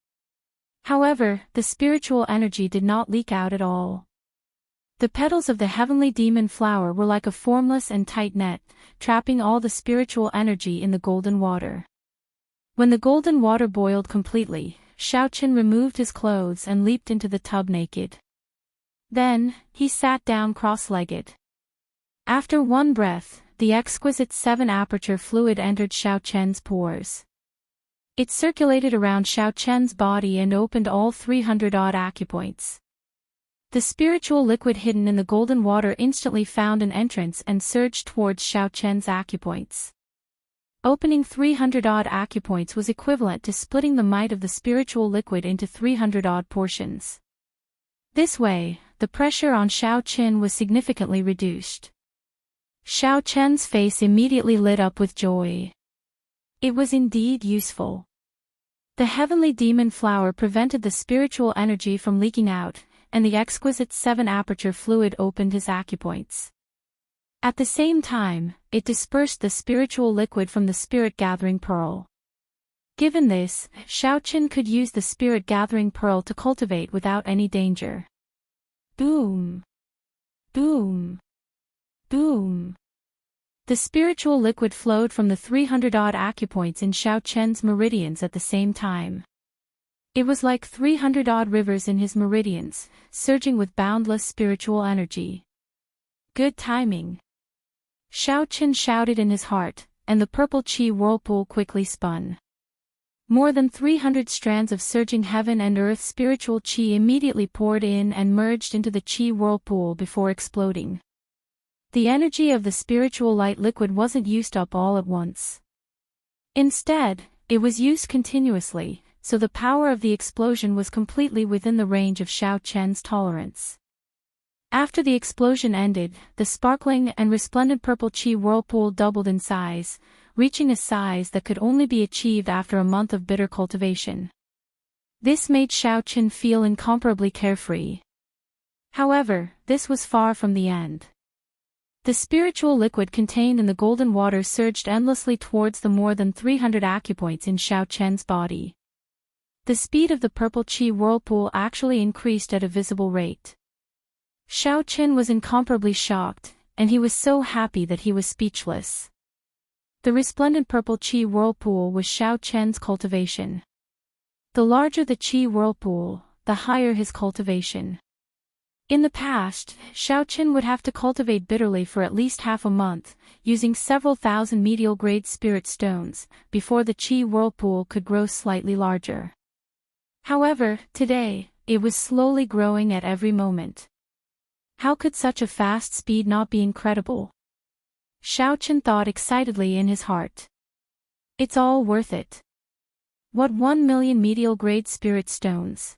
However, the spiritual energy did not leak out at all. The petals of the heavenly demon flower were like a formless and tight net, trapping all the spiritual energy in the golden water. When the golden water boiled completely, Xiaochen removed his clothes and leaped into the tub naked. Then, he sat down cross-legged. After one breath, the exquisite 7-aperture fluid entered Xiaochen's pores. It circulated around Xiaochen's body and opened all 300-odd acupoints. The spiritual liquid hidden in the golden water instantly found an entrance and surged towards Xiaochen's acupoints. Opening 300-odd acupoints was equivalent to splitting the might of the spiritual liquid into 300-odd portions. This way, the pressure on Xiaochen was significantly reduced. Xiaochen's face immediately lit up with joy. It was indeed useful. The heavenly demon flower prevented the spiritual energy from leaking out, and the exquisite 7-aperture fluid opened his acupoints. At the same time, it dispersed the spiritual liquid from the spirit-gathering pearl. Given this, Xiaochen could use the spirit-gathering pearl to cultivate without any danger. Boom! Boom! Boom! The spiritual liquid flowed from the 300-odd acupoints in Xiaochen's meridians at the same time. It was like 300-odd rivers in his meridians, surging with boundless spiritual energy. Good timing. Xiaochen shouted in his heart, and the purple qi whirlpool quickly spun. More than 300 strands of surging heaven and earth spiritual qi immediately poured in and merged into the qi whirlpool before exploding. The energy of the spiritual light liquid wasn't used up all at once. Instead, it was used continuously, so the power of the explosion was completely within the range of Xiaochen's tolerance. After the explosion ended, the sparkling and resplendent purple qi whirlpool doubled in size, reaching a size that could only be achieved after a month of bitter cultivation. This made Xiaochen feel incomparably carefree. However, this was far from the end. The spiritual liquid contained in the golden water surged endlessly towards the more than 300 acupoints in Xiaochen's body. The speed of the purple qi whirlpool actually increased at a visible rate. Xiaochen was incomparably shocked, and he was so happy that he was speechless. The resplendent purple qi whirlpool was Xiaochen's cultivation. The larger the qi whirlpool, the higher his cultivation. In the past, Xiaochen would have to cultivate bitterly for at least half a month, using several thousand medial-grade spirit stones, before the qi whirlpool could grow slightly larger. However, today, it was slowly growing at every moment. How could such a fast speed not be incredible? Xiaochen thought excitedly in his heart. It's all worth it. What 1,000,000 medial-grade spirit stones?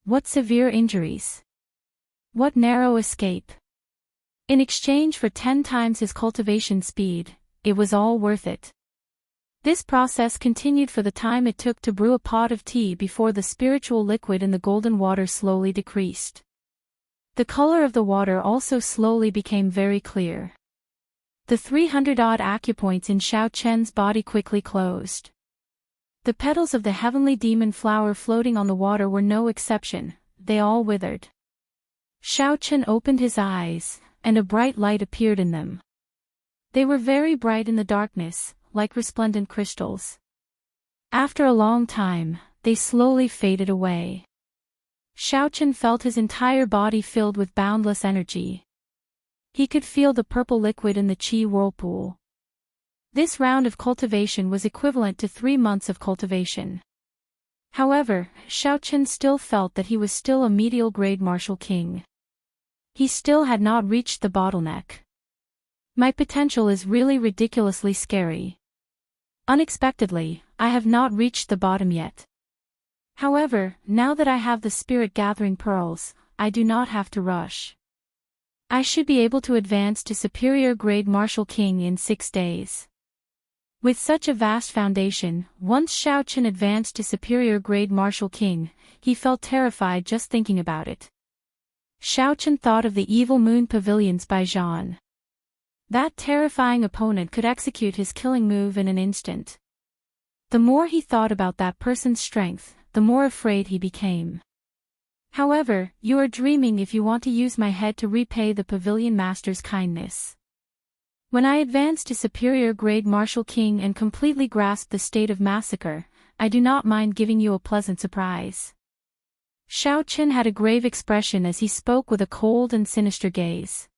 What severe injuries? What narrow escape? In exchange for 10 times his cultivation speed, it was all worth it. This process continued for the time it took to brew a pot of tea before the spiritual liquid in the golden water slowly decreased. The color of the water also slowly became very clear. The 300-odd acupoints in Xiao Chen's body quickly closed. The petals of the heavenly demon flower floating on the water were no exception, they all withered. Xiao Chen opened his eyes, and a bright light appeared in them. They were very bright in the darkness, like resplendent crystals. After a long time, they slowly faded away. Xiao Chen felt his entire body filled with boundless energy. He could feel the purple liquid in the qi whirlpool. This round of cultivation was equivalent to 3 months of cultivation. However, Xiao Chen still felt that he was still a medial-grade martial king. He still had not reached the bottleneck. My potential is really ridiculously scary. Unexpectedly, I have not reached the bottom yet. However, now that I have the spirit-gathering pearls, I do not have to rush. I should be able to advance to superior-grade martial king in 6 days. With such a vast foundation, once Xiao Chen advanced to superior-grade martial king, he felt terrified just thinking about it. Xiao Chen thought of the evil moon pavilions by Zhan. That terrifying opponent could execute his killing move in an instant. The more he thought about that person's strength, the more afraid he became. However, you are dreaming if you want to use my head to repay the pavilion master's kindness. When I advance to superior-grade martial king and completely grasp the state of massacre, I do not mind giving you a pleasant surprise. Xiao Chen had a grave expression as he spoke with a cold and sinister gaze.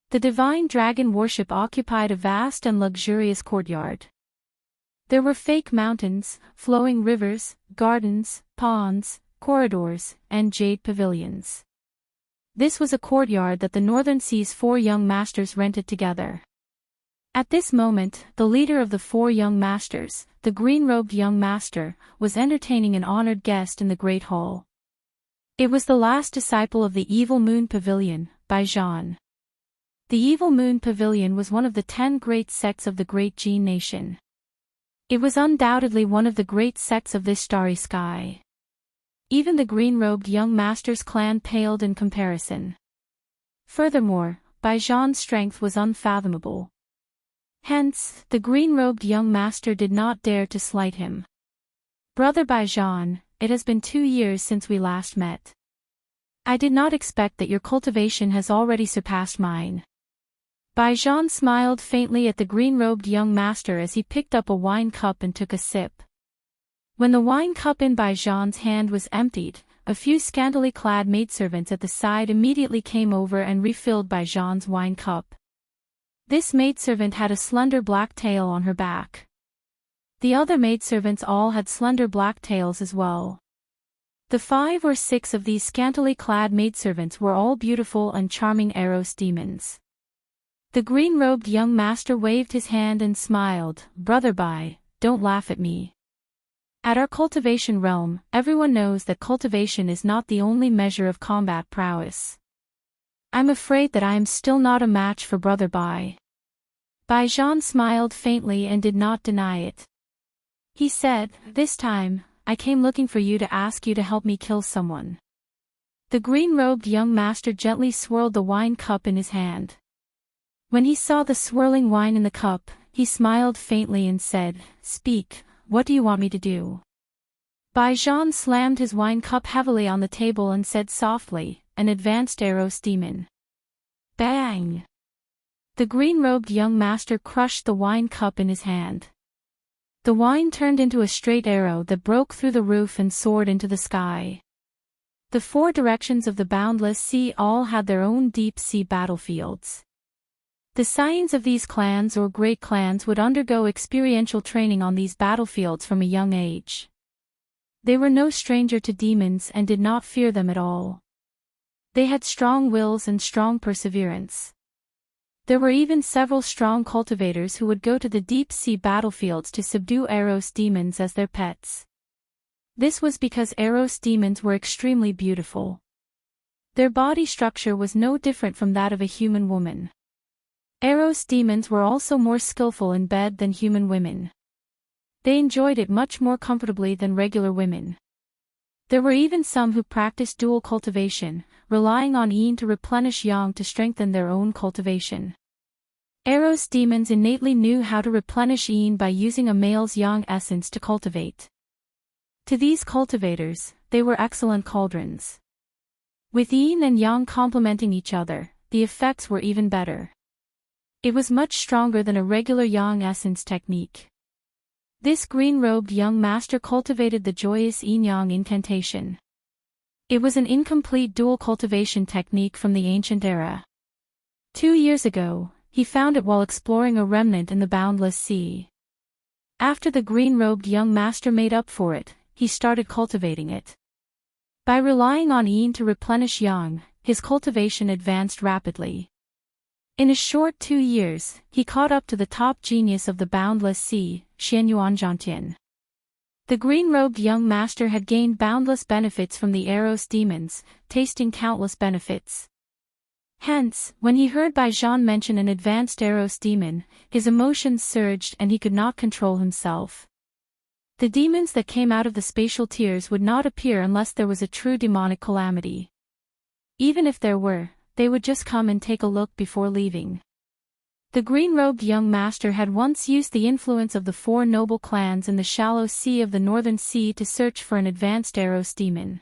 The divine dragon worship occupied a vast and luxurious courtyard. There were fake mountains, flowing rivers, gardens, ponds, corridors, and jade pavilions. This was a courtyard that the Northern Sea's 4 young masters rented together. At this moment, the leader of the 4 young masters, the green-robed young master, was entertaining an honored guest in the Great Hall. It was the last disciple of the Evil Moon Pavilion, by Zhan. The Evil Moon Pavilion was one of the 10 great sects of the Great Jin Nation. It was undoubtedly one of the great sects of this starry sky. Even the green-robed young master's clan paled in comparison. Furthermore, Bai Zhan's strength was unfathomable. Hence, the green-robed young master did not dare to slight him. Brother Bai Zhan, it has been 2 years since we last met. I did not expect that your cultivation has already surpassed mine. Bai Zhan smiled faintly at the green-robed young master as he picked up a wine cup and took a sip. When the wine cup in Bai Zhan's hand was emptied, a few scantily clad maidservants at the side immediately came over and refilled Bai Zhan's wine cup. This maidservant had a slender black tail on her back. The other maidservants all had slender black tails as well. The 5 or 6 of these scantily clad maidservants were all beautiful and charming Eros demons. The green-robed young master waved his hand and smiled. Brother Bai, don't laugh at me. At our cultivation realm, everyone knows that cultivation is not the only measure of combat prowess. I'm afraid that I am still not a match for Brother Bai. Bai Zhan smiled faintly and did not deny it. He said, this time, I came looking for you to ask you to help me kill someone. The green-robed young master gently swirled the wine cup in his hand. When he saw the swirling wine in the cup, he smiled faintly and said, speak, what do you want me to do? Bai Zhan slammed his wine cup heavily on the table and said softly, an advanced Eros demon. Bang! The green-robed young master crushed the wine cup in his hand. The wine turned into a straight arrow that broke through the roof and soared into the sky. The 4 directions of the boundless sea all had their own deep-sea battlefields. The scions of these clans or great clans would undergo experiential training on these battlefields from a young age. They were no stranger to demons and did not fear them at all. They had strong wills and strong perseverance. There were even several strong cultivators who would go to the deep-sea battlefields to subdue Eros demons as their pets. This was because Eros demons were extremely beautiful. Their body structure was no different from that of a human woman. Eros demons were also more skillful in bed than human women. They enjoyed it much more comfortably than regular women. There were even some who practiced dual cultivation, relying on yin to replenish yang to strengthen their own cultivation. Eros demons innately knew how to replenish yin by using a male's yang essence to cultivate. To these cultivators, they were excellent cauldrons. With yin and yang complementing each other, the effects were even better. It was much stronger than a regular yang essence technique. This green-robed young master cultivated the joyous yin-yang incantation. It was an incomplete dual cultivation technique from the ancient era. 2 years ago, he found it while exploring a remnant in the boundless sea. After the green-robed young master made up for it, he started cultivating it. By relying on yin to replenish yang, his cultivation advanced rapidly. In a short 2 years, he caught up to the top genius of the boundless sea, Enchanting. The green-robed young master had gained boundless benefits from the Eros demons, tasting countless benefits. Hence, when he heard Baijan mention an advanced Eros demon, his emotions surged and he could not control himself. The demons that came out of the spatial tiers would not appear unless there was a true demonic calamity. Even if there were, they would just come and take a look before leaving. The green-robed young master had once used the influence of the 4 noble clans in the shallow sea of the northern sea to search for an advanced Eros demon.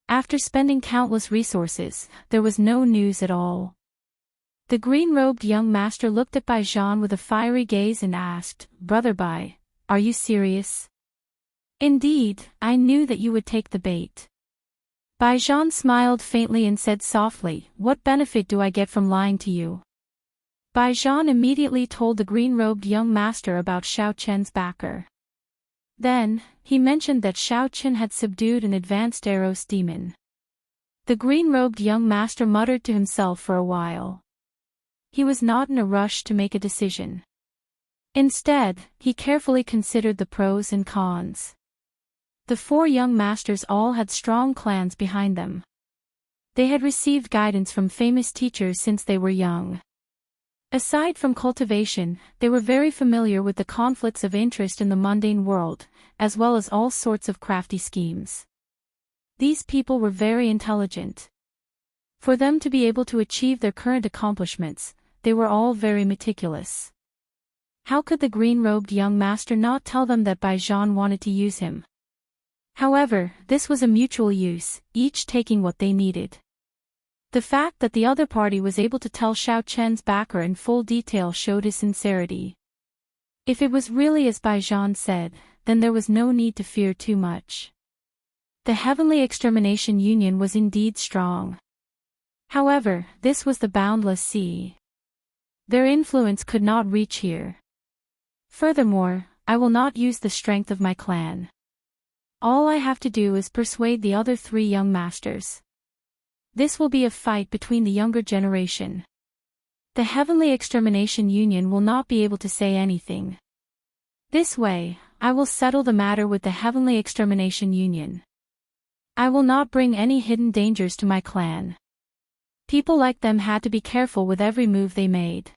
After spending countless resources, there was no news at all. The green-robed young master looked at Baijan with a fiery gaze and asked, "Brother Bai, are you serious?" "Indeed, I knew that you would take the bait." Baijan smiled faintly and said softly, "What benefit do I get from lying to you?" Baijan immediately told the green-robed young master about Xiao Chen's backer. Then, he mentioned that Xiao Chen had subdued an advanced Eros demon. The green-robed young master muttered to himself for a while. He was not in a rush to make a decision. Instead, he carefully considered the pros and cons. The 4 young masters all had strong clans behind them. They had received guidance from famous teachers since they were young. Aside from cultivation, they were very familiar with the conflicts of interest in the mundane world, as well as all sorts of crafty schemes. These people were very intelligent. For them to be able to achieve their current accomplishments, they were all very meticulous. How could the green-robed young master not tell them that Baijan wanted to use him? However, this was a mutual use, each taking what they needed. The fact that the other party was able to tell Xiao Chen's backer in full detail showed his sincerity. If it was really as Baijan said, then there was no need to fear too much. The Heavenly Extermination Union was indeed strong. However, this was the boundless sea. Their influence could not reach here. Furthermore, I will not use the strength of my clan. All I have to do is persuade the other 3 young masters. This will be a fight between the younger generation. The Heavenly Extermination Union will not be able to say anything. This way, I will settle the matter with the Heavenly Extermination Union. I will not bring any hidden dangers to my clan. People like them had to be careful with every move they made.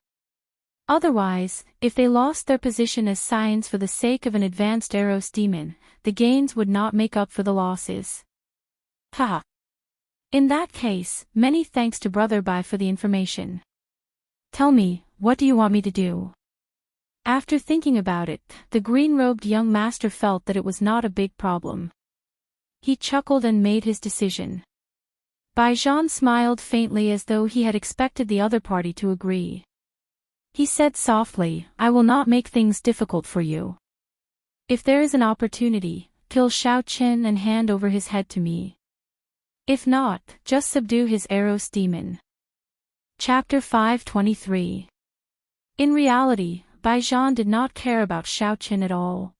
Otherwise, if they lost their position as scions for the sake of an advanced Eros demon, the gains would not make up for the losses. Haha. In that case, many thanks to Brother Bai for the information. Tell me, what do you want me to do? After thinking about it, the green-robed young master felt that it was not a big problem. He chuckled and made his decision. Baijan smiled faintly as though he had expected the other party to agree. He said softly, "I will not make things difficult for you. If there is an opportunity, kill Xiao Chen and hand over his head to me. If not, just subdue his Eros demon." Chapter 523. In reality, Baijan did not care about Xiao Chen at all.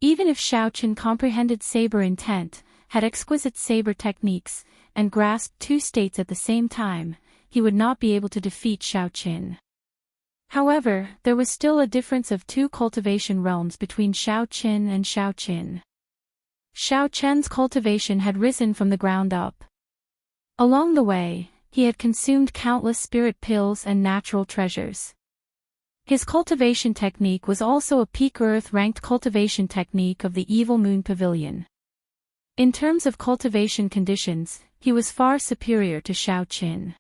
Even if Xiao Chen comprehended saber intent, had exquisite saber techniques, and grasped 2 states at the same time, he would not be able to defeat Xiao Qin. However, there was still a difference of 2 cultivation realms between Xiao Qin and Xiao Qin. Xiao Qian's cultivation had risen from the ground up. Along the way, he had consumed countless spirit pills and natural treasures. His cultivation technique was also a peak Earth-ranked cultivation technique of the Evil Moon Pavilion. In terms of cultivation conditions, he was far superior to Xiao Qin.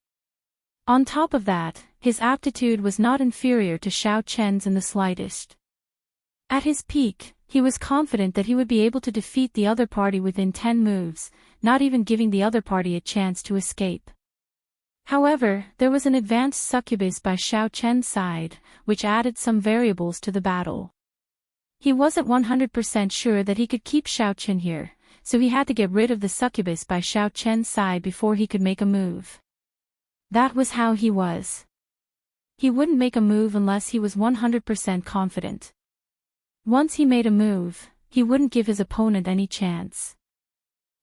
On top of that, his aptitude was not inferior to Xiao Qian's in the slightest. At his peak, he was confident that he would be able to defeat the other party within 10 moves, not even giving the other party a chance to escape. However, there was an advanced succubus by Xiao Qian's side, which added some variables to the battle. He wasn't 100% sure that he could keep Xiao Qin here, so he had to get rid of the succubus by Xiao Qian's side before he could make a move. That was how he was. He wouldn't make a move unless he was 100% confident. Once he made a move, he wouldn't give his opponent any chance.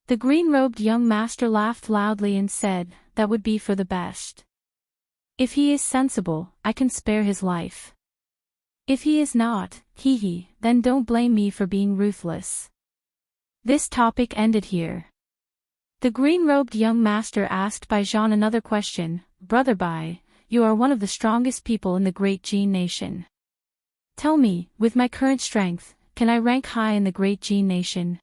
The green-robed young master laughed loudly and said, "That would be for the best. If he is sensible, I can spare his life. If he is not, then don't blame me for being ruthless." This topic ended here. The green-robed young master asked Bai Zhan another question, "Brother Bai, you are one of the strongest people in the Great Jin Nation. Tell me, with my current strength, can I rank high in the Great Jin Nation?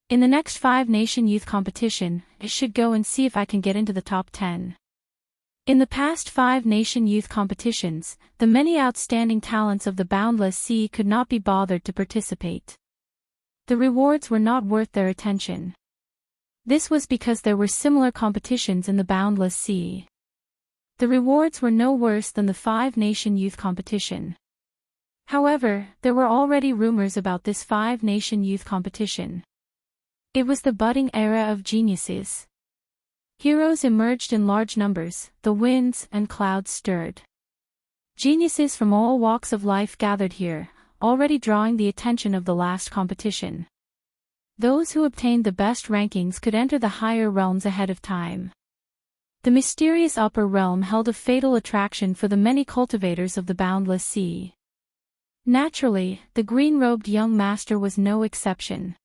In the next 5-nation youth competition, I should go and see if I can get into the top 10. In the past 5-nation youth competitions, the many outstanding talents of the Boundless Sea could not be bothered to participate. The rewards were not worth their attention. This was because there were similar competitions in the Boundless Sea. The rewards were no worse than the 5-nation youth competition. However, there were already rumors about this 5-nation youth competition. It was the budding era of geniuses. Heroes emerged in large numbers, the winds and clouds stirred. Geniuses from all walks of life gathered here, already drawing the attention of the last competition. Those who obtained the best rankings could enter the higher realms ahead of time. The mysterious upper realm held a fatal attraction for the many cultivators of the Boundless Sea. Naturally, the green-robed young master was no exception.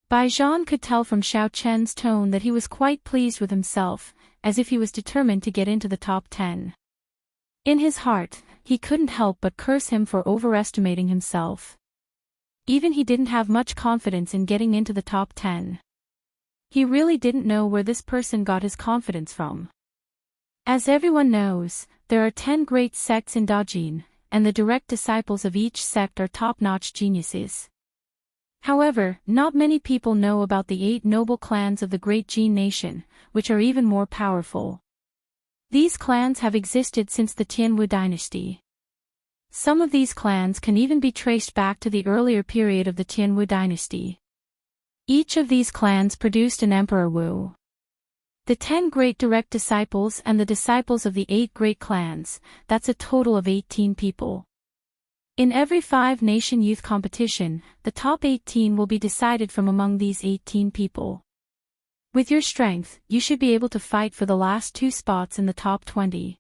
Bai Zhan could tell from Xiao Qian's tone that he was quite pleased with himself, as if he was determined to get into the top 10. In his heart, he couldn't help but curse him for overestimating himself. Even he didn't have much confidence in getting into the top 10. He really didn't know where this person got his confidence from. As everyone knows, there are 10 great sects in Dajin, and the direct disciples of each sect are top-notch geniuses. However, not many people know about the 8 noble clans of the Great Jin Nation, which are even more powerful. These clans have existed since the Tianwu dynasty. Some of these clans can even be traced back to the earlier period of the Tianwu dynasty. Each of these clans produced an Emperor Wu. The 10 great direct disciples and the disciples of the 8 great clans, that's a total of 18 people. In every 5-nation youth competition, the top 18 will be decided from among these 18 people. With your strength, you should be able to fight for the last 2 spots in the top 20.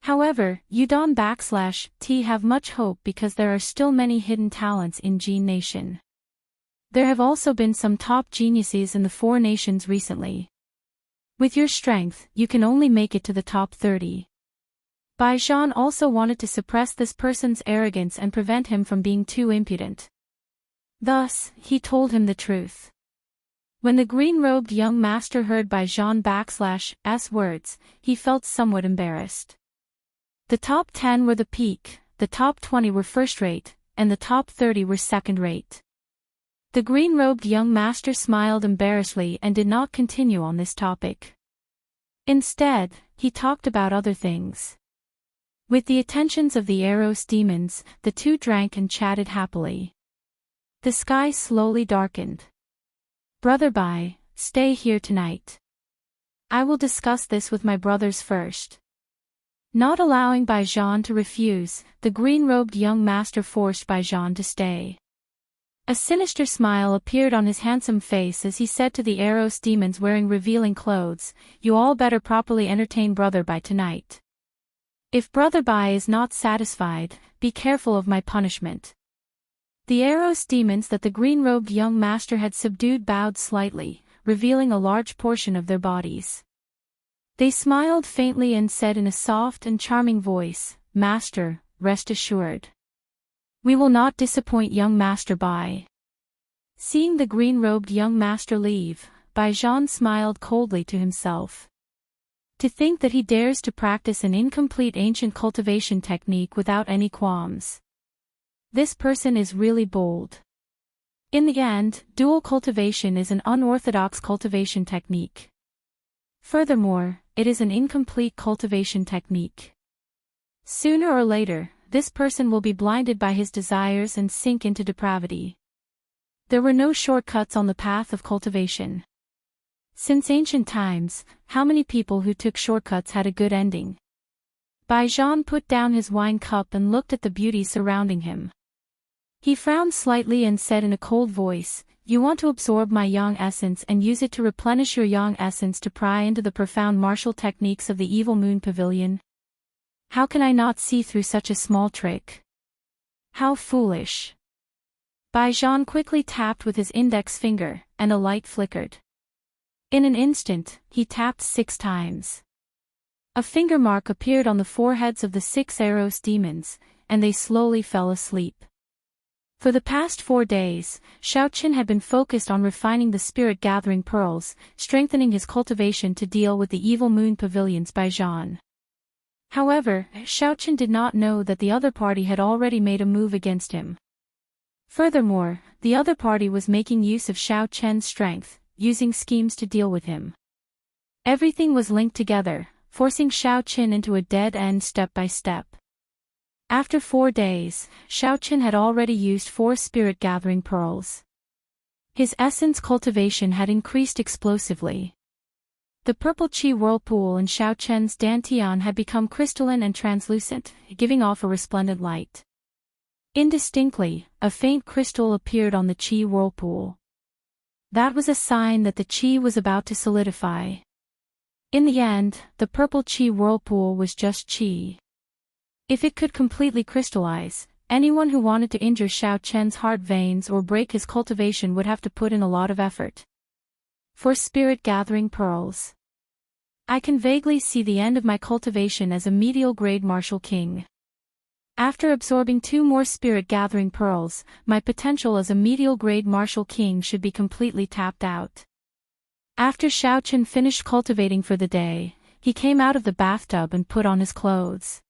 However, you /T have much hope because there are still many hidden talents in Jin Nation. There have also been some top geniuses in the 4 nations recently. With your strength, you can only make it to the top 30. Bai Zhan also wanted to suppress this person's arrogance and prevent him from being too impudent. Thus, he told him the truth. When the green-robed young master heard Bai Zhan/'s words, he felt somewhat embarrassed. The top 10 were the peak, the top 20 were first-rate, and the top 30 were second-rate. The green-robed young master smiled embarrassedly and did not continue on this topic. Instead, he talked about other things. With the attentions of the Eros demons, the two drank and chatted happily. The sky slowly darkened. "Brother Bai, stay here tonight. I will discuss this with my brothers first." Not allowing Bai Zhan to refuse, the green-robed young master forced Bai Zhan to stay. A sinister smile appeared on his handsome face as he said to the Eros demons wearing revealing clothes, "You all better properly entertain brother Bai tonight. If brother Bai is not satisfied, be careful of my punishment." The Eros demons that the green-robed young master had subdued bowed slightly, revealing a large portion of their bodies. They smiled faintly and said in a soft and charming voice, "Master, rest assured. We will not disappoint young Master Bai." Seeing the green-robed young master leave, Bai Zhan smiled coldly to himself. To think that he dares to practice an incomplete ancient cultivation technique without any qualms. This person is really bold. In the end, dual cultivation is an unorthodox cultivation technique. Furthermore, it is an incomplete cultivation technique. Sooner or later, this person will be blinded by his desires and sink into depravity. There were no shortcuts on the path of cultivation. Since ancient times, how many people who took shortcuts had a good ending? Bai Zhan put down his wine cup and looked at the beauty surrounding him. He frowned slightly and said in a cold voice, "You want to absorb my yang essence and use it to replenish your yang essence to pry into the profound martial techniques of the evil moon pavilion? How can I not see through such a small trick? How foolish." Bai Zhan quickly tapped with his index finger, and a light flickered. In an instant, he tapped 6 times. A finger mark appeared on the foreheads of the 6 Eros demons, and they slowly fell asleep. For the past 4 days, Xiaoqin had been focused on refining the spirit-gathering pearls, strengthening his cultivation to deal with the evil moon pavilions Bai Zhan. However, Xiaoqin did not know that the other party had already made a move against him. Furthermore, the other party was making use of Xiao Chen's strength, using schemes to deal with him. Everything was linked together, forcing Xiao Qin into a dead end step by step. After 4 days, Xiao Qin had already used 4 spirit-gathering pearls. His essence cultivation had increased explosively. The purple qi whirlpool in Xiao Chen's dantian had become crystalline and translucent, giving off a resplendent light. Indistinctly, a faint crystal appeared on the qi whirlpool. That was a sign that the qi was about to solidify. In the end, the purple qi whirlpool was just qi. If it could completely crystallize, anyone who wanted to injure Xiao Chen's heart veins or break his cultivation would have to put in a lot of effort. For spirit-gathering pearls. I can vaguely see the end of my cultivation as a medial-grade martial king. After absorbing 2 more spirit-gathering pearls, my potential as a medial-grade martial king should be completely tapped out. After Xiaoqin finished cultivating for the day, he came out of the bathtub and put on his clothes.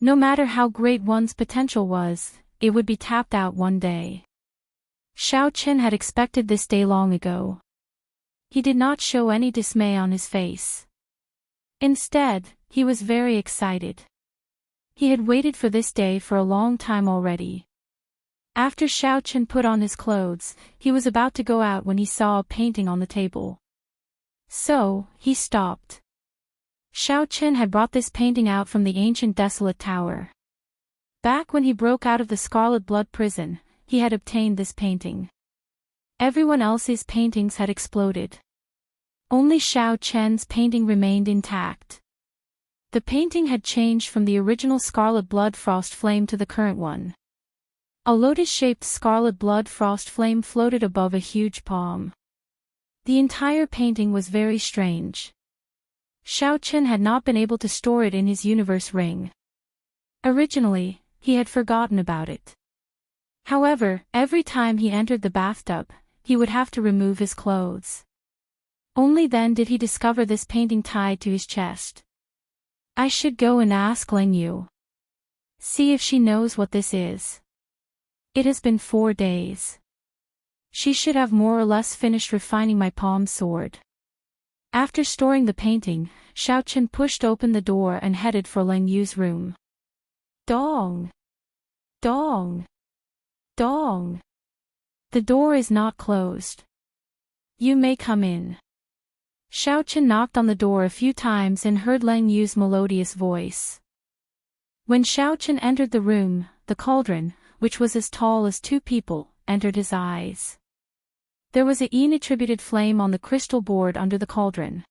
No matter how great one's potential was, it would be tapped out one day. Xiaoqin had expected this day long ago. He did not show any dismay on his face. Instead, he was very excited. He had waited for this day for a long time already. After Xiaoqin put on his clothes, he was about to go out when he saw a painting on the table. So, he stopped. Xiaoqin had brought this painting out from the ancient desolate tower. Back when he broke out of the Scarlet Blood prison, he had obtained this painting. Everyone else's paintings had exploded. Only Xiao Chen's painting remained intact. The painting had changed from the original Scarlet Blood Frost Flame to the current one. A lotus-shaped Scarlet Blood Frost Flame floated above a huge palm. The entire painting was very strange. Xiao Chen had not been able to store it in his universe ring. Originally, he had forgotten about it. However, every time he entered the bathtub, he would have to remove his clothes. Only then did he discover this painting tied to his chest. I should go and ask Ling Yu. See if she knows what this is. It has been 4 days. She should have more or less finished refining my palm sword. After storing the painting, Xiao Chen pushed open the door and headed for Ling Yu's room. Dong! Dong! Dong! The door is not closed. You may come in. Xiao Chen knocked on the door a few times and heard Ling Yu's melodious voice. When Xiao Chen entered the room, the cauldron, which was as tall as 2 people, entered his eyes. There was a attributed flame on the crystal board under the cauldron.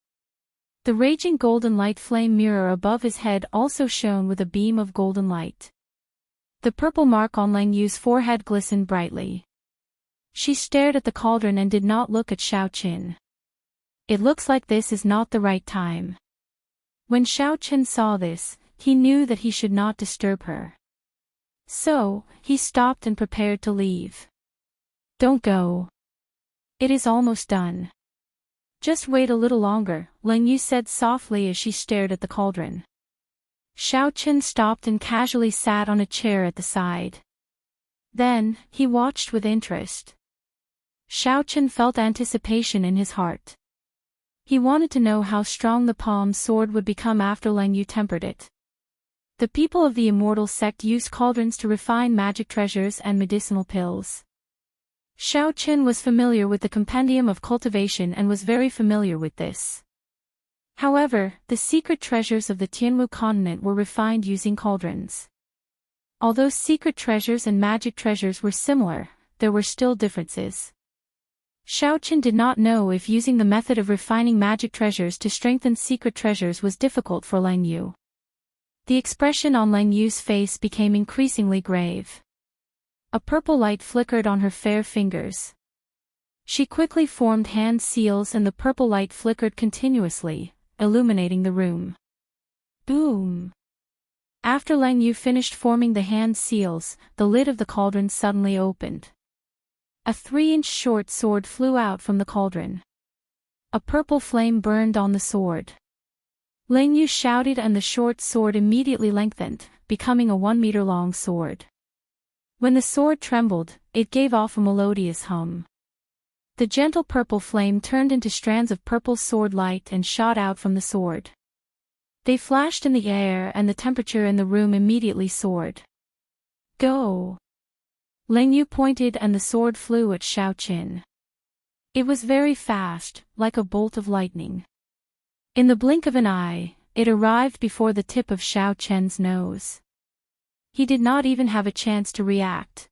The raging golden light flame mirror above his head also shone with a beam of golden light. The purple mark on Lang Yu's forehead glistened brightly. She stared at the cauldron and did not look at Xiao Qin. It looks like this is not the right time. When Xiao Qin saw this, he knew that he should not disturb her. So, he stopped and prepared to leave. Don't go. It is almost done. Just wait a little longer, Lang Yu said softly as she stared at the cauldron. Xiao Qin stopped and casually sat on a chair at the side. Then, he watched with interest. Xiao Qin felt anticipation in his heart. He wanted to know how strong the palm sword would become after Lang Yu tempered it. The people of the Immortal sect used cauldrons to refine magic treasures and medicinal pills. Xiao Qin was familiar with the compendium of cultivation and was very familiar with this. However, the secret treasures of the Tianwu continent were refined using cauldrons. Although secret treasures and magic treasures were similar, there were still differences. Xiao Qin did not know if using the method of refining magic treasures to strengthen secret treasures was difficult for Lang Yu. The expression on Lang Yu's face became increasingly grave. A purple light flickered on her fair fingers. She quickly formed hand seals and the purple light flickered continuously, illuminating the room. Boom! After Lang Yu finished forming the hand seals, the lid of the cauldron suddenly opened. A 3-inch short sword flew out from the cauldron. A purple flame burned on the sword. Lang Yu shouted and the short sword immediately lengthened, becoming a 1-meter-long sword. When the sword trembled, it gave off a melodious hum. The gentle purple flame turned into strands of purple sword light and shot out from the sword. They flashed in the air and the temperature in the room immediately soared. Go! Lang Yu pointed and the sword flew at Xiao Qin. It was very fast, like a bolt of lightning. In the blink of an eye, it arrived before the tip of Xiao Qin's nose. He did not even have a chance to react.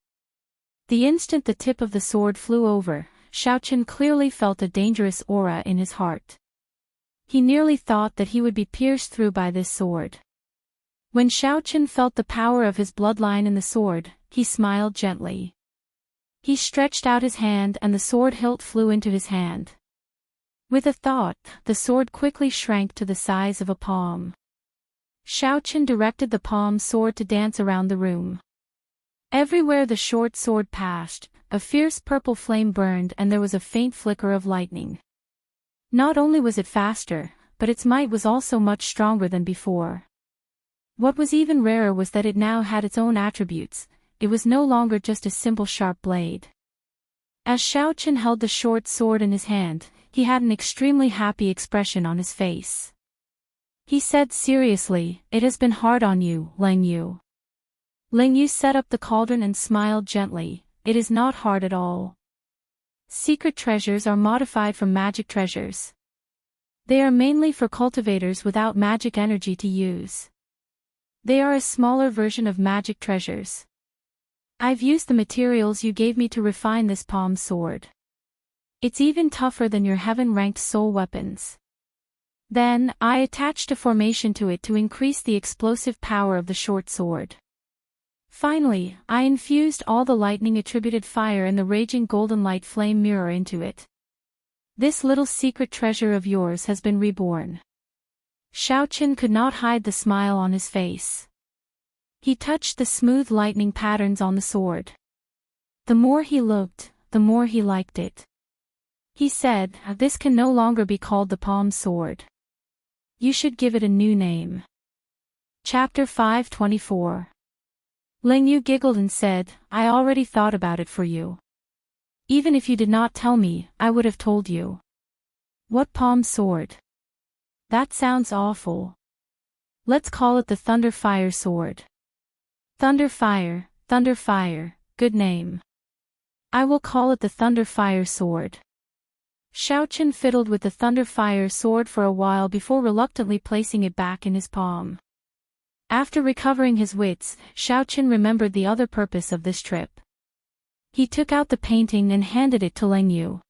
The instant the tip of the sword flew over, Xiao Qin clearly felt a dangerous aura in his heart. He nearly thought that he would be pierced through by this sword. When Xiao Qin felt the power of his bloodline in the sword, he smiled gently. He stretched out his hand and the sword hilt flew into his hand. With a thought, the sword quickly shrank to the size of a palm. Xiao Qin directed the palm sword to dance around the room. Everywhere the short sword passed, a fierce purple flame burned and there was a faint flicker of lightning. Not only was it faster, but its might was also much stronger than before. What was even rarer was that it now had its own attributes. It was no longer just a simple sharp blade. As Xiao Qin held the short sword in his hand, he had an extremely happy expression on his face. He said seriously, "It has been hard on you, Lang Yu." Lang Yu set up the cauldron and smiled gently. "It is not hard at all. Secret treasures are modified from magic treasures. They are mainly for cultivators without magic energy to use. They are a smaller version of magic treasures. I've used the materials you gave me to refine this palm sword. It's even tougher than your heaven-ranked soul weapons. Then, I attached a formation to it to increase the explosive power of the short sword. Finally, I infused all the lightning-attributed fire in the raging golden light flame mirror into it. This little secret treasure of yours has been reborn." Xiao Qin could not hide the smile on his face. He touched the smooth lightning patterns on the sword. The more he looked, the more he liked it. He said, "This can no longer be called the palm sword. You should give it a new name." Chapter 524. Lang Yu giggled and said, "I already thought about it for you. Even if you did not tell me, I would have told you." "What palm sword? That sounds awful. Let's call it the Thunder Fire Sword." Thunder Fire, good name. I will call it the Thunder Fire Sword." Xiao Qin fiddled with the Thunder Fire Sword for a while before reluctantly placing it back in his palm. After recovering his wits, Xiao Qin remembered the other purpose of this trip. He took out the painting and handed it to Lang Yu.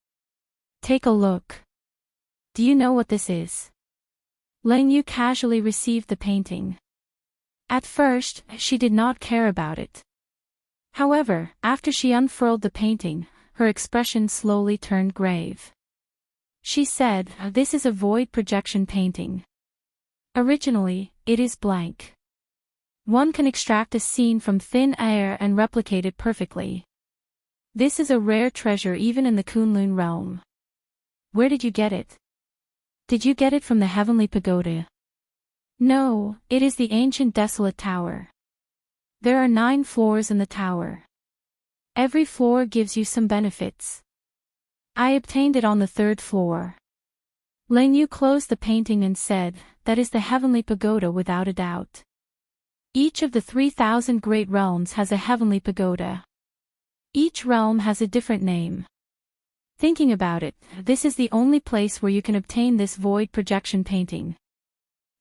Take a look. Do you know what this is? Lang Yu casually received the painting. At first, she did not care about it. However, after she unfurled the painting, her expression slowly turned grave. She said, "This is a void projection painting. Originally, it is blank. One can extract a scene from thin air and replicate it perfectly. This is a rare treasure even in the Kunlun realm. Where did you get it? Did you get it from the Heavenly Pagoda?" "No, it is the ancient desolate tower. There are 9 floors in the tower. Every floor gives you some benefits. I obtained it on the 3rd floor." Lang Yu closed the painting and said, "That is the Heavenly Pagoda without a doubt. Each of the 3,000 great realms has a Heavenly Pagoda. Each realm has a different name. Thinking about it, this is the only place where you can obtain this void projection painting."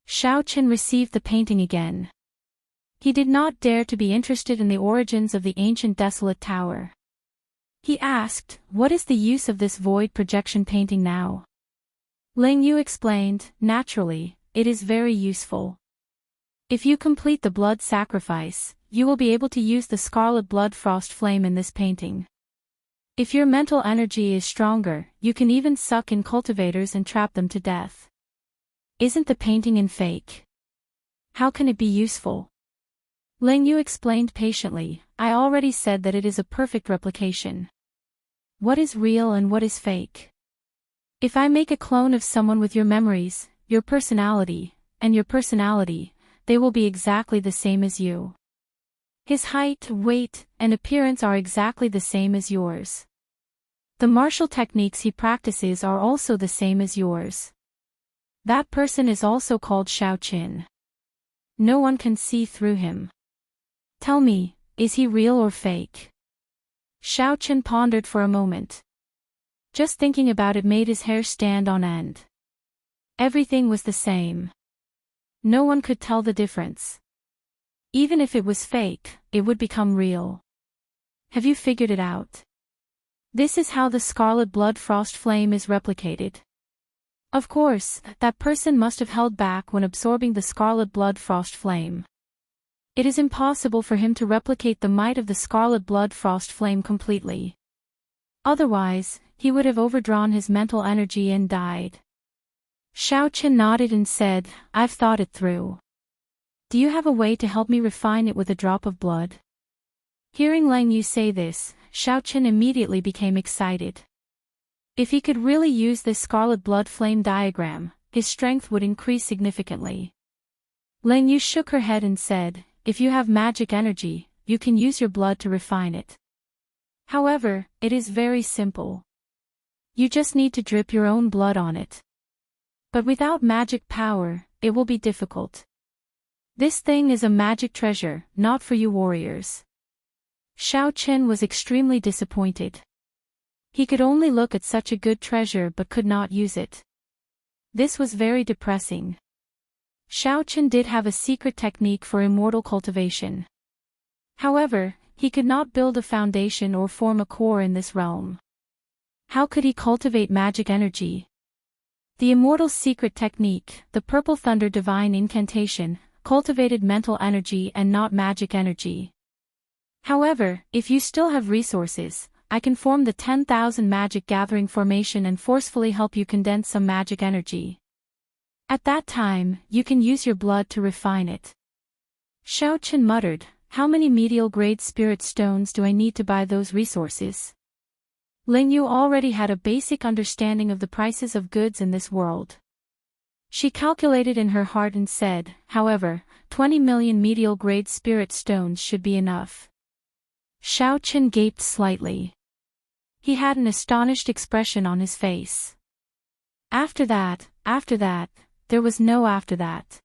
Xiao Qin received the painting again. He did not dare to be interested in the origins of the ancient desolate tower. He asked, "What is the use of this void projection painting now?" Lang Yu explained, "Naturally, it is very useful. If you complete the blood sacrifice, you will be able to use the scarlet blood frost flame in this painting. If your mental energy is stronger, you can even suck in cultivators and trap them to death. Isn't the painting in fake? How can it be useful?" Lang Yu explained patiently, "I already said that it is a perfect replication. What is real and what is fake? If I make a clone of someone with your memories, your personality, and your personality, they will be exactly the same as you. His height, weight, and appearance are exactly the same as yours. The martial techniques he practices are also the same as yours. That person is also called Xiao Qin. No one can see through him. Tell me, is he real or fake?" Xiao Qin pondered for a moment. Just thinking about it made his hair stand on end. Everything was the same. No one could tell the difference. Even if it was fake, it would become real. Have you figured it out? This is how the scarlet blood frost flame is replicated. Of course, that person must have held back when absorbing the scarlet blood frost flame. It is impossible for him to replicate the might of the scarlet blood frost flame completely. Otherwise, he would have overdrawn his mental energy and died." Xiao Qin nodded and said, "I've thought it through. Do you have a way to help me refine it with a drop of blood?" Hearing Lang Yu say this, Xiao Qin immediately became excited. If he could really use this scarlet blood flame diagram, his strength would increase significantly. Lang Yu shook her head and said, "If you have magic energy, you can use your blood to refine it. However, it is very simple. You just need to drip your own blood on it. But without magic power, it will be difficult. This thing is a magic treasure, not for you warriors." Xiao Qin was extremely disappointed. He could only look at such a good treasure but could not use it. This was very depressing. Xiao Qin did have a secret technique for immortal cultivation. However, he could not build a foundation or form a core in this realm. How could he cultivate magic energy? The immortal secret technique, the Purple Thunder Divine Incantation, cultivated mental energy and not magic energy. However, if you still have resources, I can form the 10,000 magic gathering formation and forcefully help you condense some magic energy. At that time, you can use your blood to refine it." Xiao Qin muttered, "How many medial grade spirit stones do I need to buy those resources?" Lang Yu already had a basic understanding of the prices of goods in this world. She calculated in her heart and said, "However, 20 million medial grade spirit stones should be enough." Xiao Qin gaped slightly. He had an astonished expression on his face. After that, there was no after that.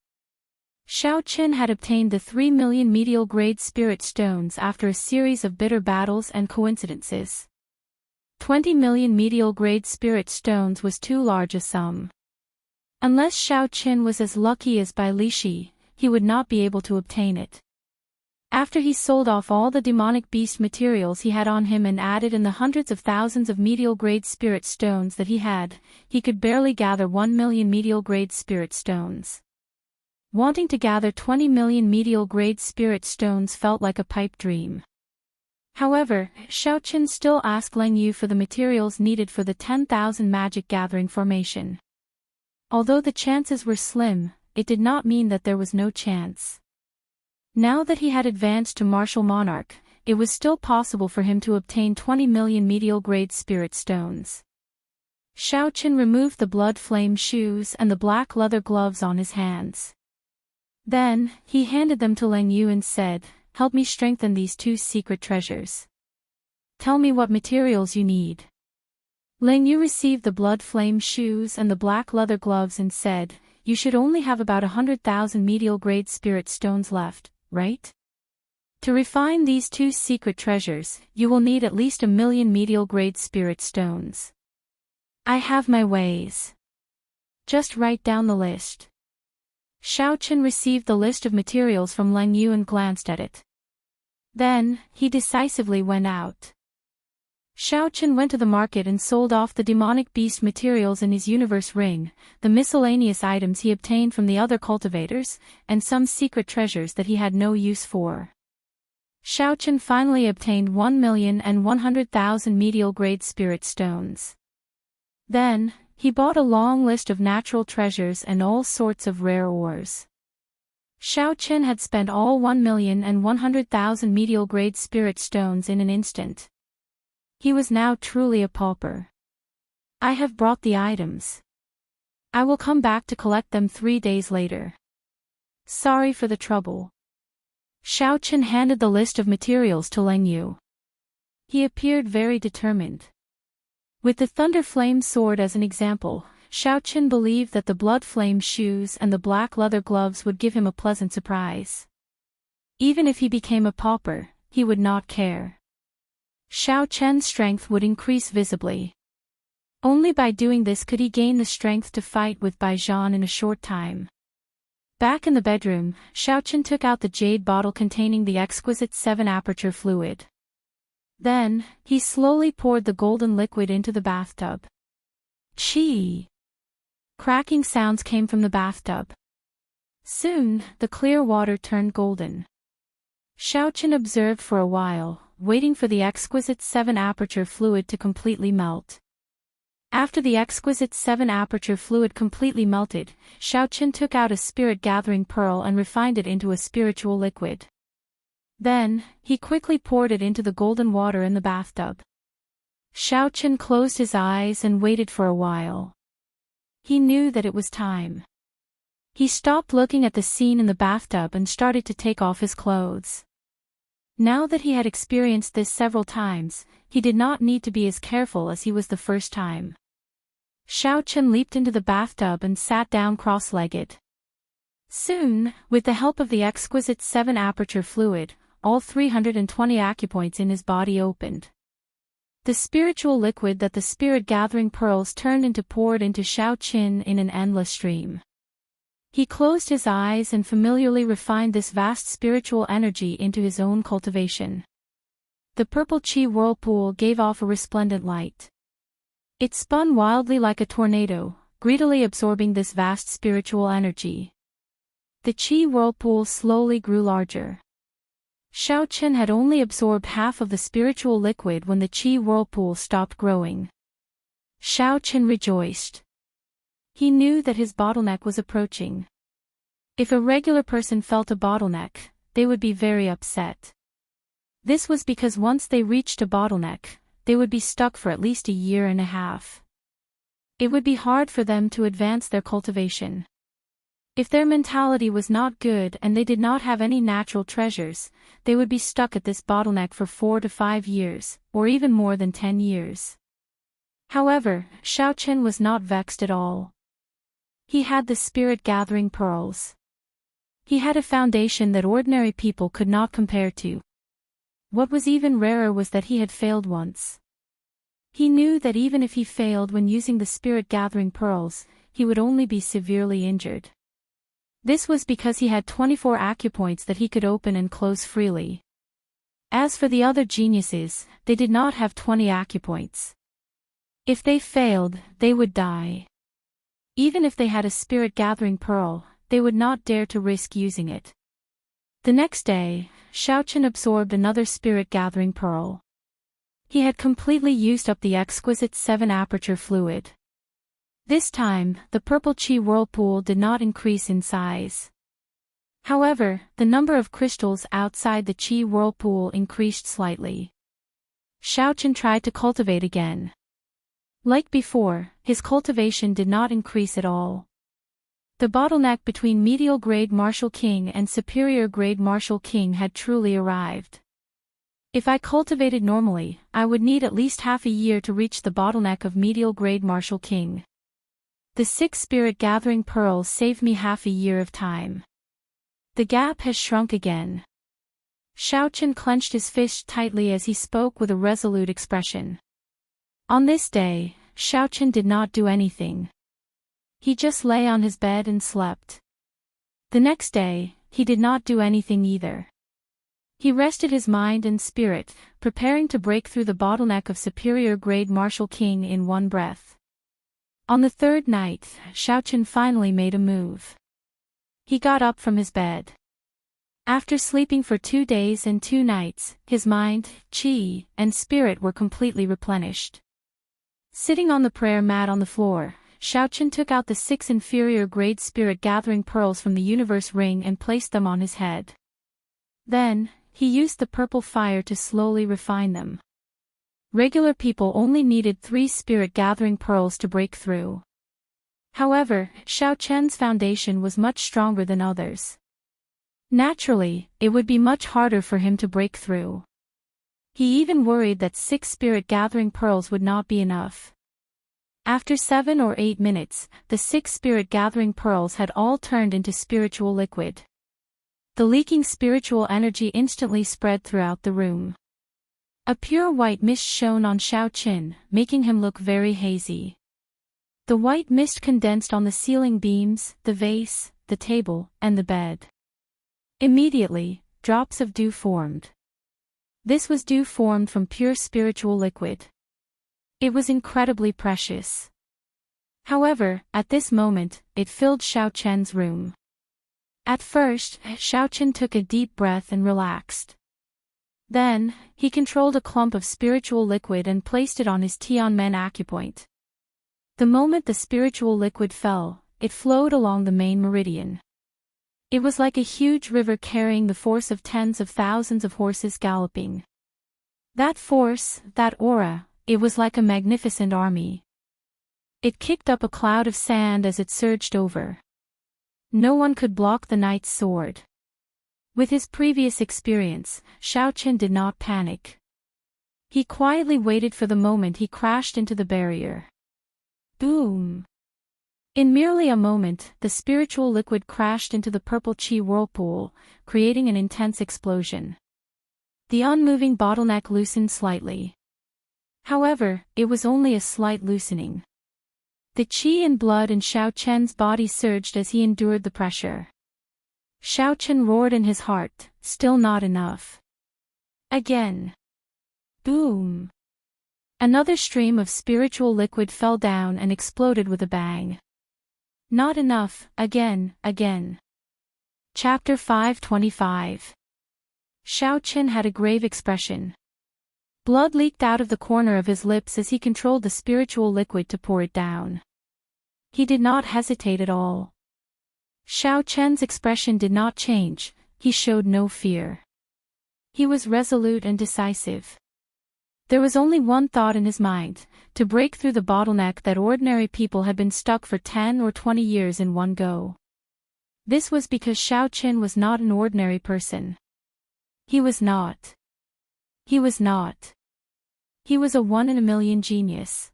Xiao Qin had obtained the 3 million medial grade spirit stones after a series of bitter battles and coincidences. 20 million medial grade spirit stones was too large a sum. Unless Xiao Qin was as lucky as Bai Lishi, he would not be able to obtain it. After he sold off all the demonic beast materials he had on him and added in the hundreds of thousands of medial-grade spirit stones that he could barely gather 1 million medial-grade spirit stones. Wanting to gather 20 million medial-grade spirit stones felt like a pipe dream. However, Xiaoqin still asked Leng Yu for the materials needed for the 10,000 magic gathering formation. Although the chances were slim, it did not mean that there was no chance. Now that he had advanced to Martial Monarch, it was still possible for him to obtain 20 million medial-grade spirit stones. Xiaoqin removed the blood flame shoes and the black leather gloves on his hands. Then, he handed them to Leng Yu and said, "Help me strengthen these two secret treasures. Tell me what materials you need." Leng Yu received the blood flame shoes and the black leather gloves and said, "You should only have about 100,000 medial-grade spirit stones left, right? To refine these two secret treasures, you will need at least 1 million medial-grade spirit stones. I have my ways. Just write down the list." Xiaoqin received the list of materials from Leng Yu and glanced at it. Then, he decisively went out. Xiaoqin went to the market and sold off the demonic beast materials in his universe ring, the miscellaneous items he obtained from the other cultivators, and some secret treasures that he had no use for. Xiaoqin finally obtained 1,100,000 medial-grade spirit stones. Then, he bought a long list of natural treasures and all sorts of rare ores. Xiaoqin had spent all 1,100,000 medial-grade spirit stones in an instant. He was now truly a pauper. "I have brought the items. I will come back to collect them 3 days later. Sorry for the trouble." Xiaoqin handed the list of materials to Leng Yu. He appeared very determined. With the Thunder Flame sword as an example, Xiaoqin believed that the blood flame shoes and the black leather gloves would give him a pleasant surprise. Even if he became a pauper, he would not care. Xiaoqin's strength would increase visibly. Only by doing this could he gain the strength to fight with Baijian in a short time. Back in the bedroom, Xiaoqin took out the jade bottle containing the exquisite 7-aperture fluid. Then, he slowly poured the golden liquid into the bathtub. Chee! Cracking sounds came from the bathtub. Soon, the clear water turned golden. Xiaoqin observed for a while, waiting for the exquisite 7-aperture fluid to completely melt. After the exquisite 7-aperture fluid completely melted, Xiaoqin took out a spirit-gathering pearl and refined it into a spiritual liquid. Then, he quickly poured it into the golden water in the bathtub. Xiaoqin closed his eyes and waited for a while. He knew that it was time. He stopped looking at the scene in the bathtub and started to take off his clothes. Now that he had experienced this several times, he did not need to be as careful as he was the first time. Xiaoqin leaped into the bathtub and sat down cross-legged. Soon, with the help of the exquisite 7-aperture fluid, all 320 acupoints in his body opened. The spiritual liquid that the spirit-gathering pearls turned into poured into Xiaoqin in an endless stream. He closed his eyes and familiarly refined this vast spiritual energy into his own cultivation. The purple qi whirlpool gave off a resplendent light. It spun wildly like a tornado, greedily absorbing this vast spiritual energy. The qi whirlpool slowly grew larger. Xiaoqin had only absorbed half of the spiritual liquid when the qi whirlpool stopped growing. Xiaoqin rejoiced. He knew that his bottleneck was approaching. If a regular person felt a bottleneck, they would be very upset. This was because once they reached a bottleneck, they would be stuck for at least a year and a half. It would be hard for them to advance their cultivation. If their mentality was not good and they did not have any natural treasures, they would be stuck at this bottleneck for 4 to 5 years, or even more than 10 years. However, Xiaoqin was not vexed at all. He had the spirit-gathering pearls. He had a foundation that ordinary people could not compare to. What was even rarer was that he had failed once. He knew that even if he failed when using the spirit-gathering pearls, he would only be severely injured. This was because he had 24 acupoints that he could open and close freely. As for the other geniuses, they did not have 20 acupoints. If they failed, they would die. Even if they had a spirit-gathering pearl, they would not dare to risk using it. The next day, Xiaochen absorbed another spirit-gathering pearl. He had completely used up the exquisite 7-aperture fluid. This time, the purple chi whirlpool did not increase in size. However, the number of crystals outside the chi whirlpool increased slightly. Xiaochen tried to cultivate again. Like before, his cultivation did not increase at all. The bottleneck between medial-grade Martial King and superior-grade Martial King had truly arrived. If I cultivated normally, I would need at least half a year to reach the bottleneck of medial-grade Martial King. The 6 spirit-gathering pearls saved me half a year of time. The gap has shrunk again. Xiaochen clenched his fist tightly as he spoke with a resolute expression. On this day, Xiaochen did not do anything. He just lay on his bed and slept. The next day, he did not do anything either. He rested his mind and spirit, preparing to break through the bottleneck of superior-grade Martial King in one breath. On the third night, Xiaochen finally made a move. He got up from his bed. After sleeping for 2 days and 2 nights, his mind, chi, and spirit were completely replenished. Sitting on the prayer mat on the floor, Xiaochen took out the 6 inferior-grade spirit-gathering pearls from the universe ring and placed them on his head. Then, he used the purple fire to slowly refine them. Regular people only needed 3 spirit-gathering pearls to break through. However, Xiaochen's foundation was much stronger than others. Naturally, it would be much harder for him to break through. He even worried that 6 spirit-gathering pearls would not be enough. After 7 or 8 minutes, the 6 spirit-gathering pearls had all turned into spiritual liquid. The leaking spiritual energy instantly spread throughout the room. A pure white mist shone on Xiaochen, making him look very hazy. The white mist condensed on the ceiling beams, the vase, the table, and the bed. Immediately, drops of dew formed. This was dew formed from pure spiritual liquid. It was incredibly precious. However, at this moment, it filled Xiaochen's room. At first, Xiaochen took a deep breath and relaxed. Then, he controlled a clump of spiritual liquid and placed it on his Tianmen acupoint. The moment the spiritual liquid fell, it flowed along the main meridian. It was like a huge river carrying the force of tens of thousands of horses galloping. That force, that aura, it was like a magnificent army. It kicked up a cloud of sand as it surged over. No one could block the knight's sword. With his previous experience, Xiaochen did not panic. He quietly waited for the moment he crashed into the barrier. Boom! In merely a moment, the spiritual liquid crashed into the purple chi whirlpool, creating an intense explosion. The unmoving bottleneck loosened slightly. However, it was only a slight loosening. The chi and blood in Xiaochen's body surged as he endured the pressure. Xiaochen roared in his heart, still not enough. Again. Boom! Another stream of spiritual liquid fell down and exploded with a bang. Not enough, again. Chapter 525. Xiaochen had a grave expression. Blood leaked out of the corner of his lips as he controlled the spiritual liquid to pour it down. He did not hesitate at all. Xiaochen's expression did not change, he showed no fear. He was resolute and decisive. There was only one thought in his mind, to break through the bottleneck that ordinary people had been stuck for 10 or 20 years in one go. This was because Xiaochen was not an ordinary person. He was not. He was a 1 in a million genius.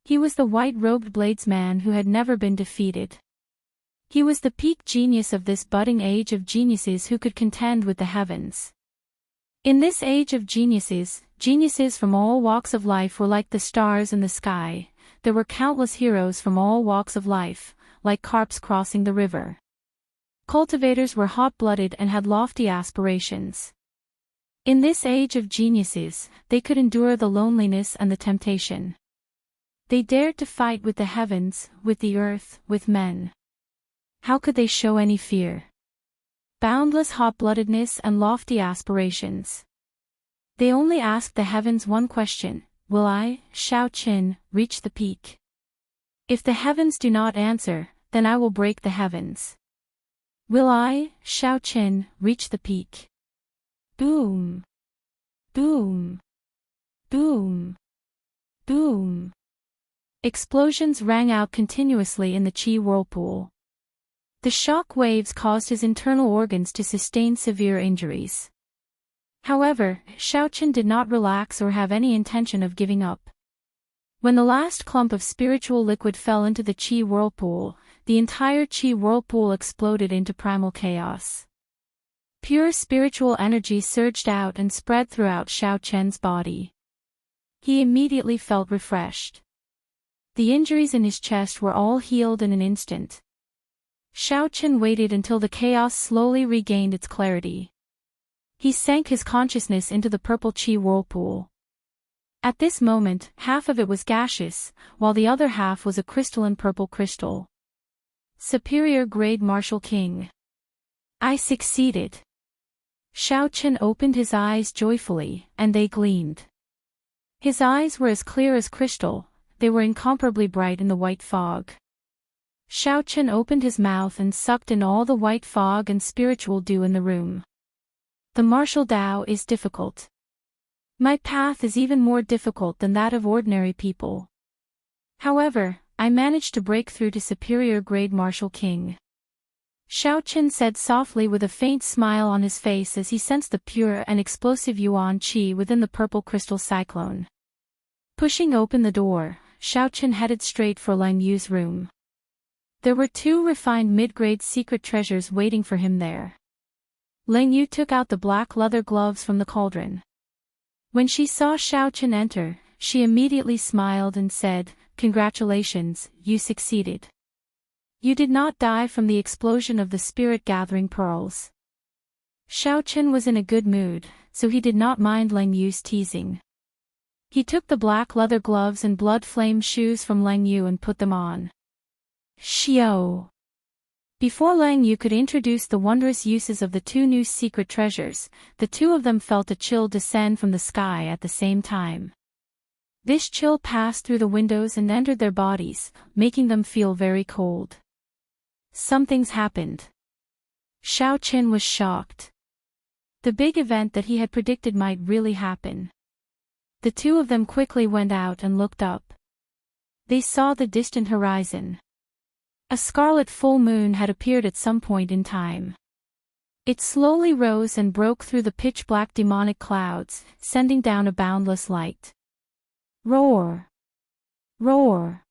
He was the white-robed bladesman who had never been defeated. He was the peak genius of this budding age of geniuses who could contend with the heavens. In this age of geniuses from all walks of life were like the stars in the sky. There were countless heroes from all walks of life, like carps crossing the river. Cultivators were hot-blooded and had lofty aspirations. In this age of geniuses, they could endure the loneliness and the temptation. They dared to fight with the heavens, with the earth, with men. How could they show any fear? Boundless hot-bloodedness and lofty aspirations. They only asked the heavens one question: will I, Shao Qin, reach the peak? If the heavens do not answer, then I will break the heavens. Will I, Shao Qin, reach the peak? Boom! Boom! Boom! Boom! Explosions rang out continuously in the Qi whirlpool. The shock waves caused his internal organs to sustain severe injuries. However, Shao Qin did not relax or have any intention of giving up. When the last clump of spiritual liquid fell into the Qi whirlpool, the entire Qi whirlpool exploded into primal chaos. Pure spiritual energy surged out and spread throughout Shao Qin's body. He immediately felt refreshed. The injuries in his chest were all healed in an instant. Shao Qin waited until the chaos slowly regained its clarity. He sank his consciousness into the purple Qi whirlpool. At this moment, half of it was gaseous, while the other half was a crystalline purple crystal. Superior Grade Martial King. I succeeded. Shao Qin opened his eyes joyfully, and they gleamed. His eyes were as clear as crystal, they were incomparably bright in the white fog. Shao Qin opened his mouth and sucked in all the white fog and spiritual dew in the room. The martial Tao is difficult. My path is even more difficult than that of ordinary people. However, I managed to break through to superior grade martial king. Shao Qin said softly with a faint smile on his face as he sensed the pure and explosive Yuan Qi within the purple crystal cyclone. Pushing open the door, Shao Qin headed straight for Lang Yu's room. There were 2 refined mid-grade secret treasures waiting for him there. Lang Yu took out the black leather gloves from the cauldron. When she saw Shao Qin enter, she immediately smiled and said, "Congratulations, you succeeded. You did not die from the explosion of the spirit-gathering pearls." Shao Qin was in a good mood, so he did not mind Lang Yu's teasing. He took the black leather gloves and blood-flame shoes from Lang Yu and put them on. Xiao! Before Lang Yu could introduce the wondrous uses of the 2 new secret treasures, the 2 of them felt a chill descend from the sky at the same time. This chill passed through the windows and entered their bodies, making them feel very cold. Something's happened. Shao Qin was shocked. The big event that he had predicted might really happen. The 2 of them quickly went out and looked up. They saw the distant horizon. A scarlet full moon had appeared at some point in time. It slowly rose and broke through the pitch-black demonic clouds, sending down a boundless light. Roar! Roar!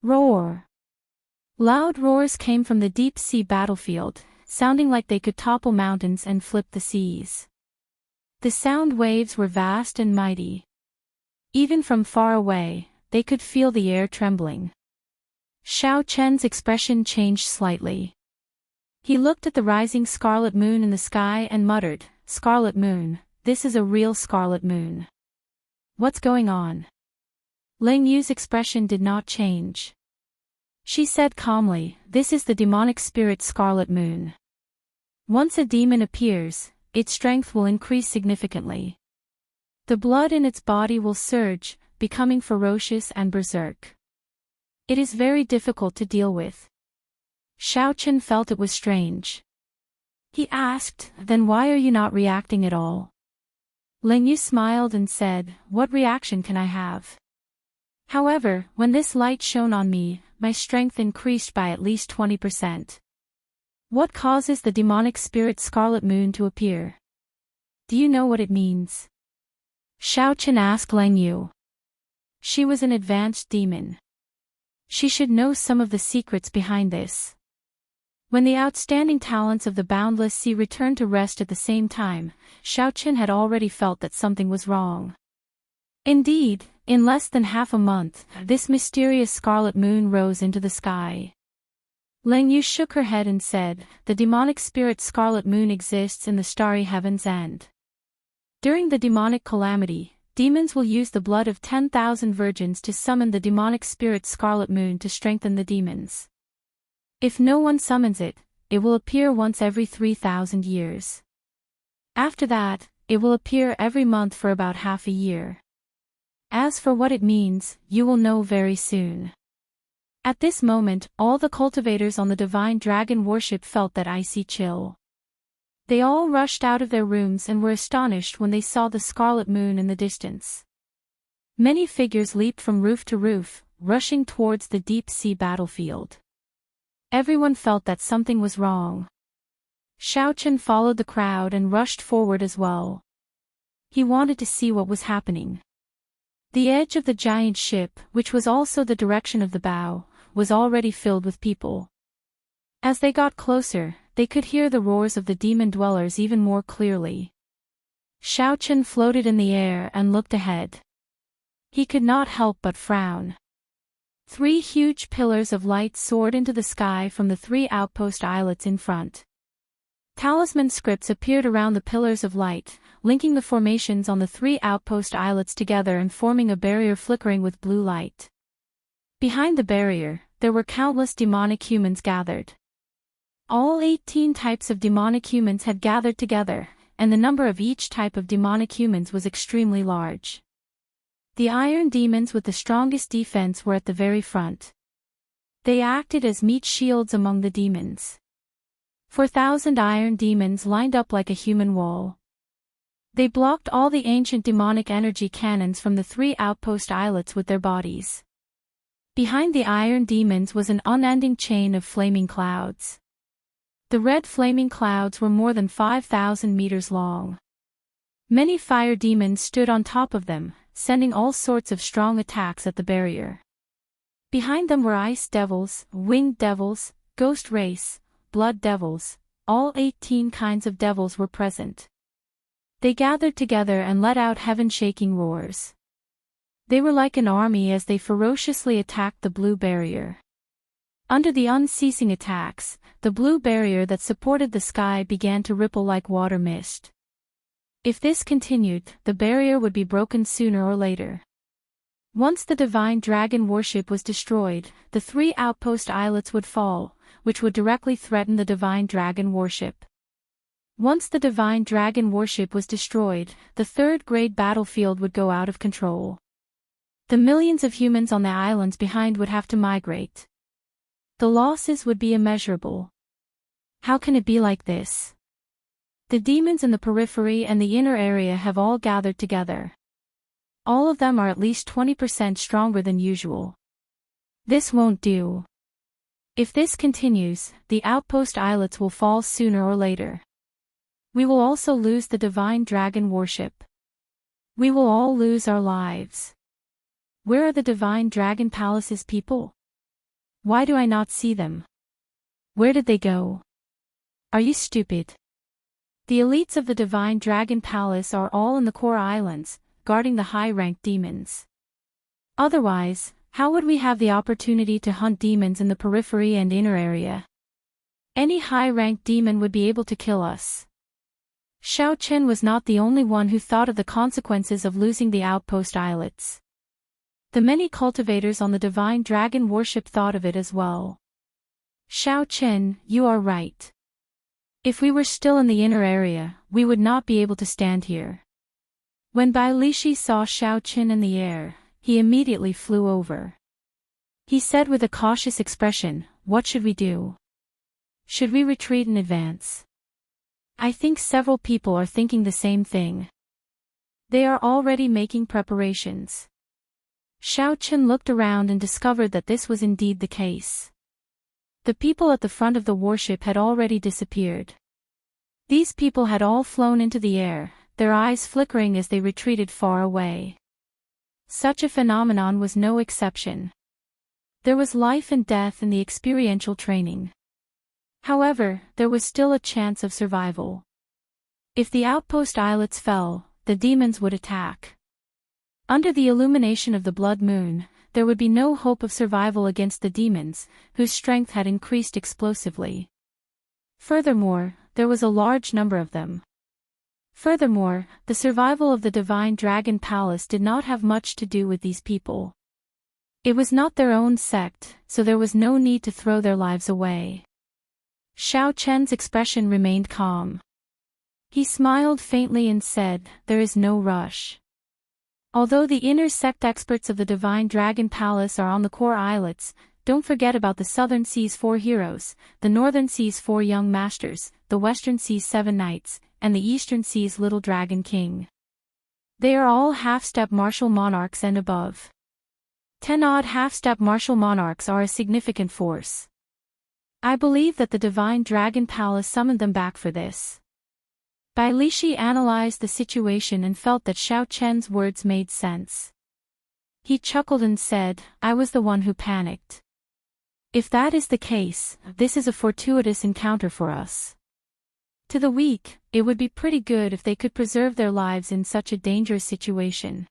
Roar! Loud roars came from the deep-sea battlefield, sounding like they could topple mountains and flip the seas. The sound waves were vast and mighty. Even from far away, they could feel the air trembling. Shao Qin's expression changed slightly. He looked at the rising scarlet moon in the sky and muttered, "Scarlet moon, this is a real scarlet moon. What's going on?" Lang Yu's expression did not change. She said calmly, "This is the demonic spirit scarlet moon. Once a demon appears, its strength will increase significantly. The blood in its body will surge, becoming ferocious and berserk. It is very difficult to deal with." Shao Qin felt it was strange. He asked, "Then why are you not reacting at all?" Lang Yu smiled and said, "What reaction can I have? However, when this light shone on me, my strength increased by at least 20%. What causes the demonic spirit Scarlet Moon to appear? Do you know what it means?" Shao Qin asked Lang Yu. She was an advanced demon. She should know some of the secrets behind this. When the outstanding talents of the Boundless Sea returned to rest at the same time, Shao Qin had already felt that something was wrong. Indeed, in less than half a month, this mysterious scarlet moon rose into the sky. Lang Yu shook her head and said, "The demonic spirit Scarlet Moon exists in the starry heavens and during the demonic calamity, demons will use the blood of 10,000 virgins to summon the demonic spirit Scarlet Moon to strengthen the demons. If no one summons it, it will appear once every 3,000 years. After that, it will appear every month for about half a year. As for what it means, you will know very soon." At this moment, all the cultivators on the divine dragon worship felt that icy chill. They all rushed out of their rooms and were astonished when they saw the Scarlet Moon in the distance. Many figures leaped from roof to roof, rushing towards the deep-sea battlefield. Everyone felt that something was wrong. Xiaochen followed the crowd and rushed forward as well. He wanted to see what was happening. The edge of the giant ship, which was also the direction of the bow, was already filled with people. As they got closer, they could hear the roars of the demon dwellers even more clearly. Xiaochen floated in the air and looked ahead. He could not help but frown. 3 huge pillars of light soared into the sky from the 3 outpost islets in front. Talisman scripts appeared around the pillars of light, linking the formations on the 3 outpost islets together and forming a barrier flickering with blue light. Behind the barrier, there were countless demonic humans gathered. All 18 types of demonic humans had gathered together, and the number of each type of demonic humans was extremely large. The iron demons with the strongest defense were at the very front. They acted as meat shields among the demons. 4,000 iron demons lined up like a human wall. They blocked all the ancient demonic energy cannons from the 3 outpost islets with their bodies. Behind the iron demons was an unending chain of flaming clouds. The red flaming clouds were more than 5,000 meters long. Many fire demons stood on top of them, sending all sorts of strong attacks at the barrier. Behind them were ice devils, winged devils, ghost race, blood devils, all 18 kinds of devils were present. They gathered together and let out heaven-shaking roars. They were like an army as they ferociously attacked the blue barrier. Under the unceasing attacks, the blue barrier that supported the sky began to ripple like water mist. If this continued, the barrier would be broken sooner or later. Once the divine dragon worship was destroyed, the 3 outpost islets would fall, which would directly threaten the divine dragon worship. Once the divine dragon worship was destroyed, the 3rd grade battlefield would go out of control. The millions of humans on the islands behind would have to migrate. The losses would be immeasurable. How can it be like this? The demons in the periphery and the inner area have all gathered together. All of them are at least 20% stronger than usual. This won't do. If this continues, the outpost islets will fall sooner or later. We will also lose the divine dragon worship. We will all lose our lives. Where are the divine dragon palace's people? Why do I not see them? Where did they go? Are you stupid? The elites of the divine dragon palace are all in the core islands, guarding the high-ranked demons. Otherwise, how would we have the opportunity to hunt demons in the periphery and inner area? Any high-ranked demon would be able to kill us. Xiaochen was not the only one who thought of the consequences of losing the outpost islets. The many cultivators on the divine dragon worship thought of it as well. Xiaochen, you are right. If we were still in the inner area, we would not be able to stand here. When Bai Lishi saw Xiaochen in the air, he immediately flew over. He said with a cautious expression, "What should we do? Should we retreat in advance?" I think several people are thinking the same thing. They are already making preparations. Xiaochen looked around and discovered that this was indeed the case. The people at the front of the warship had already disappeared. These people had all flown into the air, their eyes flickering as they retreated far away. Such a phenomenon was no exception. There was life and death in the experiential training. However, there was still a chance of survival. If the outpost islets fell, the demons would attack. Under the illumination of the blood moon, there would be no hope of survival against the demons, whose strength had increased explosively. Furthermore, there was a large number of them. Furthermore, the survival of the Divine Dragon Palace did not have much to do with these people. It was not their own sect, so there was no need to throw their lives away. Xiao Chen's expression remained calm. He smiled faintly and said, "There is no rush. Although the inner sect experts of the Divine Dragon Palace are on the core islets, don't forget about the Southern Sea's 4 heroes, the Northern Sea's 4 young masters, the Western Sea's 7 knights, and the Eastern Sea's little dragon king. They are all half-step martial monarchs and above. 10 odd half-step martial monarchs are a significant force. I believe that the Divine Dragon Palace summoned them back for this." Bai Lishi analyzed the situation and felt that Xiao Chen's words made sense. He chuckled and said, "I was the one who panicked. If that is the case, this is a fortuitous encounter for us. To the weak, it would be pretty good if they could preserve their lives in such a dangerous situation.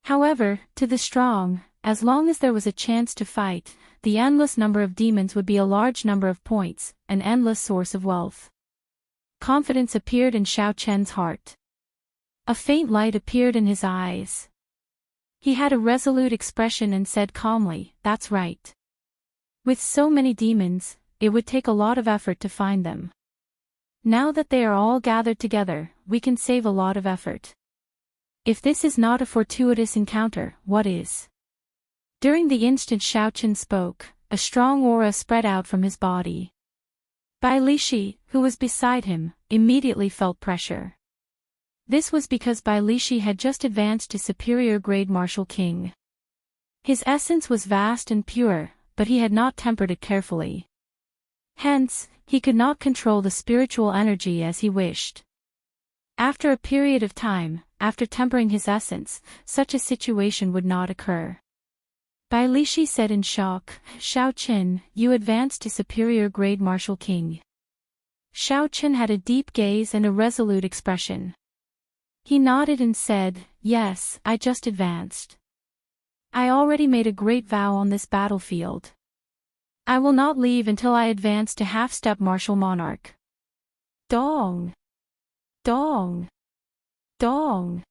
However, to the strong, as long as there was a chance to fight, the endless number of demons would be a large number of points, an endless source of wealth." Confidence appeared in Xiao Chen's heart. A faint light appeared in his eyes. He had a resolute expression and said calmly, "That's right. With so many demons, it would take a lot of effort to find them. Now that they are all gathered together, we can save a lot of effort. If this is not a fortuitous encounter, what is?" During the instant Xiao Chen spoke, a strong aura spread out from his body. Bai Lishi, who was beside him, immediately felt pressure. This was because Bai Lishi had just advanced to superior grade Martial King. His essence was vast and pure, but he had not tempered it carefully. Hence, he could not control the spiritual energy as he wished. After a period of time, after tempering his essence, such a situation would not occur. Bai Lishi said in shock, "Xiao Chen, you advanced to superior grade Martial King." Xiao Chen had a deep gaze and a resolute expression. He nodded and said, "Yes, I just advanced. I already made a great vow on this battlefield. I will not leave until I advance to half-step martial monarch." Dong! Dong! Dong!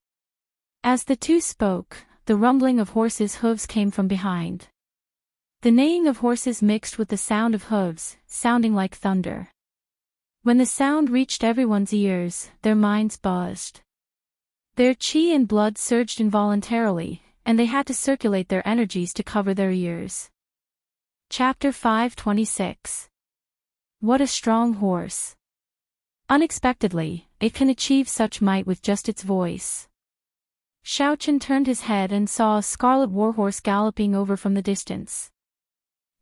As the two spoke, the rumbling of horses' hooves came from behind. The neighing of horses mixed with the sound of hooves, sounding like thunder. When the sound reached everyone's ears, their minds buzzed. Their qi and blood surged involuntarily, and they had to circulate their energies to cover their ears. Chapter 526. What a strong horse! Unexpectedly, it can achieve such might with just its voice. Xiao Chen turned his head and saw a scarlet warhorse galloping over from the distance.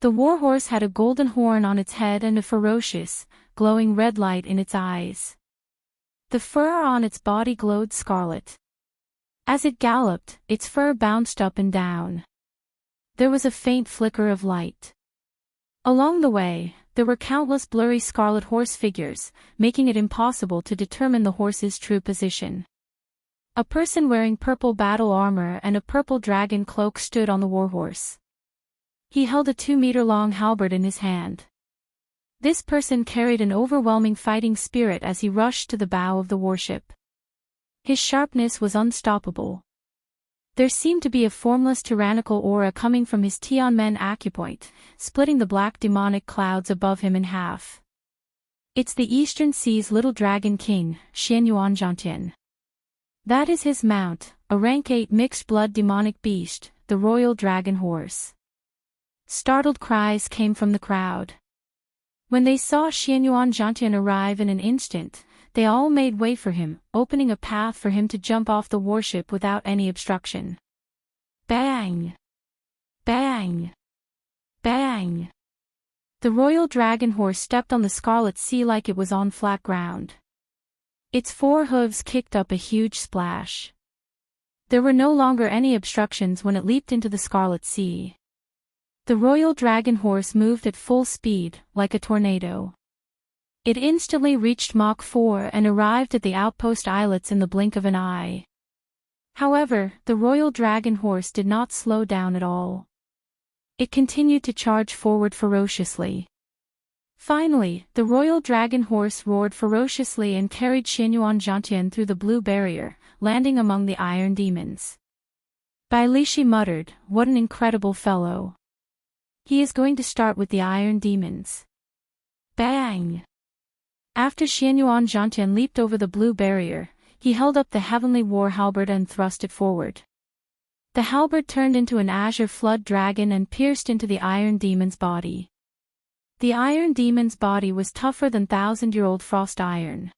The warhorse had a golden horn on its head and a ferocious, glowing red light in its eyes. The fur on its body glowed scarlet. As it galloped, its fur bounced up and down. There was a faint flicker of light. Along the way, there were countless blurry scarlet horse figures, making it impossible to determine the horse's true position. A person wearing purple battle armor and a purple dragon cloak stood on the warhorse. He held a 2-meter-long halberd in his hand. This person carried an overwhelming fighting spirit as he rushed to the bow of the warship. His sharpness was unstoppable. There seemed to be a formless tyrannical aura coming from his Tianmen acupoint, splitting the black demonic clouds above him in half. It's the Eastern Sea's little dragon king, Xianyuan Zhantian. That is his mount, a rank 8 mixed-blood demonic beast, the royal dragon horse. Startled cries came from the crowd. When they saw Xianyuan Zhantian arrive in an instant, they all made way for him, opening a path for him to jump off the warship without any obstruction. Bang! Bang! Bang! The royal dragon horse stepped on the scarlet sea like it was on flat ground. Its 4 hooves kicked up a huge splash. There were no longer any obstructions when it leaped into the scarlet sea. The royal dragon horse moved at full speed, like a tornado. It instantly reached Mach 4 and arrived at the outpost islets in the blink of an eye. However, the royal dragon horse did not slow down at all. It continued to charge forward ferociously. Finally, the royal dragon horse roared ferociously and carried Xianyuan Zhantian through the blue barrier, landing among the iron demons. Bai Lishi muttered, "What an incredible fellow. He is going to start with the iron demons." Bang! After Xianyuan Zhantian leaped over the blue barrier, he held up the heavenly war halberd and thrust it forward. The halberd turned into an azure flood dragon and pierced into the iron demon's body. The iron demon's body was tougher than thousand-year-old frost iron.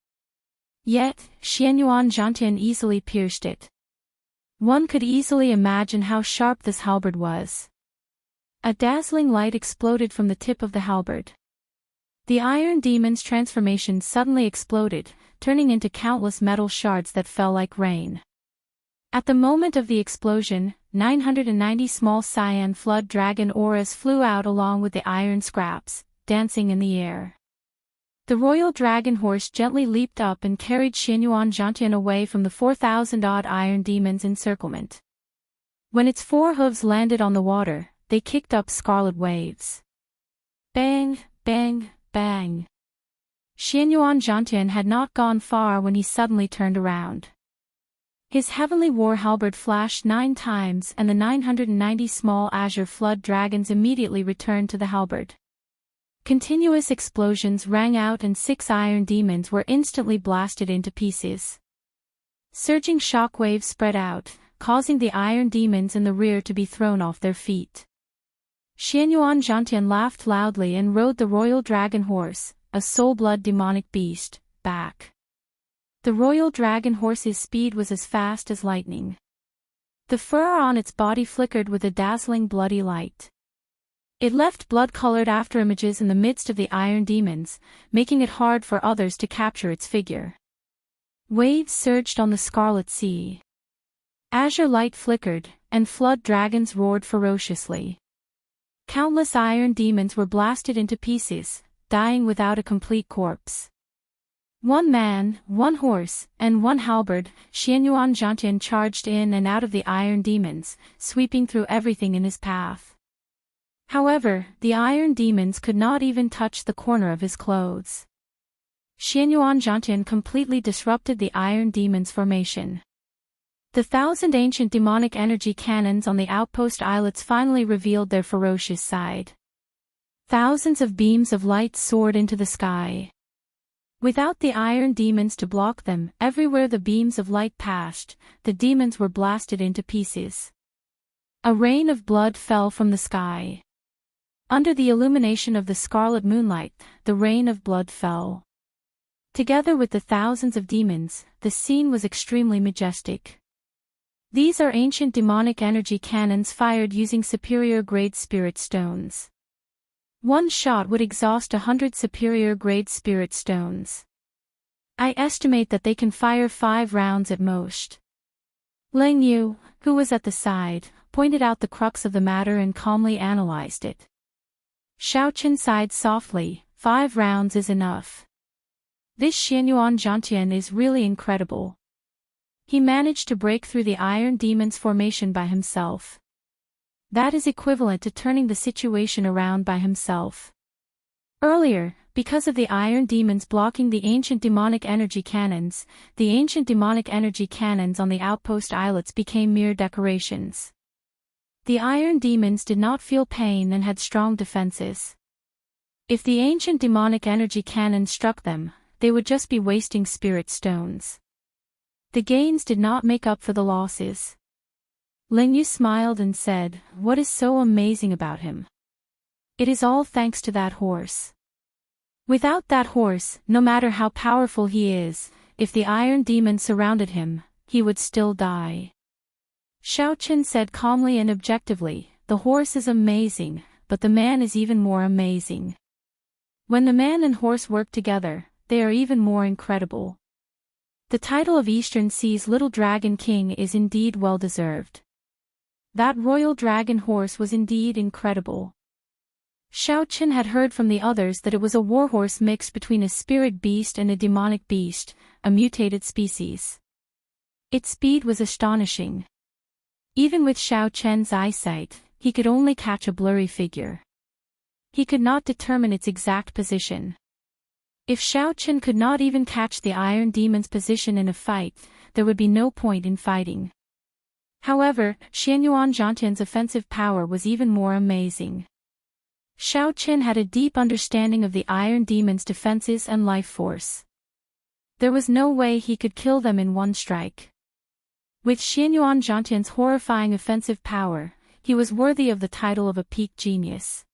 Yet, Xianyuan Zhantian easily pierced it. One could easily imagine how sharp this halberd was. A dazzling light exploded from the tip of the halberd. The iron demon's transformation suddenly exploded, turning into countless metal shards that fell like rain. At the moment of the explosion, 990 small cyan flood dragon auras flew out along with the iron scraps, dancing in the air. The royal dragon horse gently leaped up and carried Xianyuan Zhantian away from the 4,000-odd iron demons' encirclement. When its four hooves landed on the water, they kicked up scarlet waves. Bang, bang, bang. Xianyuan Zhantian had not gone far when he suddenly turned around. His heavenly war halberd flashed 9 times and the 990 small azure flood dragons immediately returned to the halberd. Continuous explosions rang out and 6 iron demons were instantly blasted into pieces. Surging shock waves spread out, causing the iron demons in the rear to be thrown off their feet. Xianyuan Zhantian laughed loudly and rode the royal dragon horse, a soul-blood demonic beast, back. The royal dragon horse's speed was as fast as lightning. The fur on its body flickered with a dazzling bloody light. It left blood-colored afterimages in the midst of the iron demons, making it hard for others to capture its figure. Waves surged on the scarlet sea. Azure light flickered, and flood dragons roared ferociously. Countless iron demons were blasted into pieces, dying without a complete corpse. 1 man, 1 horse, and 1 halberd, Xianyuan Zhantian charged in and out of the iron demons, sweeping through everything in his path. However, the iron demons could not even touch the corner of his clothes. Xianyuan Zhantian completely disrupted the iron demons' formation. The 1,000 ancient demonic energy cannons on the outpost islets finally revealed their ferocious side. Thousands of beams of light soared into the sky. Without the iron demons to block them, everywhere the beams of light passed, the demons were blasted into pieces. A rain of blood fell from the sky. Under the illumination of the scarlet moonlight, the rain of blood fell. Together with the thousands of demons, the scene was extremely majestic. These are ancient demonic energy cannons fired using superior-grade spirit stones. 1 shot would exhaust 100 superior-grade spirit stones. I estimate that they can fire 5 rounds at most. Ling Yu, who was at the side, pointed out the crux of the matter and calmly analyzed it. Xiaoqin sighed softly, 5 rounds is enough. This Xianyuan Zhantian is really incredible. He managed to break through the iron demon's formation by himself. That is equivalent to turning the situation around by himself. Earlier, because of the iron demons blocking the ancient demonic energy cannons, the ancient demonic energy cannons on the outpost islets became mere decorations. The iron demons did not feel pain and had strong defenses. If the ancient demonic energy cannon struck them, they would just be wasting spirit stones. The gains did not make up for the losses. Ling Yu smiled and said, "What is so amazing about him? It is all thanks to that horse. Without that horse, no matter how powerful he is, if the iron demon surrounded him, he would still die." Xiaoqin said calmly and objectively, "The horse is amazing, but the man is even more amazing. When the man and horse work together, they are even more incredible." The title of Eastern Sea's Little Dragon King is indeed well-deserved. That royal dragon horse was indeed incredible. Xiaoqin had heard from the others that it was a warhorse mixed between a spirit beast and a demonic beast, a mutated species. Its speed was astonishing. Even with Xiao Chen's eyesight, he could only catch a blurry figure. He could not determine its exact position. If Xiao Chen could not even catch the Iron Demon's position in a fight, there would be no point in fighting. However, Xianyuan Zhantian's offensive power was even more amazing. Xiao Chen had a deep understanding of the Iron Demon's defenses and life force. There was no way he could kill them in one strike. With Xianyuan Zhantian's horrifying offensive power, he was worthy of the title of a peak genius.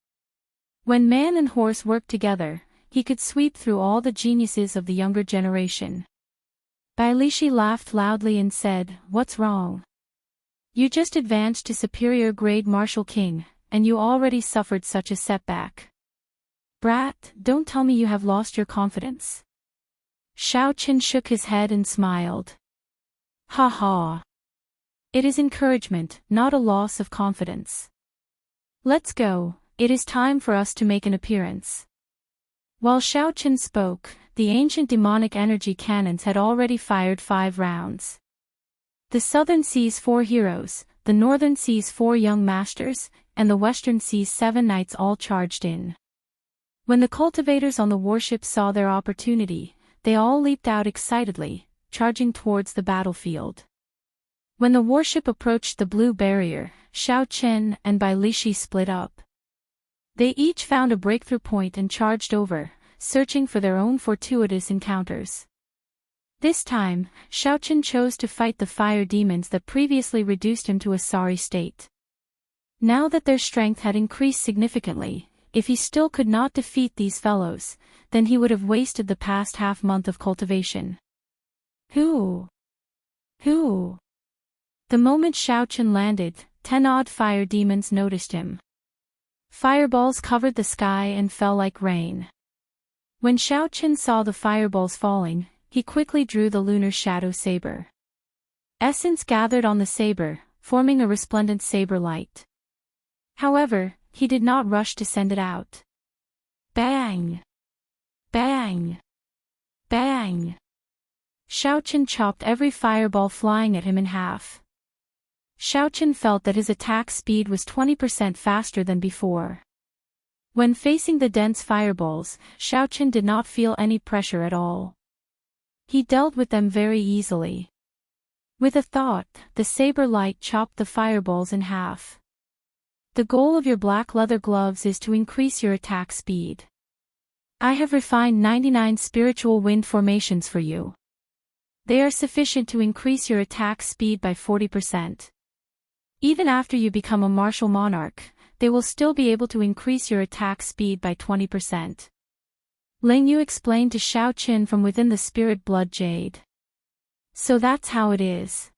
When man and horse worked together, he could sweep through all the geniuses of the younger generation. Bai Lishi laughed loudly and said, "What's wrong? You just advanced to superior grade Martial King, and you already suffered such a setback. Brat, don't tell me you have lost your confidence." Xiao Chen shook his head and smiled. "Ha ha. It is encouragement, not a loss of confidence. Let's go, it is time for us to make an appearance." While Xiao Chen spoke, the ancient demonic energy cannons had already fired 5 rounds. The southern sea's 4 heroes, the northern sea's 4 young masters, and the western sea's 7 knights all charged in. When the cultivators on the warship saw their opportunity, they all leaped out excitedly, charging towards the battlefield. When the warship approached the blue barrier, Xiao Chen and Bai Lishi split up. They each found a breakthrough point and charged over, searching for their own fortuitous encounters. This time, Xiao Chen chose to fight the fire demons that previously reduced him to a sorry state. Now that their strength had increased significantly, if he still could not defeat these fellows, then he would have wasted the past half-month of cultivation. Who? The moment Xiao Chen landed, 10 odd fire demons noticed him. Fireballs covered the sky and fell like rain. When Xiao Chen saw the fireballs falling, he quickly drew the lunar shadow saber. Essence gathered on the saber, forming a resplendent saber light. However, he did not rush to send it out. Bang! Bang! Bang! Xiao Chen chopped every fireball flying at him in half. Xiao Chen felt that his attack speed was 20% faster than before. When facing the dense fireballs, Xiao Chen did not feel any pressure at all. He dealt with them very easily. With a thought, the saber light chopped the fireballs in half. The goal of your black leather gloves is to increase your attack speed. I have refined 99 spiritual wind formations for you. They are sufficient to increase your attack speed by 40%. Even after you become a martial monarch, they will still be able to increase your attack speed by 20%. Ling Yu explained to Xiao Chen from within the spirit blood jade. So that's how it is.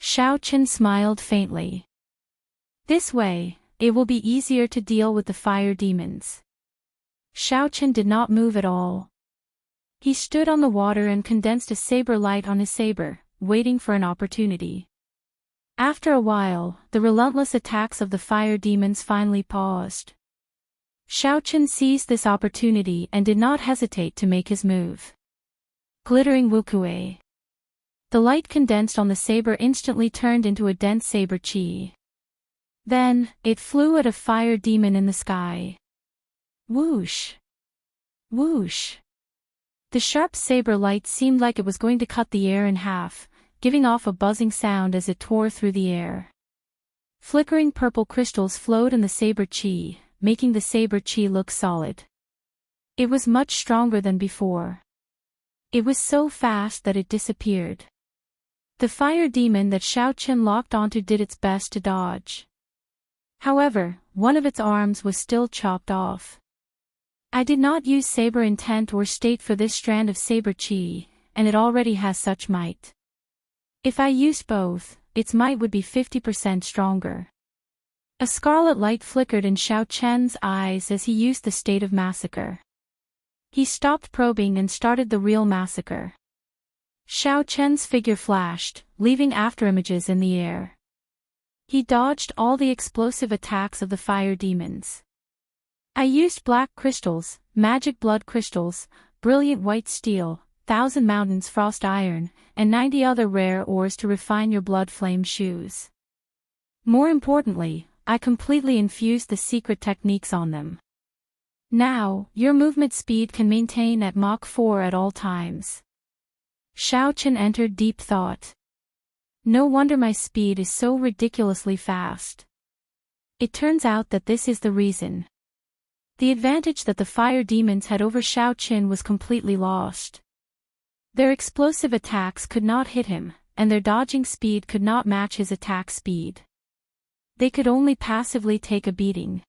Xiao Chen smiled faintly. This way, it will be easier to deal with the fire demons. Xiao Chen did not move at all. He stood on the water and condensed a saber light on his saber, waiting for an opportunity. After a while, the relentless attacks of the fire demons finally paused. Xiao Chen seized this opportunity and did not hesitate to make his move. Glittering Wukue. The light condensed on the saber instantly turned into a dense saber chi. Then, it flew at a fire demon in the sky. Whoosh! Whoosh! The sharp saber light seemed like it was going to cut the air in half, giving off a buzzing sound as it tore through the air. Flickering purple crystals flowed in the saber chi, making the saber chi look solid. It was much stronger than before. It was so fast that it disappeared. The fire demon that Xiao Chen locked onto did its best to dodge. However, one of its arms was still chopped off. I did not use saber intent or state for this strand of saber chi, and it already has such might. If I used both, its might would be 50% stronger. A scarlet light flickered in Xiao Chen's eyes as he used the state of massacre. He stopped probing and started the real massacre. Xiao Chen's figure flashed, leaving afterimages in the air. He dodged all the explosive attacks of the fire demons. I used black crystals, magic blood crystals, brilliant white steel, 1,000 mountains frost iron, and 90 other rare ores to refine your blood flame shoes. More importantly, I completely infused the secret techniques on them. Now, your movement speed can maintain at Mach 4 at all times. Xiao Chen entered deep thought. No wonder my speed is so ridiculously fast. It turns out that this is the reason. The advantage that the fire demons had over Xiao Chen was completely lost. Their explosive attacks could not hit him, and their dodging speed could not match his attack speed. They could only passively take a beating.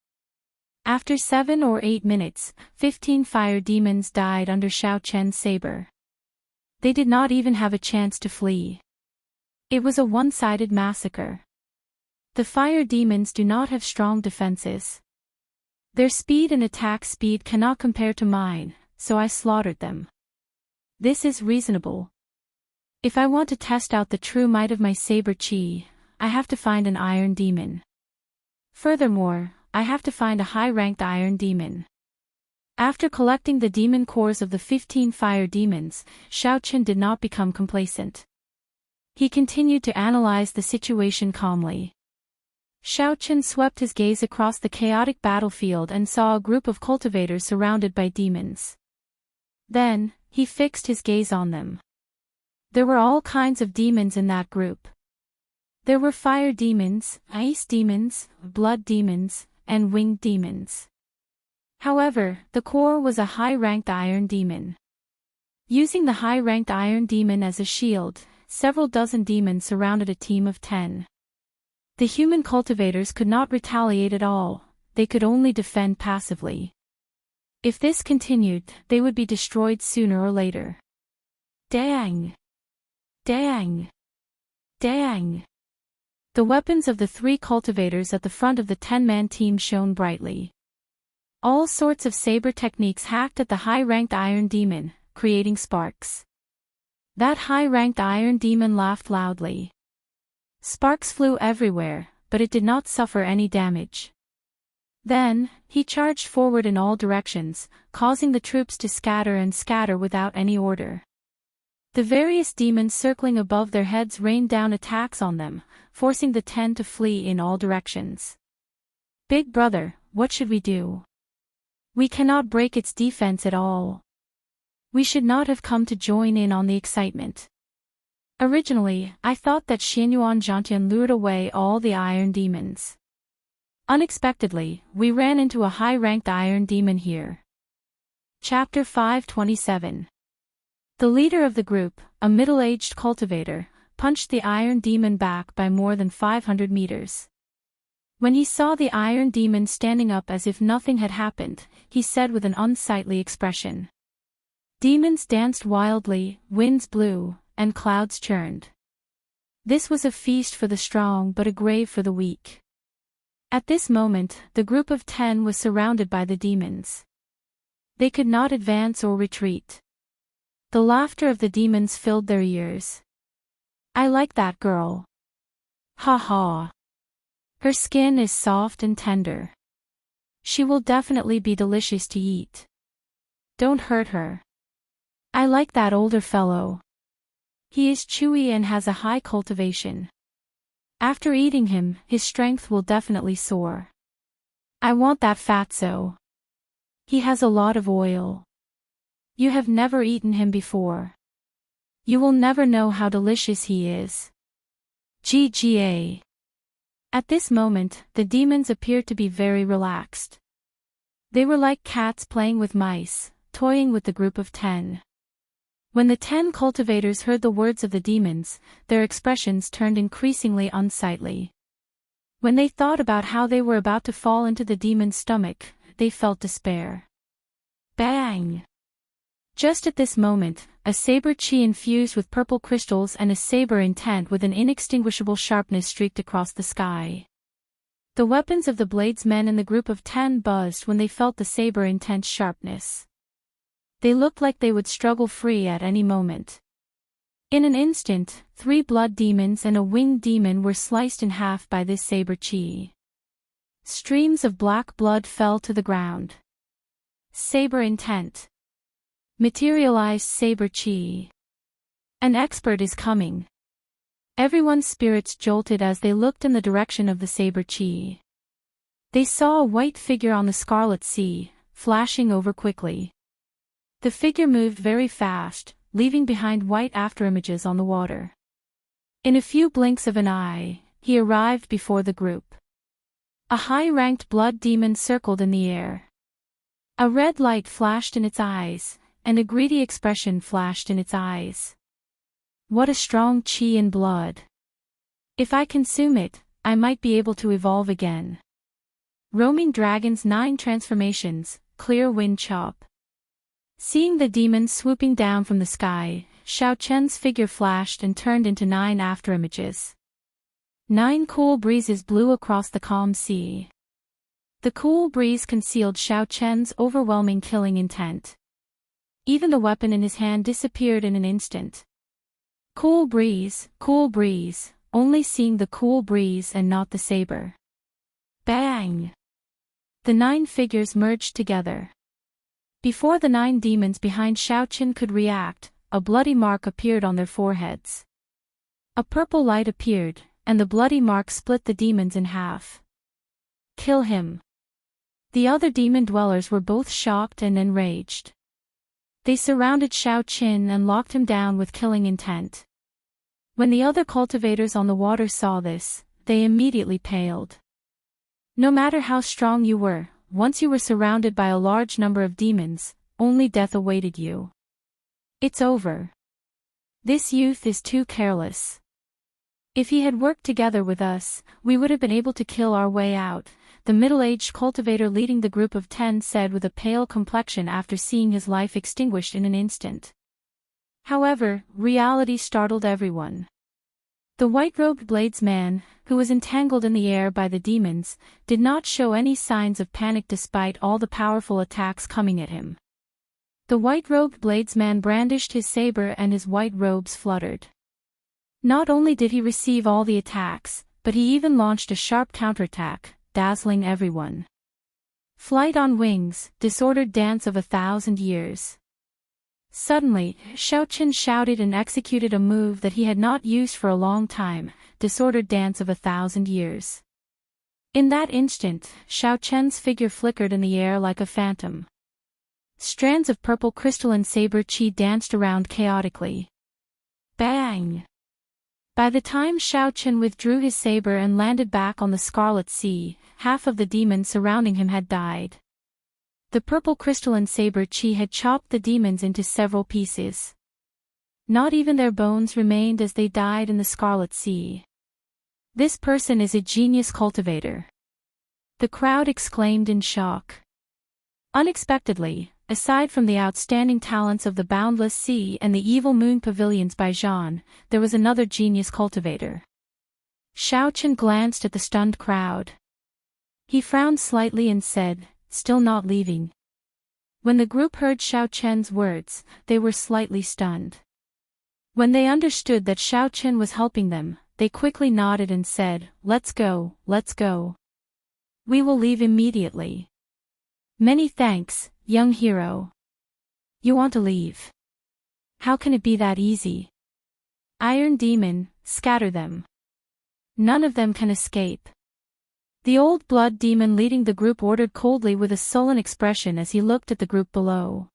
After 7 or 8 minutes, 15 fire demons died under Xiao Chen's saber. They did not even have a chance to flee. It was a one-sided massacre. The fire demons do not have strong defenses. Their speed and attack speed cannot compare to mine, so I slaughtered them. This is reasonable. If I want to test out the true might of my saber chi, I have to find an iron demon. Furthermore, I have to find a high-ranked iron demon. After collecting the demon cores of the 15 fire demons, Xiao Chen did not become complacent. He continued to analyze the situation calmly. Xiao Chen swept his gaze across the chaotic battlefield and saw a group of cultivators surrounded by demons. Then, he fixed his gaze on them. There were all kinds of demons in that group. There were fire demons, ice demons, blood demons, and winged demons. However, the core was a high-ranked iron demon. Using the high-ranked iron demon as a shield, several dozen demons surrounded a team of 10. The human cultivators could not retaliate at all, they could only defend passively. If this continued, they would be destroyed sooner or later. Dang! Dang! Dang! The weapons of the 3 cultivators at the front of the 10-man team shone brightly. All sorts of saber techniques hacked at the high-ranked iron demon, creating sparks. That high-ranked iron demon laughed loudly. Sparks flew everywhere, but it did not suffer any damage. Then, he charged forward in all directions, causing the troops to scatter without any order. The various demons circling above their heads rained down attacks on them, forcing the 10 to flee in all directions. Big brother, what should we do? We cannot break its defense at all. We should not have come to join in on the excitement. Originally, I thought that Xianyuan Zhantian lured away all the iron demons. Unexpectedly, we ran into a high-ranked iron demon here. Chapter 527. The leader of the group, a middle-aged cultivator, punched the iron demon back by more than 500 meters. When he saw the iron demon standing up as if nothing had happened, he said with an unsightly expression. Demons danced wildly, winds blew, and clouds churned. This was a feast for the strong but a grave for the weak. At this moment, the group of 10 was surrounded by the demons. They could not advance or retreat. The laughter of the demons filled their ears. I like that girl. Ha ha. Her skin is soft and tender. She will definitely be delicious to eat. Don't hurt her. I like that older fellow. He is chewy and has a high cultivation. After eating him, his strength will definitely soar. I want that fatso. He has a lot of oil. You have never eaten him before. You will never know how delicious he is. GGA. At this moment, the demons appeared to be very relaxed. They were like cats playing with mice, toying with the group of 10. When the 10 cultivators heard the words of the demons, their expressions turned increasingly unsightly. When they thought about how they were about to fall into the demon's stomach, they felt despair. Bang! Just at this moment, a saber chi infused with purple crystals and a saber intent with an inextinguishable sharpness streaked across the sky. The weapons of the bladesmen in the group of 10 buzzed when they felt the saber intent's sharpness. They looked like they would struggle free at any moment. In an instant, 3 blood demons and a winged demon were sliced in half by this saber chi. Streams of black blood fell to the ground. Saber intent. Materialized saber chi. An expert is coming. Everyone's spirits jolted as they looked in the direction of the saber chi. They saw a white figure on the scarlet sea, flashing over quickly. The figure moved very fast, leaving behind white afterimages on the water. In a few blinks of an eye, he arrived before the group. A high-ranked blood demon circled in the air. A red light flashed in its eyes, and a greedy expression flashed in its eyes. What a strong chi and blood. If I consume it, I might be able to evolve again. Roaming Dragon's 9 transformations, Clear Wind Chop. Seeing the demon swooping down from the sky, Xiao Chen's figure flashed and turned into 9 afterimages. 9 cool breezes blew across the calm sea. The cool breeze concealed Xiao Chen's overwhelming killing intent. Even the weapon in his hand disappeared in an instant. Cool breeze, only seeing the cool breeze and not the saber. Bang! The 9 figures merged together. Before the 9 demons behind Xiao Chen could react, a bloody mark appeared on their foreheads. A purple light appeared, and the bloody mark split the demons in half. Kill him. The other demon dwellers were both shocked and enraged. They surrounded Xiao Chen and locked him down with killing intent. When the other cultivators on the water saw this, they immediately paled. No matter how strong you were, once you were surrounded by a large number of demons, only death awaited you. It's over. This youth is too careless. If he had worked together with us, we would have been able to kill our way out, the middle-aged cultivator leading the group of 10 said with a pale complexion after seeing his life extinguished in an instant. However, reality startled everyone. The white-robed bladesman, who was entangled in the air by the demons, did not show any signs of panic despite all the powerful attacks coming at him. The white-robed bladesman brandished his saber and his white robes fluttered. Not only did he receive all the attacks, but he even launched a sharp counterattack, dazzling everyone. Flight on wings, disordered dance of 1,000 years. Suddenly, Xiao Chen shouted and executed a move that he had not used for a long time, disordered dance of 1,000 years. In that instant, Xiao Chen's figure flickered in the air like a phantom. Strands of purple crystalline saber chi danced around chaotically. Bang! By the time Xiao Chen withdrew his saber and landed back on the Scarlet Sea, half of the demons surrounding him had died. The purple crystalline saber chi had chopped the demons into several pieces. Not even their bones remained as they died in the Scarlet Sea. This person is a genius cultivator. The crowd exclaimed in shock. Unexpectedly, aside from the outstanding talents of the Boundless Sea and the Evil Moon Pavilions by Jean, there was another genius cultivator. Xiao Chen glanced at the stunned crowd. He frowned slightly and said, "Still not leaving." When the group heard Xiao Chen's words, they were slightly stunned. When they understood that Xiao Chen was helping them, they quickly nodded and said, let's go. We will leave immediately. Many thanks, young hero. You want to leave? How can it be that easy? Iron Demon, scatter them. None of them can escape. The old blood demon leading the group ordered coldly with a sullen expression as he looked at the group below.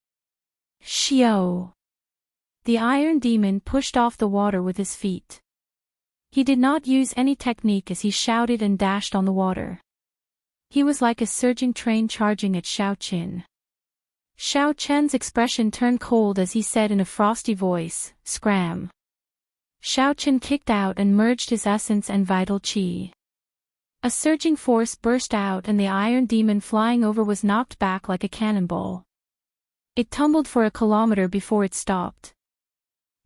Xiao! The Iron Demon pushed off the water with his feet. He did not use any technique as he shouted and dashed on the water. He was like a surging train charging at Xiao Chen. Xiao Chen's expression turned cold as he said in a frosty voice, "Scram." Xiao Chen kicked out and merged his essence and vital qi. A surging force burst out and the Iron Demon flying over was knocked back like a cannonball. It tumbled for a kilometer before it stopped.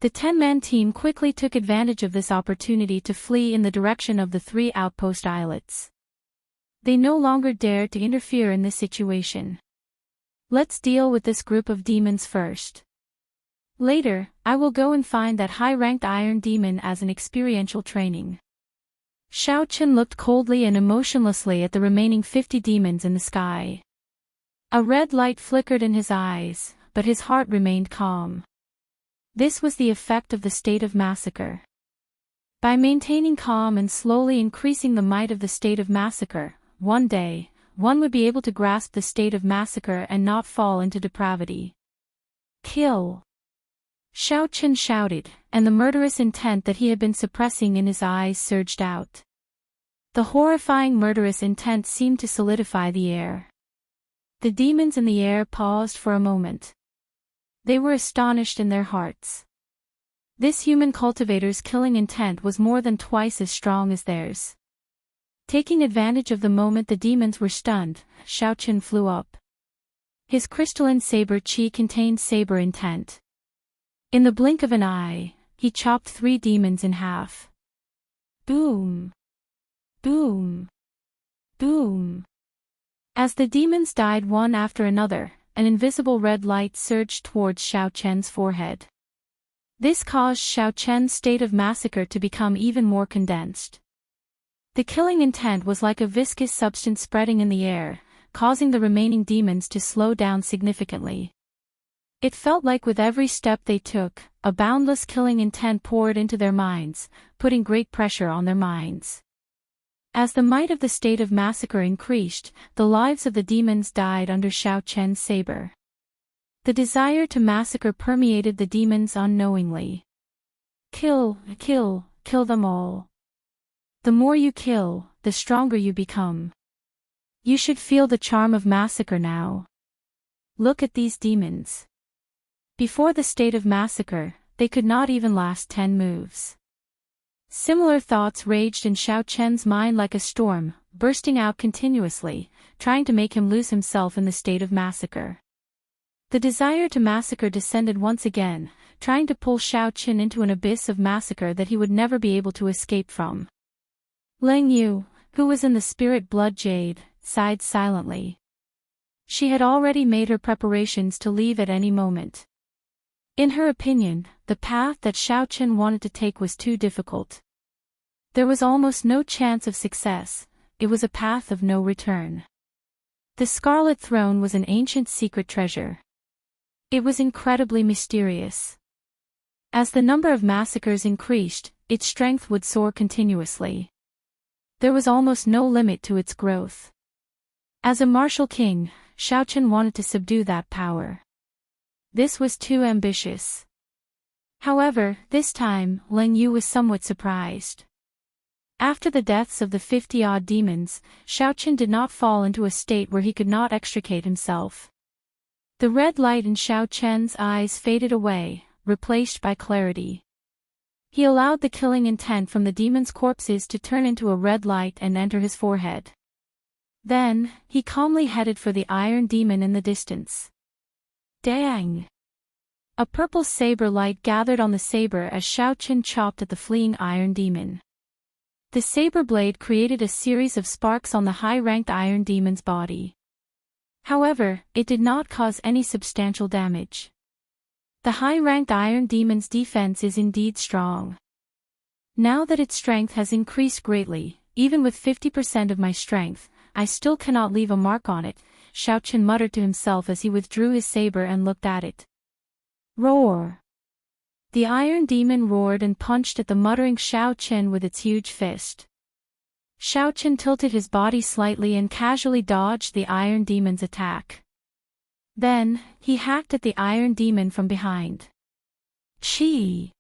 The 10-man team quickly took advantage of this opportunity to flee in the direction of the 3 outpost islets. They no longer dared to interfere in this situation. Let's deal with this group of demons first. Later, I will go and find that high-ranked Iron Demon as an experiential training. Xiao Chen looked coldly and emotionlessly at the remaining 50 demons in the sky. A red light flickered in his eyes, but his heart remained calm. This was the effect of the state of massacre. By maintaining calm and slowly increasing the might of the state of massacre, one day, one would be able to grasp the state of massacre and not fall into depravity. Kill! Xiao Chen shouted, and the murderous intent that he had been suppressing in his eyes surged out. The horrifying murderous intent seemed to solidify the air. The demons in the air paused for a moment. They were astonished in their hearts. This human cultivator's killing intent was more than twice as strong as theirs. Taking advantage of the moment the demons were stunned, Xiao Chen flew up. His crystalline saber chi contained saber intent. In the blink of an eye, he chopped 3 demons in half. Boom! Boom! Boom! As the demons died one after another, an invisible red light surged towards Xiao Chen's forehead. This caused Xiao Chen's state of massacre to become even more condensed. The killing intent was like a viscous substance spreading in the air, causing the remaining demons to slow down significantly. It felt like with every step they took, a boundless killing intent poured into their minds, putting great pressure on their minds. As the might of the state of massacre increased, the lives of the demons died under Xiao Chen's saber. The desire to massacre permeated the demons unknowingly. Kill, kill, kill them all. The more you kill, the stronger you become. You should feel the charm of massacre now. Look at these demons. Before the state of massacre, they could not even last 10 moves. Similar thoughts raged in Xiao Chen's mind like a storm, bursting out continuously, trying to make him lose himself in the state of massacre. The desire to massacre descended once again, trying to pull Xiao Chen into an abyss of massacre that he would never be able to escape from. Lang Yu, who was in the spirit blood jade, sighed silently. She had already made her preparations to leave at any moment. In her opinion, the path that Xiao Chen wanted to take was too difficult. There was almost no chance of success, it was a path of no return. The Scarlet Throne was an ancient secret treasure. It was incredibly mysterious. As the number of massacres increased, its strength would soar continuously. There was almost no limit to its growth. As a martial king, Xiao Chen wanted to subdue that power. This was too ambitious. However, this time, Lang Yu was somewhat surprised. After the deaths of the 50-odd demons, Xiao Chen did not fall into a state where he could not extricate himself. The red light in Xiao Chen's eyes faded away, replaced by clarity. He allowed the killing intent from the demons' corpses to turn into a red light and enter his forehead. Then, he calmly headed for the iron demon in the distance. Dang! A purple saber light gathered on the saber as Xiao Chen chopped at the fleeing iron demon. The saber blade created a series of sparks on the high-ranked iron demon's body. However, it did not cause any substantial damage. The high-ranked iron demon's defense is indeed strong. Now that its strength has increased greatly, even with 50% of my strength, I still cannot leave a mark on it, Xiao Chen muttered to himself as he withdrew his saber and looked at it. Roar! The iron demon roared and punched at the muttering Xiao Chen with its huge fist. Xiao Chen tilted his body slightly and casually dodged the iron demon's attack. Then, he hacked at the iron demon from behind. Chi!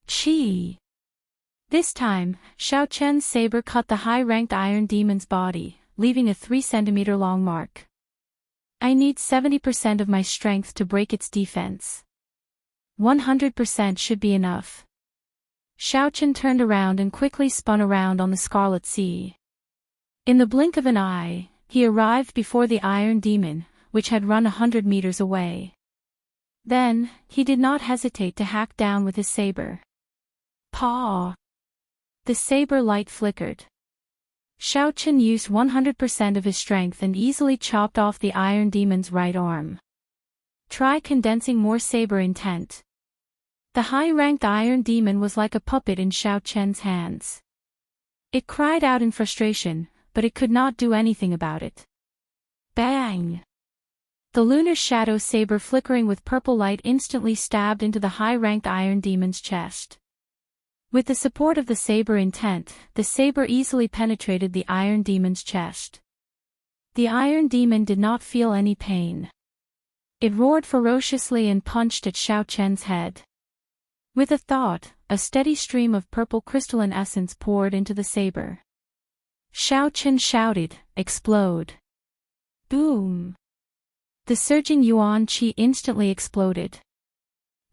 Chi! This time, Xiao Chen's saber cut the high-ranked iron demon's body, leaving a 3-centimeter-long mark. I need 70% of my strength to break its defense. 100% should be enough. Xiao Chen turned around and quickly spun around on the Scarlet Sea. In the blink of an eye, he arrived before the iron demon, which had run 100 meters away. Then, he did not hesitate to hack down with his saber. Paw! The saber light flickered. Xiao Chen used 100% of his strength and easily chopped off the iron demon's right arm. Try condensing more saber intent. The high-ranked iron demon was like a puppet in Xiao Chen's hands. It cried out in frustration, but it could not do anything about it. Bang! The lunar shadow saber flickering with purple light instantly stabbed into the high-ranked Iron Demon's chest. With the support of the saber intent, the saber easily penetrated the Iron Demon's chest. The Iron Demon did not feel any pain. It roared ferociously and punched at Xiao Chen's head. With a thought, a steady stream of purple crystalline essence poured into the saber. Xiao Chen shouted, "Explode!" Boom! The surging yuan qi instantly exploded.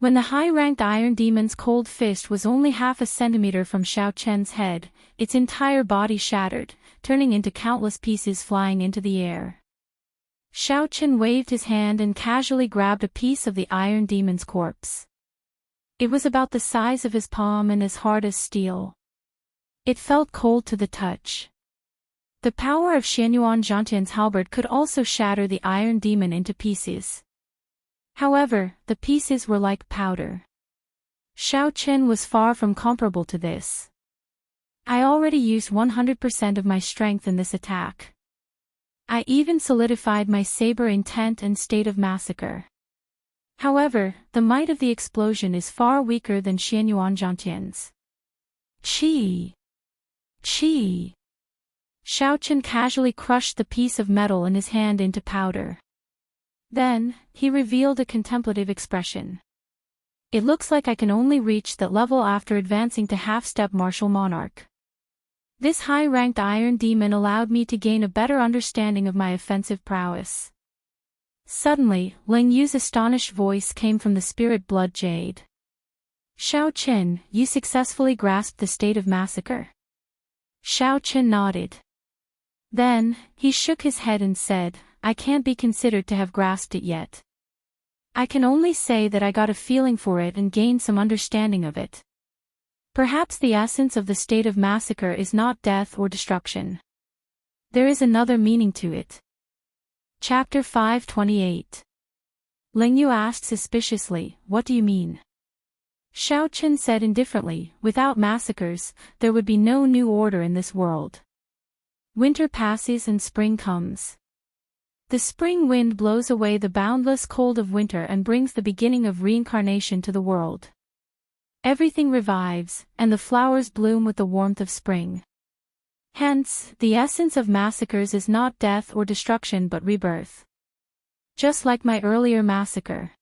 When the high-ranked Iron Demon's cold fist was only half a centimeter from Xiao Chen's head, its entire body shattered, turning into countless pieces flying into the air. Xiao Chen waved his hand and casually grabbed a piece of the Iron Demon's corpse. It was about the size of his palm and as hard as steel. It felt cold to the touch. The power of Xianyuan Zhantian's halberd could also shatter the Iron Demon into pieces. However, the pieces were like powder. Xiao Chen was far from comparable to this. I already used 100% of my strength in this attack. I even solidified my saber intent and state of massacre. However, the might of the explosion is far weaker than Xianyuan Zhantian's. Qi! Qi! Xiao Chen casually crushed the piece of metal in his hand into powder. Then, he revealed a contemplative expression. It looks like I can only reach that level after advancing to half-step martial monarch. This high-ranked Iron Demon allowed me to gain a better understanding of my offensive prowess. Suddenly, Ling Yu's astonished voice came from the spirit blood jade. Xiao Chen, you successfully grasped the state of massacre? Xiao Chen nodded. Then, he shook his head and said, I can't be considered to have grasped it yet. I can only say that I got a feeling for it and gained some understanding of it. Perhaps the essence of the state of massacre is not death or destruction. There is another meaning to it. Chapter 528. Ling Yu asked suspiciously, what do you mean? Xiao Chen said indifferently, without massacres, there would be no new order in this world. Winter passes and spring comes. The spring wind blows away the boundless cold of winter and brings the beginning of reincarnation to the world. Everything revives, and the flowers bloom with the warmth of spring. Hence, the essence of massacres is not death or destruction but rebirth. Just like my earlier massacre.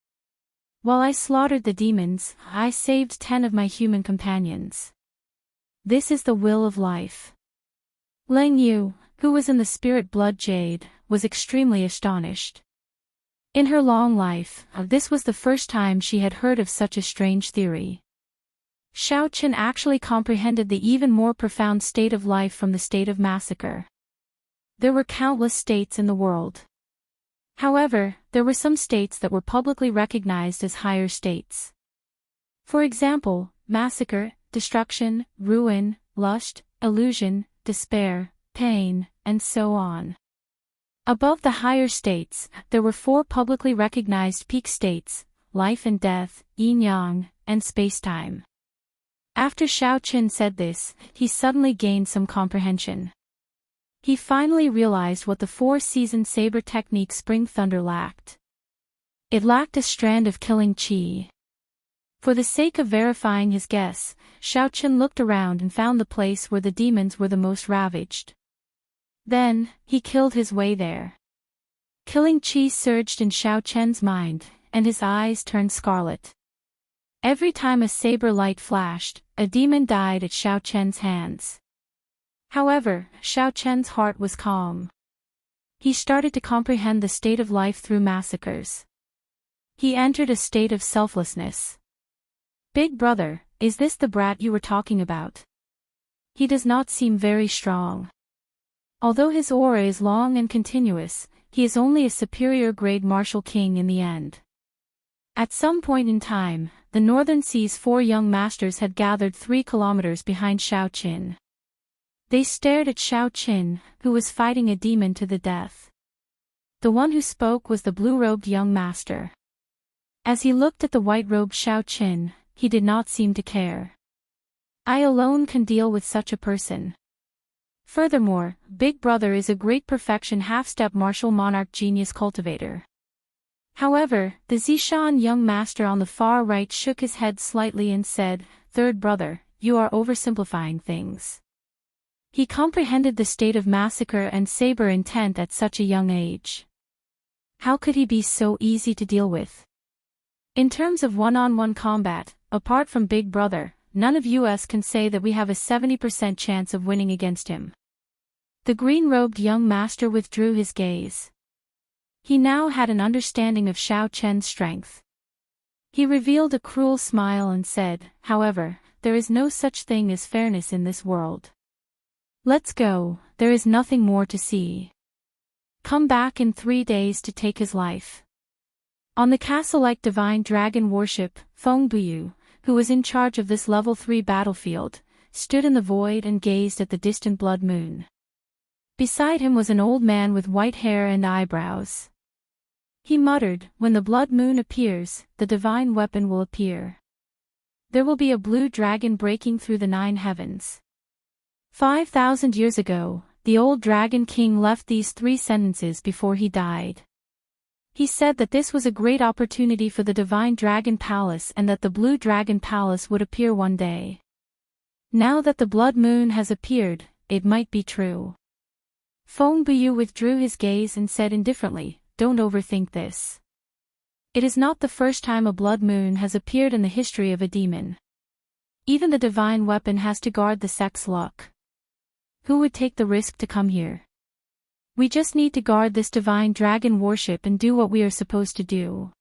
While I slaughtered the demons, I saved 10 of my human companions. This is the will of life. Ling Yu, who was in the spirit blood jade, was extremely astonished. In her long life, this was the first time she had heard of such a strange theory. Xiao Chen actually comprehended the even more profound state of life from the state of massacre. There were countless states in the world. However, there were some states that were publicly recognized as higher states. For example, massacre, destruction, ruin, lust, illusion, despair, pain, and so on. Above the higher states, there were 4 publicly recognized peak states, life and death, yin-yang, and space-time. After Xiao Chen said this, he suddenly gained some comprehension. He finally realized what the 4-season saber technique Spring Thunder lacked. It lacked a strand of killing qi. For the sake of verifying his guess, Xiao Chen looked around and found the place where the demons were the most ravaged. Then, he killed his way there. Killing qi surged in Xiao Chen's mind, and his eyes turned scarlet. Every time a saber light flashed, a demon died at Xiao Chen's hands. However, Xiao Chen's heart was calm. He started to comprehend the state of life through massacres. He entered a state of selflessness. Big brother, is this the brat you were talking about? He does not seem very strong. Although his aura is long and continuous, he is only a superior grade martial king in the end. At some point in time, the Northern Sea's 4 young masters had gathered 3 kilometers behind Xiao Qin. They stared at Xiao Qin, who was fighting a demon to the death. The one who spoke was the blue-robed young master. As he looked at the white-robed Xiao Qin, he did not seem to care. I alone can deal with such a person. Furthermore, Big Brother is a great perfection half-step martial monarch genius cultivator. However, the Zishan young master on the far right shook his head slightly and said, "Third brother, you are oversimplifying things." He comprehended the state of massacre and saber intent at such a young age. How could he be so easy to deal with? In terms of one-on-one combat, apart from Big Brother, none of us can say that we have a 70% chance of winning against him. The green-robed young master withdrew his gaze. He now had an understanding of Xiao Chen's strength. He revealed a cruel smile and said, "However, there is no such thing as fairness in this world. Let's go, there is nothing more to see. Come back in 3 days to take his life." On the castle-like divine dragon worship, Feng Buyu, who was in charge of this level 3 battlefield, stood in the void and gazed at the distant blood moon. Beside him was an old man with white hair and eyebrows. He muttered, "When the blood moon appears, the divine weapon will appear. There will be a blue dragon breaking through the 9 heavens." 5,000 years ago, the old dragon king left these 3 sentences before he died. He said that this was a great opportunity for the divine dragon palace and that the blue dragon palace would appear one day. Now that the blood moon has appeared, it might be true. Feng Buyu withdrew his gaze and said indifferently, "Don't overthink this. It is not the first time a blood moon has appeared in the history of a demon. Even the divine weapon has to guard the sect's luck. Who would take the risk to come here? We just need to guard this divine dragon worship and do what we are supposed to do."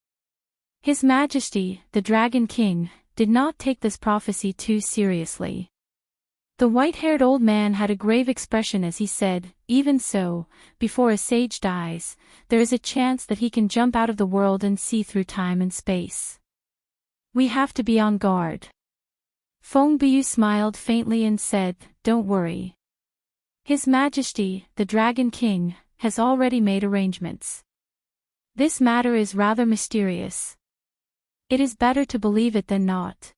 His Majesty, the Dragon King, did not take this prophecy too seriously. The white-haired old man had a grave expression as he said, "Even so, before a sage dies, there is a chance that he can jump out of the world and see through time and space. We have to be on guard." Feng Buyu smiled faintly and said, "Don't worry. His Majesty, the Dragon King, has already made arrangements. This matter is rather mysterious. It is better to believe it than not."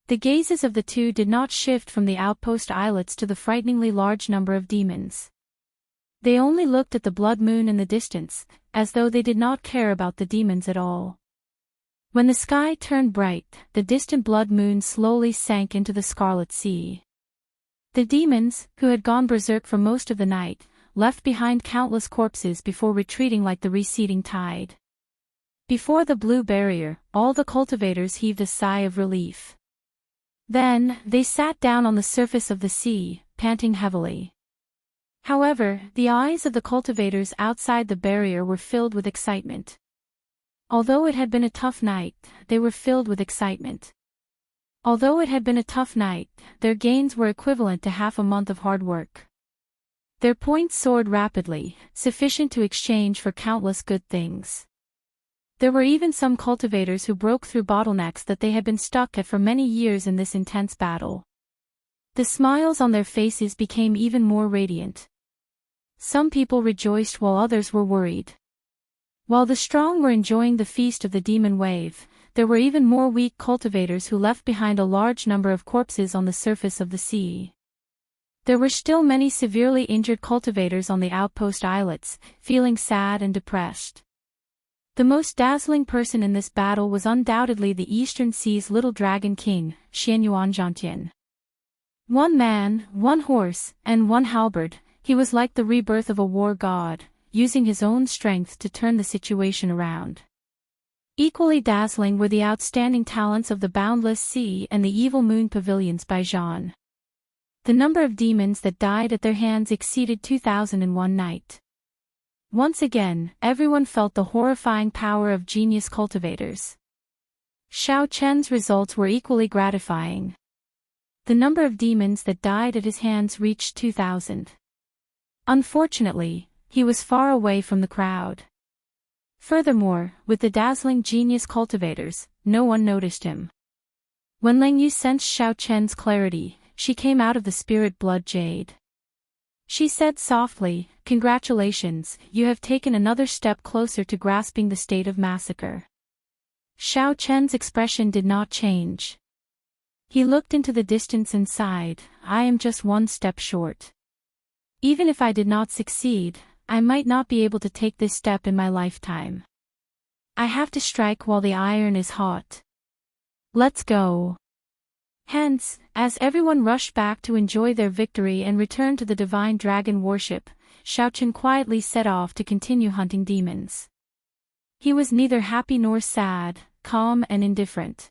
The gazes of the two did not shift from the outpost islets to the frighteningly large number of demons. They only looked at the blood moon in the distance, as though they did not care about the demons at all. When the sky turned bright, the distant blood moon slowly sank into the scarlet sea. The demons, who had gone berserk for most of the night, left behind countless corpses before retreating like the receding tide. Before the blue barrier, all the cultivators heaved a sigh of relief. Then, they sat down on the surface of the sea, panting heavily. However, the eyes of the cultivators outside the barrier were filled with excitement. Although it had been a tough night, they were filled with excitement. Although it had been a tough night, their gains were equivalent to half a month of hard work. Their points soared rapidly, sufficient to exchange for countless good things. There were even some cultivators who broke through bottlenecks that they had been stuck at for many years in this intense battle. The smiles on their faces became even more radiant. Some people rejoiced while others were worried. While the strong were enjoying the feast of the demon wave, there were even more weak cultivators who left behind a large number of corpses on the surface of the sea. There were still many severely injured cultivators on the outpost islets, feeling sad and depressed. The most dazzling person in this battle was undoubtedly the Eastern Sea's little dragon king, Xianyuan Zhantian. 1 man, 1 horse, and 1 halberd, he was like the rebirth of a war god, using his own strength to turn the situation around. Equally dazzling were the outstanding talents of the Boundless Sea and the Evil Moon pavilions by Zhan. The number of demons that died at their hands exceeded 2001 night. Once again, everyone felt the horrifying power of genius cultivators. Xiao Chen's results were equally gratifying. The number of demons that died at his hands reached 2,000. Unfortunately, he was far away from the crowd. Furthermore, with the dazzling genius cultivators, no one noticed him. When Lang Yu sensed Xiao Chen's clarity, she came out of the spirit blood jade. She said softly, "Congratulations, you have taken another step closer to grasping the state of massacre." Xiao Chen's expression did not change. He looked into the distance and sighed, "I am just 1 step short. Even if I did not succeed, I might not be able to take this step in my lifetime. I have to strike while the iron is hot. Let's go. Hence, as everyone rushed back to enjoy their victory and return to the divine dragon worship, Xiaochen quietly set off to continue hunting demons. He was neither happy nor sad, calm and indifferent.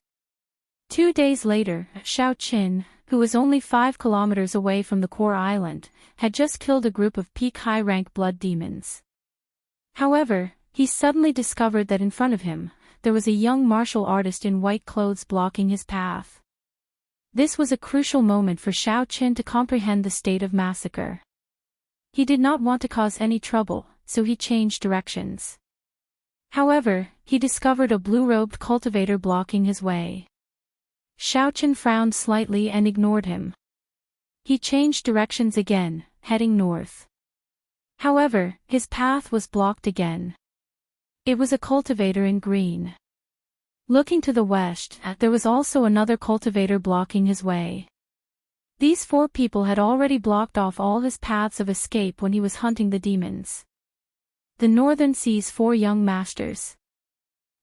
2 days later, Xiaochen, who was only 5 kilometers away from the core island, had just killed a group of peak high-rank blood demons. However, he suddenly discovered that in front of him, there was a young martial artist in white clothes blocking his path. This was a crucial moment for Xiaochen to comprehend the state of massacre. He did not want to cause any trouble, so he changed directions. However, he discovered a blue-robed cultivator blocking his way. Xiaochen frowned slightly and ignored him. He changed directions again, heading north. However, his path was blocked again. It was a cultivator in green. Looking to the west, there was also another cultivator blocking his way. These 4 people had already blocked off all his paths of escape when he was hunting the demons. The Northern Sea's 4 young masters.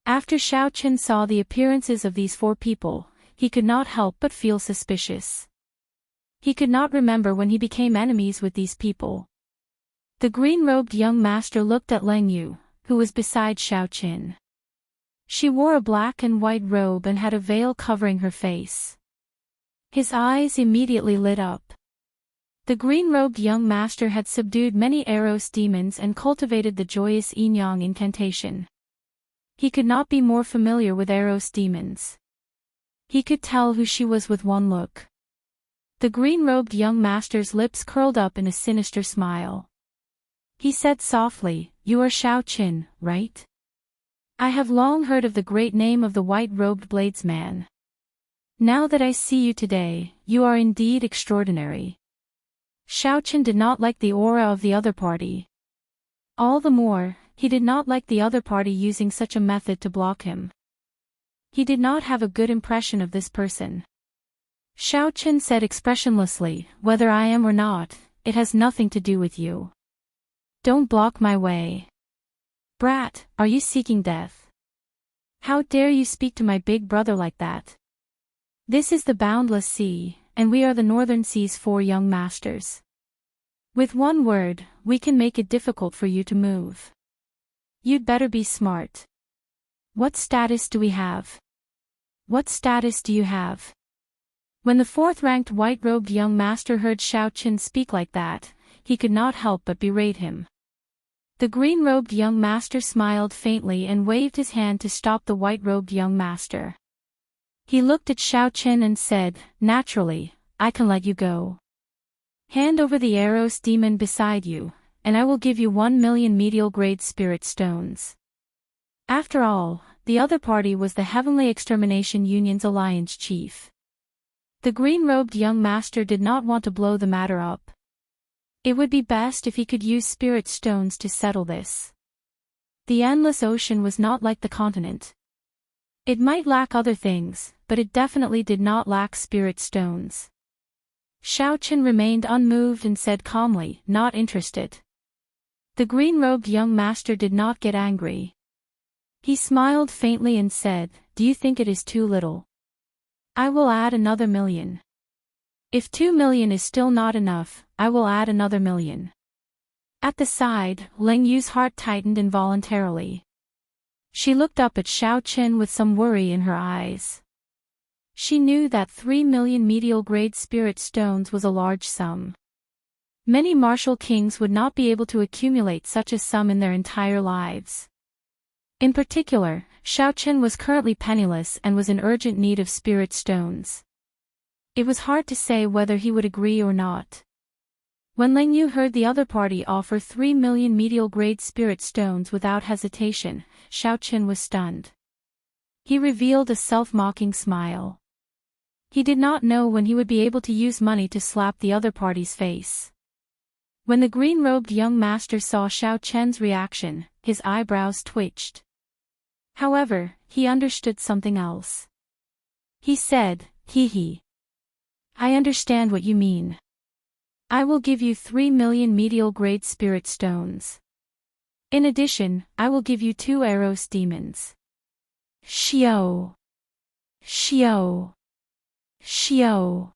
After Xiaochen saw the appearances of these 4 people, he could not help but feel suspicious. He could not remember when he became enemies with these people. The green-robed young master looked at Leng Yu, who was beside Xiaochen. She wore a black and white robe and had a veil covering her face. His eyes immediately lit up. The green-robed young master had subdued many Eros demons and cultivated the joyous yin-yang incantation. He could not be more familiar with Eros demons. He could tell who she was with one look. The green-robed young master's lips curled up in a sinister smile. He said softly, "You are Xiaochen, right? I have long heard of the great name of the white-robed bladesman. Now that I see you today, you are indeed extraordinary." Xiaochen did not like the aura of the other party. All the more, he did not like the other party using such a method to block him. He did not have a good impression of this person. Xiaochen said expressionlessly, "Whether I am or not, it has nothing to do with you. Don't block my way. Brat, are you seeking death? How dare you speak to my big brother like that? This is the boundless sea, and we are the Northern Sea's 4 young masters. With one word, we can make it difficult for you to move. You'd better be smart. What status do we have? What status do you have?" When the 4th-ranked white-robed young master heard Xiaochen speak like that, he could not help but berate him. The green-robed young master smiled faintly and waved his hand to stop the white-robed young master. He looked at Xiaochen and said, "Naturally, I can let you go. Hand over the Eros demon beside you, and I will give you 1 million medial-grade spirit stones." After all, the other party was the Heavenly Extermination Union's alliance chief. The green-robed young master did not want to blow the matter up. It would be best if he could use spirit stones to settle this. The endless ocean was not like the continent. It might lack other things, but it definitely did not lack spirit stones. Xiaochen remained unmoved and said calmly, "Not interested." The green-robed young master did not get angry. He smiled faintly and said, "Do you think it is too little? I will add another 1,000,000. If 2,000,000 is still not enough, I will add another 1,000,000. At the side, Leng Yu's heart tightened involuntarily. She looked up at Xiaochen with some worry in her eyes. She knew that 3 million medial-grade spirit stones was a large sum. Many martial kings would not be able to accumulate such a sum in their entire lives. In particular, Xiaochen was currently penniless and was in urgent need of spirit stones. It was hard to say whether he would agree or not. When Leng Yu heard the other party offer 3 million medial-grade spirit stones without hesitation, Xiaochen was stunned. He revealed a self-mocking smile. He did not know when he would be able to use money to slap the other party's face. When the green-robed young master saw Xiaochen's reaction, his eyebrows twitched. However, he understood something else. He said, "Hee hee. I understand what you mean. I will give you 3 million medial-grade spirit stones. In addition, I will give you 2 Eros demons. Shio! Shio! Shio!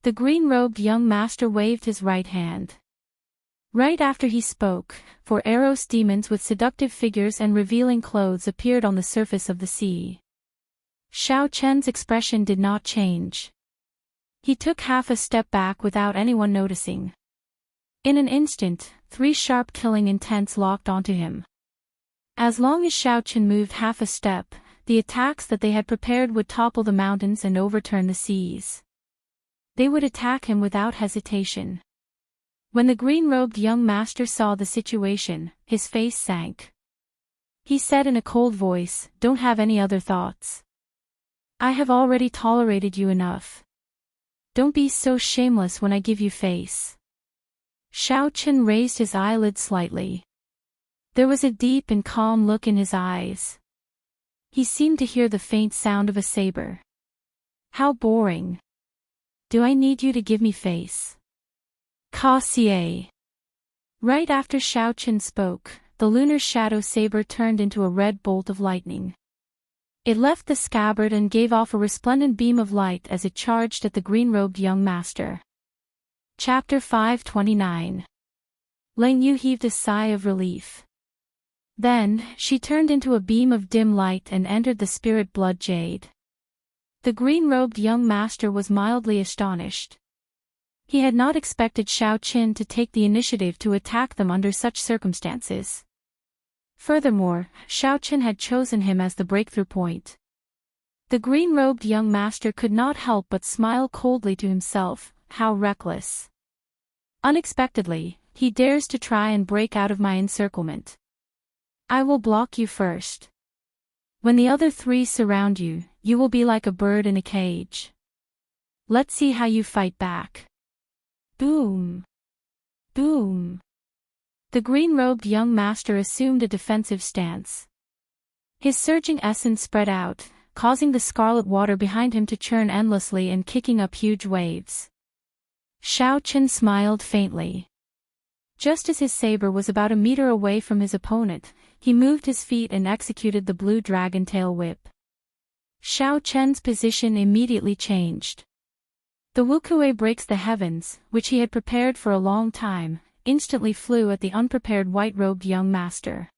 The green-robed young master waved his right hand. Right after he spoke, 4 Eros demons with seductive figures and revealing clothes appeared on the surface of the sea. Xiao Chen's expression did not change. He took half a step back without anyone noticing. In an instant, 3 sharp killing intents locked onto him. As long as Xiao Chen moved half a step, the attacks that they had prepared would topple the mountains and overturn the seas. They would attack him without hesitation. When the green-robed young master saw the situation, his face sank. He said in a cold voice, "Don't have any other thoughts. I have already tolerated you enough. Don't be so shameless when I give you face." Xiao Chen raised his eyelids slightly. There was a deep and calm look in his eyes. He seemed to hear the faint sound of a saber. How boring. Do I need you to give me face? Cassier. Right after Xiao Chen spoke, the lunar shadow saber turned into a red bolt of lightning. It left the scabbard and gave off a resplendent beam of light as it charged at the green-robed young master. Chapter 529. Lang Yu heaved a sigh of relief. Then, she turned into a beam of dim light and entered the spirit blood jade. The green-robed young master was mildly astonished. He had not expected Xiao Chen to take the initiative to attack them under such circumstances. Furthermore, Xiao Chen had chosen him as the breakthrough point. The green-robed young master could not help but smile coldly to himself. How reckless. Unexpectedly, he dares to try and break out of my encirclement. I will block you first. When the other 3 surround you, you will be like a bird in a cage. Let's see how you fight back. Boom! Boom! The green-robed young master assumed a defensive stance. His surging essence spread out, causing the scarlet water behind him to churn endlessly and kicking up huge waves. Xiao Chen smiled faintly. Just as his saber was about a meter away from his opponent, he moved his feet and executed the blue dragon tail whip. Xiao Chen's position immediately changed. The wukue breaks the heavens, which he had prepared for a long time, instantly flew at the unprepared white-robed young master.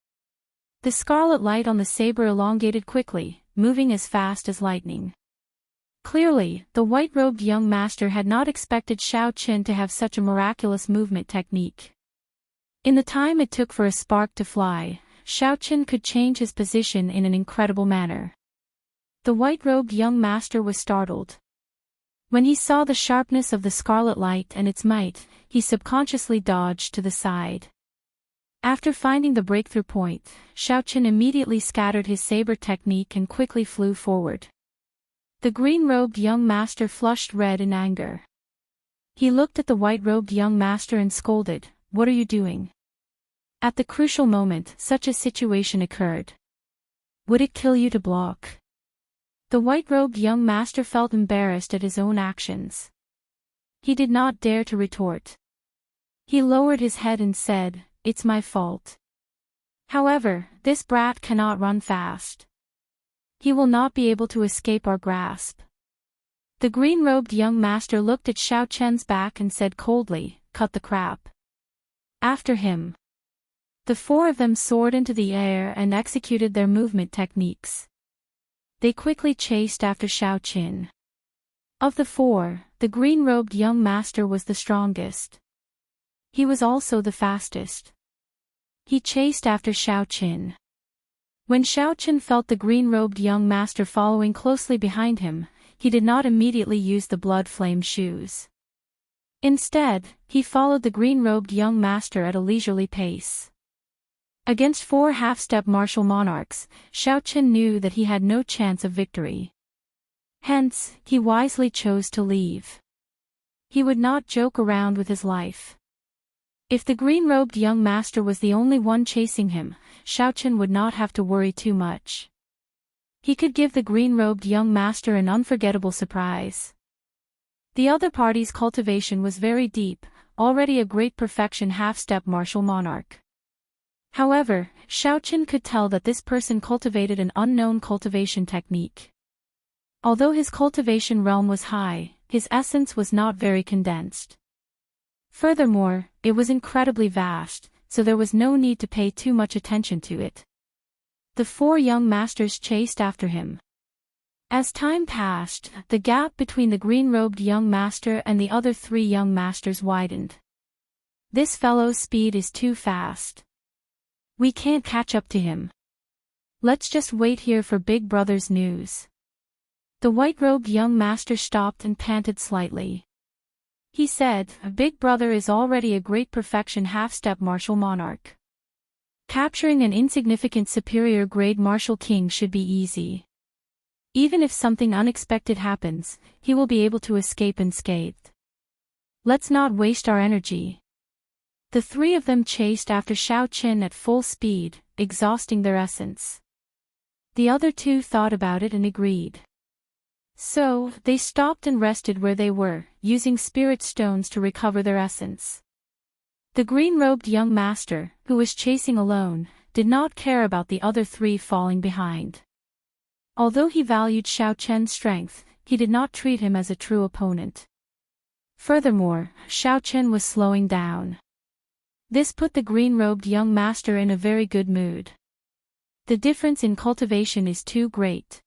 The scarlet light on the saber elongated quickly, moving as fast as lightning. Clearly, the white-robed young master had not expected Xiao Chen to have such a miraculous movement technique. In the time it took for a spark to fly, Xiao Chen could change his position in an incredible manner. The white-robed young master was startled. When he saw the sharpness of the scarlet light and its might, he subconsciously dodged to the side. After finding the breakthrough point, Xiao Chen immediately scattered his saber technique and quickly flew forward. The green-robed young master flushed red in anger. He looked at the white-robed young master and scolded, "What are you doing?" At the crucial moment, such a situation occurred. Would it kill you to block? The white-robed young master felt embarrassed at his own actions. He did not dare to retort. He lowered his head and said, "It's my fault. However, this brat cannot run fast. He will not be able to escape our grasp." The green-robed young master looked at Xiao Chen's back and said coldly, "Cut the crap." After him. The 4 of them soared into the air and executed their movement techniques. They quickly chased after Xiao Chen. Of the 4, the green-robed young master was the strongest. He was also the fastest. He chased after Xiao Chen. When Xiao Chen felt the green-robed young master following closely behind him, he did not immediately use the blood flame shoes. Instead, he followed the green-robed young master at a leisurely pace. Against 4 half-step martial monarchs, Xiao Chen knew that he had no chance of victory. Hence, he wisely chose to leave. He would not joke around with his life. If the green-robed young master was the only one chasing him, Xiao Chen would not have to worry too much. He could give the green-robed young master an unforgettable surprise. The other party's cultivation was very deep, already a great perfection half-step martial monarch. However, Xiaoqin could tell that this person cultivated an unknown cultivation technique. Although his cultivation realm was high, his essence was not very condensed. Furthermore, it was incredibly vast, so there was no need to pay too much attention to it. The 4 young masters chased after him. As time passed, the gap between the green-robed young master and the other 3 young masters widened. This fellow's speed is too fast. We can't catch up to him. Let's just wait here for Big Brother's news. The white-robed young master stopped and panted slightly. He said, Big Brother is already a great perfection half-step martial monarch. Capturing an insignificant superior-grade martial king should be easy. Even if something unexpected happens, he will be able to escape unscathed. Let's not waste our energy. The 3 of them chased after Xiaoqin at full speed, exhausting their essence. The other 2 thought about it and agreed. So, they stopped and rested where they were, using spirit stones to recover their essence. The green-robed young master, who was chasing alone, did not care about the other 3 falling behind. Although he valued Xiaoqian's strength, he did not treat him as a true opponent. Furthermore, Xiaoqian was slowing down. This put the green-robed young master in a very good mood. The difference in cultivation is too great.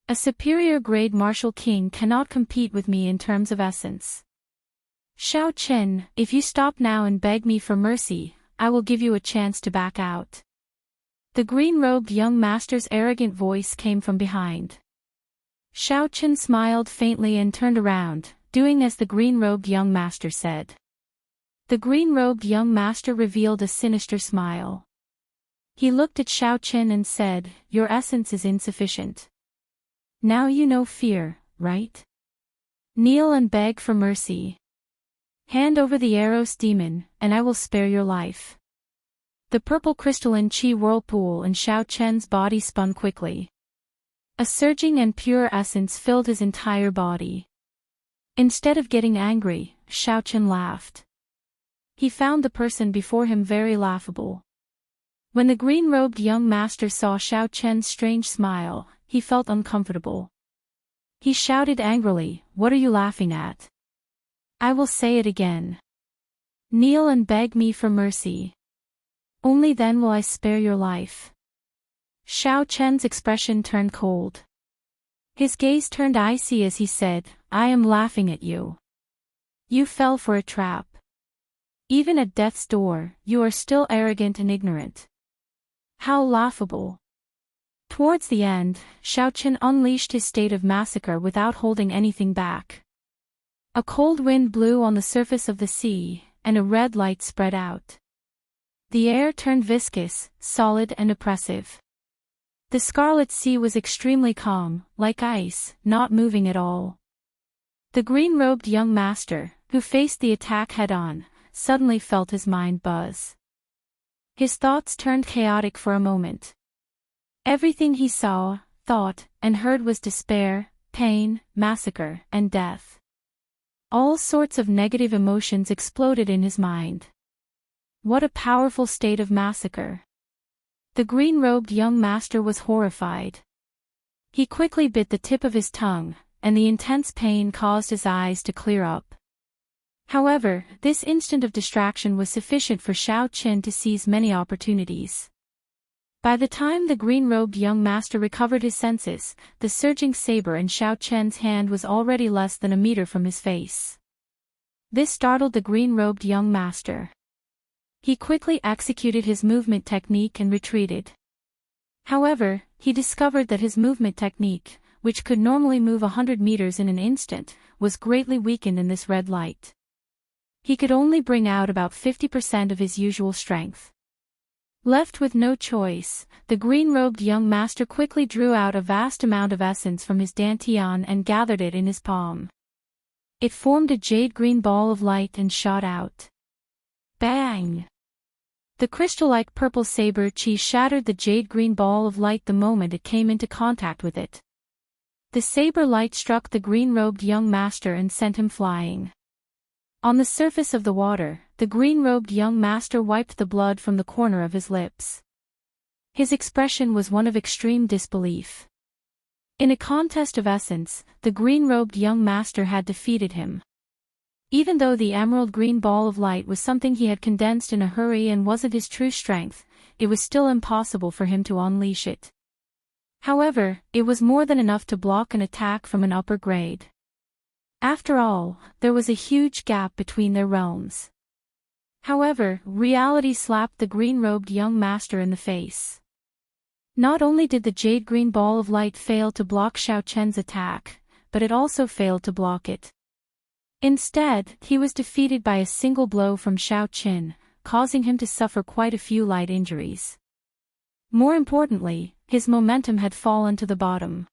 A superior-grade martial king cannot compete with me in terms of essence. Xiaoqin, if you stop now and beg me for mercy, I will give you a chance to back out. The green-robed young master's arrogant voice came from behind. Xiaoqin smiled faintly and turned around, doing as the green-robed young master said. The green-robed young master revealed a sinister smile. He looked at Xiaoqin and said, Your essence is insufficient. Now you know fear, right? Kneel and beg for mercy. Hand over the Eros demon, and I will spare your life. The purple crystalline chi whirlpool in Xiaoqian's body spun quickly. A surging and pure essence filled his entire body. Instead of getting angry, Xiaoqian laughed. He found the person before him very laughable. When the green-robed young master saw Xiaoqian's strange smile, he felt uncomfortable. He shouted angrily, What are you laughing at? I will say it again. Kneel and beg me for mercy. Only then will I spare your life. Xiaoqian's expression turned cold. His gaze turned icy as he said, I am laughing at you. You fell for a trap. Even at death's door, you are still arrogant and ignorant. How laughable. Towards the end, Xiaoqin unleashed his state of massacre without holding anything back. A cold wind blew on the surface of the sea, and a red light spread out. The air turned viscous, solid and oppressive. The scarlet sea was extremely calm, like ice, not moving at all. The green-robed young master, who faced the attack head-on, suddenly felt his mind buzz. His thoughts turned chaotic for a moment. Everything he saw, thought, and heard was despair, pain, massacre, and death. All sorts of negative emotions exploded in his mind. What a powerful state of massacre. The green-robed young master was horrified. He quickly bit the tip of his tongue, and the intense pain caused his eyes to clear up. However, this instant of distraction was sufficient for Xiaoqin to seize many opportunities. By the time the green-robed young master recovered his senses, the surging saber in Xiaoqian's hand was already less than a meter from his face. This startled the green-robed young master. He quickly executed his movement technique and retreated. However, he discovered that his movement technique, which could normally move 100 meters in an instant, was greatly weakened in this red light. He could only bring out about 50% of his usual strength. Left with no choice, the green-robed young master quickly drew out a vast amount of essence from his dantian and gathered it in his palm. It formed a jade-green ball of light and shot out. Bang! The crystal-like purple saber chi shattered the jade-green ball of light the moment it came into contact with it. The saber light struck the green-robed young master and sent him flying. On the surface of the water, the green-robed young master wiped the blood from the corner of his lips. His expression was one of extreme disbelief. In a contest of essence, the green-robed young master had defeated him. Even though the emerald green ball of light was something he had condensed in a hurry and wasn't his true strength, it was still impossible for him to unleash it. However, it was more than enough to block an attack from an upper grade. After all, there was a huge gap between their realms. However, reality slapped the green-robed young master in the face. Not only did the jade green ball of light fail to block Xiao Chen's attack, but it also failed to block it. Instead, he was defeated by a single blow from Xiao Chen, causing him to suffer quite a few light injuries. More importantly, his momentum had fallen to the bottom.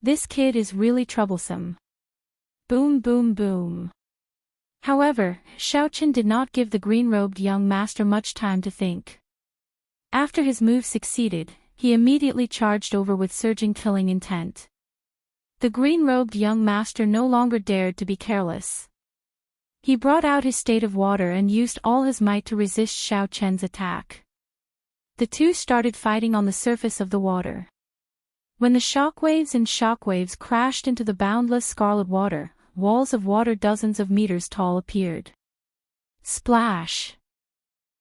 This kid is really troublesome. Boom boom boom. However, Xiao Chen did not give the green-robed young master much time to think. After his move succeeded, he immediately charged over with surging killing intent. The green-robed young master no longer dared to be careless. He brought out his state of water and used all his might to resist Xiao Chen's attack. The two started fighting on the surface of the water. When the shockwaves crashed into the boundless scarlet water, walls of water dozens of meters tall appeared. Splash!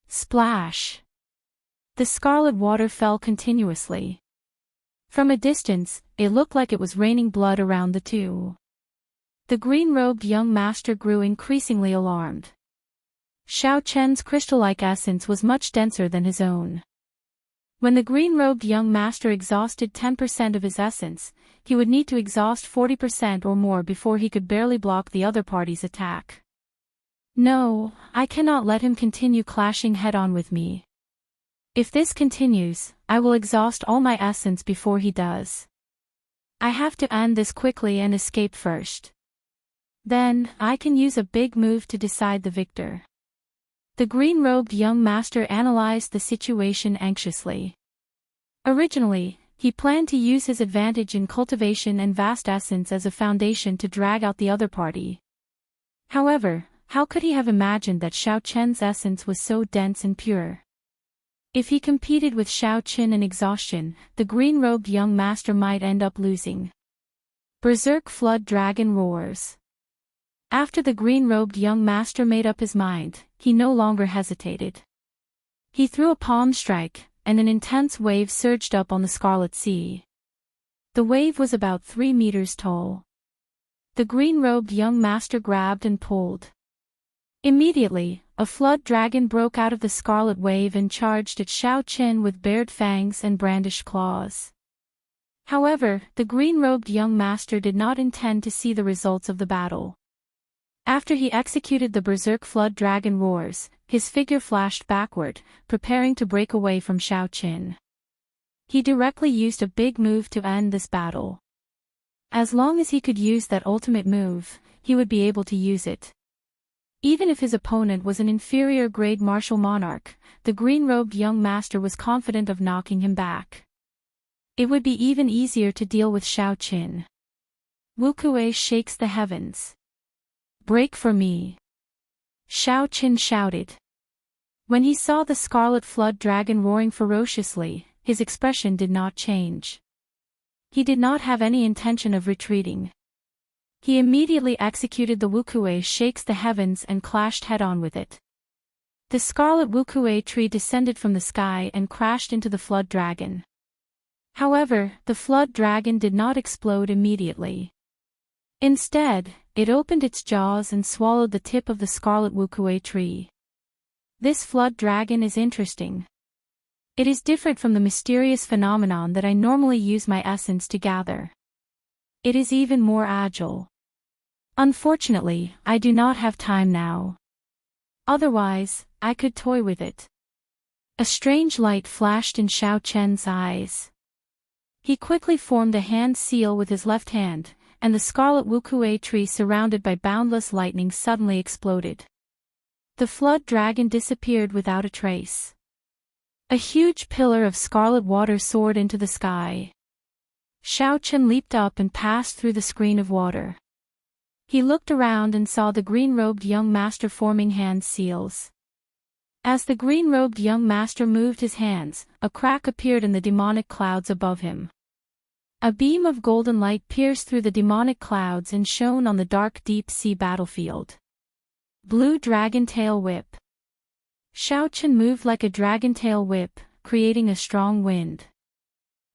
Splash! The scarlet water fell continuously. From a distance, it looked like it was raining blood around the two. The green-robed young master grew increasingly alarmed. Xiao Chen's crystal-like essence was much denser than his own. When the green-robed young master exhausted 10% of his essence, he would need to exhaust 40% or more before he could barely block the other party's attack. No, I cannot let him continue clashing head-on with me. If this continues, I will exhaust all my essence before he does. I have to end this quickly and escape first. Then, I can use a big move to decide the victor. The green-robed young master analyzed the situation anxiously. Originally, he planned to use his advantage in cultivation and vast essence as a foundation to drag out the other party. However, how could he have imagined that Xiao Chen's essence was so dense and pure? If he competed with Xiao Chen in exhaustion, the green-robed young master might end up losing. Berserk Flood Dragon roars. After the green-robed young master made up his mind, he no longer hesitated. He threw a palm strike, and an intense wave surged up on the Scarlet Sea. The wave was about 3 meters tall. The green-robed young master grabbed and pulled. Immediately, a flood dragon broke out of the scarlet wave and charged at Xiao Chen with bared fangs and brandished claws. However, the green-robed young master did not intend to see the results of the battle. After he executed the berserk flood dragon roars, his figure flashed backward, preparing to break away from Xiao Chen. He directly used a big move to end this battle. As long as he could use that ultimate move, he would be able to use it. Even if his opponent was an inferior grade martial monarch, the green-robed young master was confident of knocking him back. It would be even easier to deal with Xiao Chen. Wukuei shakes the heavens. Break for me! Xiao Chen shouted. When he saw the scarlet flood dragon roaring ferociously, his expression did not change. He did not have any intention of retreating. He immediately executed the Wukuei shakes the heavens and clashed head-on with it. The scarlet Wukuei tree descended from the sky and crashed into the flood dragon. However, the flood dragon did not explode immediately. Instead, it opened its jaws and swallowed the tip of the scarlet Wukuei tree. This flood dragon is interesting. It is different from the mysterious phenomenon that I normally use my essence to gather. It is even more agile. Unfortunately, I do not have time now. Otherwise, I could toy with it. A strange light flashed in Xiao Chen's eyes. He quickly formed a hand seal with his left hand, and the scarlet Wukuei tree surrounded by boundless lightning suddenly exploded. The flood dragon disappeared without a trace. A huge pillar of scarlet water soared into the sky. Xiao Chen leaped up and passed through the screen of water. He looked around and saw the green-robed young master forming hand seals. As the green-robed young master moved his hands, a crack appeared in the demonic clouds above him. A beam of golden light pierced through the demonic clouds and shone on the dark deep-sea battlefield. Blue Dragon Tail Whip. Shao Chen moved like a dragon tail whip, creating a strong wind.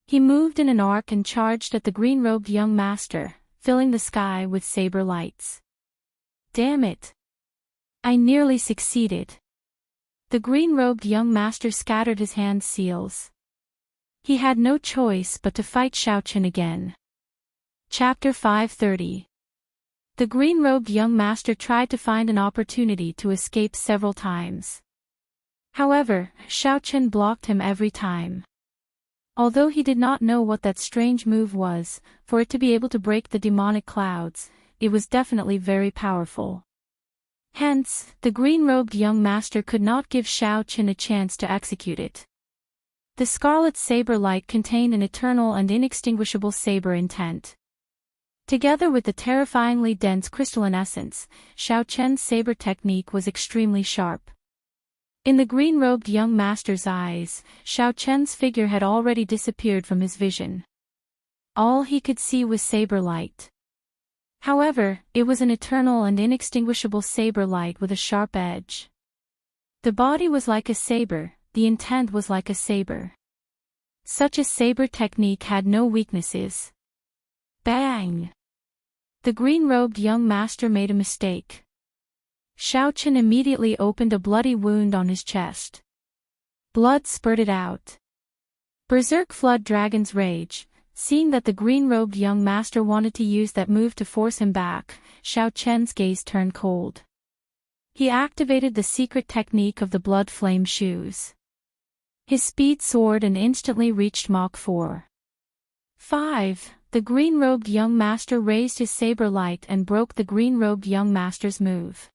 He moved in an arc and charged at the green-robed young master, filling the sky with saber lights. Damn it! I nearly succeeded. The green-robed young master scattered his hand seals. He had no choice but to fight Shao Chen again. Chapter 530. The green-robed young master tried to find an opportunity to escape several times. However, Shao Chen blocked him every time. Although he did not know what that strange move was, for it to be able to break the demonic clouds, it was definitely very powerful. Hence, the green-robed young master could not give Shao Chen a chance to execute it. The scarlet saber light contained an eternal and inextinguishable saber intent. Together with the terrifyingly dense crystalline essence, Shao Chen's saber technique was extremely sharp. In the green-robed young master's eyes, Shao Chen's figure had already disappeared from his vision. All he could see was saber light. However, it was an eternal and inextinguishable saber light with a sharp edge. The body was like a saber, the intent was like a saber. Such a saber technique had no weaknesses. Bang! The green-robed young master made a mistake. Shao Chen immediately opened a bloody wound on his chest. Blood spurted out. Berserk Flood Dragon's Rage. Seeing that the green-robed young master wanted to use that move to force him back, Shao Chen's gaze turned cold. He activated the secret technique of the Blood Flame Shoes. His speed soared and instantly reached Mach 4. 5. The green-robed young master raised his saber light and broke the green-robed young master's move.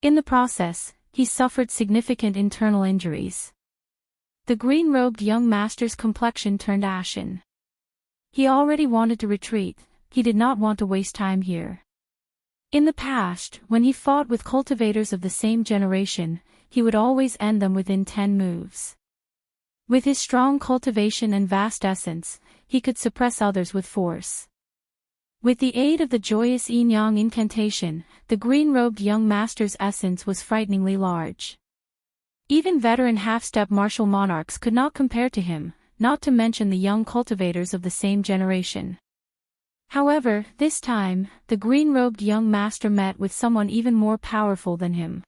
In the process, he suffered significant internal injuries. The green-robed young master's complexion turned ashen. He already wanted to retreat, he did not want to waste time here. In the past, when he fought with cultivators of the same generation, he would always end them within 10 moves. With his strong cultivation and vast essence, he could suppress others with force. With the aid of the joyous yin-yang incantation, the green-robed young master's essence was frighteningly large. Even veteran half-step martial monarchs could not compare to him, not to mention the young cultivators of the same generation. However, this time, the green-robed young master met with someone even more powerful than him.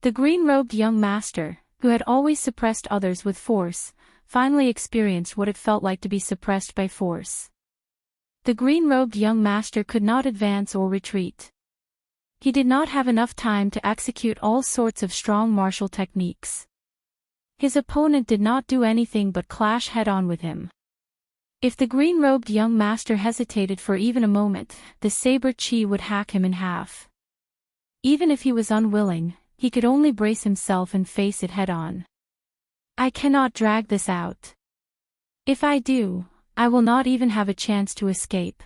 The green-robed young master, who had always suppressed others with force, finally experienced what it felt like to be suppressed by force. The green-robed young master could not advance or retreat. He did not have enough time to execute all sorts of strong martial techniques. His opponent did not do anything but clash head-on with him. If the green-robed young master hesitated for even a moment, the saber chi would hack him in half. Even if he was unwilling, he could only brace himself and face it head-on. I cannot drag this out. If I do, I will not even have a chance to escape.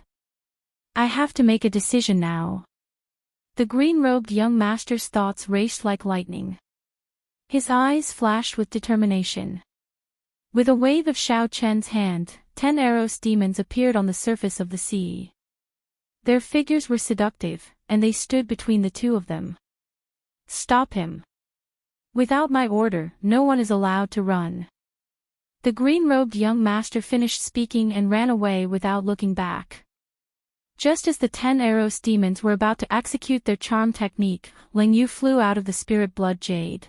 I have to make a decision now. The green-robed young master's thoughts raced like lightning. His eyes flashed with determination. With a wave of Shao Chen's hand, 10 Eros demons appeared on the surface of the sea. Their figures were seductive, and they stood between the two of them. Stop him. Without my order, no one is allowed to run. The green-robed young master finished speaking and ran away without looking back. Just as the 10 Eros demons were about to execute their charm technique, Ling Yu flew out of the spirit blood jade.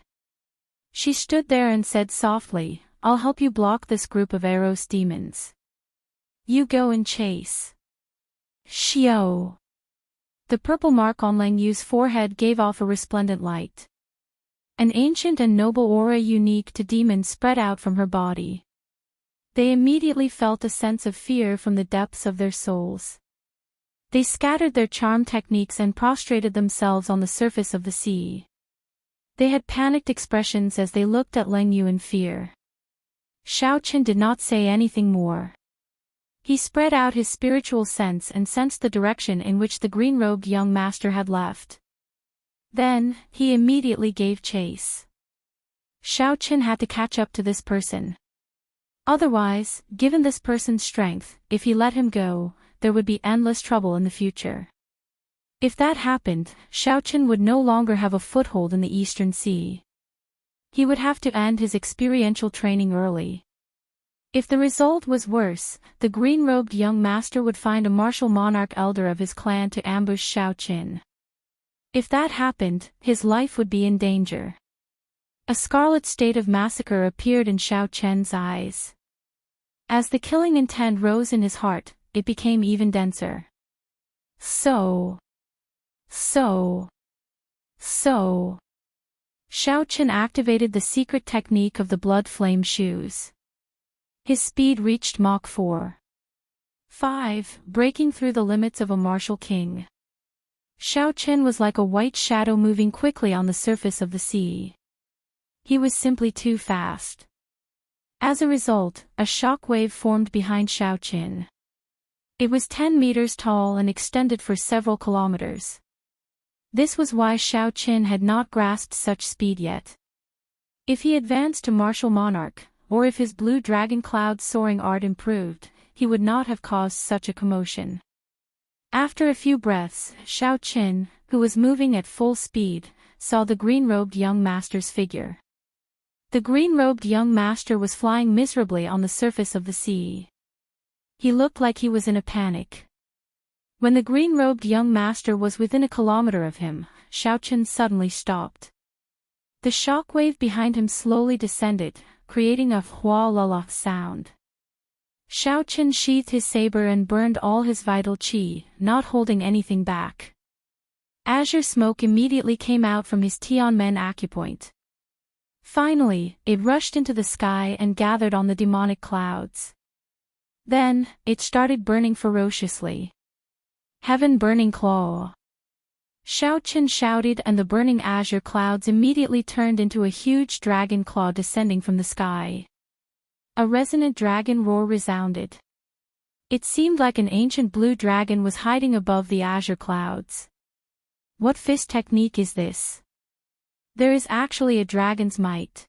She stood there and said softly, I'll help you block this group of Eros demons. You go and chase. Xiao. The purple mark on Ling Yu's forehead gave off a resplendent light. An ancient and noble aura unique to demons spread out from her body. They immediately felt a sense of fear from the depths of their souls. They scattered their charm techniques and prostrated themselves on the surface of the sea. They had panicked expressions as they looked at Ling Yu in fear. Shao Chen did not say anything more. He spread out his spiritual sense and sensed the direction in which the green-robed young master had left. Then, he immediately gave chase. Xiao Qin had to catch up to this person. Otherwise, given this person's strength, if he let him go, there would be endless trouble in the future. If that happened, Xiao Qin would no longer have a foothold in the Eastern Sea. He would have to end his experiential training early. If the result was worse, the green-robed young master would find a martial monarch elder of his clan to ambush Xiao Qin. If that happened, his life would be in danger. A scarlet state of massacre appeared in Xiao Qin's eyes. As the killing intent rose in his heart, it became even denser. So. Xiao Qin activated the secret technique of the blood flame shoes. His speed reached Mach 4.5, breaking through the limits of a martial king. Xiao Qin was like a white shadow moving quickly on the surface of the sea. He was simply too fast. As a result, a shock wave formed behind Xiao Qin. It was 10 meters tall and extended for several kilometers. This was why Xiao Qin had not grasped such speed yet. If he advanced to martial monarch, or if his blue dragon cloud soaring art improved, he would not have caused such a commotion. After a few breaths, Xiao Qin, who was moving at full speed, saw the green-robed young master's figure. The green-robed young master was flying miserably on the surface of the sea. He looked like he was in a panic. When the green-robed young master was within a kilometer of him, Xiao Qin suddenly stopped. The shock wave behind him slowly descended, creating a hua-la-la sound. Xiao Qin sheathed his saber and burned all his vital qi, not holding anything back. Azure smoke immediately came out from his Tianmen acupoint. Finally, it rushed into the sky and gathered on the demonic clouds. Then, it started burning ferociously. Heaven burning claw. Xiao Qin shouted, and the burning azure clouds immediately turned into a huge dragon claw descending from the sky. A resonant dragon roar resounded. It seemed like an ancient blue dragon was hiding above the azure clouds. What fist technique is this? There is actually a dragon's might.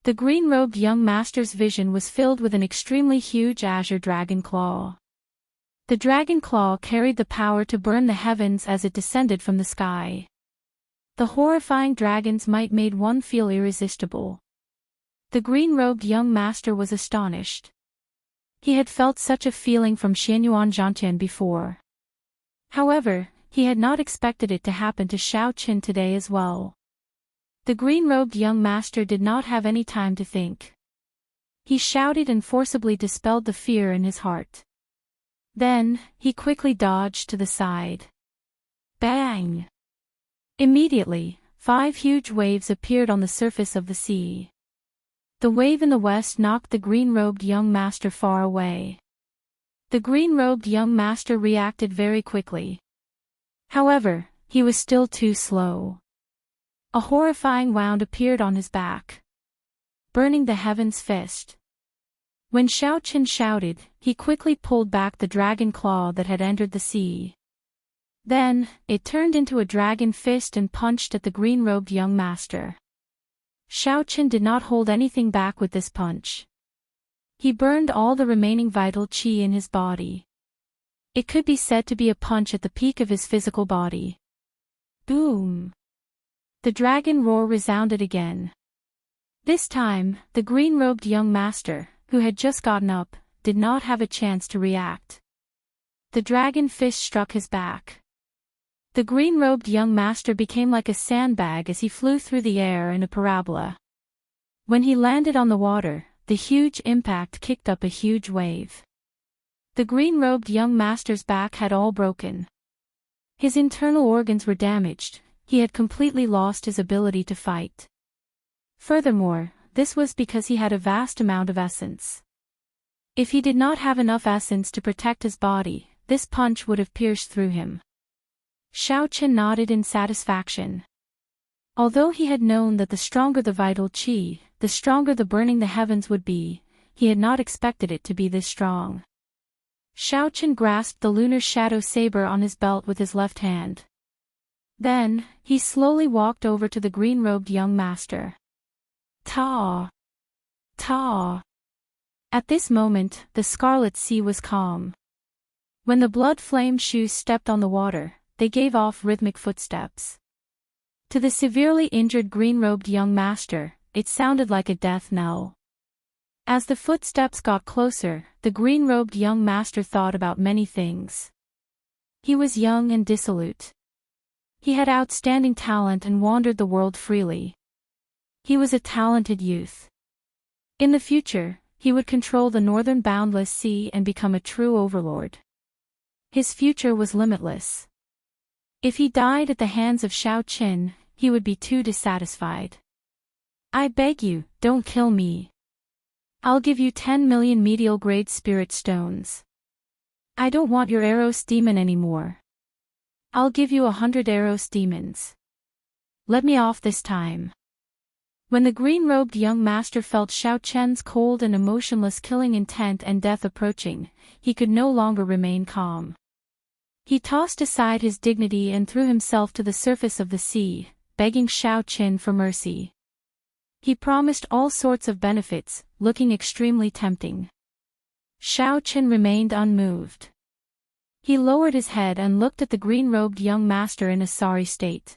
The green-robed young master's vision was filled with an extremely huge azure dragon claw. The dragon claw carried the power to burn the heavens as it descended from the sky. The horrifying dragon's might made one feel irresistible. The green-robed young master was astonished. He had felt such a feeling from Xianyuan Zhantian before. However, he had not expected it to happen to Xiao Qin today as well. The green-robed young master did not have any time to think. He shouted and forcibly dispelled the fear in his heart. Then, he quickly dodged to the side. Bang! Immediately, 5 huge waves appeared on the surface of the sea. The wave in the west knocked the green-robed young master far away. The green-robed young master reacted very quickly. However, he was still too slow. A horrifying wound appeared on his back. Burning the heavens fist. When Xiao Qin shouted, he quickly pulled back the dragon claw that had entered the sea. Then, it turned into a dragon fist and punched at the green-robed young master. Xiao Qin did not hold anything back with this punch. He burned all the remaining vital qi in his body. It could be said to be a punch at the peak of his physical body. Boom! The dragon roar resounded again. This time, the green-robed young master, who had just gotten up, did not have a chance to react. The dragon fist struck his back. The green-robed young master became like a sandbag as he flew through the air in a parabola. When he landed on the water, the huge impact kicked up a huge wave. The green-robed young master's back had all broken. His internal organs were damaged, he had completely lost his ability to fight. Furthermore, this was because he had a vast amount of essence. If he did not have enough essence to protect his body, this punch would have pierced through him. Xiao Qin nodded in satisfaction. Although he had known that the stronger the vital qi, the stronger the burning the heavens would be, he had not expected it to be this strong. Xiaochen grasped the lunar shadow saber on his belt with his left hand. Then, he slowly walked over to the green-robed young master. Ta! Ta! At this moment, the Scarlet Sea was calm. When the blood-flamed shoes stepped on the water, they gave off rhythmic footsteps. To the severely injured green-robed young master, it sounded like a death knell. As the footsteps got closer, the green-robed young master thought about many things. He was young and dissolute. He had outstanding talent and wandered the world freely. He was a talented youth. In the future, he would control the northern boundless sea and become a true overlord. His future was limitless. If he died at the hands of Xiaochen, he would be too dissatisfied. I beg you, don't kill me. I'll give you 10 million medial-grade spirit stones. I don't want your Eros demon anymore. I'll give you 100 Eros demons. Let me off this time. When the green-robed young master felt Xiaochen's cold and emotionless killing intent and death approaching, he could no longer remain calm. He tossed aside his dignity and threw himself to the surface of the sea, begging Xiaochen for mercy. He promised all sorts of benefits, looking extremely tempting. Xiaochen remained unmoved. He lowered his head and looked at the green-robed young master in a sorry state.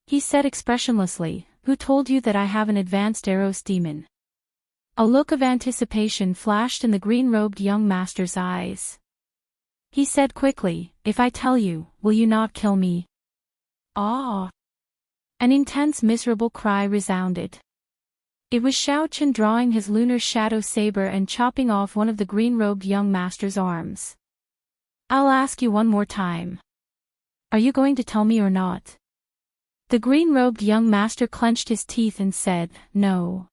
He said expressionlessly, "Who told you that I have an advanced Eros demon?" A look of anticipation flashed in the green-robed young master's eyes. He said quickly, "If I tell you, will you not kill me?" Ah! An intense miserable cry resounded. It was Xiaochen drawing his lunar shadow saber and chopping off one of the green-robed young master's arms. "I'll ask you one more time. Are you going to tell me or not?" The green-robed young master clenched his teeth and said, "No.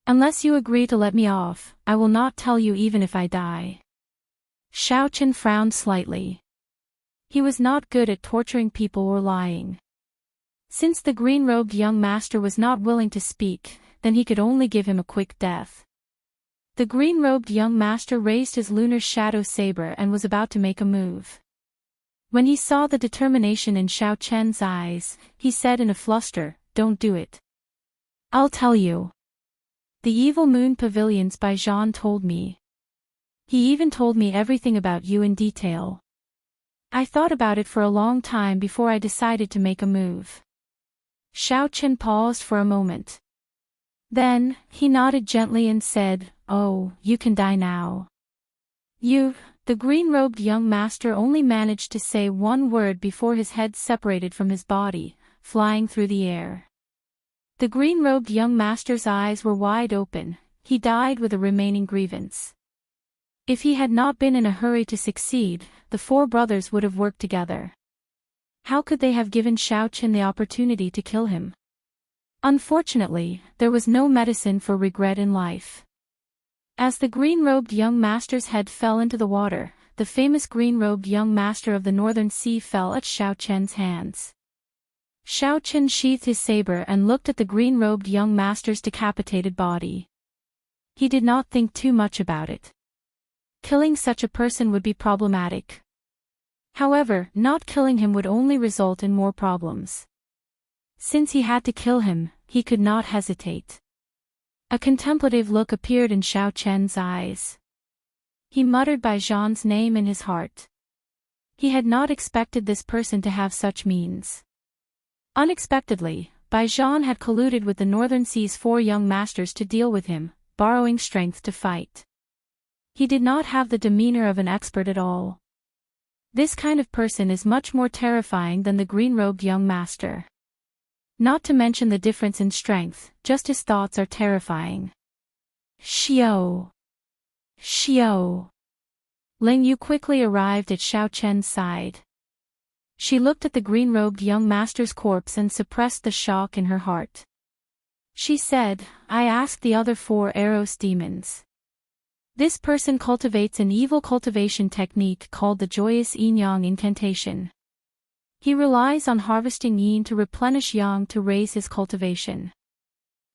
Unless you agree to let me off, I will not tell you even if I die." Xiaochen frowned slightly. He was not good at torturing people or lying. Since the green-robed young master was not willing to speak, then he could only give him a quick death. The green-robed young master raised his lunar shadow saber and was about to make a move. When he saw the determination in Xiaochen's eyes, he said in a fluster, "Don't do it. I'll tell you. The Evil Moon Pavilions by Jean told me. He even told me everything about you in detail. I thought about it for a long time before I decided to make a move." Xiaochen paused for a moment. Then, he nodded gently and said, "Oh, you can die now." The green-robed young master only managed to say one word before his head separated from his body, flying through the air. The green-robed young master's eyes were wide open. He died with a remaining grievance. If he had not been in a hurry to succeed, the four brothers would have worked together. How could they have given Xiaochen the opportunity to kill him? Unfortunately, there was no medicine for regret in life. As the green-robed young master's head fell into the water, the famous green-robed young master of the northern sea fell at Xiaochen's hands. Xiaochen sheathed his saber and looked at the green-robed young master's decapitated body. He did not think too much about it. Killing such a person would be problematic. However, not killing him would only result in more problems. Since he had to kill him, he could not hesitate. A contemplative look appeared in Xiaochen's eyes. He muttered Baijian's name in his heart. He had not expected this person to have such means. Unexpectedly, Baijian had colluded with the Northern Sea's four young masters to deal with him, borrowing strength to fight. He did not have the demeanor of an expert at all. This kind of person is much more terrifying than the green-robed young master. Not to mention the difference in strength, just his thoughts are terrifying. Xiao! Xiao! Ling Yu quickly arrived at Xiaochen's side. She looked at the green-robed young master's corpse and suppressed the shock in her heart. She said, "I asked the other four Eros demons. This person cultivates an evil cultivation technique called the Joyous Yin-Yang Incantation. He relies on harvesting yin to replenish yang to raise his cultivation.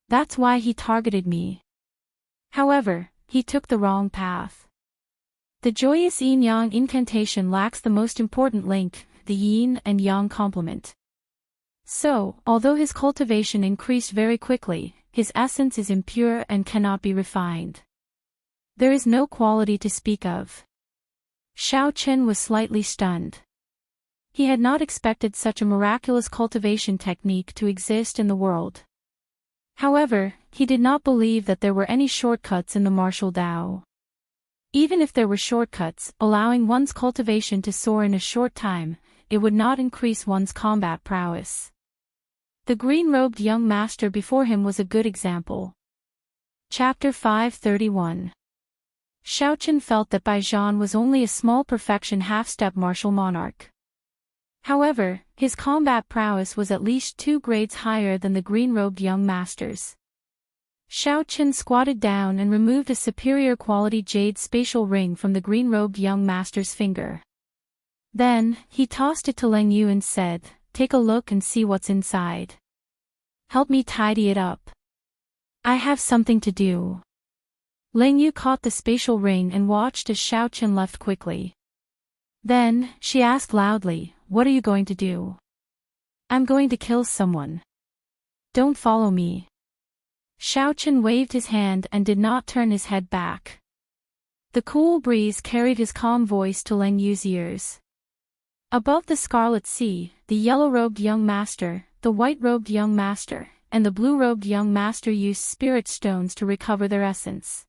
That's why he targeted me. However, he took the wrong path. The joyous yin-yang incantation lacks the most important link, the yin and yang complement. So, although his cultivation increased very quickly, his essence is impure and cannot be refined. There is no quality to speak of. Xiao Chen was slightly stunned. He had not expected such a miraculous cultivation technique to exist in the world. However, he did not believe that there were any shortcuts in the martial Dao. Even if there were shortcuts, allowing one's cultivation to soar in a short time, it would not increase one's combat prowess. The green-robed young master before him was a good example. Chapter 531. Xiao Chen felt that Bai Zhan was only a small perfection half-step martial monarch. However, his combat prowess was at least 2 grades higher than the green-robed young master's. Xiao Chen squatted down and removed a superior quality jade spatial ring from the green-robed young master's finger. Then, he tossed it to Leng Yu and said, "Take a look and see what's inside. Help me tidy it up. I have something to do." Leng Yu caught the spatial ring and watched as Xiao Chen left quickly. Then, she asked loudly, "What are you going to do?" "I'm going to kill someone. Don't follow me." Xiao Chen waved his hand and did not turn his head back. The cool breeze carried his calm voice to Leng Yu's ears. Above the scarlet sea, the yellow-robed young master, the white-robed young master, and the blue-robed young master used spirit stones to recover their essence.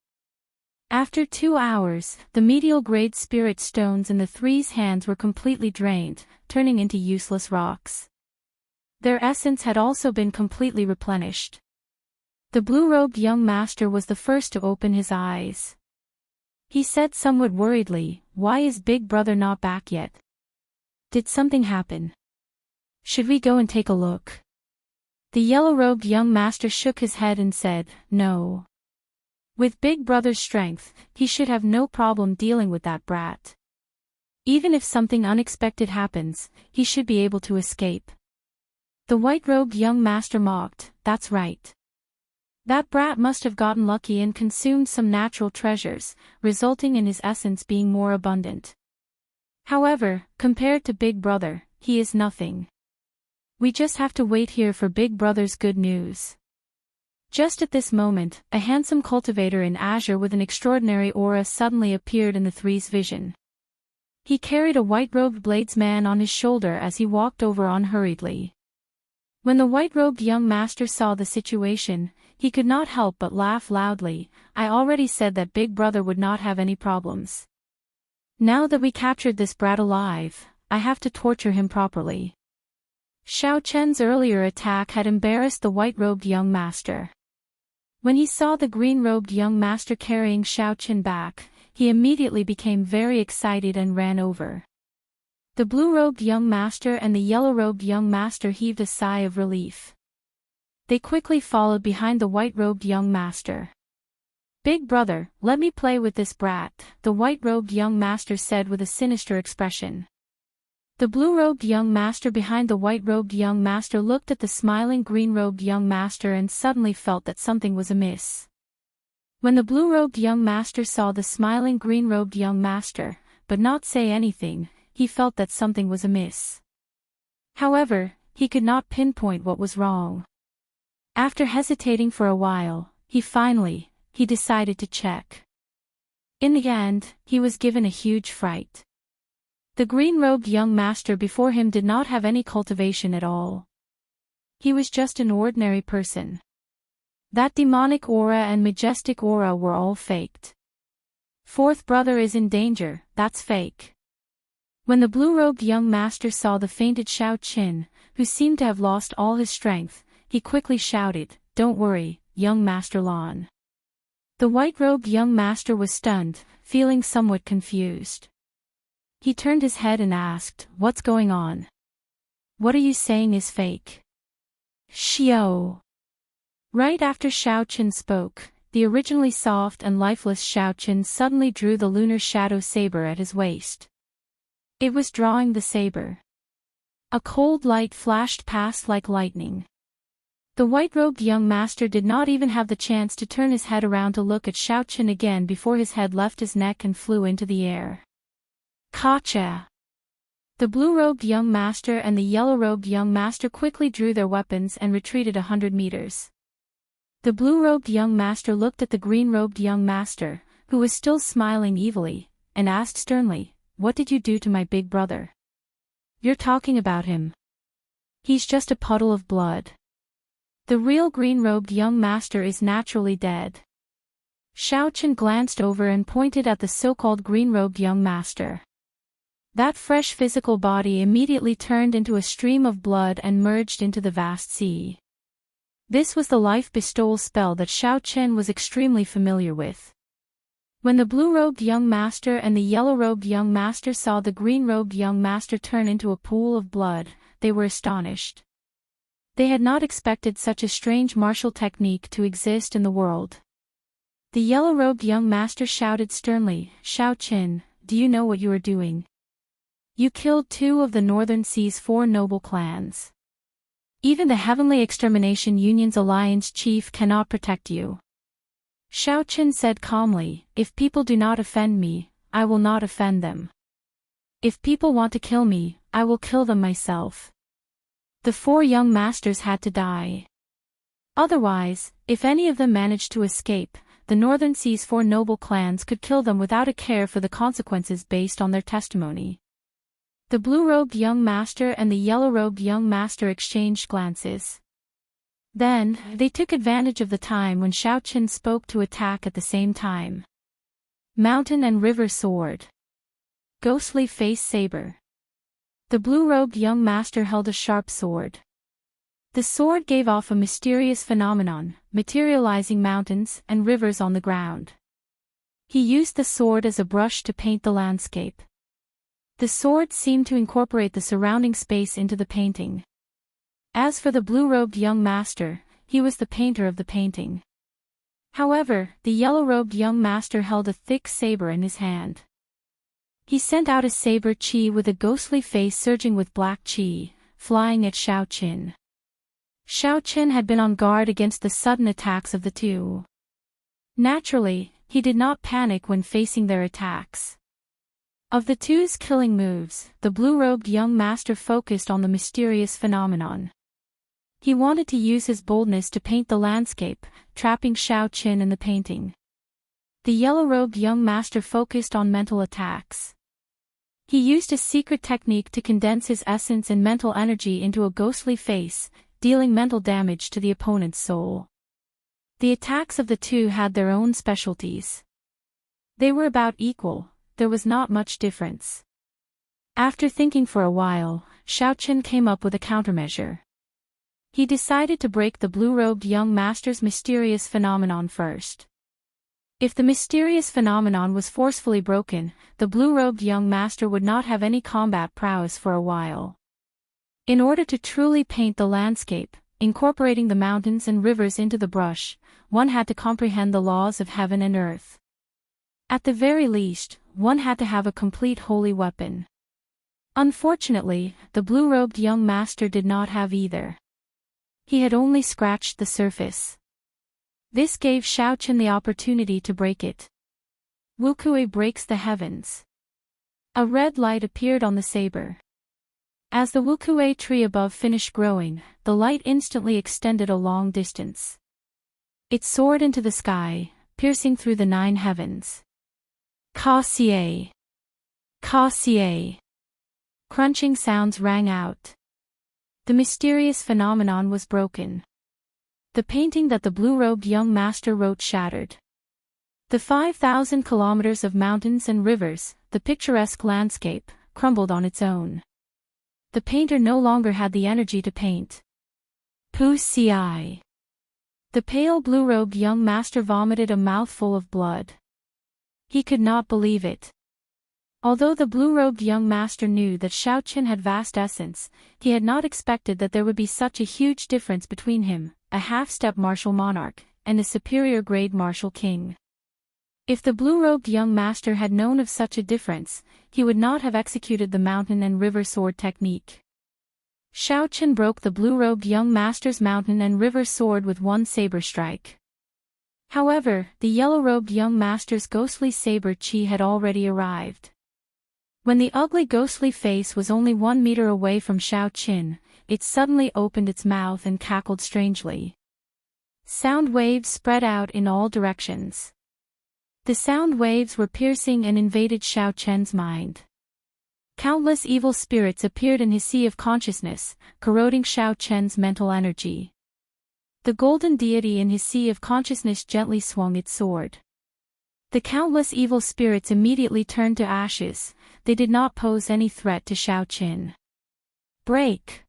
After 2 hours, the medial-grade spirit stones in the three's hands were completely drained, turning into useless rocks. Their essence had also been completely replenished. The blue-robed young master was the first to open his eyes. He said somewhat worriedly, "Why is Big Brother not back yet? Did something happen? Should we go and take a look?" The yellow-robed young master shook his head and said, "No. With Big Brother's strength, he should have no problem dealing with that brat. Even if something unexpected happens, he should be able to escape." The white-robed young master mocked, "That's right. That brat must have gotten lucky and consumed some natural treasures, resulting in his essence being more abundant. However, compared to Big Brother, he is nothing. We just have to wait here for Big Brother's good news." Just at this moment, a handsome cultivator in azure with an extraordinary aura suddenly appeared in the three's vision. He carried a white-robed bladesman on his shoulder as he walked over unhurriedly. When the white-robed young master saw the situation, he could not help but laugh loudly. "I already said that Big Brother would not have any problems. Now that we captured this brat alive, I have to torture him properly." Xiao Chen's earlier attack had embarrassed the white-robed young master. When he saw the green-robed young master carrying Xiao Chen back, he immediately became very excited and ran over. The blue-robed young master and the yellow-robed young master heaved a sigh of relief. They quickly followed behind the white-robed young master. "Big Brother, let me play with this brat," the white-robed young master said with a sinister expression. The blue-robed young master behind the white-robed young master looked at the smiling green-robed young master and suddenly felt that something was amiss. When the blue-robed young master saw the smiling green-robed young master, but not say anything, he felt that something was amiss. However, he could not pinpoint what was wrong. After hesitating for a while, he decided to check. In the end, he was given a huge fright. The green-robed young master before him did not have any cultivation at all. He was just an ordinary person. That demonic aura and majestic aura were all faked. "Fourth brother is in danger, that's fake." When the blue-robed young master saw the fainted Xiao Chen, who seemed to have lost all his strength, he quickly shouted, "Don't worry, young Master Lan." The white-robed young master was stunned, feeling somewhat confused. He turned his head and asked, "What's going on? What are you saying is fake?" "Xiao." Right after Xiao Chen spoke, the originally soft and lifeless Xiao Chen suddenly drew the lunar shadow saber at his waist. It was drawing the saber. A cold light flashed past like lightning. The white-robed young master did not even have the chance to turn his head around to look at Xiao Qin again before his head left his neck and flew into the air. Gotcha! The blue-robed young master and the yellow-robed young master quickly drew their weapons and retreated 100 meters. The blue-robed young master looked at the green-robed young master, who was still smiling evilly, and asked sternly, "What did you do to my big brother? You're talking about him. He's just a puddle of blood. The real green-robed young master is naturally dead." Xiao Qin glanced over and pointed at the so-called green-robed young master. That fresh physical body immediately turned into a stream of blood and merged into the vast sea. This was the life bestowal spell that Xiao Qin was extremely familiar with. When the blue-robed young master and the yellow-robed young master saw the green-robed young master turn into a pool of blood, they were astonished. They had not expected such a strange martial technique to exist in the world. The yellow-robed young master shouted sternly, "Xiao Qin, do you know what you are doing? You killed 2 of the Northern Sea's 4 noble clans. Even the Heavenly Extermination Union's alliance chief cannot protect you." Xiao Qin said calmly, "If people do not offend me, I will not offend them. If people want to kill me, I will kill them myself." The 4 young masters had to die. Otherwise, if any of them managed to escape, the Northern Sea's 4 noble clans could kill them without a care for the consequences based on their testimony. The blue-robed young master and the yellow-robed young master exchanged glances. Then, they took advantage of the time when Xiao Qin spoke to attack at the same time. Mountain and River Sword. Ghostly Face Saber. The blue-robed young master held a sharp sword. The sword gave off a mysterious phenomenon, materializing mountains and rivers on the ground. He used the sword as a brush to paint the landscape. The sword seemed to incorporate the surrounding space into the painting. As for the blue-robed young master, he was the painter of the painting. However, the yellow-robed young master held a thick saber in his hand. He sent out a saber chi with a ghostly face surging with black chi, flying at Xiao Qin. Xiao Qin had been on guard against the sudden attacks of the 2. Naturally, he did not panic when facing their attacks. Of the 2's killing moves, the blue-robed young master focused on the mysterious phenomenon. He wanted to use his boldness to paint the landscape, trapping Xiao Qin in the painting. The yellow-robed young master focused on mental attacks. He used a secret technique to condense his essence and mental energy into a ghostly face, dealing mental damage to the opponent's soul. The attacks of the 2 had their own specialties. They were about equal, there was not much difference. After thinking for a while, Xiao Qin came up with a countermeasure. He decided to break the blue-robed young master's mysterious phenomenon first. If the mysterious phenomenon was forcefully broken, the blue-robed young master would not have any combat prowess for a while. In order to truly paint the landscape, incorporating the mountains and rivers into the brush, one had to comprehend the laws of heaven and earth. At the very least, one had to have a complete holy weapon. Unfortunately, the blue-robed young master did not have either. He had only scratched the surface. This gave Xiao Qin the opportunity to break it. Wukui breaks the heavens. A red light appeared on the saber. As the wukui tree above finished growing, the light instantly extended a long distance. It soared into the sky, piercing through the 9 heavens. Ka-xie! Ka-xie! Crunching sounds rang out. The mysterious phenomenon was broken. The painting that the blue-robed young master wrote shattered. The 5,000 kilometers of mountains and rivers, the picturesque landscape, crumbled on its own. The painter no longer had the energy to paint. Pu-ci! The pale blue-robed young master vomited a mouthful of blood. He could not believe it. Although the blue-robed young master knew that Xiao Qin had vast essence, he had not expected that there would be such a huge difference between him, a half-step martial monarch, and a superior-grade martial king. If the blue-robed young master had known of such a difference, he would not have executed the mountain and river sword technique. Shao Chen broke the blue-robed young master's mountain and river sword with one saber strike. However, the yellow-robed young master's ghostly saber chi had already arrived. When the ugly ghostly face was only 1 meter away from Shao Chen, it suddenly opened its mouth and cackled strangely. Sound waves spread out in all directions. The sound waves were piercing and invaded Shao Chen's mind. Countless evil spirits appeared in his sea of consciousness, corroding Shao Chen's mental energy. The golden deity in his sea of consciousness gently swung its sword. The countless evil spirits immediately turned to ashes. They did not pose any threat to Shao Chen. Break!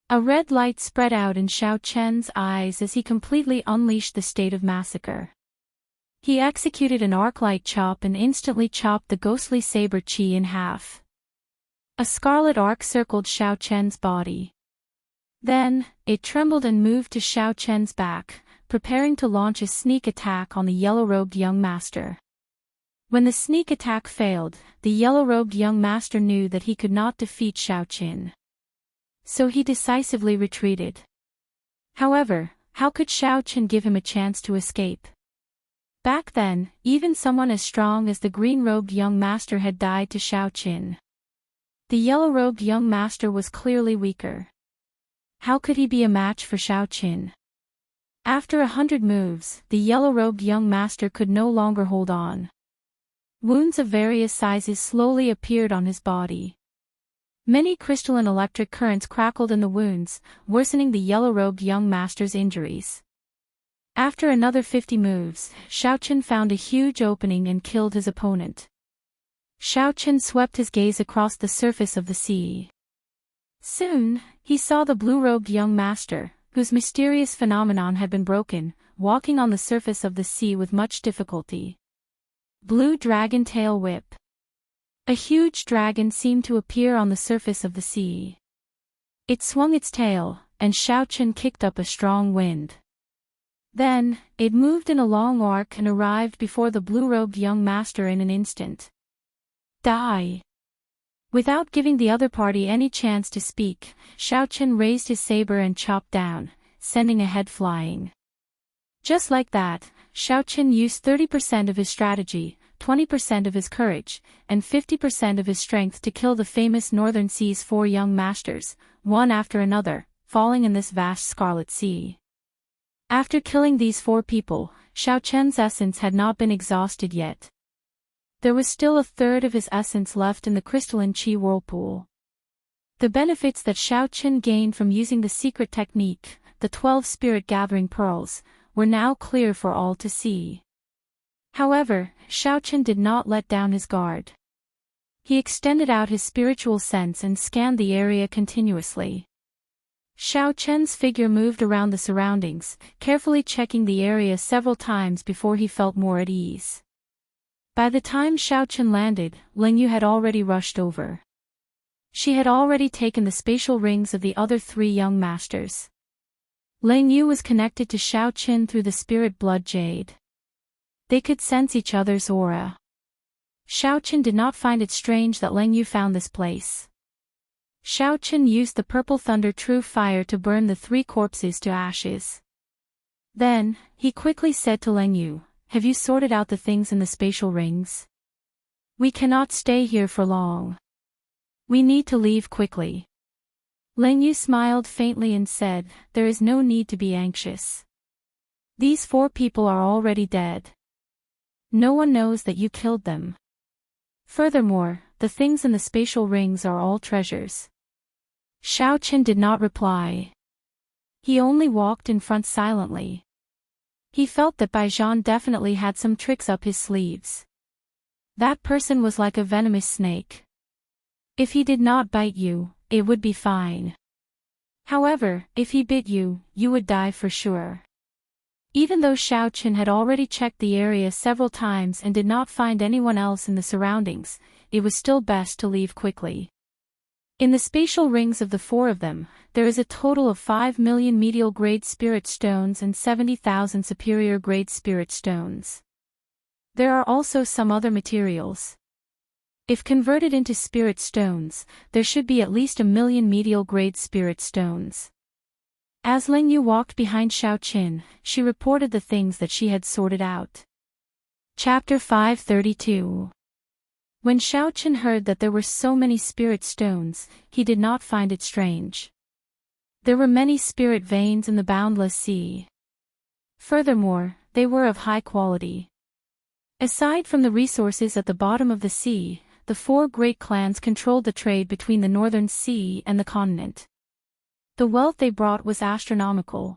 A red light spread out in Shao Chen's eyes as he completely unleashed the state of massacre. He executed an arc-light chop and instantly chopped the ghostly saber chi in half. A scarlet arc circled Shao Chen's body. Then, it trembled and moved to Shao Chen's back, preparing to launch a sneak attack on the yellow-robed young master. When the sneak attack failed, the yellow-robed young master knew that he could not defeat Shao Chen. So he decisively retreated. However, how could Shao Chen give him a chance to escape? Back then, even someone as strong as the green-robed young master had died to Shao Chen. The yellow-robed young master was clearly weaker. How could he be a match for Shao Chen? After 100 moves, the yellow-robed young master could no longer hold on. Wounds of various sizes slowly appeared on his body. Many crystalline electric currents crackled in the wounds, worsening the yellow-robed young master's injuries. After another 50 moves, Shao Chen found a huge opening and killed his opponent. Shao Chen swept his gaze across the surface of the sea. Soon, he saw the blue-robed young master, whose mysterious phenomenon had been broken, walking on the surface of the sea with much difficulty. Blue Dragon Tail Whip. A huge dragon seemed to appear on the surface of the sea. It swung its tail, and Shao Chen kicked up a strong wind. Then, it moved in a long arc and arrived before the blue-robed young master in an instant. Die! Without giving the other party any chance to speak, Shao Chen raised his saber and chopped down, sending a head flying. Just like that, Shao Chen used 30% of his strategy, 20% of his courage, and 50% of his strength to kill the famous Northern Sea's 4 young masters, one after another, falling in this vast scarlet sea. After killing these 4 people, Shao Chen's essence had not been exhausted yet. There was still a third of his essence left in the crystalline chi whirlpool. The benefits that Shao Chen gained from using the secret technique, the 12 spirit gathering pearls, were now clear for all to see. However, Shao Chen did not let down his guard. He extended out his spiritual sense and scanned the area continuously. Shao Chen's figure moved around the surroundings, carefully checking the area several times before he felt more at ease. By the time Shao Chen landed, Ling Yu had already rushed over. She had already taken the spatial rings of the other 3 young masters. Ling Yu was connected to Shao Chen through the spirit blood jade. They could sense each other's aura. Shao Chen did not find it strange that Ling Yu found this place. Shao Chen used the purple thunder true fire to burn the 3 corpses to ashes. Then, he quickly said to Ling Yu, "Have you sorted out the things in the spatial rings? We cannot stay here for long. We need to leave quickly." Ling Yu smiled faintly and said, "There is no need to be anxious. These 4 people are already dead. No one knows that you killed them. Furthermore, the things in the spatial rings are all treasures." Shao Chen did not reply. He only walked in front silently. He felt that Baijian definitely had some tricks up his sleeves. That person was like a venomous snake. If he did not bite you, it would be fine. However, if he bit you, you would die for sure. Even though Shao Chen had already checked the area several times and did not find anyone else in the surroundings, it was still best to leave quickly. In the spatial rings of the 4 of them, there is a total of 5 million medial-grade spirit stones and 70,000 superior-grade spirit stones. There are also some other materials. If converted into spirit stones, there should be at least 1,000,000 medial-grade spirit stones. As Ling Yu walked behind Xiao Qin, she reported the things that she had sorted out. Chapter 532. When Xiao Qin heard that there were so many spirit stones, he did not find it strange. There were many spirit veins in the boundless sea. Furthermore, they were of high quality. Aside from the resources at the bottom of the sea, the four great clans controlled the trade between the northern sea and the continent. The wealth they brought was astronomical.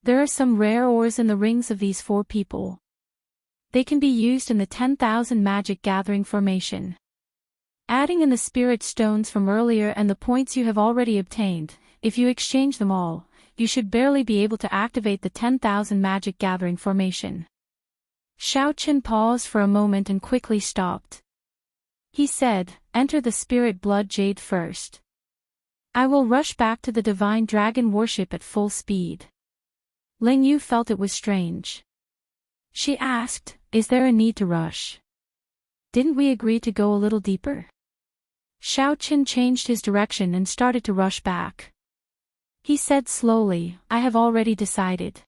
There are some rare ores in the rings of these four people. They can be used in the 10,000 magic gathering formation. Adding in the spirit stones from earlier and the points you have already obtained, if you exchange them all, you should barely be able to activate the 10,000 magic gathering formation. Xiao Qin paused for a moment and quickly stopped. He said, "Enter the spirit blood jade first. I will rush back to the divine dragon worship at full speed." Ling Yu felt it was strange. She asked, "Is there a need to rush? Didn't we agree to go a little deeper?" Xiao Qin changed his direction and started to rush back. He said slowly, "I have already decided.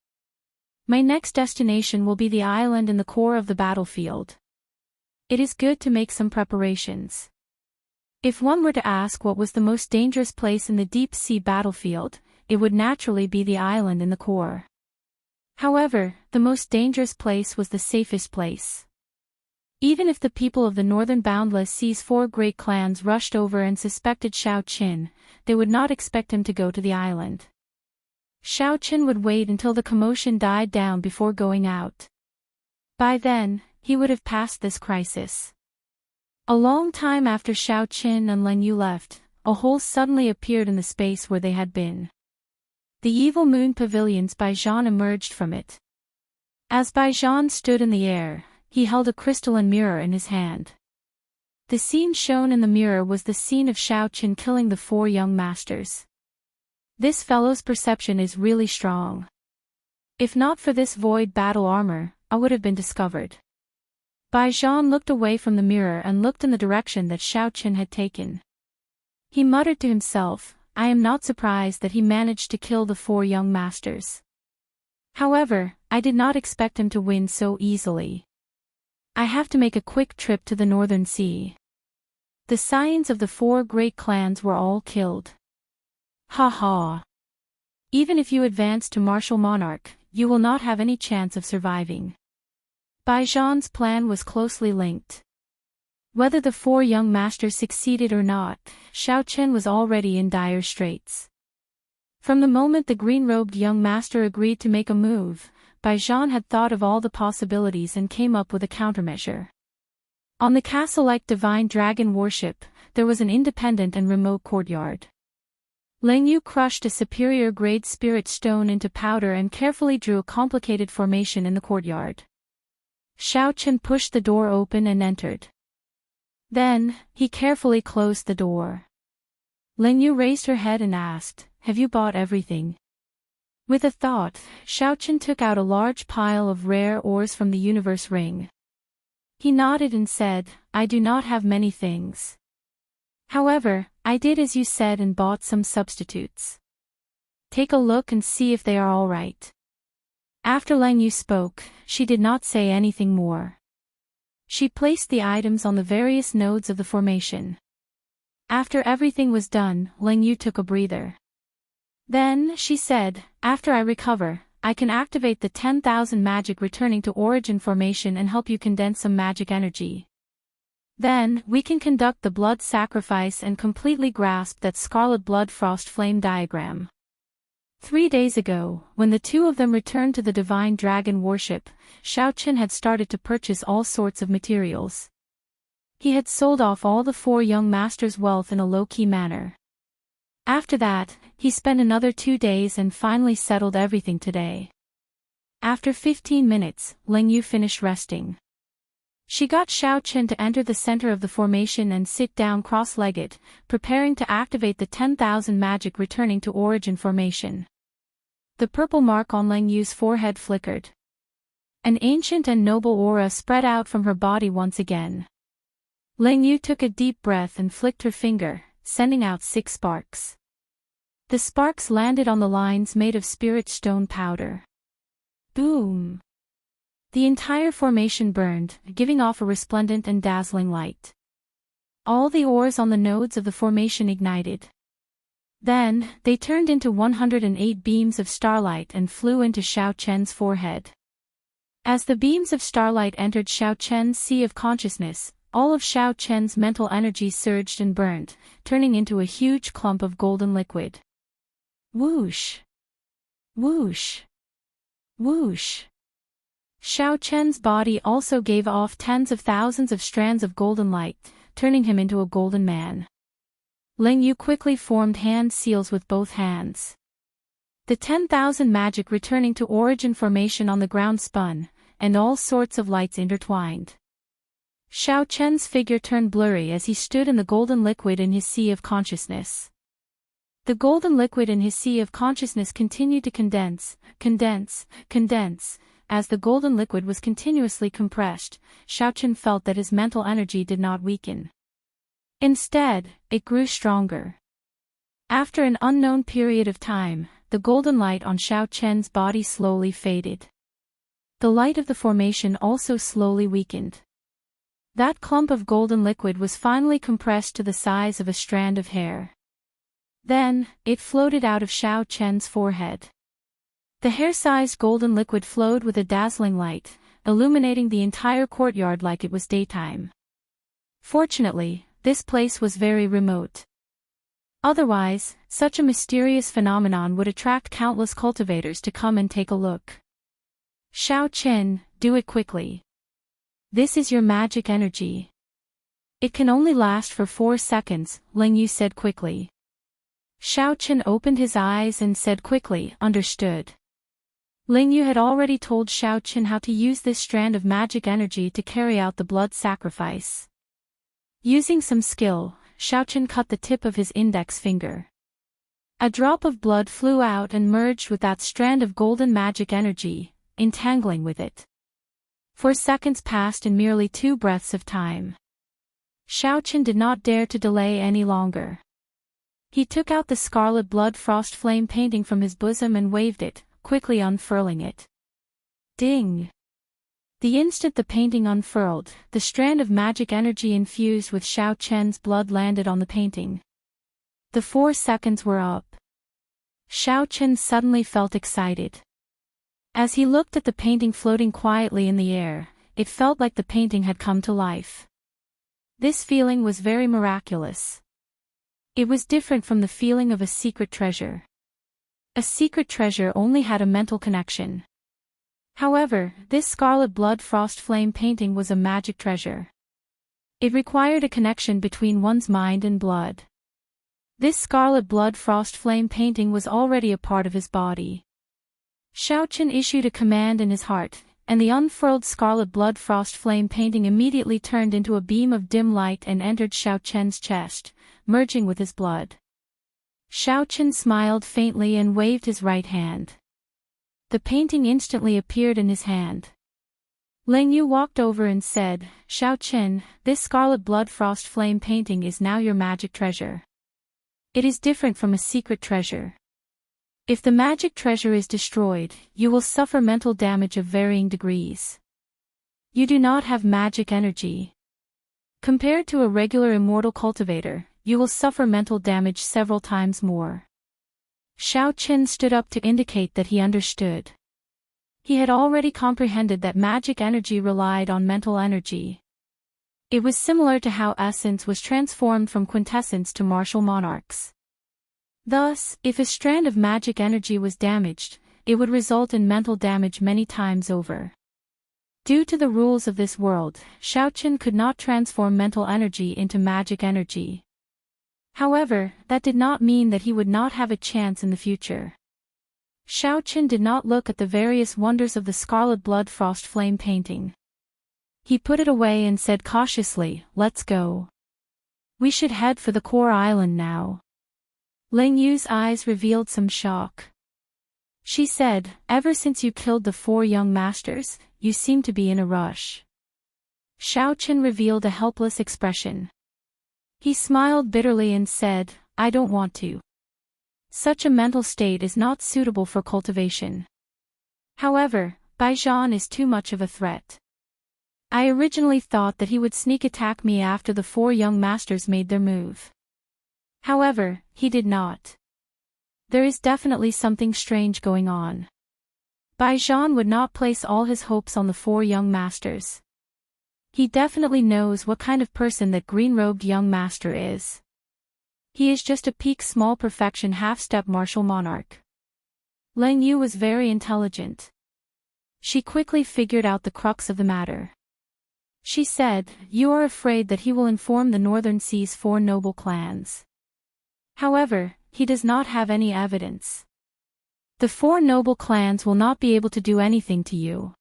My next destination will be the island in the core of the battlefield. It is good to make some preparations. If one were to ask what was the most dangerous place in the deep-sea battlefield, it would naturally be the island in the core. However, the most dangerous place was the safest place. Even if the people of the northern boundless sea's four great clans rushed over and suspected Xiao Qin, they would not expect him to go to the island. Xiao Qin would wait until the commotion died down before going out. By then, he would have passed this crisis. A long time after Xiao Qin and Ling Yu left, a hole suddenly appeared in the space where they had been. The evil moon pavilions Baijian emerged from it. As Baijian stood in the air, he held a crystalline mirror in his hand. The scene shown in the mirror was the scene of Xiao Qin killing the four young masters. This fellow's perception is really strong. If not for this void battle armor, I would have been discovered. Baijian looked away from the mirror and looked in the direction that Xiao Qin had taken. He muttered to himself, "I am not surprised that he managed to kill the four young masters. However, I did not expect him to win so easily. I have to make a quick trip to the northern sea." The scions of the four great clans were all killed. Ha ha. Even if you advance to martial monarch, you will not have any chance of surviving. Baijian's plan was closely linked. Whether the four young masters succeeded or not, Xiao Qin was already in dire straits. From the moment the green-robed young master agreed to make a move, Baijian had thought of all the possibilities and came up with a countermeasure. On the castle-like divine dragon worship, there was an independent and remote courtyard. Ling Yu crushed a superior-grade spirit stone into powder and carefully drew a complicated formation in the courtyard. Xiao Qin pushed the door open and entered. Then, he carefully closed the door. Ling Yu raised her head and asked, "Have you bought everything?" With a thought, Xiao Qin took out a large pile of rare ores from the universe ring. He nodded and said, "I do not have many things. However, I did as you said and bought some substitutes. Take a look and see if they are all right." After Ling Yu spoke, she did not say anything more. She placed the items on the various nodes of the formation. After everything was done, Ling Yu took a breather. Then, she said, "After I recover, I can activate the 10,000 magic returning to origin formation and help you condense some magic energy. Then, we can conduct the blood sacrifice and completely grasp that scarlet blood frost flame diagram." 3 days ago, when the two of them returned to the divine dragon worship, Xiao Qin had started to purchase all sorts of materials. He had sold off all the four young masters' wealth in a low-key manner. After that, he spent another 2 days and finally settled everything today. After 15 minutes, Ling Yu finished resting. She got Xiao Qin to enter the center of the formation and sit down cross-legged, preparing to activate the 10,000 magic returning to origin formation. The purple mark on Ling Yu's forehead flickered. An ancient and noble aura spread out from her body once again. Ling Yu took a deep breath and flicked her finger, sending out 6 sparks. The sparks landed on the lines made of spirit stone powder. Boom! The entire formation burned, giving off a resplendent and dazzling light. All the ores on the nodes of the formation ignited. Then, they turned into 108 beams of starlight and flew into Xiao Chen's forehead. As the beams of starlight entered Xiao Chen's sea of consciousness, all of Xiao Chen's mental energy surged and burned, turning into a huge clump of golden liquid. Whoosh! Whoosh! Whoosh! Xiao Chen's body also gave off tens of thousands of strands of golden light, turning him into a golden man. Ling Yu quickly formed hand seals with both hands. The 10,000 magic returning to origin formation on the ground spun, and all sorts of lights intertwined. Xiao Chen's figure turned blurry as he stood in the golden liquid in his sea of consciousness. The golden liquid in his sea of consciousness continued to condense. As the golden liquid was continuously compressed, Xiao Chen felt that his mental energy did not weaken. Instead, it grew stronger. After an unknown period of time, the golden light on Xiao Chen's body slowly faded. The light of the formation also slowly weakened. That clump of golden liquid was finally compressed to the size of a strand of hair. Then, it floated out of Xiao Chen's forehead. The hair-sized golden liquid flowed with a dazzling light, illuminating the entire courtyard like it was daytime. Fortunately, this place was very remote. Otherwise, such a mysterious phenomenon would attract countless cultivators to come and take a look. Xiao Chen, do it quickly. This is your magic energy. It can only last for 4 seconds, Ling Yu said quickly. Xiao Chen opened his eyes and said quickly, understood. Ling Yu had already told Xiao Chen how to use this strand of magic energy to carry out the blood sacrifice. Using some skill, Xiao Chen cut the tip of his index finger. A drop of blood flew out and merged with that strand of golden magic energy, entangling with it. 4 seconds passed in merely 2 breaths of time. Xiao Chen did not dare to delay any longer. He took out the scarlet blood frost flame painting from his bosom and waved it, quickly unfurling it. Ding! The instant the painting unfurled, the strand of magic energy infused with Xiao Chen's blood landed on the painting. The 4 seconds were up. Xiao Chen suddenly felt excited. As he looked at the painting floating quietly in the air, it felt like the painting had come to life. This feeling was very miraculous. It was different from the feeling of a secret treasure. A secret treasure only had a mental connection. However, this scarlet blood frost flame painting was a magic treasure. It required a connection between one's mind and blood. This scarlet blood frost flame painting was already a part of his body. Xiao Chen issued a command in his heart, and the unfurled scarlet blood frost flame painting immediately turned into a beam of dim light and entered Xiao Chen's chest, merging with his blood. Xiao Chen smiled faintly and waved his right hand. The painting instantly appeared in his hand. Ling Yu walked over and said, Xiao Chen, this scarlet blood frost flame painting is now your magic treasure. It is different from a secret treasure. If the magic treasure is destroyed, you will suffer mental damage of varying degrees. You do not have magic energy. Compared to a regular immortal cultivator, you will suffer mental damage several times more. Xiao Chen stood up to indicate that he understood. He had already comprehended that magic energy relied on mental energy. It was similar to how essence was transformed from quintessence to martial monarchs. Thus, if a strand of magic energy was damaged, it would result in mental damage many times over. Due to the rules of this world, Xiao Chen could not transform mental energy into magic energy. However, that did not mean that he would not have a chance in the future. Xiao Chen did not look at the various wonders of the scarlet blood frost flame painting. He put it away and said cautiously, let's go. We should head for the core island now. Ling Yu's eyes revealed some shock. She said, ever since you killed the 4 young masters, you seem to be in a rush. Xiao Chen revealed a helpless expression. He smiled bitterly and said, I don't want to. Such a mental state is not suitable for cultivation. However, Bai Zhan is too much of a threat. I originally thought that he would sneak attack me after the 4 young masters made their move. However, he did not. There is definitely something strange going on. Bai Zhan would not place all his hopes on the 4 young masters. He definitely knows what kind of person that green-robed young master is. He is just a peak small perfection half-step martial monarch. Lang Yu was very intelligent. She quickly figured out the crux of the matter. She said, you are afraid that he will inform the Northern Sea's 4 noble clans. However, he does not have any evidence. The 4 noble clans will not be able to do anything to you.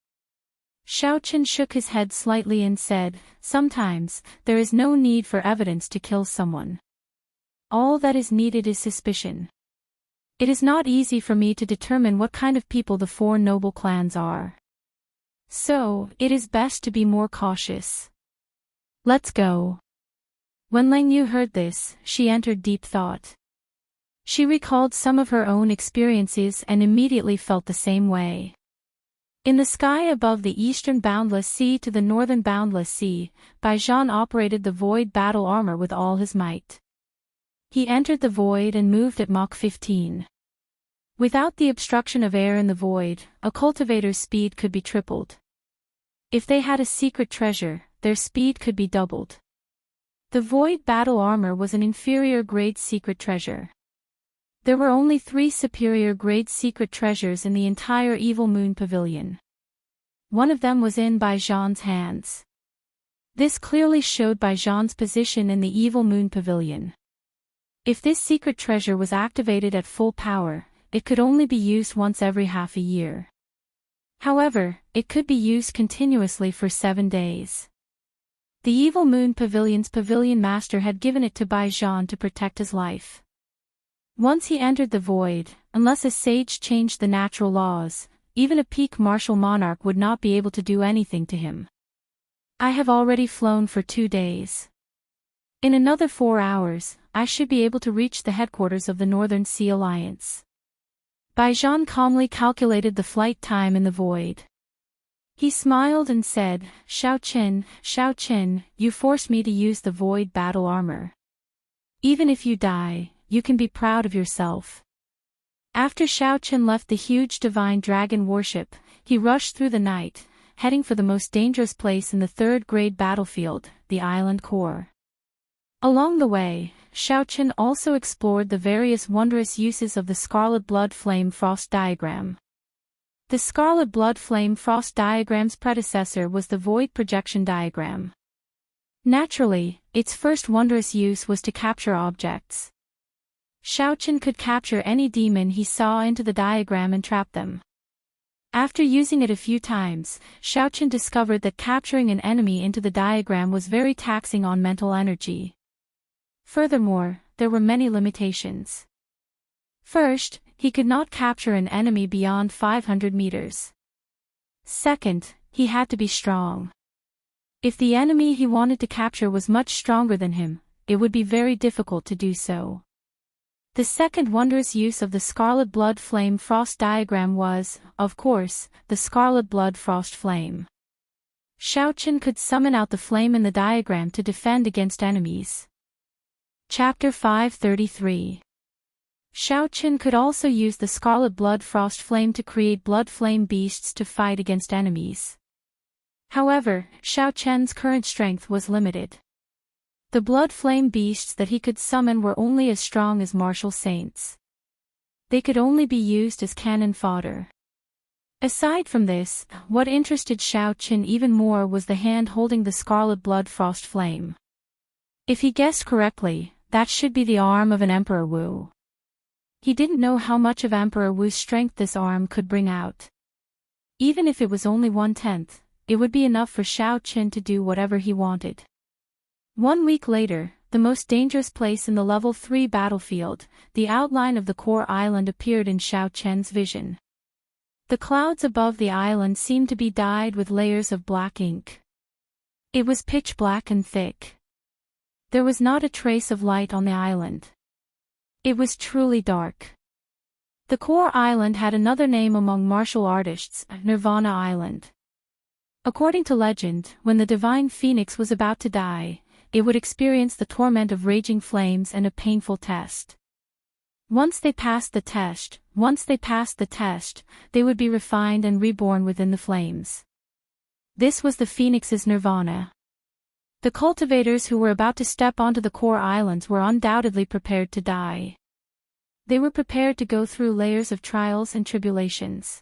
Xiao Chen shook his head slightly and said, sometimes, there is no need for evidence to kill someone. All that is needed is suspicion. It is not easy for me to determine what kind of people the 4 noble clans are. So, it is best to be more cautious. Let's go. When Lang Yu heard this, she entered deep thought. She recalled some of her own experiences and immediately felt the same way. In the sky above the eastern boundless sea to the northern boundless sea, Bai Zhan operated the void battle armor with all his might. He entered the void and moved at Mach 15. Without the obstruction of air in the void, a cultivator's speed could be tripled. If they had a secret treasure, their speed could be doubled. The void battle armor was an inferior grade secret treasure. There were only 3 superior grade secret treasures in the entire Evil Moon Pavilion. One of them was in Bai Zhan's hands. This clearly showed Bai Zhan's position in the Evil Moon Pavilion. If this secret treasure was activated at full power, it could only be used once every half a year. However, it could be used continuously for 7 days. The Evil Moon Pavilion's pavilion master had given it to Bai Zhan to protect his life. Once he entered the void, unless a sage changed the natural laws, even a peak martial monarch would not be able to do anything to him. I have already flown for 2 days. In another 4 hours, I should be able to reach the headquarters of the Northern Sea Alliance. Bai Zhan calmly calculated the flight time in the void. He smiled and said, Xiao Chen, you forced me to use the void battle armor. Even if you die, you can be proud of yourself. After Xiao Chen left the huge divine dragon warship, he rushed through the night, heading for the most dangerous place in the 3rd grade battlefield, the island core. Along the way, Xiao Chen also explored the various wondrous uses of the Scarlet Blood Flame Frost diagram. The Scarlet Blood Flame Frost diagram's predecessor was the Void Projection diagram. Naturally, its first wondrous use was to capture objects. Xiao Chen could capture any demon he saw into the diagram and trap them. After using it a few times, Xiao Chen discovered that capturing an enemy into the diagram was very taxing on mental energy. Furthermore, there were many limitations. First, he could not capture an enemy beyond 500 meters. Second, he had to be strong. If the enemy he wanted to capture was much stronger than him, it would be very difficult to do so. The second wondrous use of the Scarlet Blood Flame Frost diagram was, of course, the Scarlet Blood Frost Flame. Xiao Chen could summon out the flame in the diagram to defend against enemies. Chapter 533. Xiao Chen could also use the Scarlet Blood Frost Flame to create blood flame beasts to fight against enemies. However, Xiao Chen's current strength was limited. The blood flame beasts that he could summon were only as strong as martial saints. They could only be used as cannon fodder. Aside from this, what interested Xiao Chen even more was the hand holding the Scarlet Blood Frost Flame. If he guessed correctly, that should be the arm of an Emperor Wu. He didn't know how much of Emperor Wu's strength this arm could bring out. Even if it was only 1/10, it would be enough for Xiao Chen to do whatever he wanted. 1 week later, the most dangerous place in the level 3 battlefield, the outline of the core island appeared in Xiao Chen's vision. The clouds above the island seemed to be dyed with layers of black ink. It was pitch black and thick. There was not a trace of light on the island. It was truly dark. The core island had another name among martial artists, Nirvana Island. According to legend, when the divine phoenix was about to die, it would experience the torment of raging flames and a painful test. Once they passed the test, they would be refined and reborn within the flames. This was the phoenix's nirvana. The cultivators who were about to step onto the core islands were undoubtedly prepared to die. They were prepared to go through layers of trials and tribulations.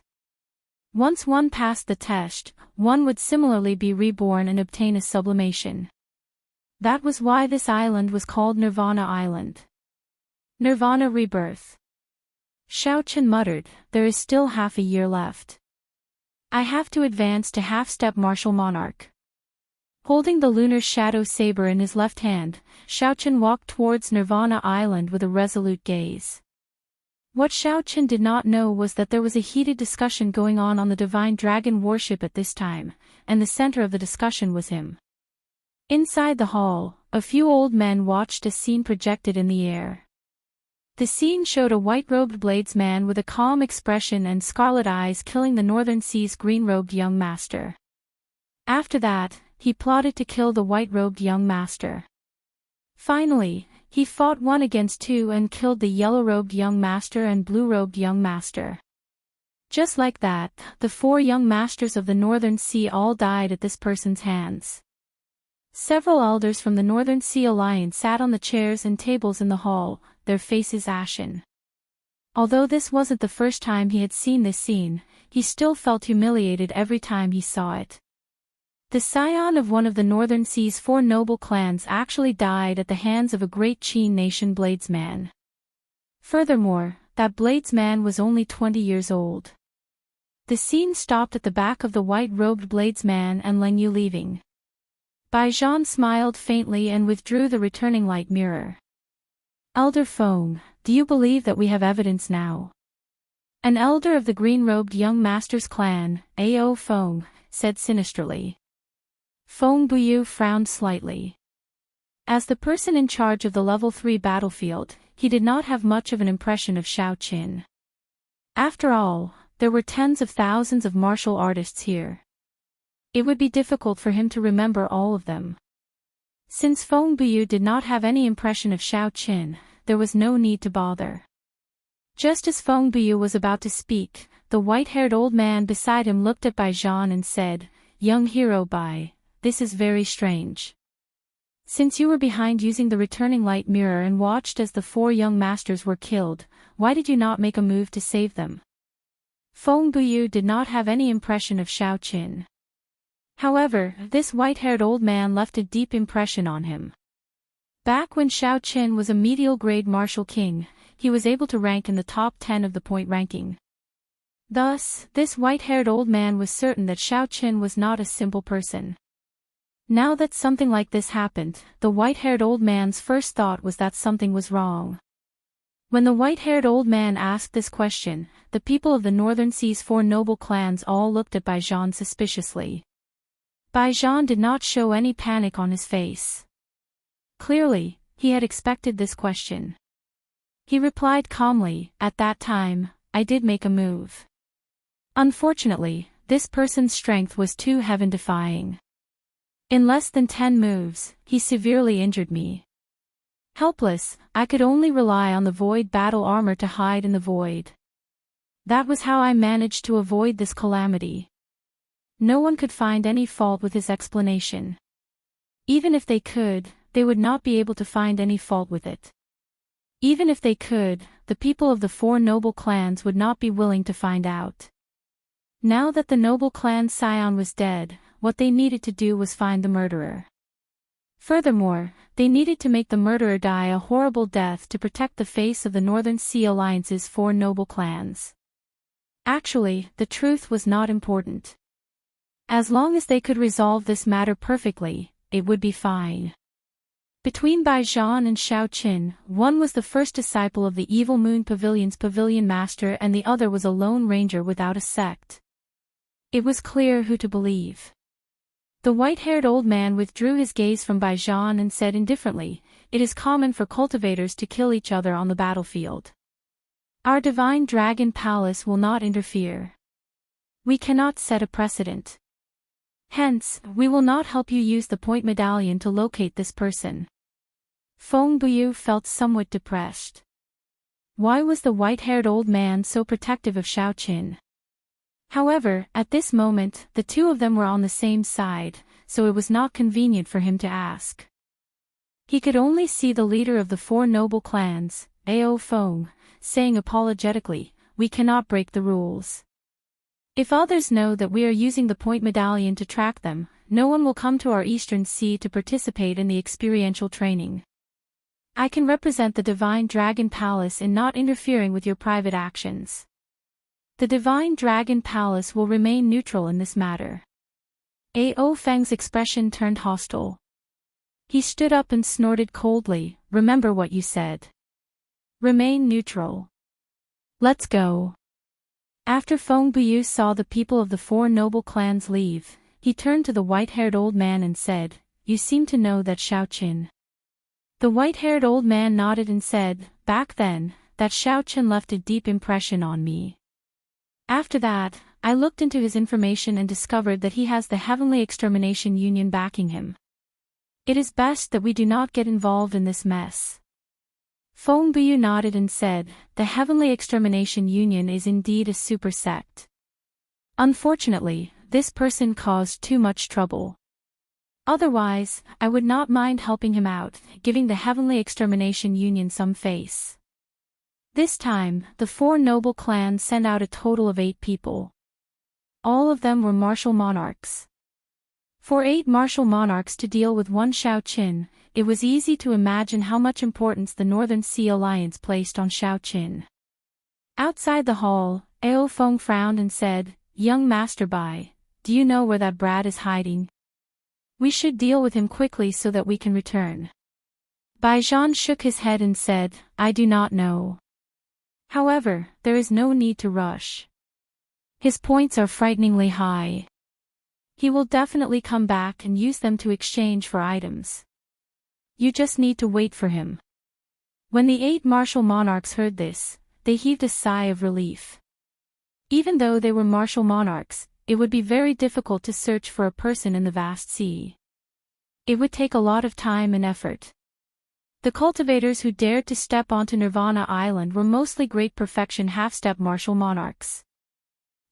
Once one passed the test, one would similarly be reborn and obtain a sublimation. That was why this island was called Nirvana Island. Nirvana rebirth. Xiaochen muttered, "There is still half a year left. I have to advance to half-step martial monarch." Holding the lunar shadow saber in his left hand, Xiaochen walked towards Nirvana Island with a resolute gaze. What Xiaochen did not know was that there was a heated discussion going on the divine dragon warship at this time, and the center of the discussion was him. Inside the hall, a few old men watched a scene projected in the air. The scene showed a white-robed bladesman with a calm expression and scarlet eyes killing the Northern Sea's green-robed young master. After that, he plotted to kill the white-robed young master. Finally, he fought 1 against 2 and killed the yellow-robed young master and blue-robed young master. Just like that, the 4 young masters of the Northern Sea all died at this person's hands. Several elders from the Northern Sea Alliance sat on the chairs and tables in the hall, their faces ashen. Although this wasn't the first time he had seen this scene, he still felt humiliated every time he saw it. The scion of one of the Northern Sea's 4 noble clans actually died at the hands of a great Qin nation bladesman. Furthermore, that bladesman was only 20 years old. The scene stopped at the back of the white-robed bladesman and Len Yu leaving. Bai Zhan smiled faintly and withdrew the returning light mirror. "Elder Feng, do you believe that we have evidence now?" An elder of the green-robed young master's clan, Ao Feng, said sinisterly. Feng Buyu frowned slightly. As the person in charge of the level 3 battlefield, he did not have much of an impression of Xiaochen. After all, there were tens of thousands of martial artists here. It would be difficult for him to remember all of them. Since Feng Buyu did not have any impression of Xiaochen, there was no need to bother. Just as Feng Buyu was about to speak, the white-haired old man beside him looked at Bai Zhan and said, "Young hero Bai, this is very strange. Since you were behind using the returning light mirror and watched as the 4 young masters were killed, why did you not make a move to save them?" Feng Buyu did not have any impression of Xiaochen. However, this white-haired old man left a deep impression on him. Back when Xiaochen was a medial-grade martial king, he was able to rank in the top 10 of the point ranking. Thus, this white-haired old man was certain that Xiaochen was not a simple person. Now that something like this happened, the white-haired old man's first thought was that something was wrong. When the white-haired old man asked this question, the people of the Northern Sea's 4 noble clans all looked at Bai Zhan suspiciously. Bai Zhan did not show any panic on his face. Clearly, he had expected this question. He replied calmly, "At that time, I did make a move. Unfortunately, this person's strength was too heaven-defying. In less than 10 moves, he severely injured me. Helpless, I could only rely on the void battle armor to hide in the void. That was how I managed to avoid this calamity." No one could find any fault with his explanation. Even if they could, they would not be able to find any fault with it. Even if they could, the people of the 4 noble clans would not be willing to find out. Now that the noble clan scion was dead, what they needed to do was find the murderer. Furthermore, they needed to make the murderer die a horrible death to protect the face of the Northern Sea Alliance's 4 noble clans. Actually, the truth was not important. As long as they could resolve this matter perfectly, it would be fine. Between Bai Zhan and Xiaochen, one was the first disciple of the Evil Moon Pavilion's pavilion master and the other was a lone ranger without a sect. It was clear who to believe. The white-haired old man withdrew his gaze from Baijan and said indifferently, "It is common for cultivators to kill each other on the battlefield. Our divine dragon palace will not interfere. We cannot set a precedent. Hence, we will not help you use the point medallion to locate this person." Feng Buyu felt somewhat depressed. Why was the white-haired old man so protective of Xiao Qin? However, at this moment, the two of them were on the same side, so it was not convenient for him to ask. He could only see the leader of the four noble clans, Ao Feng, saying apologetically, "We cannot break the rules. If others know that we are using the point medallion to track them, no one will come to our eastern sea to participate in the experiential training. I can represent the Divine Dragon Palace in not interfering with your private actions. The Divine Dragon Palace will remain neutral in this matter." Ao Feng's expression turned hostile. He stood up and snorted coldly, "Remember what you said. Remain neutral. Let's go." After Feng Buyu saw the people of the four noble clans leave, he turned to the white-haired old man and said, "You seem to know that Xiao Qin." The white-haired old man nodded and said, "Back then, that Xiao Qin left a deep impression on me. After that, I looked into his information and discovered that he has the Heavenly Extermination Union backing him. It is best that we do not get involved in this mess." Feng Buyu nodded and said, "The Heavenly Extermination Union is indeed a super sect. Unfortunately, this person caused too much trouble. Otherwise, I would not mind helping him out, giving the Heavenly Extermination Union some face." This time, the four noble clans sent out a total of 8 people. All of them were martial monarchs. For 8 martial monarchs to deal with one Xiao Qin, it was easy to imagine how much importance the Northern Sea Alliance placed on Xiao Qin. Outside the hall, Ao Feng frowned and said, "Young Master Bai, do you know where that brat is hiding? We should deal with him quickly so that we can return." Baijan shook his head and said, "I do not know. However, there is no need to rush. His points are frighteningly high. He will definitely come back and use them to exchange for items. You just need to wait for him." When the 8 martial monarchs heard this, they heaved a sigh of relief. Even though they were martial monarchs, it would be very difficult to search for a person in the vast sea. It would take a lot of time and effort. The cultivators who dared to step onto Nirvana Island were mostly great perfection half-step martial monarchs.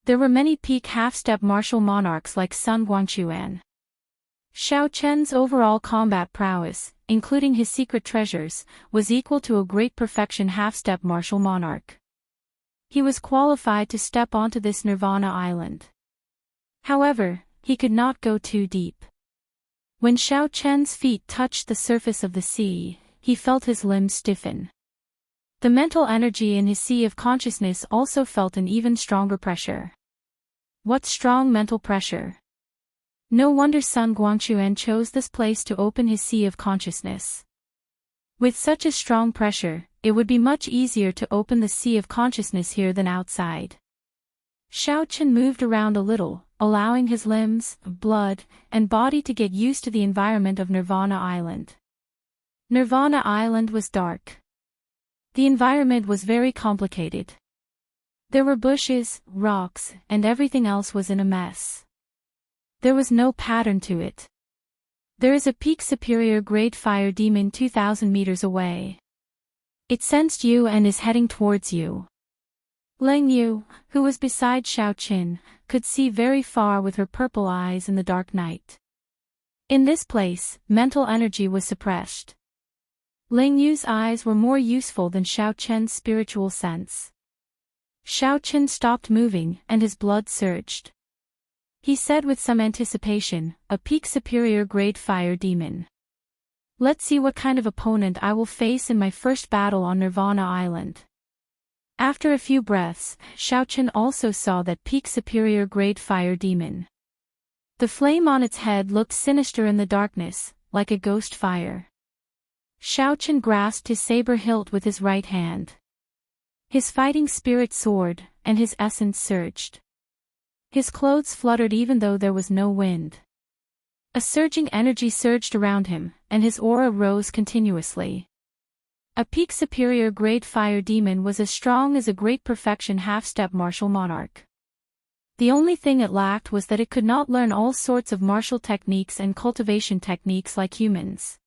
There were many peak half-step martial monarchs like Sun Guangquan. Xiao Chen's overall combat prowess, including his secret treasures, was equal to a great perfection half-step martial monarch. He was qualified to step onto this Nirvana Island. However, he could not go too deep. When Xiao Chen's feet touched the surface of the sea, he felt his limbs stiffen. The mental energy in his sea of consciousness also felt an even stronger pressure. What strong mental pressure! No wonder Sun Guangquan chose this place to open his sea of consciousness. With such a strong pressure, it would be much easier to open the sea of consciousness here than outside. Xiao Qin moved around a little, allowing his limbs, blood, and body to get used to the environment of Nirvana Island. Nirvana Island was dark. The environment was very complicated. There were bushes, rocks, and everything else was in a mess. There was no pattern to it. There is a peak superior grade fire demon 2,000 meters away. It sensed you and is heading towards you. Leng Yu, who was beside Xiao Qin, could see very far with her purple eyes in the dark night. In this place, mental energy was suppressed. Leng Yu's eyes were more useful than Xiao Chen's spiritual sense. Xiao Qin stopped moving and his blood surged. He said with some anticipation, "A peak superior grade fire demon. Let's see what kind of opponent I will face in my first battle on Nirvana Island." After a few breaths, Xiao Qin also saw that peak superior grade fire demon. The flame on its head looked sinister in the darkness, like a ghost fire. Xiao Qin grasped his saber hilt with his right hand. His fighting spirit soared, and his essence surged. His clothes fluttered even though there was no wind. A surging energy surged around him, and his aura rose continuously. A peak superior grade fire demon was as strong as a great perfection half-step martial monarch. The only thing it lacked was that it could not learn all sorts of martial techniques and cultivation techniques like humans.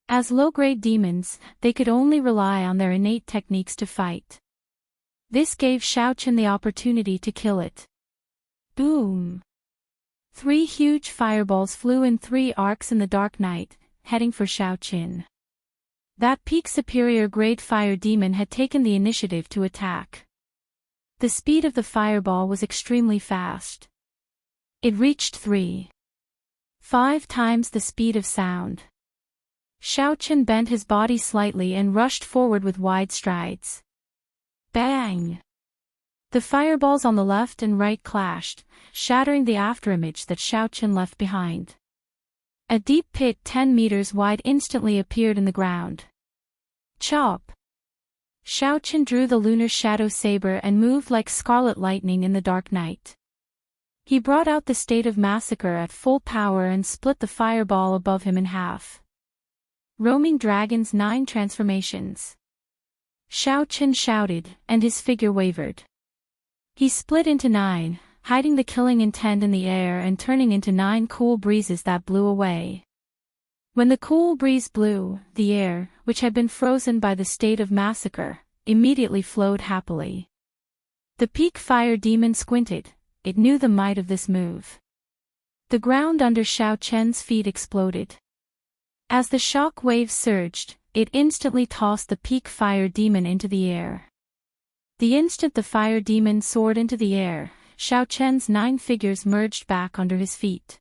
As low-grade demons, they could only rely on their innate techniques to fight. This gave Xiaochen the opportunity to kill it. Boom! 3 huge fireballs flew in 3 arcs in the dark night, heading for Xiaochen. That peak superior grade fire demon had taken the initiative to attack. The speed of the fireball was extremely fast. It reached 3.5 times the speed of sound. Xiaochen bent his body slightly and rushed forward with wide strides. Bang! The fireballs on the left and right clashed, shattering the afterimage that Xiaochen left behind. A deep pit 10 meters wide instantly appeared in the ground. Chop! Xiaochen drew the lunar shadow saber and moved like scarlet lightning in the dark night. He brought out the state of massacre at full power and split the fireball above him in half. Roaming Dragon's 9 transformations. Xiaochen shouted, and his figure wavered. He split into 9, hiding the killing intent in the air and turning into 9 cool breezes that blew away. When the cool breeze blew, the air, which had been frozen by the state of massacre, immediately flowed happily. The peak fire demon squinted, it knew the might of this move. The ground under Xiaochen's feet exploded. As the shock wave surged, it instantly tossed the peak fire demon into the air. The instant the fire demon soared into the air, Xiaochen's 9 figures merged back under his feet.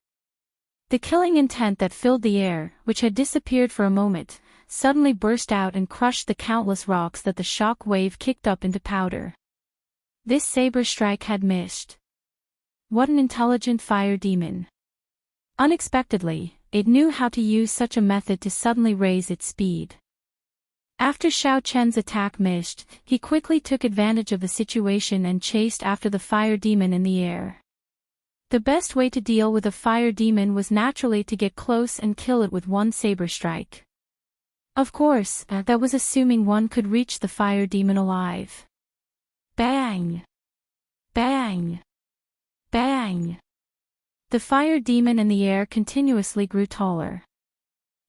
The killing intent that filled the air, which had disappeared for a moment, suddenly burst out and crushed the countless rocks that the shock wave kicked up into powder. This saber strike had missed. What an intelligent fire demon! Unexpectedly, it knew how to use such a method to suddenly raise its speed. After Xiaochen's attack missed, he quickly took advantage of the situation and chased after the fire demon in the air. The best way to deal with a fire demon was naturally to get close and kill it with one saber strike. Of course, that was assuming one could reach the fire demon alive. Bang! Bang! Bang! The fire demon in the air continuously grew taller.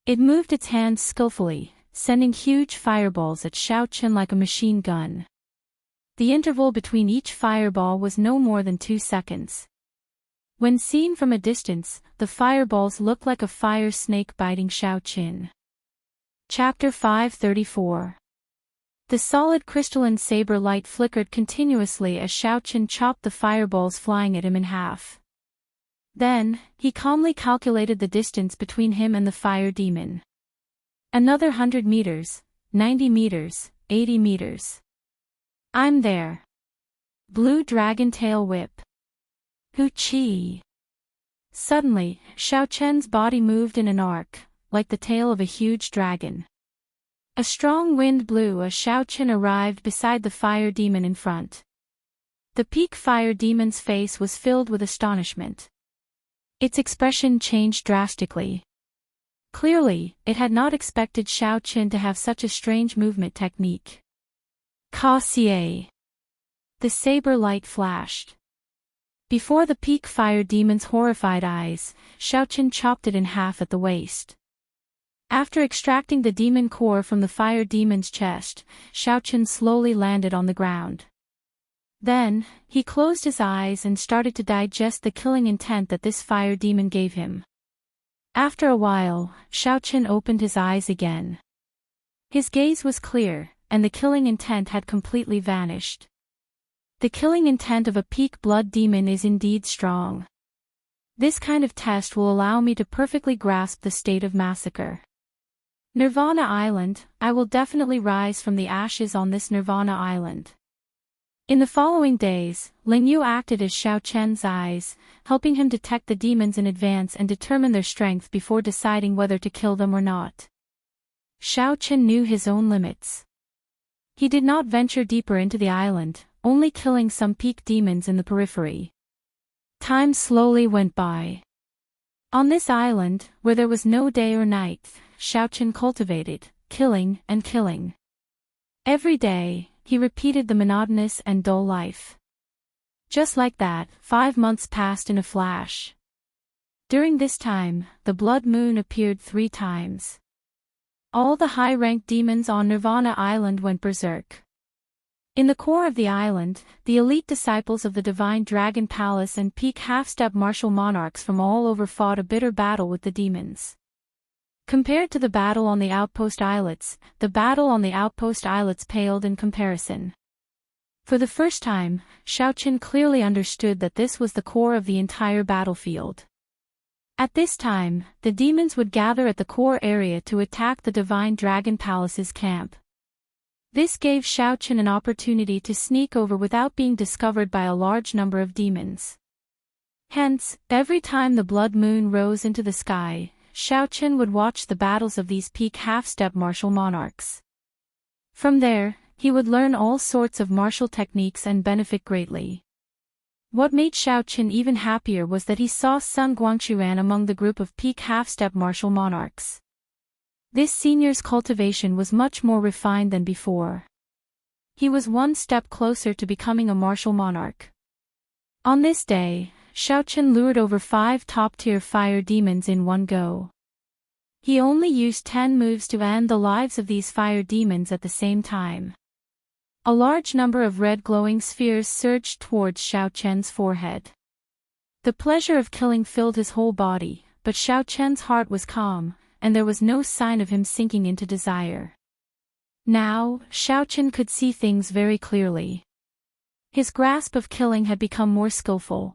It moved its hands skillfully, sending huge fireballs at Xiaochen like a machine gun. The interval between each fireball was no more than 2 seconds. When seen from a distance, the fireballs looked like a fire snake biting Xiaochen. Chapter 534. The solid crystalline saber light flickered continuously as Xiaochen chopped the fireballs flying at him in half. Then, he calmly calculated the distance between him and the fire demon. Another 100 meters, 90 meters, 80 meters. I'm there. Blue dragon tail whip. Hoo-chee. Suddenly, Xiaochen's body moved in an arc, like the tail of a huge dragon. A strong wind blew as Xiaochen arrived beside the fire demon in front. The peak fire demon's face was filled with astonishment. Its expression changed drastically. Clearly, it had not expected Xiaochen to have such a strange movement technique. Cassier. The saber light flashed. Before the peak fire demon's horrified eyes, Xiaochen chopped it in half at the waist. After extracting the demon core from the fire demon's chest, Xiaochen slowly landed on the ground. Then, he closed his eyes and started to digest the killing intent that this fire demon gave him. After a while, Xiaochen opened his eyes again. His gaze was clear, and the killing intent had completely vanished. The killing intent of a peak blood demon is indeed strong. This kind of test will allow me to perfectly grasp the state of massacre. Nirvana Island, I will definitely rise from the ashes on this Nirvana Island. In the following days, Ling Yu acted as Xiaochen's eyes, helping him detect the demons in advance and determine their strength before deciding whether to kill them or not. Xiaochen knew his own limits. He did not venture deeper into the island, only killing some peak demons in the periphery. Time slowly went by. On this island, where there was no day or night, Xiaochen cultivated, killing and killing. Every day, he repeated the monotonous and dull life. Just like that, 5 months passed in a flash. During this time, the blood moon appeared 3 times. All the high-ranked demons on Nirvana Island went berserk. In the core of the island, the elite disciples of the Divine Dragon Palace and peak half-step martial monarchs from all over fought a bitter battle with the demons. Compared to the battle on the outpost islets, the battle on the outpost islets paled in comparison. For the first time, Xiaochen clearly understood that this was the core of the entire battlefield. At this time, the demons would gather at the core area to attack the Divine Dragon Palace's camp. This gave Xiaochen an opportunity to sneak over without being discovered by a large number of demons. Hence, every time the blood moon rose into the sky, Xiaochen would watch the battles of these peak half-step martial monarchs. From there, he would learn all sorts of martial techniques and benefit greatly. What made Xiaochen even happier was that he saw Sun Guangqiran among the group of peak half-step martial monarchs. This senior's cultivation was much more refined than before. He was one step closer to becoming a martial monarch. On this day, Xiaochen lured over 5 top-tier fire demons in one go. He only used 10 moves to end the lives of these fire demons at the same time. A large number of red glowing spheres surged towards Xiaochen's forehead. The pleasure of killing filled his whole body, but Xiaochen's heart was calm, and there was no sign of him sinking into desire. Now, Xiaochen could see things very clearly. His grasp of killing had become more skillful.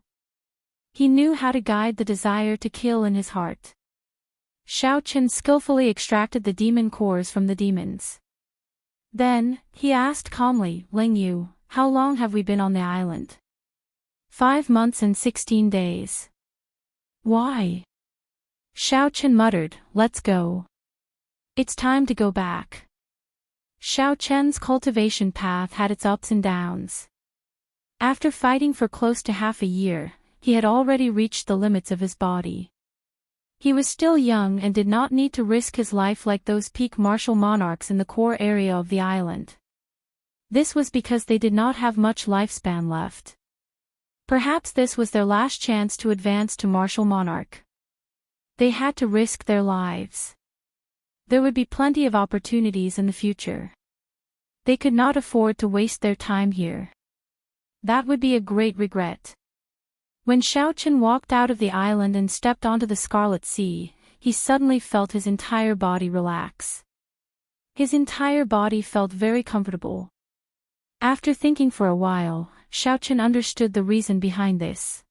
He knew how to guide the desire to kill in his heart. Xiaochen skillfully extracted the demon cores from the demons. Then, he asked calmly, "Ling Yu, how long have we been on the island?" 5 months and 16 days. Why? Xiaochen muttered, "Let's go. It's time to go back." Xiaochen's cultivation path had its ups and downs. After fighting for close to half a year, he had already reached the limits of his body. He was still young and did not need to risk his life like those peak martial monarchs in the core area of the island. This was because they did not have much lifespan left. Perhaps this was their last chance to advance to martial monarch. They had to risk their lives. There would be plenty of opportunities in the future. They could not afford to waste their time here. That would be a great regret. When Xiaochen walked out of the island and stepped onto the Scarlet Sea, he suddenly felt his entire body relax. His entire body felt very comfortable. After thinking for a while, Xiaochen understood the reason behind this.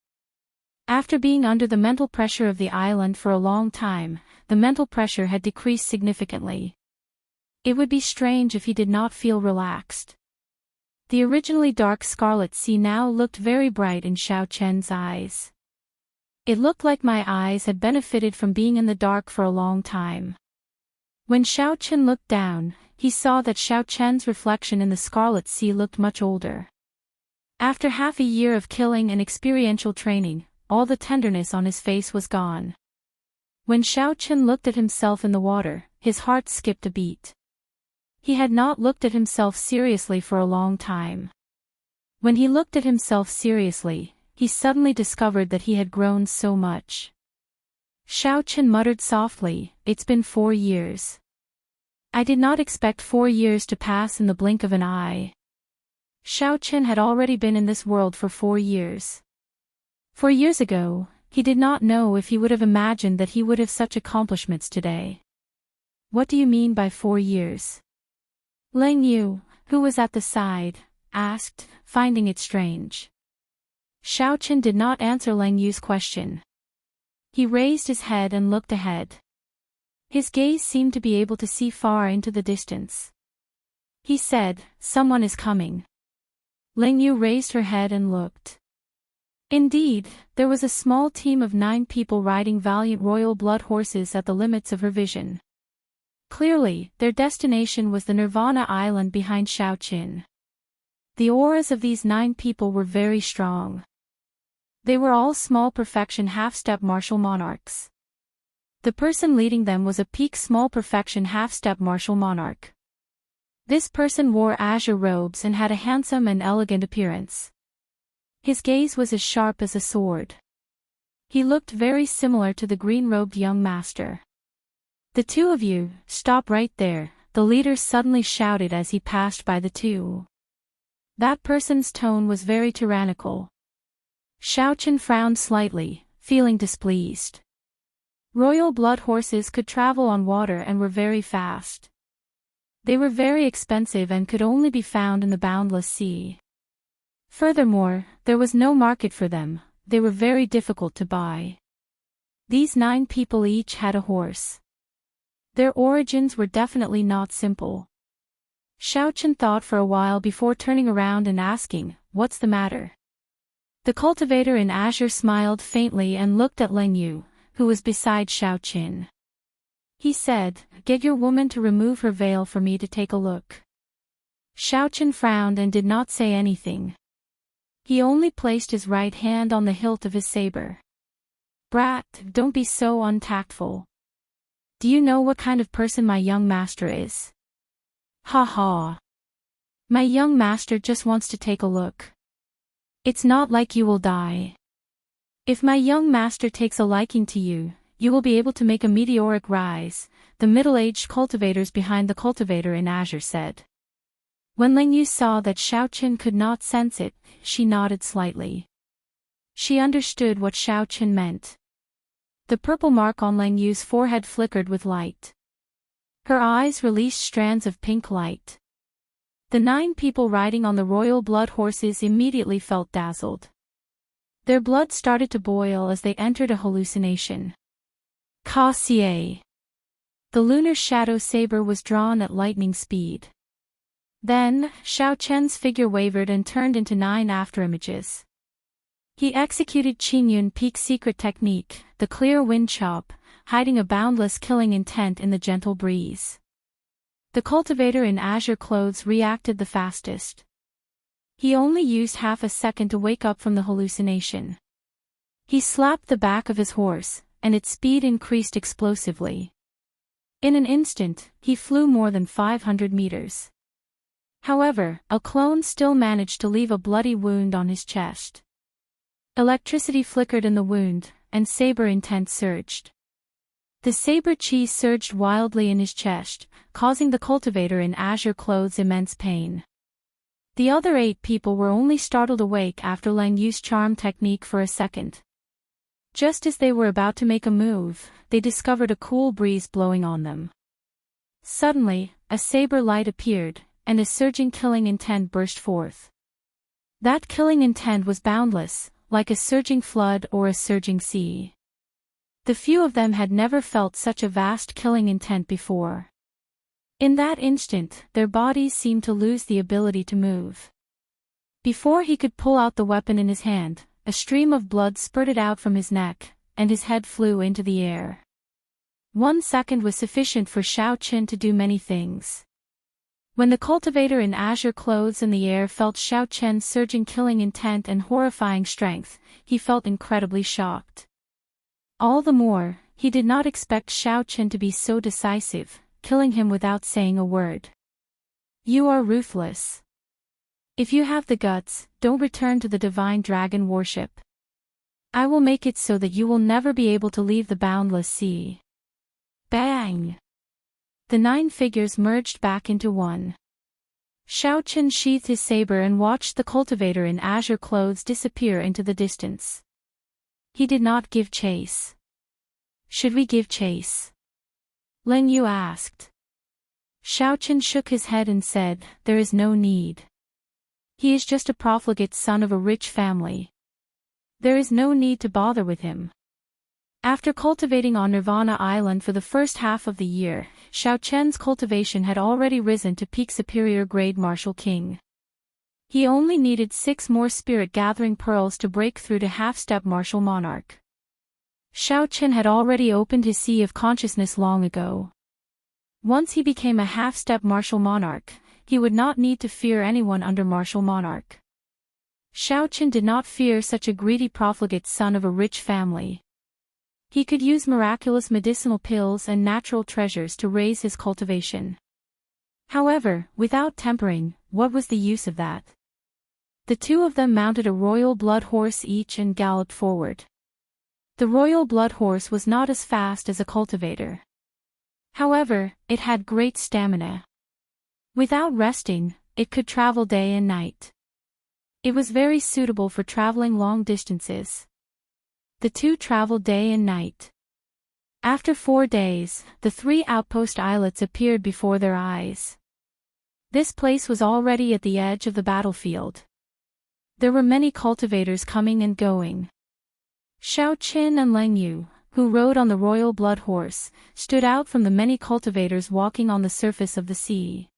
After being under the mental pressure of the island for a long time, the mental pressure had decreased significantly. It would be strange if he did not feel relaxed. The originally dark Scarlet Sea now looked very bright in Xiaochen's eyes. It looked like my eyes had benefited from being in the dark for a long time. When Xiaochen looked down, he saw that Xiaochen's reflection in the Scarlet Sea looked much older. After half a year of killing and experiential training, all the tenderness on his face was gone. When Xiaochen looked at himself in the water, his heart skipped a beat. He had not looked at himself seriously for a long time. When he looked at himself seriously, he suddenly discovered that he had grown so much. Xiaochen muttered softly, "It's been 4 years. I did not expect 4 years to pass in the blink of an eye." Xiaochen had already been in this world for 4 years. 4 years ago, he did not know if he would have imagined that he would have such accomplishments today. "What do you mean by 4 years?" Ling Yu, who was at the side, asked, finding it strange. Xiaochen did not answer Ling Yu's question. He raised his head and looked ahead. His gaze seemed to be able to see far into the distance. He said, "Someone is coming." Ling Yu raised her head and looked. Indeed, there was a small team of 9 people riding valiant royal blood horses at the limits of her vision. Clearly, their destination was the Nirvana Island behind Xiaochen. The auras of these 9 people were very strong. They were all small perfection half-step martial monarchs. The person leading them was a peak small perfection half-step martial monarch. This person wore azure robes and had a handsome and elegant appearance. His gaze was as sharp as a sword. He looked very similar to the green-robed young master. "The two of you, stop right there," the leader suddenly shouted as he passed by the two. That person's tone was very tyrannical. Xiaochen frowned slightly, feeling displeased. Royal blood horses could travel on water and were very fast. They were very expensive and could only be found in the boundless sea. Furthermore, there was no market for them, they were very difficult to buy. These 9 people each had a horse. Their origins were definitely not simple. Xiaochen thought for a while before turning around and asking, "What's the matter?" The cultivator in azure smiled faintly and looked at Leng Yu, who was beside Xiaochen. He said, "Get your woman to remove her veil for me to take a look." Xiaochen frowned and did not say anything. He only placed his right hand on the hilt of his saber. "Brat, don't be so untactful. Do you know what kind of person my young master is?" "Ha ha. My young master just wants to take a look. It's not like you will die. If my young master takes a liking to you, you will be able to make a meteoric rise," the middle-aged cultivators behind the cultivator in azure said. When Leng Yu saw that Xiaochen could not sense it, she nodded slightly. She understood what Xiaochen meant. The purple mark on Leng Yu's forehead flickered with light. Her eyes released strands of pink light. The 9 people riding on the royal blood horses immediately felt dazzled. Their blood started to boil as they entered a hallucination. Ka-Xie. The lunar shadow saber was drawn at lightning speed. Then, Xiaochen's figure wavered and turned into 9 afterimages. He executed Qingyun Peak's secret technique, the clear wind chop, hiding a boundless killing intent in the gentle breeze. The cultivator in azure clothes reacted the fastest. He only used half a second to wake up from the hallucination. He slapped the back of his horse, and its speed increased explosively. In an instant, he flew more than 500 meters. However, a clone still managed to leave a bloody wound on his chest. Electricity flickered in the wound, and saber intent surged. The saber chi surged wildly in his chest, causing the cultivator in azure clothes immense pain. The other 8 people were only startled awake after Leng Yu's charm technique for a second. Just as they were about to make a move, they discovered a cool breeze blowing on them. Suddenly, a saber light appeared, and a surging killing intent burst forth. That killing intent was boundless, like a surging flood or a surging sea. The few of them had never felt such a vast killing intent before. In that instant, their bodies seemed to lose the ability to move. Before he could pull out the weapon in his hand, a stream of blood spurted out from his neck, and his head flew into the air. 1 second was sufficient for Xiaochen to do many things. When the cultivator in azure clothes in the air felt Xiaochen's surging killing intent and horrifying strength, he felt incredibly shocked. All the more, he did not expect Xiaochen to be so decisive, killing him without saying a word. "You are ruthless. If you have the guts, don't return to the divine dragon worship. I will make it so that you will never be able to leave the boundless sea." Bang! The 9 figures merged back into one. Xiaochen sheathed his saber and watched the cultivator in azure clothes disappear into the distance. He did not give chase. "Should we give chase?" Leng Yu asked. Xiaochen shook his head and said, "There is no need. He is just a profligate son of a rich family. There is no need to bother with him." After cultivating on Nirvana Island for the first half of the year, Xiaochen's cultivation had already risen to peak superior grade Martial King. He only needed 6 more spirit-gathering pearls to break through to half-step Martial Monarch. Xiaochen had already opened his sea of consciousness long ago. Once he became a half-step Martial Monarch, he would not need to fear anyone under Martial Monarch. Xiaochen did not fear such a greedy profligate son of a rich family. He could use miraculous medicinal pills and natural treasures to raise his cultivation. However, without tempering, what was the use of that? The two of them mounted a royal blood horse each and galloped forward. The royal blood horse was not as fast as a cultivator. However, it had great stamina. Without resting, it could travel day and night. It was very suitable for traveling long distances. The two traveled day and night. After 4 days, the 3 outpost islets appeared before their eyes. This place was already at the edge of the battlefield. There were many cultivators coming and going. Xiao Qin and Leng Yu, who rode on the royal blood horse, stood out from the many cultivators walking on the surface of the sea.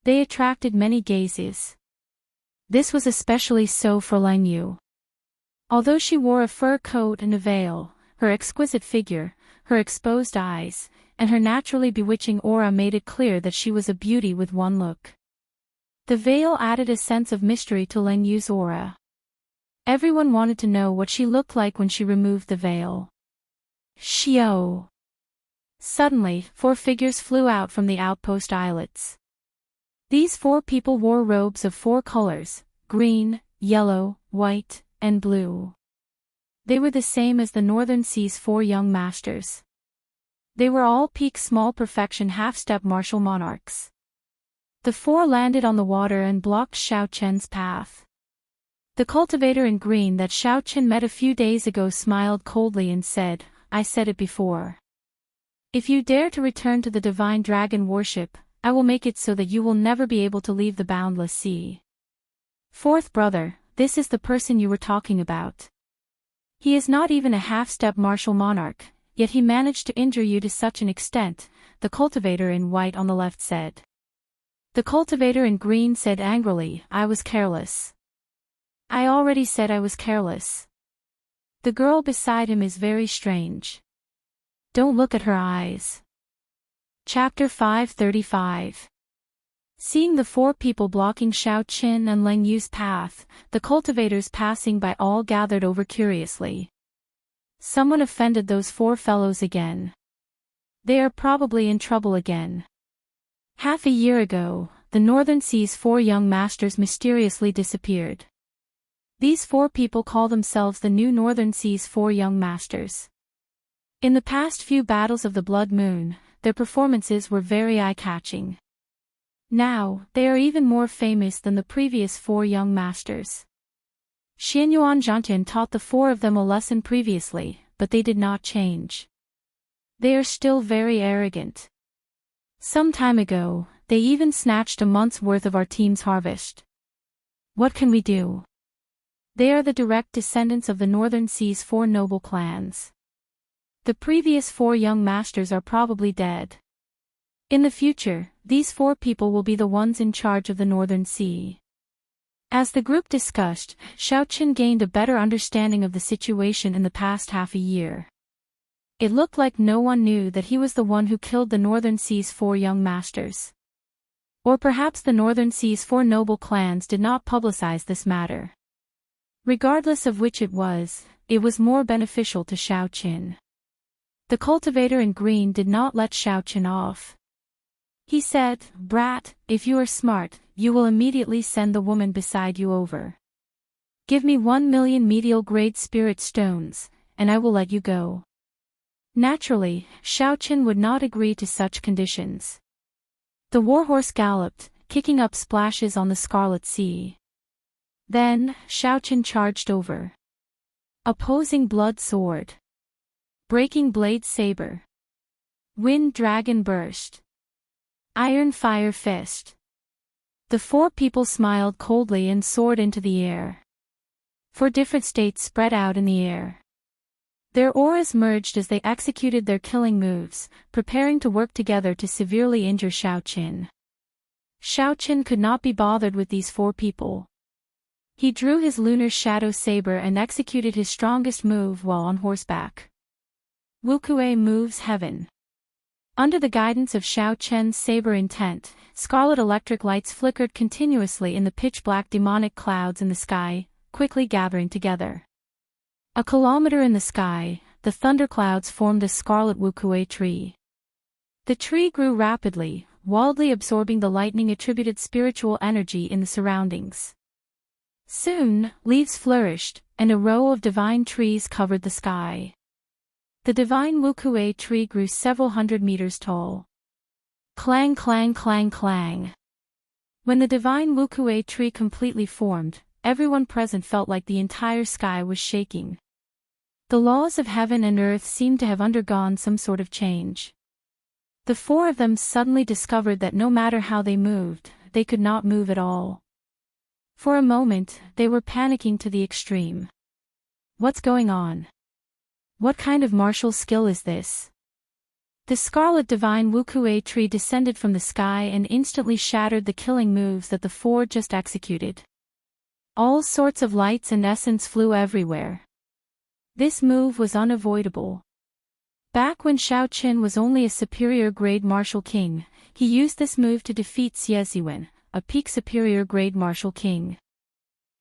They attracted many gazes. This was especially so for Leng Yu. Although she wore a fur coat and a veil, her exquisite figure, her exposed eyes, and her naturally bewitching aura made it clear that she was a beauty with one look. The veil added a sense of mystery to Leng Yu's aura. Everyone wanted to know what she looked like when she removed the veil. Xiao! Suddenly, 4 figures flew out from the outpost islets. These 4 people wore robes of 4 colors: green, yellow, white, and blue. They were the same as the Northern Sea's 4 young masters. They were all peak small perfection half-step martial monarchs. The 4 landed on the water and blocked Xiao Chen's path. The cultivator in green that Xiao Chen met a few days ago smiled coldly and said, "I said it before. If you dare to return to the divine dragon worship, I will make it so that you will never be able to leave the boundless sea." Fourth brother, this is the person you were talking about. He is not even a half-step martial monarch, yet he managed to injure you to such an extent, the cultivator in white on the left said. The cultivator in green said angrily, "I was careless. I already said I was careless." The girl beside him is very strange. Don't look at her eyes. Chapter 535. Seeing the 4 people blocking Xiao Qin and Leng Yu's path, the cultivators passing by all gathered over curiously. Someone offended those 4 fellows again. They are probably in trouble again. Half a year ago, the Northern Sea's 4 young masters mysteriously disappeared. These 4 people call themselves the new Northern Sea's 4 young masters. In the past few battles of the Blood Moon, their performances were very eye-catching. Now, they are even more famous than the previous 4 young masters. Xianyuan Zhantian taught the 4 of them a lesson previously, but they did not change. They are still very arrogant. Some time ago, they even snatched a month's worth of our team's harvest. What can we do? They are the direct descendants of the Northern Sea's 4 noble clans. The previous 4 young masters are probably dead. In the future, these 4 people will be the ones in charge of the Northern Sea. As the group discussed, Xiao Qin gained a better understanding of the situation in the past half a year. It looked like no one knew that he was the one who killed the Northern Sea's 4 young masters. Or perhaps the Northern Sea's 4 noble clans did not publicize this matter. Regardless of which it was more beneficial to Xiao Qin. The cultivator in green did not let Xiao Qin off. He said, "Brat, if you are smart, you will immediately send the woman beside you over. Give me 1 million medial-grade spirit stones, and I will let you go." Naturally, Xiao Qin would not agree to such conditions. The warhorse galloped, kicking up splashes on the Scarlet Sea. Then, Xiao Qin charged over. Opposing blood sword. Breaking blade saber. Wind dragon burst. Iron fire fist. The 4 people smiled coldly and soared into the air. 4 different states spread out in the air. Their auras merged as they executed their killing moves, preparing to work together to severely injure Xiao Qin. Xiao Qin could not be bothered with these 4 people. He drew his lunar shadow saber and executed his strongest move while on horseback. Wukue moves heaven. Under the guidance of Xiao Chen's saber intent, scarlet electric lights flickered continuously in the pitch-black demonic clouds in the sky, quickly gathering together. A kilometer in the sky, the thunderclouds formed a scarlet wukue tree. The tree grew rapidly, wildly absorbing the lightning-attributed spiritual energy in the surroundings. Soon, leaves flourished, and a row of divine trees covered the sky. The divine wukue tree grew several hundred meters tall. Clang clang clang clang. When the divine wukue tree completely formed, everyone present felt like the entire sky was shaking. The laws of heaven and earth seemed to have undergone some sort of change. The four of them suddenly discovered that no matter how they moved, they could not move at all. For a moment, they were panicking to the extreme. What's going on? What kind of martial skill is this? The scarlet divine wukue tree descended from the sky and instantly shattered the killing moves that the four just executed. All sorts of lights and essence flew everywhere. This move was unavoidable. Back when Xiao Qin was only a superior grade martial king, he used this move to defeat Xie Ziwen, a peak superior grade martial king.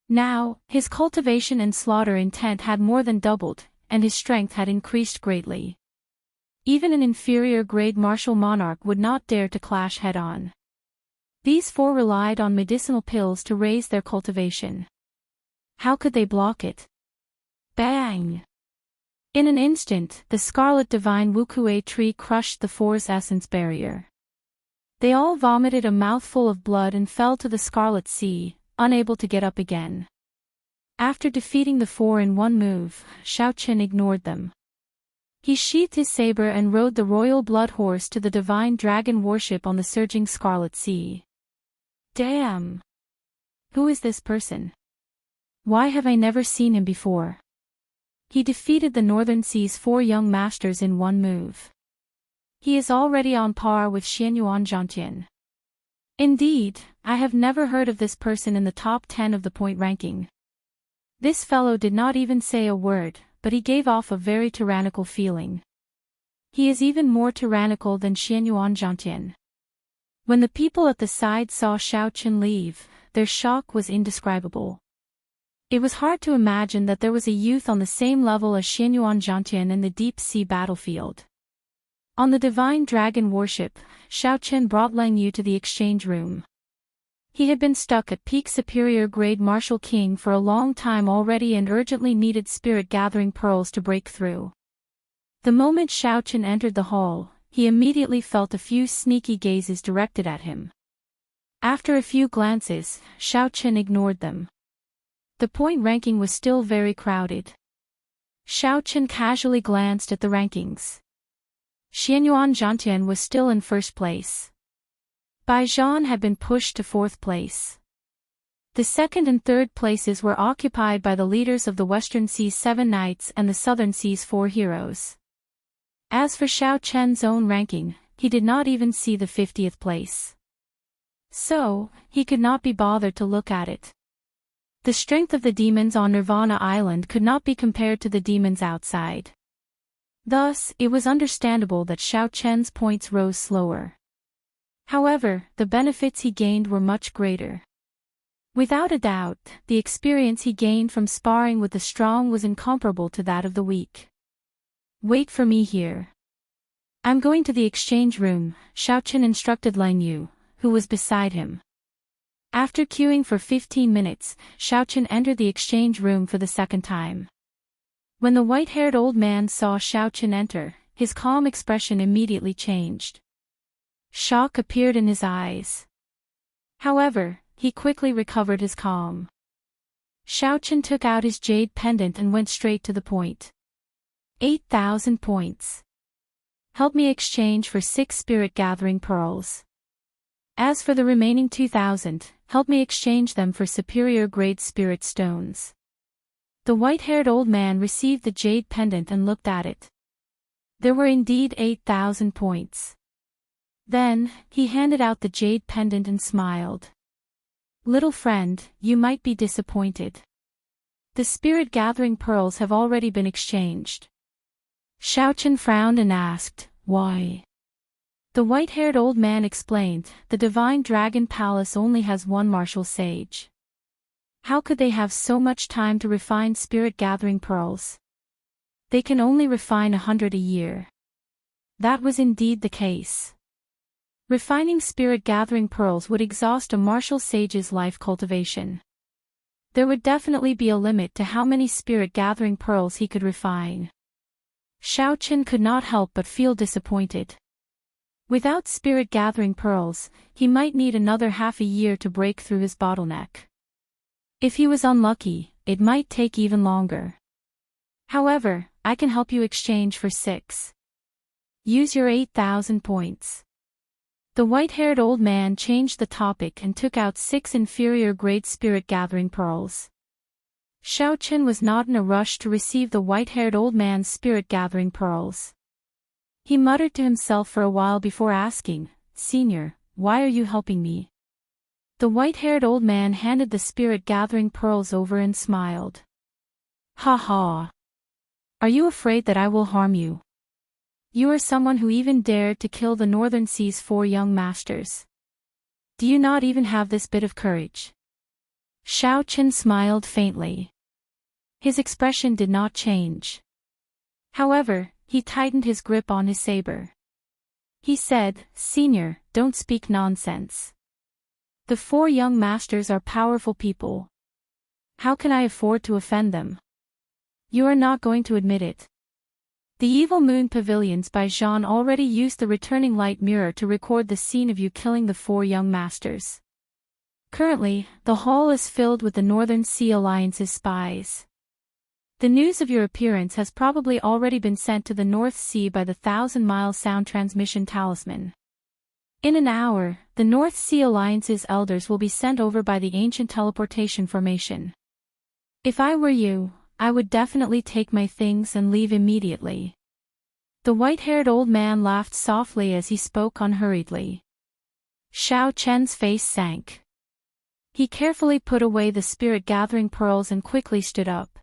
Now, his cultivation and slaughter intent had more than doubled, and his strength had increased greatly. Even an inferior grade martial monarch would not dare to clash head-on. These four relied on medicinal pills to raise their cultivation. How could they block it? Bang! In an instant, the scarlet divine wukue tree crushed the four's essence barrier. They all vomited a mouthful of blood and fell to the scarlet sea, unable to get up again. After defeating the four in one move, Xiao Qin ignored them. He sheathed his saber and rode the royal blood horse to the divine dragon warship on the surging scarlet sea. Damn! Who is this person? Why have I never seen him before? He defeated the Northern Sea's four young masters in one move. He is already on par with Xianyuan Zhantian. Indeed, I have never heard of this person in the top 10 of the point ranking. This fellow did not even say a word, but he gave off a very tyrannical feeling. He is even more tyrannical than Xianyuan Zhantian. When the people at the side saw Xiao Qin leave, their shock was indescribable. It was hard to imagine that there was a youth on the same level as Xianyuan Zhantian in the deep-sea battlefield. On the divine dragon warship, Xiao Qin brought Lang Yu to the exchange room. He had been stuck at peak superior grade martial king for a long time already and urgently needed spirit-gathering pearls to break through. The moment Xiao Qin entered the hall, he immediately felt a few sneaky gazes directed at him. After a few glances, Xiao Qin ignored them. The point ranking was still very crowded. Xiao Qin casually glanced at the rankings. Xianyuan Zhantian was still in first place. Bai Zhan had been pushed to fourth place. The second and third places were occupied by the leaders of the Western Sea's 7 knights and the Southern Sea's 4 heroes. As for Xiao Chen's own ranking, he did not even see the 50th place. So, he could not be bothered to look at it. The strength of the demons on Nirvana Island could not be compared to the demons outside. Thus, it was understandable that Xiao Chen's points rose slower. However, the benefits he gained were much greater. Without a doubt, the experience he gained from sparring with the strong was incomparable to that of the weak. Wait for me here. I'm going to the exchange room, Xiao Chen instructed Lang Yu, who was beside him. After queuing for 15 minutes, Xiao Chen entered the exchange room for the second time. When the white-haired old man saw Xiao Chen enter, his calm expression immediately changed. Shock appeared in his eyes. However, he quickly recovered his calm. Xiao Chen took out his jade pendant and went straight to the point. 8,000 points. Help me exchange for 6 spirit-gathering pearls. As for the remaining 2,000, help me exchange them for superior-grade spirit stones. The white-haired old man received the jade pendant and looked at it. There were indeed 8,000 points. Then, he handed out the jade pendant and smiled. Little friend, you might be disappointed. The spirit-gathering pearls have already been exchanged. Xiao Chen frowned and asked, why? The white-haired old man explained, the Divine Dragon Palace only has one martial sage. How could they have so much time to refine spirit-gathering pearls? they can only refine 100 a year. That was indeed the case. Refining spirit-gathering pearls would exhaust a martial sage's life cultivation. There would definitely be a limit to how many spirit-gathering pearls he could refine. Xiao Qin could not help but feel disappointed. Without spirit-gathering pearls, he might need another half a year to break through his bottleneck. If he was unlucky, it might take even longer. However, I can help you exchange for 6. Use your 8,000 points. The white-haired old man changed the topic and took out 6 inferior-grade spirit-gathering pearls. Xiao Qin was not in a rush to receive the white-haired old man's spirit-gathering pearls. He muttered to himself for a while before asking, "Senior, why are you helping me?" The white-haired old man handed the spirit-gathering pearls over and smiled. "Ha ha! Are you afraid that I will harm you? You are someone who even dared to kill the Northern Sea's 4 young masters. Do you not even have this bit of courage?" Xiao Qin smiled faintly. His expression did not change. However, he tightened his grip on his saber. He said, "Senior, don't speak nonsense. The 4 young masters are powerful people. How can I afford to offend them? You are not going to admit it." The Evil Moon Pavilions by Jean already used the returning light mirror to record the scene of you killing the 4 young masters. Currently, the hall is filled with the Northern Sea Alliance's spies. The news of your appearance has probably already been sent to the North Sea by the 1,000-mile sound transmission talisman. In an hour, the North Sea Alliance's elders will be sent over by the ancient teleportation formation. If I were you, I would definitely take my things and leave immediately. The white-haired old man laughed softly as he spoke unhurriedly. Xiao Chen's face sank. He carefully put away the spirit-gathering pearls and quickly stood up.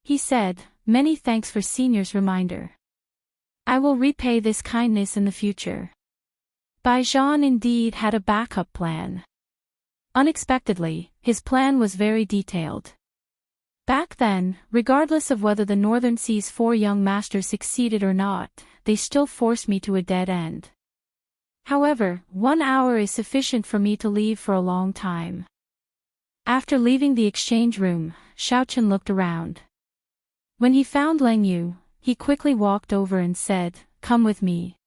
He said, "Many thanks for Senior's reminder. I will repay this kindness in the future." Bai Zhan indeed had a backup plan. Unexpectedly, his plan was very detailed. Back then, regardless of whether the Northern Sea's 4 young masters succeeded or not, they still forced me to a dead end. However, 1 hour is sufficient for me to leave for a long time. After leaving the exchange room, Xiao Qin looked around. When he found Leng Yu, he quickly walked over and said, "Come with me.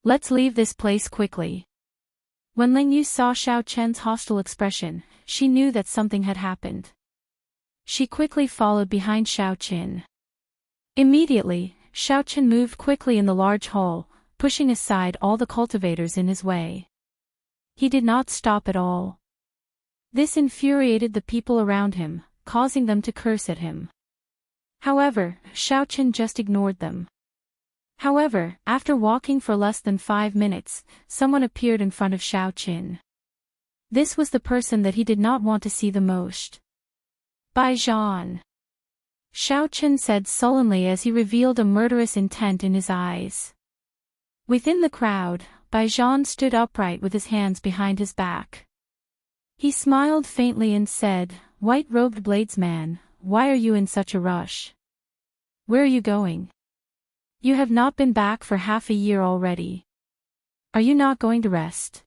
Let's leave this place quickly." When Leng Yu saw Xiao Chen's hostile expression, she knew that something had happened. She quickly followed behind Xiao Qin. Immediately, Xiao Qin moved quickly in the large hall, pushing aside all the cultivators in his way. He did not stop at all. This infuriated the people around him, causing them to curse at him. However, Xiao Qin just ignored them. However, after walking for less than 5 minutes, someone appeared in front of Xiao Qin. This was the person that he did not want to see the most. "Bai Zhan," Xiao Qin said sullenly as he revealed a murderous intent in his eyes. Within the crowd, Bai Zhan stood upright with his hands behind his back. He smiled faintly and said, "White-robed bladesman, why are you in such a rush? Where are you going? You have not been back for half a year already. Are you not going to rest?"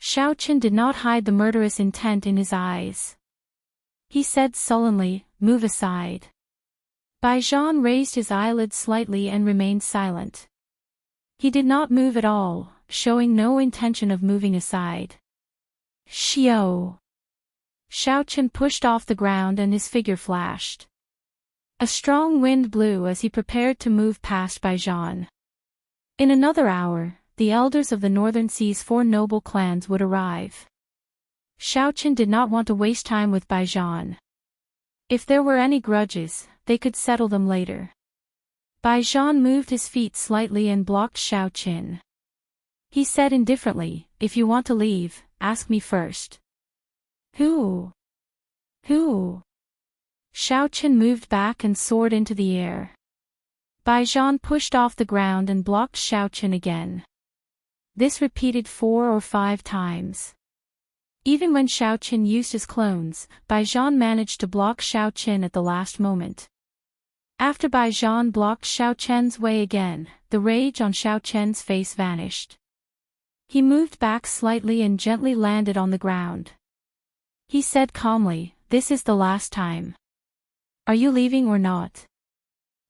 Xiao Qin did not hide the murderous intent in his eyes. He said sullenly, "Move aside." Bai Zhan raised his eyelids slightly and remained silent. He did not move at all, showing no intention of moving aside. "Xiao!" Xiao Qin pushed off the ground and his figure flashed. A strong wind blew as he prepared to move past Bai Zhan. In another hour, the elders of the Northern Sea's 4 noble clans would arrive. Xiao Qin did not want to waste time with Bai Zhan. If there were any grudges, they could settle them later. Bai Zhan moved his feet slightly and blocked Xiao Qin. He said indifferently, "If you want to leave, ask me first." Who? Xiao Qin moved back and soared into the air. Bai Zhan pushed off the ground and blocked Xiao Qin again. This repeated 4 or 5 times. Even when Xiao Qin used his clones, Bai Zhan managed to block Xiao Qin at the last moment. After Bai Zhan blocked Xiao Chen's way again, the rage on Xiao Chen's face vanished. He moved back slightly and gently landed on the ground. He said calmly, "This is the last time. Are you leaving or not?"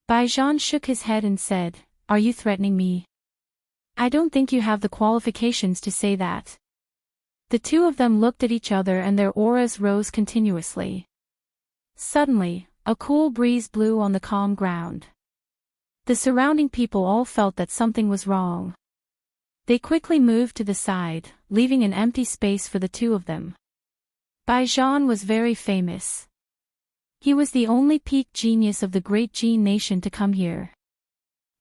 Bai Zhan shook his head and said, "Are you threatening me? I don't think you have the qualifications to say that." The two of them looked at each other and their auras rose continuously. Suddenly, a cool breeze blew on the calm ground. The surrounding people all felt that something was wrong. They quickly moved to the side, leaving an empty space for the two of them. Bai Zhan was very famous. He was the only peak genius of the great Jin nation to come here.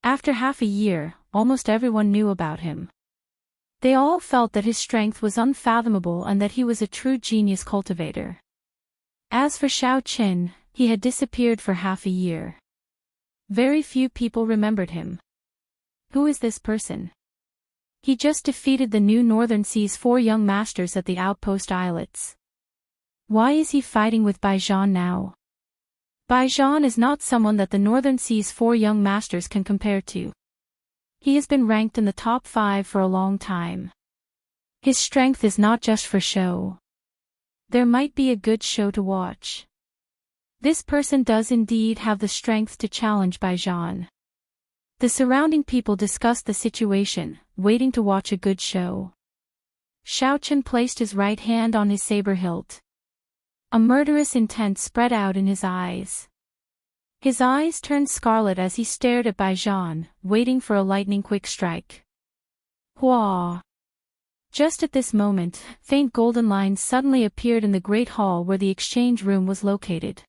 After half a year, almost everyone knew about him. They all felt that his strength was unfathomable and that he was a true genius cultivator. As for Xiao Chen, he had disappeared for half a year. Very few people remembered him. Who is this person? He just defeated the new Northern Sea's 4 young masters at the outpost islets. Why is he fighting with Bai Zhan now? Bai Zhan is not someone that the Northern Sea's 4 young masters can compare to. He has been ranked in the top 5 for a long time. His strength is not just for show. There might be a good show to watch. This person does indeed have the strength to challenge Bai Zhan. The surrounding people discussed the situation, waiting to watch a good show. Xiao Chen placed his right hand on his saber hilt. A murderous intent spread out in his eyes. His eyes turned scarlet as he stared at Bai Zhan, waiting for a lightning-quick strike. Hua! Just at this moment, faint golden lines suddenly appeared in the great hall where the exchange room was located.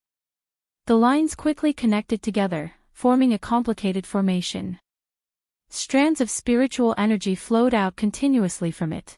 The lines quickly connected together, forming a complicated formation. Strands of spiritual energy flowed out continuously from it.